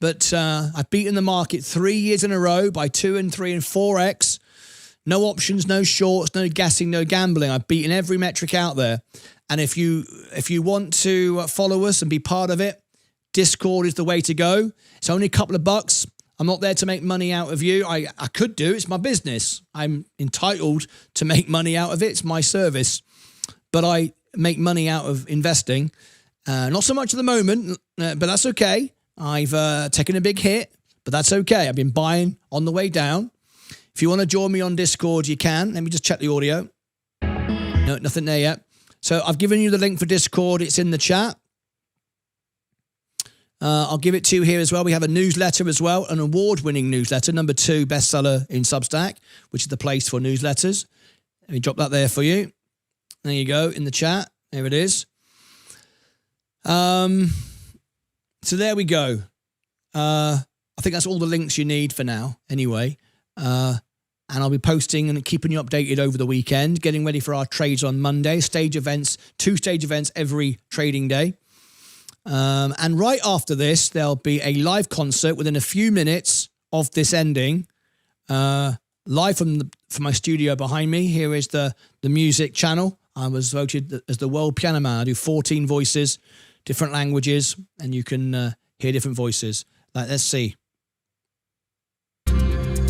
But I've beaten the market 3 years in a row by 2 and 3 and 4x. No options, no shorts, no guessing, no gambling. I've beaten every metric out there. And if you want to follow us and be part of it, Discord is the way to go. It's only a couple of bucks. I'm not there to make money out of you. I could do. It's my business. I'm entitled to make money out of it. It's my service. But I make money out of investing. Not so much at the moment, but that's okay. I've taken a big hit, but that's okay. I've been buying on the way down. If you want to join me on Discord, you can. Let me just check the audio. No, nothing there yet. So I've given you the link for Discord. It's in the chat. I'll give it to you here as well. We have a newsletter as well, an award-winning newsletter, #2 bestseller in Substack, which is the place for newsletters. Let me drop that there for you. There you go, in the chat. There it is. So there we go. I think that's all the links you need for now, anyway. And I'll be posting and keeping you updated over the weekend, getting ready for our trades on Monday, stage events, 2 stage events every trading day. And right after this, there'll be a live concert within a few minutes of this ending, live from my studio behind me. Here is the music channel. I was voted as the world piano man. I do 14 voices, different languages, and you can hear different voices. Let's see.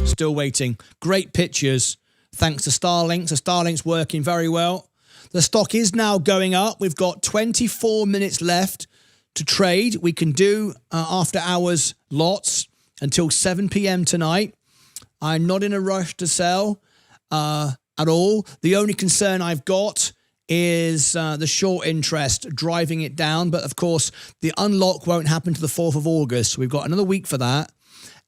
Still waiting. Great pictures. Thanks to Starlink. So Starlink's working very well. The stock is now going up. We've got 24 minutes left to trade. We can do after hours lots until 7 p.m. tonight. I'm not in a rush to sell at all. The only concern I've got is the short interest driving it down. But of course, the unlock won't happen to the 4th of August. We've got another week for that.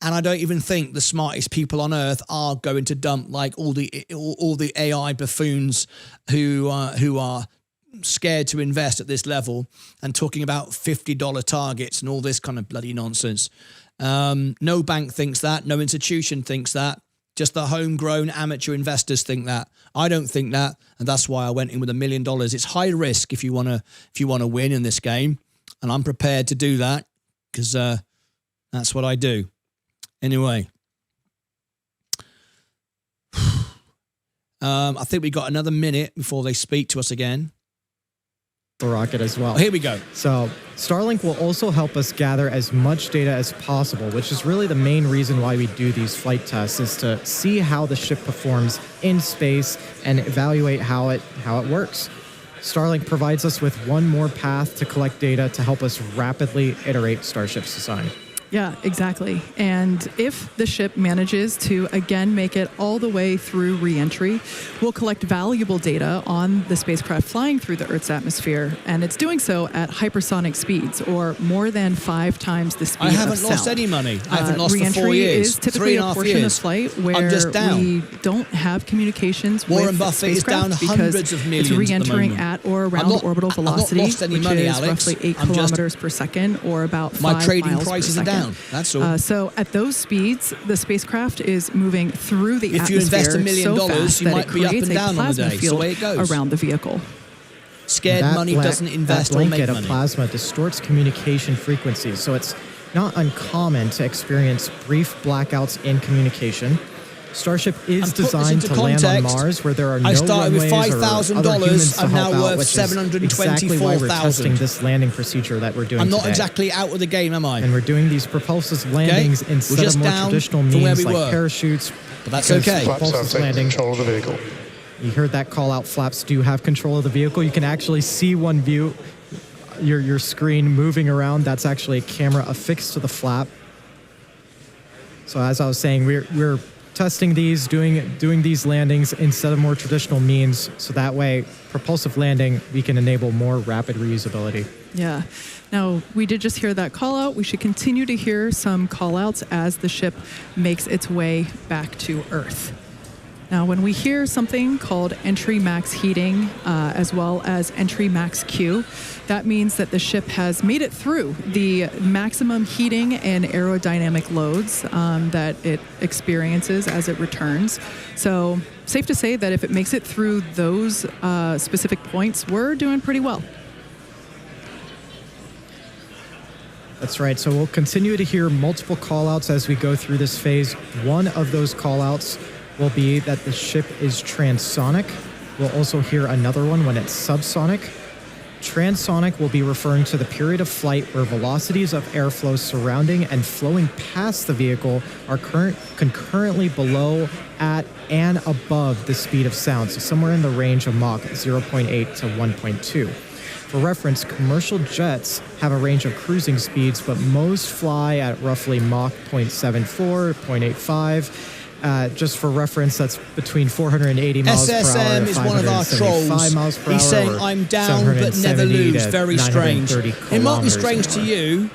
And I don't even think the smartest people on earth are going to dump like all the AI buffoons who are scared to invest at this level and talking about $50 targets and all this kind of bloody nonsense. No bank thinks that. No institution thinks that. Just the homegrown amateur investors think that. I don't think that, and that's why I went in with $1 million. It's high risk if you want to win in this game, and I'm prepared to do that because that's what I do. Anyway, I think we got another minute before they speak to us again. The rocket as well. Oh, here we go. So Starlink will also help us gather as much data as possible, which is really the main reason why we do these flight tests, is to see how the ship performs in space and evaluate how it works. Starlink provides us with one more path to collect data to help us rapidly iterate Starship's design. Yeah, exactly. And if the ship manages to, again, make it all the way through re-entry, we'll collect valuable data on the spacecraft flying through the Earth's atmosphere. And it's doing so at hypersonic speeds, or more than 5 times the speed of sound. I haven't lost any money. I haven't lost for 4 years. Re-entry is typically a portion of 3.5 flight where we don't have communications Warren with Buffett is down hundreds of millions it's re-entering at or around the orbital velocity, which money, is Alex. roughly 8 kilometers per second, or about 5 my trading miles prices per are second. down. That's all. So at those speeds, the spacecraft is moving through the atmosphere. If you invest $1 million, so fast you might be up and down on the day. It's the way it goes. Around the vehicle. Scared money doesn't invest or make money. That blanket of plasma distorts communication frequencies, so it's not uncommon to experience brief blackouts in communication. Starship is And put this designed into to land on context, Mars, where there are no I started with runways or $5,000, other humans to I'm now help out, worth which is exactly why we're testing $724,000. this landing procedure that we're doing I'm not today. exactly out of the game, am I? And we're doing these propulsive landings We're instead just of more down traditional from where means we like were. parachutes. But that's because okay. Flaps propulsive out, take landing. control of the vehicle. You heard that call out. Flaps do have control of the vehicle. You can actually see one view, your screen moving around. That's actually a camera affixed to the flap. So as I was saying, we're testing these, doing these landings instead of more traditional means. So that way, propulsive landing, we can enable more rapid reusability. Yeah. Now, we did just hear that call out. We should continue to hear some call outs as the ship makes its way back to Earth. Now, when we hear something called entry max heating, as well as entry max Q, that means that the ship has made it through the maximum heating and aerodynamic loads that it experiences as it returns. So, safe to say that if it makes it through those specific points, we're doing pretty well. That's right. So we'll continue to hear multiple call-outs as we go through this phase. One of those call-outs will be that the ship is transonic. We'll also hear another one when it's subsonic. Transonic will be referring to the period of flight where velocities of airflow surrounding and flowing past the vehicle are concurrently below, at, and above the speed of sound, so somewhere in the range of Mach 0.8 to 1.2. For reference, commercial jets have a range of cruising speeds, but most fly at roughly Mach 0.74, 0.85. Just for reference, that's between 480 miles per hour SSM and is one of our 575 trolls. miles per He's hour, saying, or I'm down but never 770 lose. to Very strange. 930 It might be kilometers strange an to hour. you,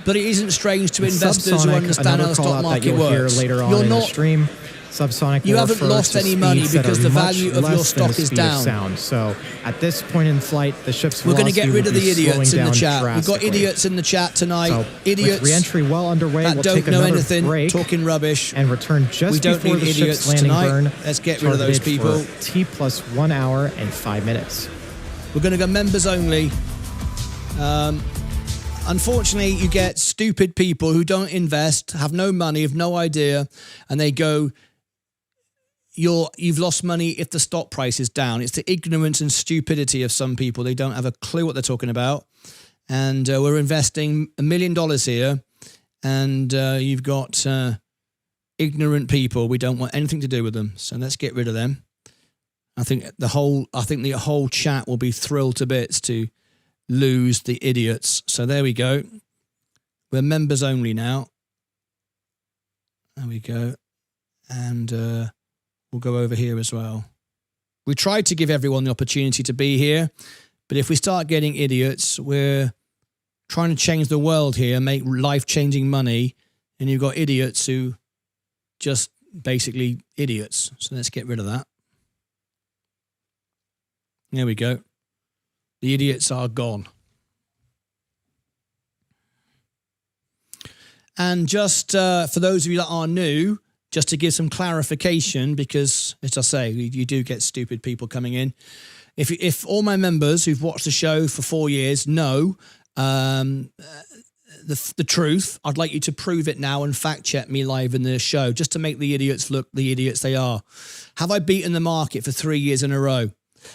but it isn't strange to And investors who subsonic, understand how another the stock call-out that market you'll hear works. later on You're in the not stream. Subsonic You will haven't refer lost to any money speeds that because are the much value of your less than stock the is speed of down. sound. So at this point in flight, the ship's We're going to get velocity rid will of be the idiots slowing in the down chat. We've got drastically. idiots in the chat tonight. So idiots with re-entry well underway, that we'll don't take know another anything, break talking rubbish. and return just We don't before need the idiots ship's landing tonight. burn. Let's get rid of those targeted people. for T plus 1 hour and 5 minutes. We're going to go members only. Unfortunately, you get stupid people who don't invest, have no money, have no idea, and they go, you've lost money if the stock price is down. It's the ignorance and stupidity of some people. They don't have a clue what they're talking about. And we're investing $1 million here, and you've got ignorant people. We don't want anything to do with them. So let's get rid of them. I think the whole chat will be thrilled to bits to lose the idiots. So there we go. We're members only now. There we go. And we'll go over here as well. We tried to give everyone the opportunity to be here, but if we start getting idiots, we're trying to change the world here, make life-changing money, and you've got idiots who just basically idiots. So let's get rid of that. There we go. The idiots are gone. And just for those of you that are new, just to give some clarification, because, as I say, you do get stupid people coming in. If all my members who've watched the show for 4 years know the truth, I'd like you to prove it now and fact check me live in the show, just to make the idiots look the idiots they are. Have I beaten the market for 3 years in a row?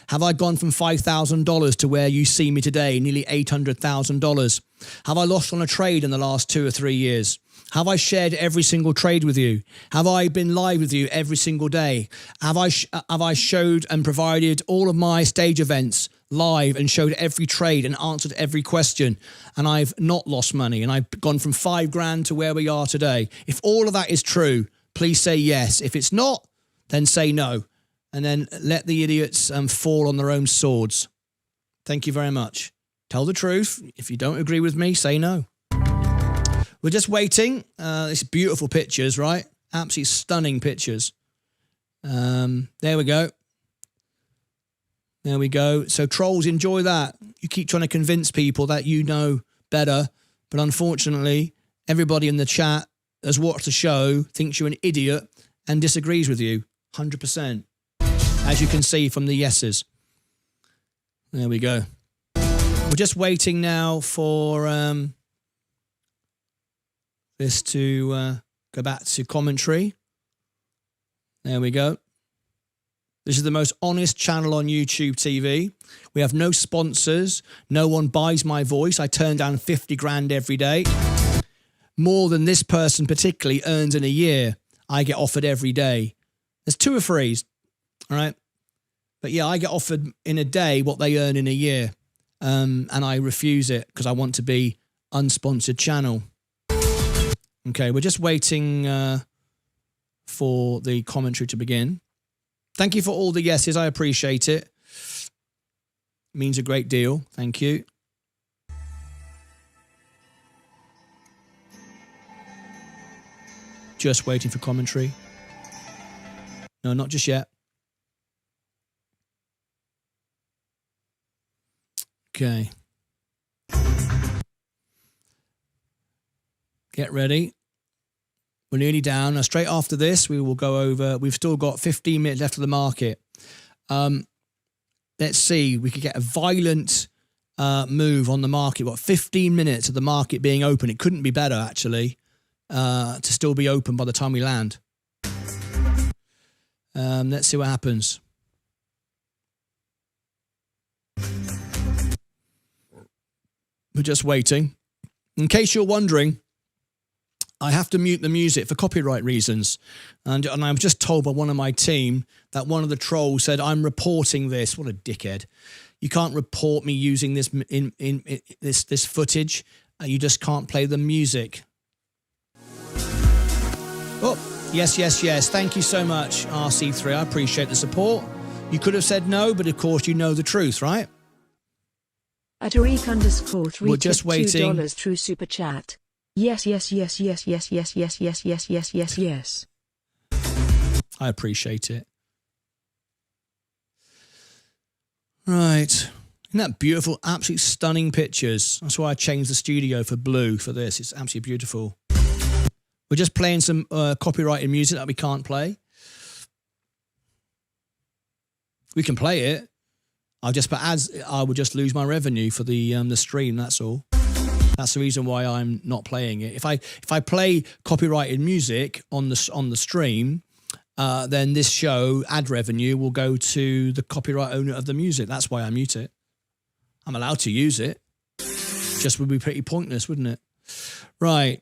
Have I gone from $5,000 to where you see me today, nearly $800,000? Have I lost on a trade in the last 2 or 3 years? Have I shared every single trade with you? Have I been live with you every single day? Have I showed and provided all of my stage events live and showed every trade and answered every question? And I've not lost money, and I've gone from $5,000 to where we are today. If all of that is true, please say yes. If it's not, then say no. And then let the idiots fall on their own swords. Thank you very much. Tell the truth. If you don't agree with me, say no. We're just waiting. It's beautiful pictures, right? Absolutely stunning pictures. There we go. There we go. So trolls, enjoy that. You keep trying to convince people that you know better. But unfortunately, everybody in the chat has watched the show, thinks you're an idiot, and disagrees with you. 100%. As you can see from the yeses. There we go. We're just waiting now for this to go back to commentary. There we go. This is the most honest channel on YouTube TV. We have no sponsors. No one buys my voice. I turn down 50 grand every day. More than this person particularly earns in a year. I get offered every day. There's 2 or 3, all right? But yeah, I get offered in a day what they earn in a year. And I refuse it because I want to be unsponsored channel. Okay, we're just waiting for the commentary to begin. Thank you for all the yeses. I appreciate it. It means a great deal. Thank you. Just waiting for commentary. No, not just yet. Okay. Get ready. We're nearly down. Now, straight after this, we will go over. We've still got 15 minutes left of the market. Let's see. We could get a violent move on the market. What, 15 minutes of the market being open? It couldn't be better, actually, to still be open by the time we land. Let's see what happens. We're just waiting. In case you're wondering, I have to mute the music for copyright reasons. And I was just told by one of my team that one of the trolls said, I'm reporting this. What a dickhead. You can't report me using this this footage. You just can't play the music. Oh, yes, yes, yes. Thank you so much, RC3. I appreciate the support. You could have said no, but of course you know the truth, right? At Arik_3, we're just waiting. $2 through super chat. Yes, yes, yes, yes, yes, yes, yes, yes, yes, yes, yes, yes. I appreciate it. Right. Isn't that beautiful? Absolutely stunning pictures. That's why I changed the studio for blue for this. It's absolutely beautiful. We're just playing some copyrighted music that we can't play. We can play it. But I would just lose my revenue for the stream. That's all. That's the reason why I'm not playing it. If I play copyrighted music on the stream, then this show ad revenue will go to the copyright owner of the music. That's why I mute it. I'm allowed to use it. Just would be pretty pointless, wouldn't it? Right.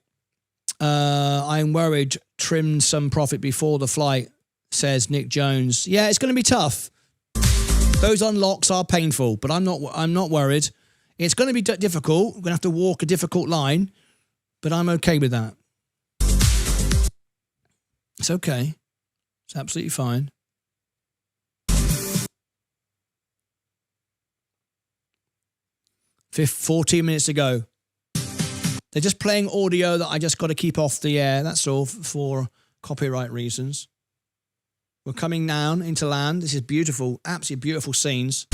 I'm worried. Trimmed some profit before the flight, says Nick Jones. Yeah, it's going to be tough. Those unlocks are painful, but I'm not worried. It's going to be difficult. We're going to have to walk a difficult line, but I'm okay with that. It's okay. It's absolutely fine. 14 minutes to go. They're just playing audio that I just got to keep off the air. That's all for copyright reasons. We're coming down into land. This is beautiful, absolutely beautiful scenes.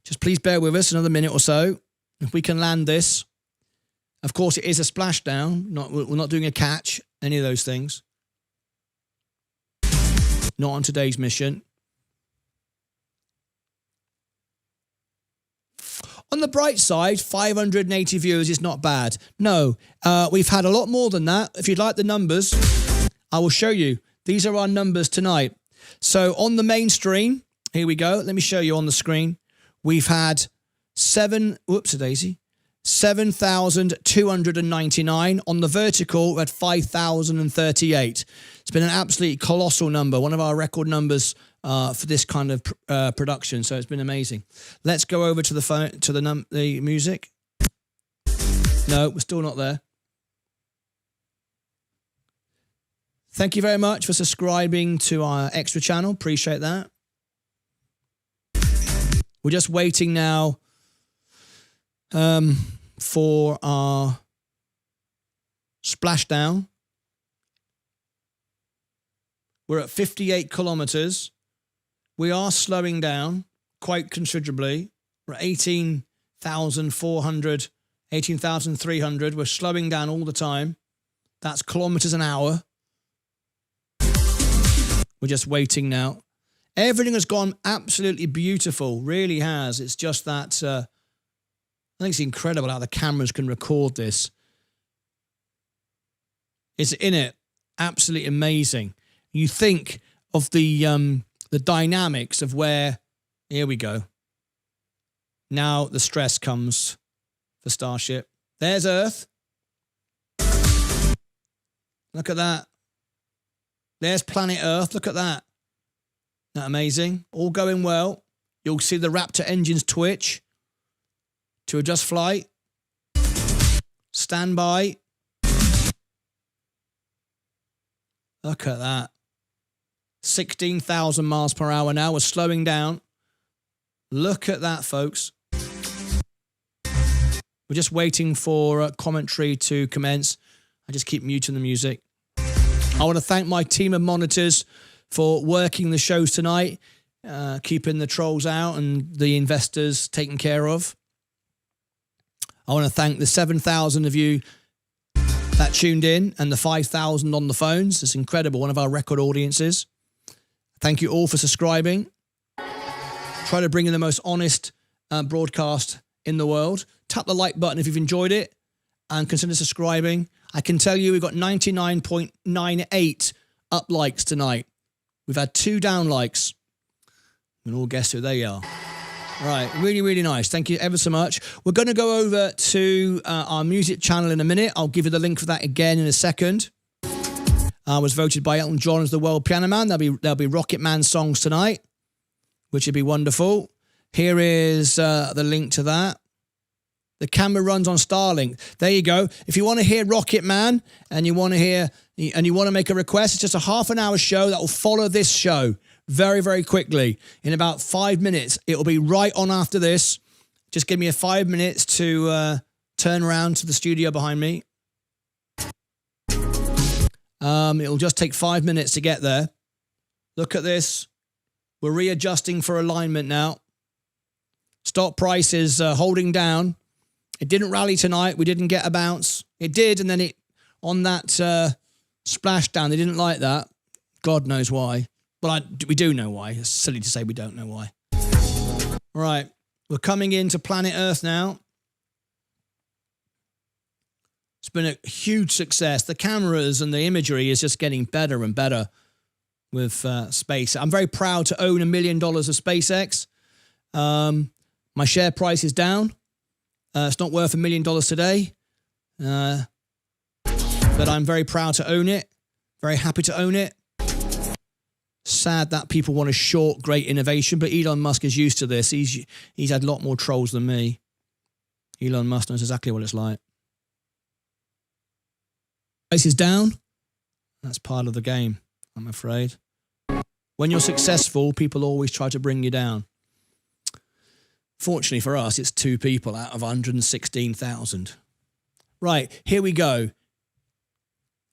Just please bear with us another minute or so. If we can land this. Of course, it is a splashdown. We're not doing a catch, any of those things. Not on today's mission. On the bright side, 580 viewers is not bad. No, we've had a lot more than that. If you'd like the numbers, I will show you. These are our numbers tonight. So on the main stream, here we go. Let me show you on the screen. We've had 7,299. On the vertical, we're at 5,038. It's been an absolutely colossal number, one of our record numbers for this kind of production. So it's been amazing. Let's go over to the phone, to the music. No, we're still not there. Thank you very much for subscribing to our extra channel. Appreciate that. We're just waiting now for our splashdown. We're at 58 kilometers. We are slowing down quite considerably. We're at 18,400, 18,300. We're slowing down all the time. That's kilometers an hour. We're just waiting now. Everything has gone absolutely beautiful, really has. It's just that I think it's incredible how the cameras can record this. It's in it. Absolutely amazing. You think of the dynamics of where, here we go. Now the stress comes for Starship. There's Earth. Look at that. There's planet Earth. Look at that. Isn't that amazing? All going well. You'll see the Raptor engines twitch to adjust flight. Stand by. Look at that. 16,000 miles per hour now. We're slowing down. Look at that, folks. We're just waiting for commentary to commence. I just keep muting the music. I want to thank my team of monitors for working the shows tonight, keeping the trolls out and the investors taken care of. I want to thank the 7,000 of you that tuned in and the 5,000 on the phones. It's incredible, one of our record audiences. Thank you all for subscribing. Try to bring in the most honest broadcast in the world. Tap the like button if you've enjoyed it and consider subscribing. I can tell you we've got 99.98 up likes tonight. We've had 2 down likes. You can all guess who they are. Right, really, really nice. Thank you ever so much. We're going to go over to our music channel in a minute. I'll give you the link for that again in a second. I was voted by Elton John as the world piano man. There'll be Rocket Man songs tonight, which would be wonderful. Here is the link to that. The camera runs on Starlink. There you go. If you want to hear Rocket Man and you want to make a request, it's just a half an hour show that will follow this show very, very quickly. In about 5 minutes, it will be right on after this. Just give me 5 minutes to turn around to the studio behind me. It'll just take 5 minutes to get there. Look at this. We're readjusting for alignment now. Stock price is holding down. It didn't rally tonight. We didn't get a bounce. It did, and then it on that splashdown, they didn't like that. God knows why. Well, we do know why. It's silly to say we don't know why. Right, we're coming into planet Earth now. It's been a huge success. The cameras and the imagery is just getting better and better with space. I'm very proud to own $1 million of SpaceX. My share price is down. It's not worth $1 million today. But I'm very proud to own it. Very happy to own it. Sad that people want to short great innovation, but Elon Musk is used to this. He's had a lot more trolls than me. Elon Musk knows exactly what it's like. Price is down. That's part of the game, I'm afraid. When you're successful, people always try to bring you down. Fortunately for us, it's 2 people out of 116,000. Right, here we go.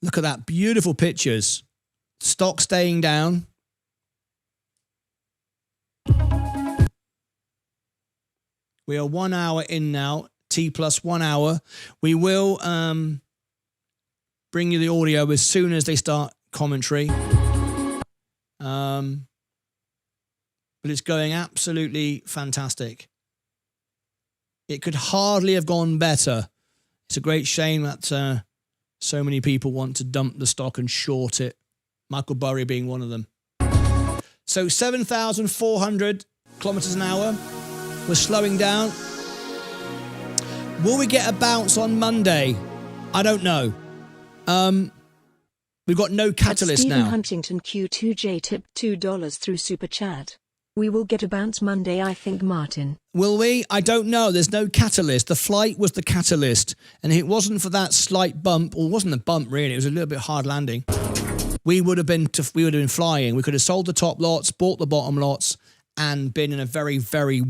Look at that, beautiful pictures. Stock staying down. We are 1 hour in now, T plus 1 hour. We will bring you the audio as soon as they start commentary. But it's going absolutely fantastic. It could hardly have gone better. It's a great shame that so many people want to dump the stock and short it. Michael Burry being one of them. So 7,400 kilometers an hour. We're slowing down. Will we get a bounce on Monday? I don't know. We've got no catalyst Stephen now. Huntington Q2J tipped $2 through Super Chat. We will get a bounce Monday, I think, Martin. Will we? I don't know. There's no catalyst. The flight was the catalyst. And if it wasn't for that slight bump, or it wasn't a bump really, it was a little bit hard landing, we would have been flying. We could have sold the top lots, bought the bottom lots, and been in a very, very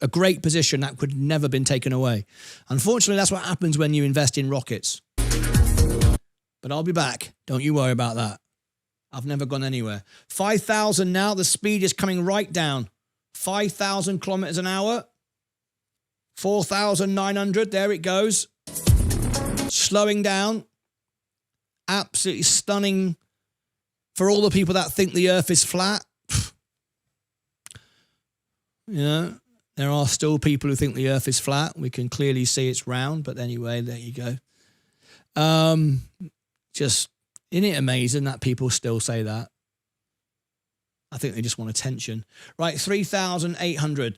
a great position that could never been taken away. Unfortunately, that's what happens when you invest in rockets. But I'll be back. Don't you worry about that. I've never gone anywhere. 5,000 now. The speed is coming right down. 5,000 kilometers an hour. 4,900. There it goes. Slowing down. Absolutely stunning for all the people that think the Earth is flat. You know, there are still people who think the Earth is flat. We can clearly see it's round. But anyway, there you go. Just, isn't it amazing that people still say that? I think they just want attention. Right, 3,800.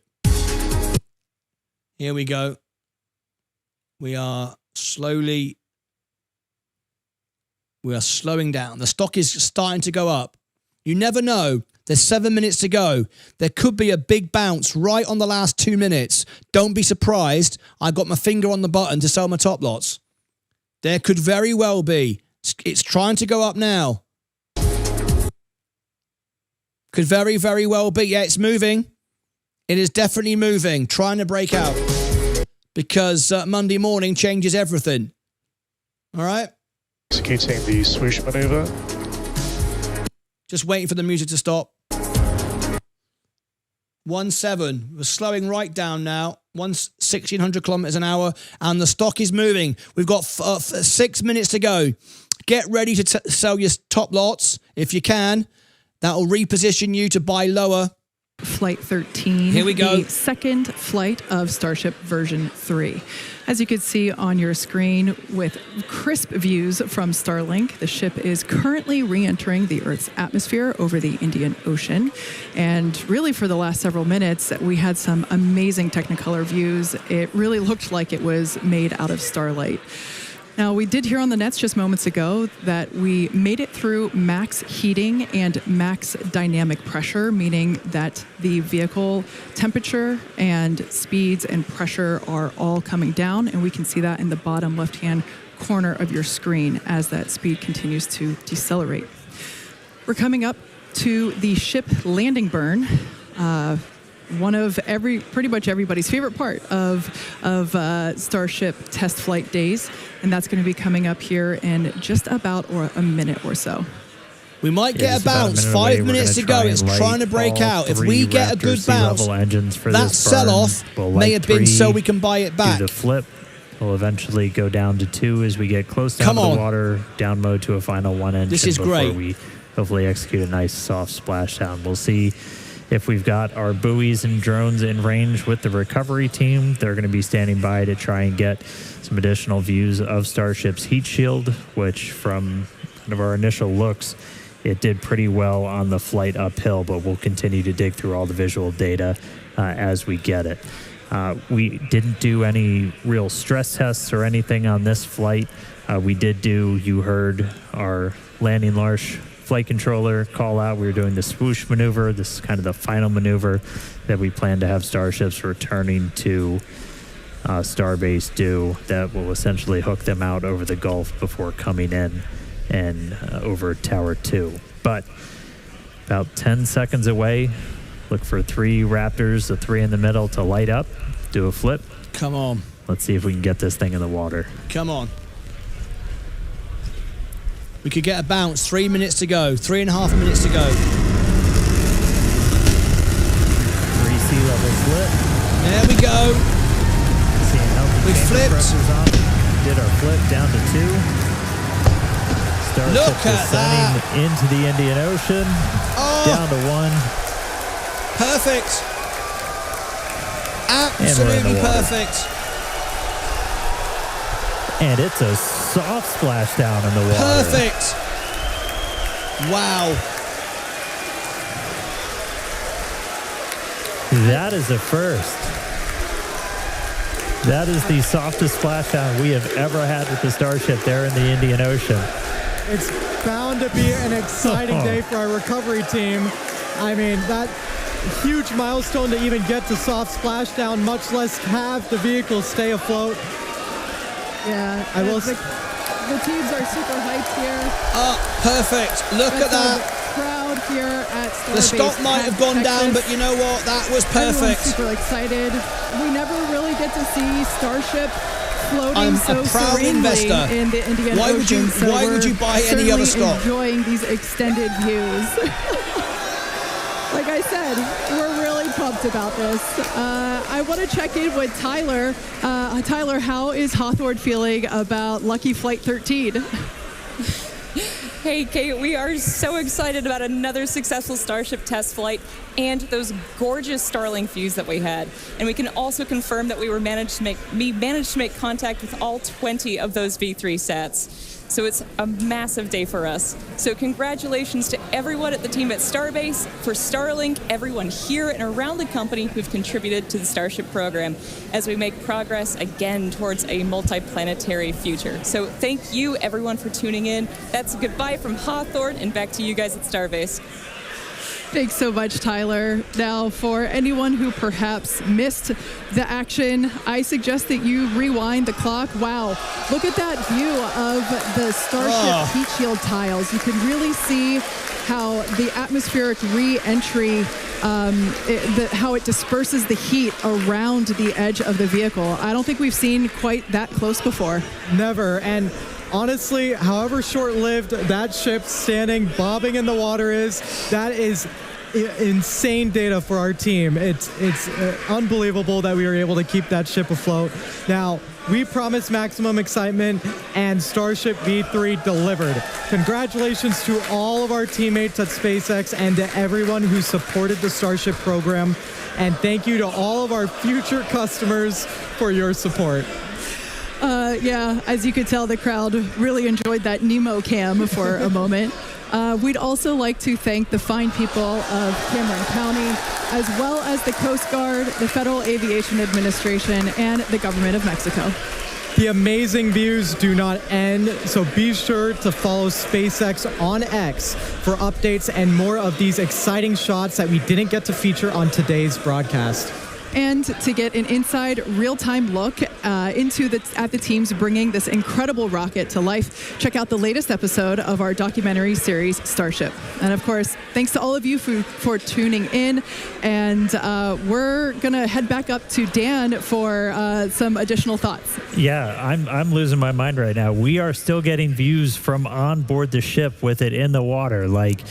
Here we go. We are slowing down. The stock is starting to go up. You never know. There's 7 minutes to go. There could be a big bounce right on the last 2 minutes. Don't be surprised. I got my finger on the button to sell my top lots. There could very well be. It's trying to go up now. Could very, very well be. Yeah, it's moving. It is definitely moving. Trying to break out. Because Monday morning changes everything. All right? Executing the swoosh maneuver. Just waiting for the music to stop. 1.7. We're slowing right down now. 1,600 kilometers an hour. And the stock is moving. We've got 6 minutes to go. Get ready to sell your top lots if you can. That will reposition you to buy lower. Flight 13. Here we go. The second flight of Starship version 3. As you can see on your screen with crisp views from Starlink, the ship is currently re-entering the Earth's atmosphere over the Indian Ocean. And really for the last several minutes, we had some amazing Technicolor views. It really looked like it was made out of starlight. Now, we did hear on the nets just moments ago that we made it through max heating and max dynamic pressure, meaning that the vehicle temperature and speeds and pressure are all coming down, and we can see that in the bottom left-hand corner of your screen as that speed continues to decelerate. We're coming up to the ship landing burn. One of pretty much everybody's favorite part of Starship test flight days, and that's going to be coming up here in just about a minute or so. We might get a bounce. 5 minutes to go. It's trying to break out. If we get a good bounce, that sell-off may have been so we can buy it back. Do the flip. We'll eventually go down to 2 as we get close down to the water. Down mode to a final 1 engine. This is great. Before we hopefully execute a nice soft splashdown. We'll see if we've got our buoys and drones in range with the recovery team. They're going to be standing by to try and get some additional views of Starship's heat shield, which from kind of our initial looks, it did pretty well on the flight uphill, but we'll continue to dig through all the visual data as we get it. We didn't do any real stress tests or anything on this flight. We did do, you heard our landing Large flight controller call out. We were doing the swoosh maneuver. This is kind of the final maneuver that we plan to have starships returning to Starbase do, that will essentially hook them out over the Gulf before coming in and over Tower 2. But about 10 seconds away, look for 3 Raptors, the 3 in the middle, to light up, do a flip. Come on. Let's see if we can get this thing in the water. Come on. We could get a bounce. 3 minutes to go. 3.5 minutes to go. 3 sea level flip. There we go. Seeing how we flipped. On. Did our flip down to 2. Starship Look at that. Into the Indian Ocean. Oh. Down to 1. Perfect. Absolutely perfect. And it's a soft splashdown in the water. Perfect. Wow. That is a first. That is the softest splashdown we have ever had with the Starship there in the Indian Ocean. It's bound to be an exciting day for our recovery team. I mean, that huge milestone to even get to soft splashdown, much less have the vehicle stay afloat. Yeah, I will. The teams are super hyped here. Oh, perfect. Look at that. Crowd here at Starbase. The stock might have gone down, but you know what? That was perfect. Everyone's super excited. We never really get to see Starship floating I'm so a proud serenely investor. in the Indian Why Ocean. Why would you buy any other stock? Enjoying these extended views. Like I said, we're really pumped about this. I want to check in with Tyler. Tyler, how is Hawthorne feeling about Lucky Flight 13? Hey, Kate, we are so excited about another successful Starship test flight and those gorgeous Starlink views that we had. And we can also confirm that we managed to make contact with all 20 of those V3 sats. So it's a massive day for us. So congratulations to everyone at the team at Starbase, for Starlink, everyone here and around the company who've contributed to the Starship program as we make progress again towards a multi-planetary future. So thank you everyone for tuning in. That's a goodbye from Hawthorne, and back to you guys at Starbase. Thanks so much, Tyler. Now, for anyone who perhaps missed the action, I suggest that you rewind the clock. Wow, look at that view of the Starship heat shield tiles. You can really see how the atmospheric re-entry, how it disperses the heat around the edge of the vehicle. I don't think we've seen quite that close before. Never. And honestly, however short-lived that ship standing, bobbing in the water is, that is insane data for our team. It's unbelievable that we were able to keep that ship afloat. Now, we promised maximum excitement, and Starship V3 delivered. Congratulations to all of our teammates at SpaceX and to everyone who supported the Starship program. And thank you to all of our future customers for your support. Yeah, as you could tell, the crowd really enjoyed that Nemo cam for a moment. We'd also like to thank the fine people of Cameron County, as well as the Coast Guard, the Federal Aviation Administration, and the Government of Mexico. The amazing views do not end, so be sure to follow SpaceX on X for updates and more of these exciting shots that we didn't get to feature on today's broadcast. And to get an inside real-time look at the teams bringing this incredible rocket to life, check out the latest episode of our documentary series, Starship. And of course, thanks to all of you for tuning in. And we're going to head back up to Dan for some additional thoughts. Yeah, I'm losing my mind right now. We are still getting views from on board the ship with it in the water. Like,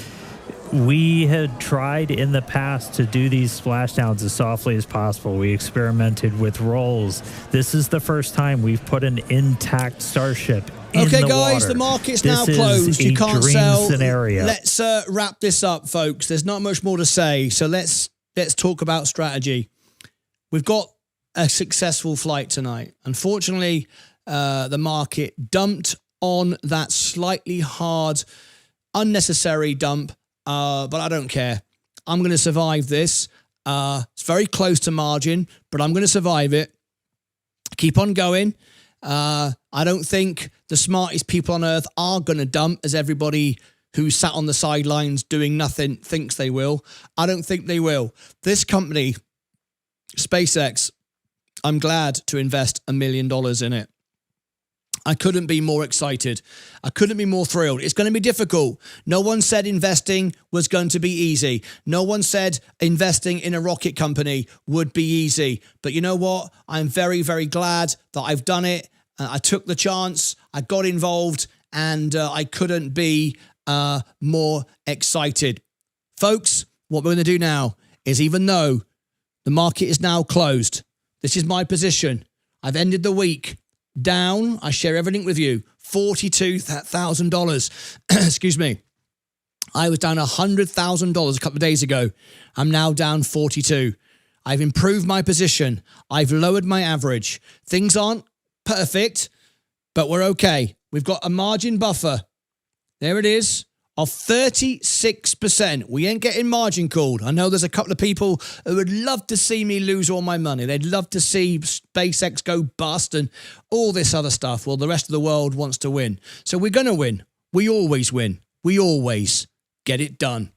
we had tried in the past to do these splashdowns as softly as possible. We experimented with rolls. This is the first time we've put an intact Starship in the water. Okay, guys, the market's now closed. You can't sell. Scenario. Let's wrap this up, folks. There's not much more to say, so let's talk about strategy. We've got a successful flight tonight. Unfortunately, the market dumped on that slightly hard, unnecessary dump. But I don't care. I'm going to survive this. It's very close to margin, but I'm going to survive it. Keep on going. I don't think the smartest people on Earth are going to dump as everybody who sat on the sidelines doing nothing thinks they will. I don't think they will. This company, SpaceX, I'm glad to invest $1 million in it. I couldn't be more excited. I couldn't be more thrilled. It's going to be difficult. No one said investing was going to be easy. No one said investing in a rocket company would be easy. But you know what? I'm very, very glad that I've done it. I took the chance. I got involved, and I couldn't be more excited. Folks, what we're going to do now is, even though the market is now closed, this is my position. I've ended the week down, I share everything with you, $42,000. Excuse me. I was down $100,000 a couple of days ago. I'm now down 42. I've improved my position. I've lowered my average. Things aren't perfect, but we're okay. We've got a margin buffer. There it is. Of 36%. We ain't getting margin called. I know there's a couple of people who would love to see me lose all my money. They'd love to see SpaceX go bust and all this other stuff. Well, the rest of the world wants to win. So we're going to win. We always win. We always get it done.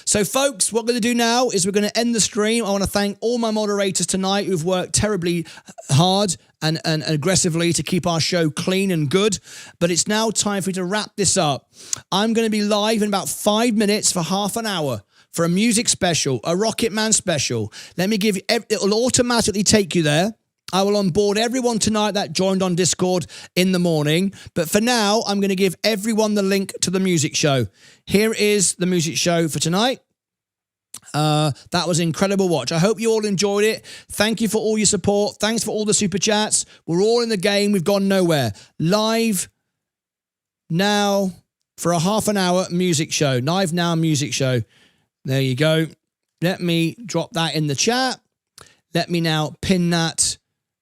So, folks, what we're going to do now is we're going to end the stream. I want to thank all my moderators tonight who've worked terribly hard and aggressively to keep our show clean and good. But it's now time for me to wrap this up. I'm going to be live in about 5 minutes for half an hour for a music special, a Rocket Man special. Let me give you, it will automatically take you there. I will onboard everyone tonight that joined on Discord in the morning. But for now, I'm going to give everyone the link to the music show. Here is the music show for tonight. That was an incredible watch. I hope you all enjoyed it. Thank you for all your support. Thanks for all the super chats. We're all in the game. We've gone nowhere. Live now for a half an hour music show. Live now music show. There you go. Let me drop that in the chat. Let me now pin that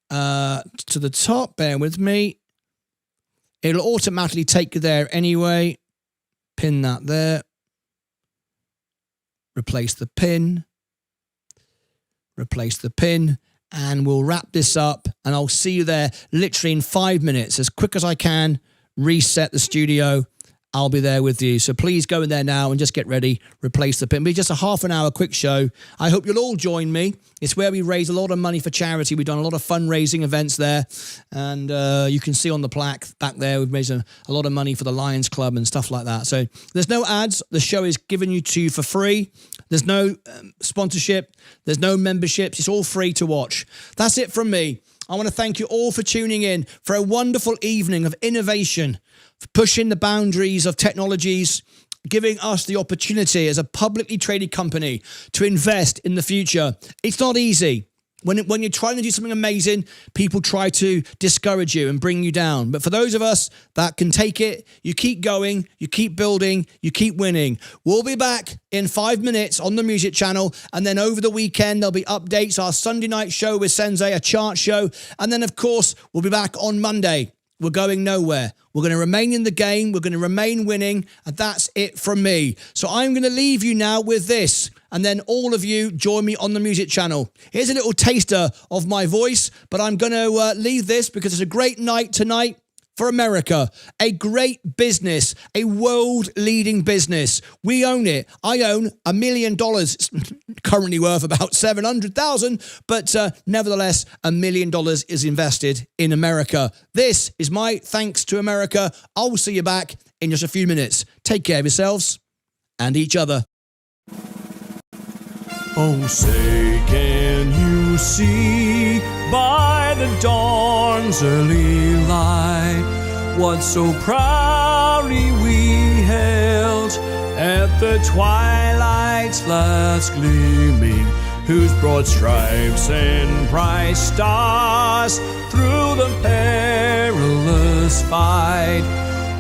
to the top. Bear with me. It'll automatically take you there anyway. Pin that there. Replace the pin. Replace the pin. And we'll wrap this up. And I'll see you there literally in 5 minutes. As quick as I can. Reset the studio. I'll be there with you. So please go in there now and just get ready. Replace the pin. It'll be just a half an hour quick show. I hope you'll all join me. It's where we raise a lot of money for charity. We've done a lot of fundraising events there. And you can see on the plaque back there, we've raised a lot of money for the Lions Club and stuff like that. So there's no ads. The show is given you to you for free. There's no sponsorship. There's no memberships. It's all free to watch. That's it from me. I want to thank you all for tuning in for a wonderful evening of innovation, for pushing the boundaries of technologies, giving us the opportunity as a publicly traded company to invest in the future. It's not easy. When you're trying to do something amazing, people try to discourage you and bring you down. But for those of us that can take it, you keep going, you keep building, you keep winning. We'll be back in 5 minutes on the music channel. And then over the weekend, there'll be updates. Our Sunday night show with Sensei, a chart show. And then, of course, we'll be back on Monday. We're going nowhere. We're going to remain in the game. We're going to remain winning. And that's it from me. So I'm going to leave you now with this. And then all of you join me on the music channel. Here's a little taster of my voice. But I'm going to leave this because it's a great night tonight for America. A great business. A world-leading business. We own it. I own $1 million. It's currently worth about $700,000. But nevertheless, $1 million is invested in America. This is my thanks to America. I will see you back in just a few minutes. Take care of yourselves and each other. Oh, say, can you see by the dawn's early light what so proudly we held at the twilight's last gleaming, whose broad stripes and bright stars through the perilous fight?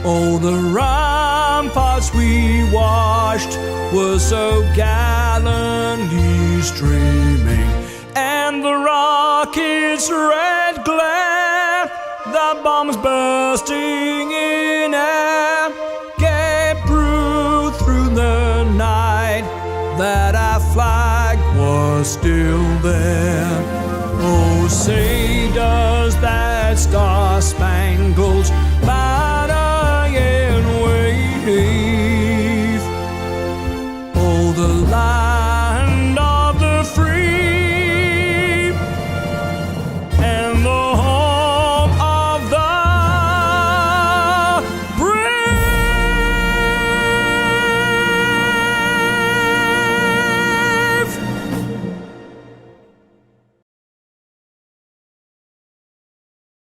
Oh, the ramparts we watched were so gallantly streaming, and the rocket's red glare, the bombs bursting in air, gave proof through the night that our flag was still there. Oh, say does that star-spangled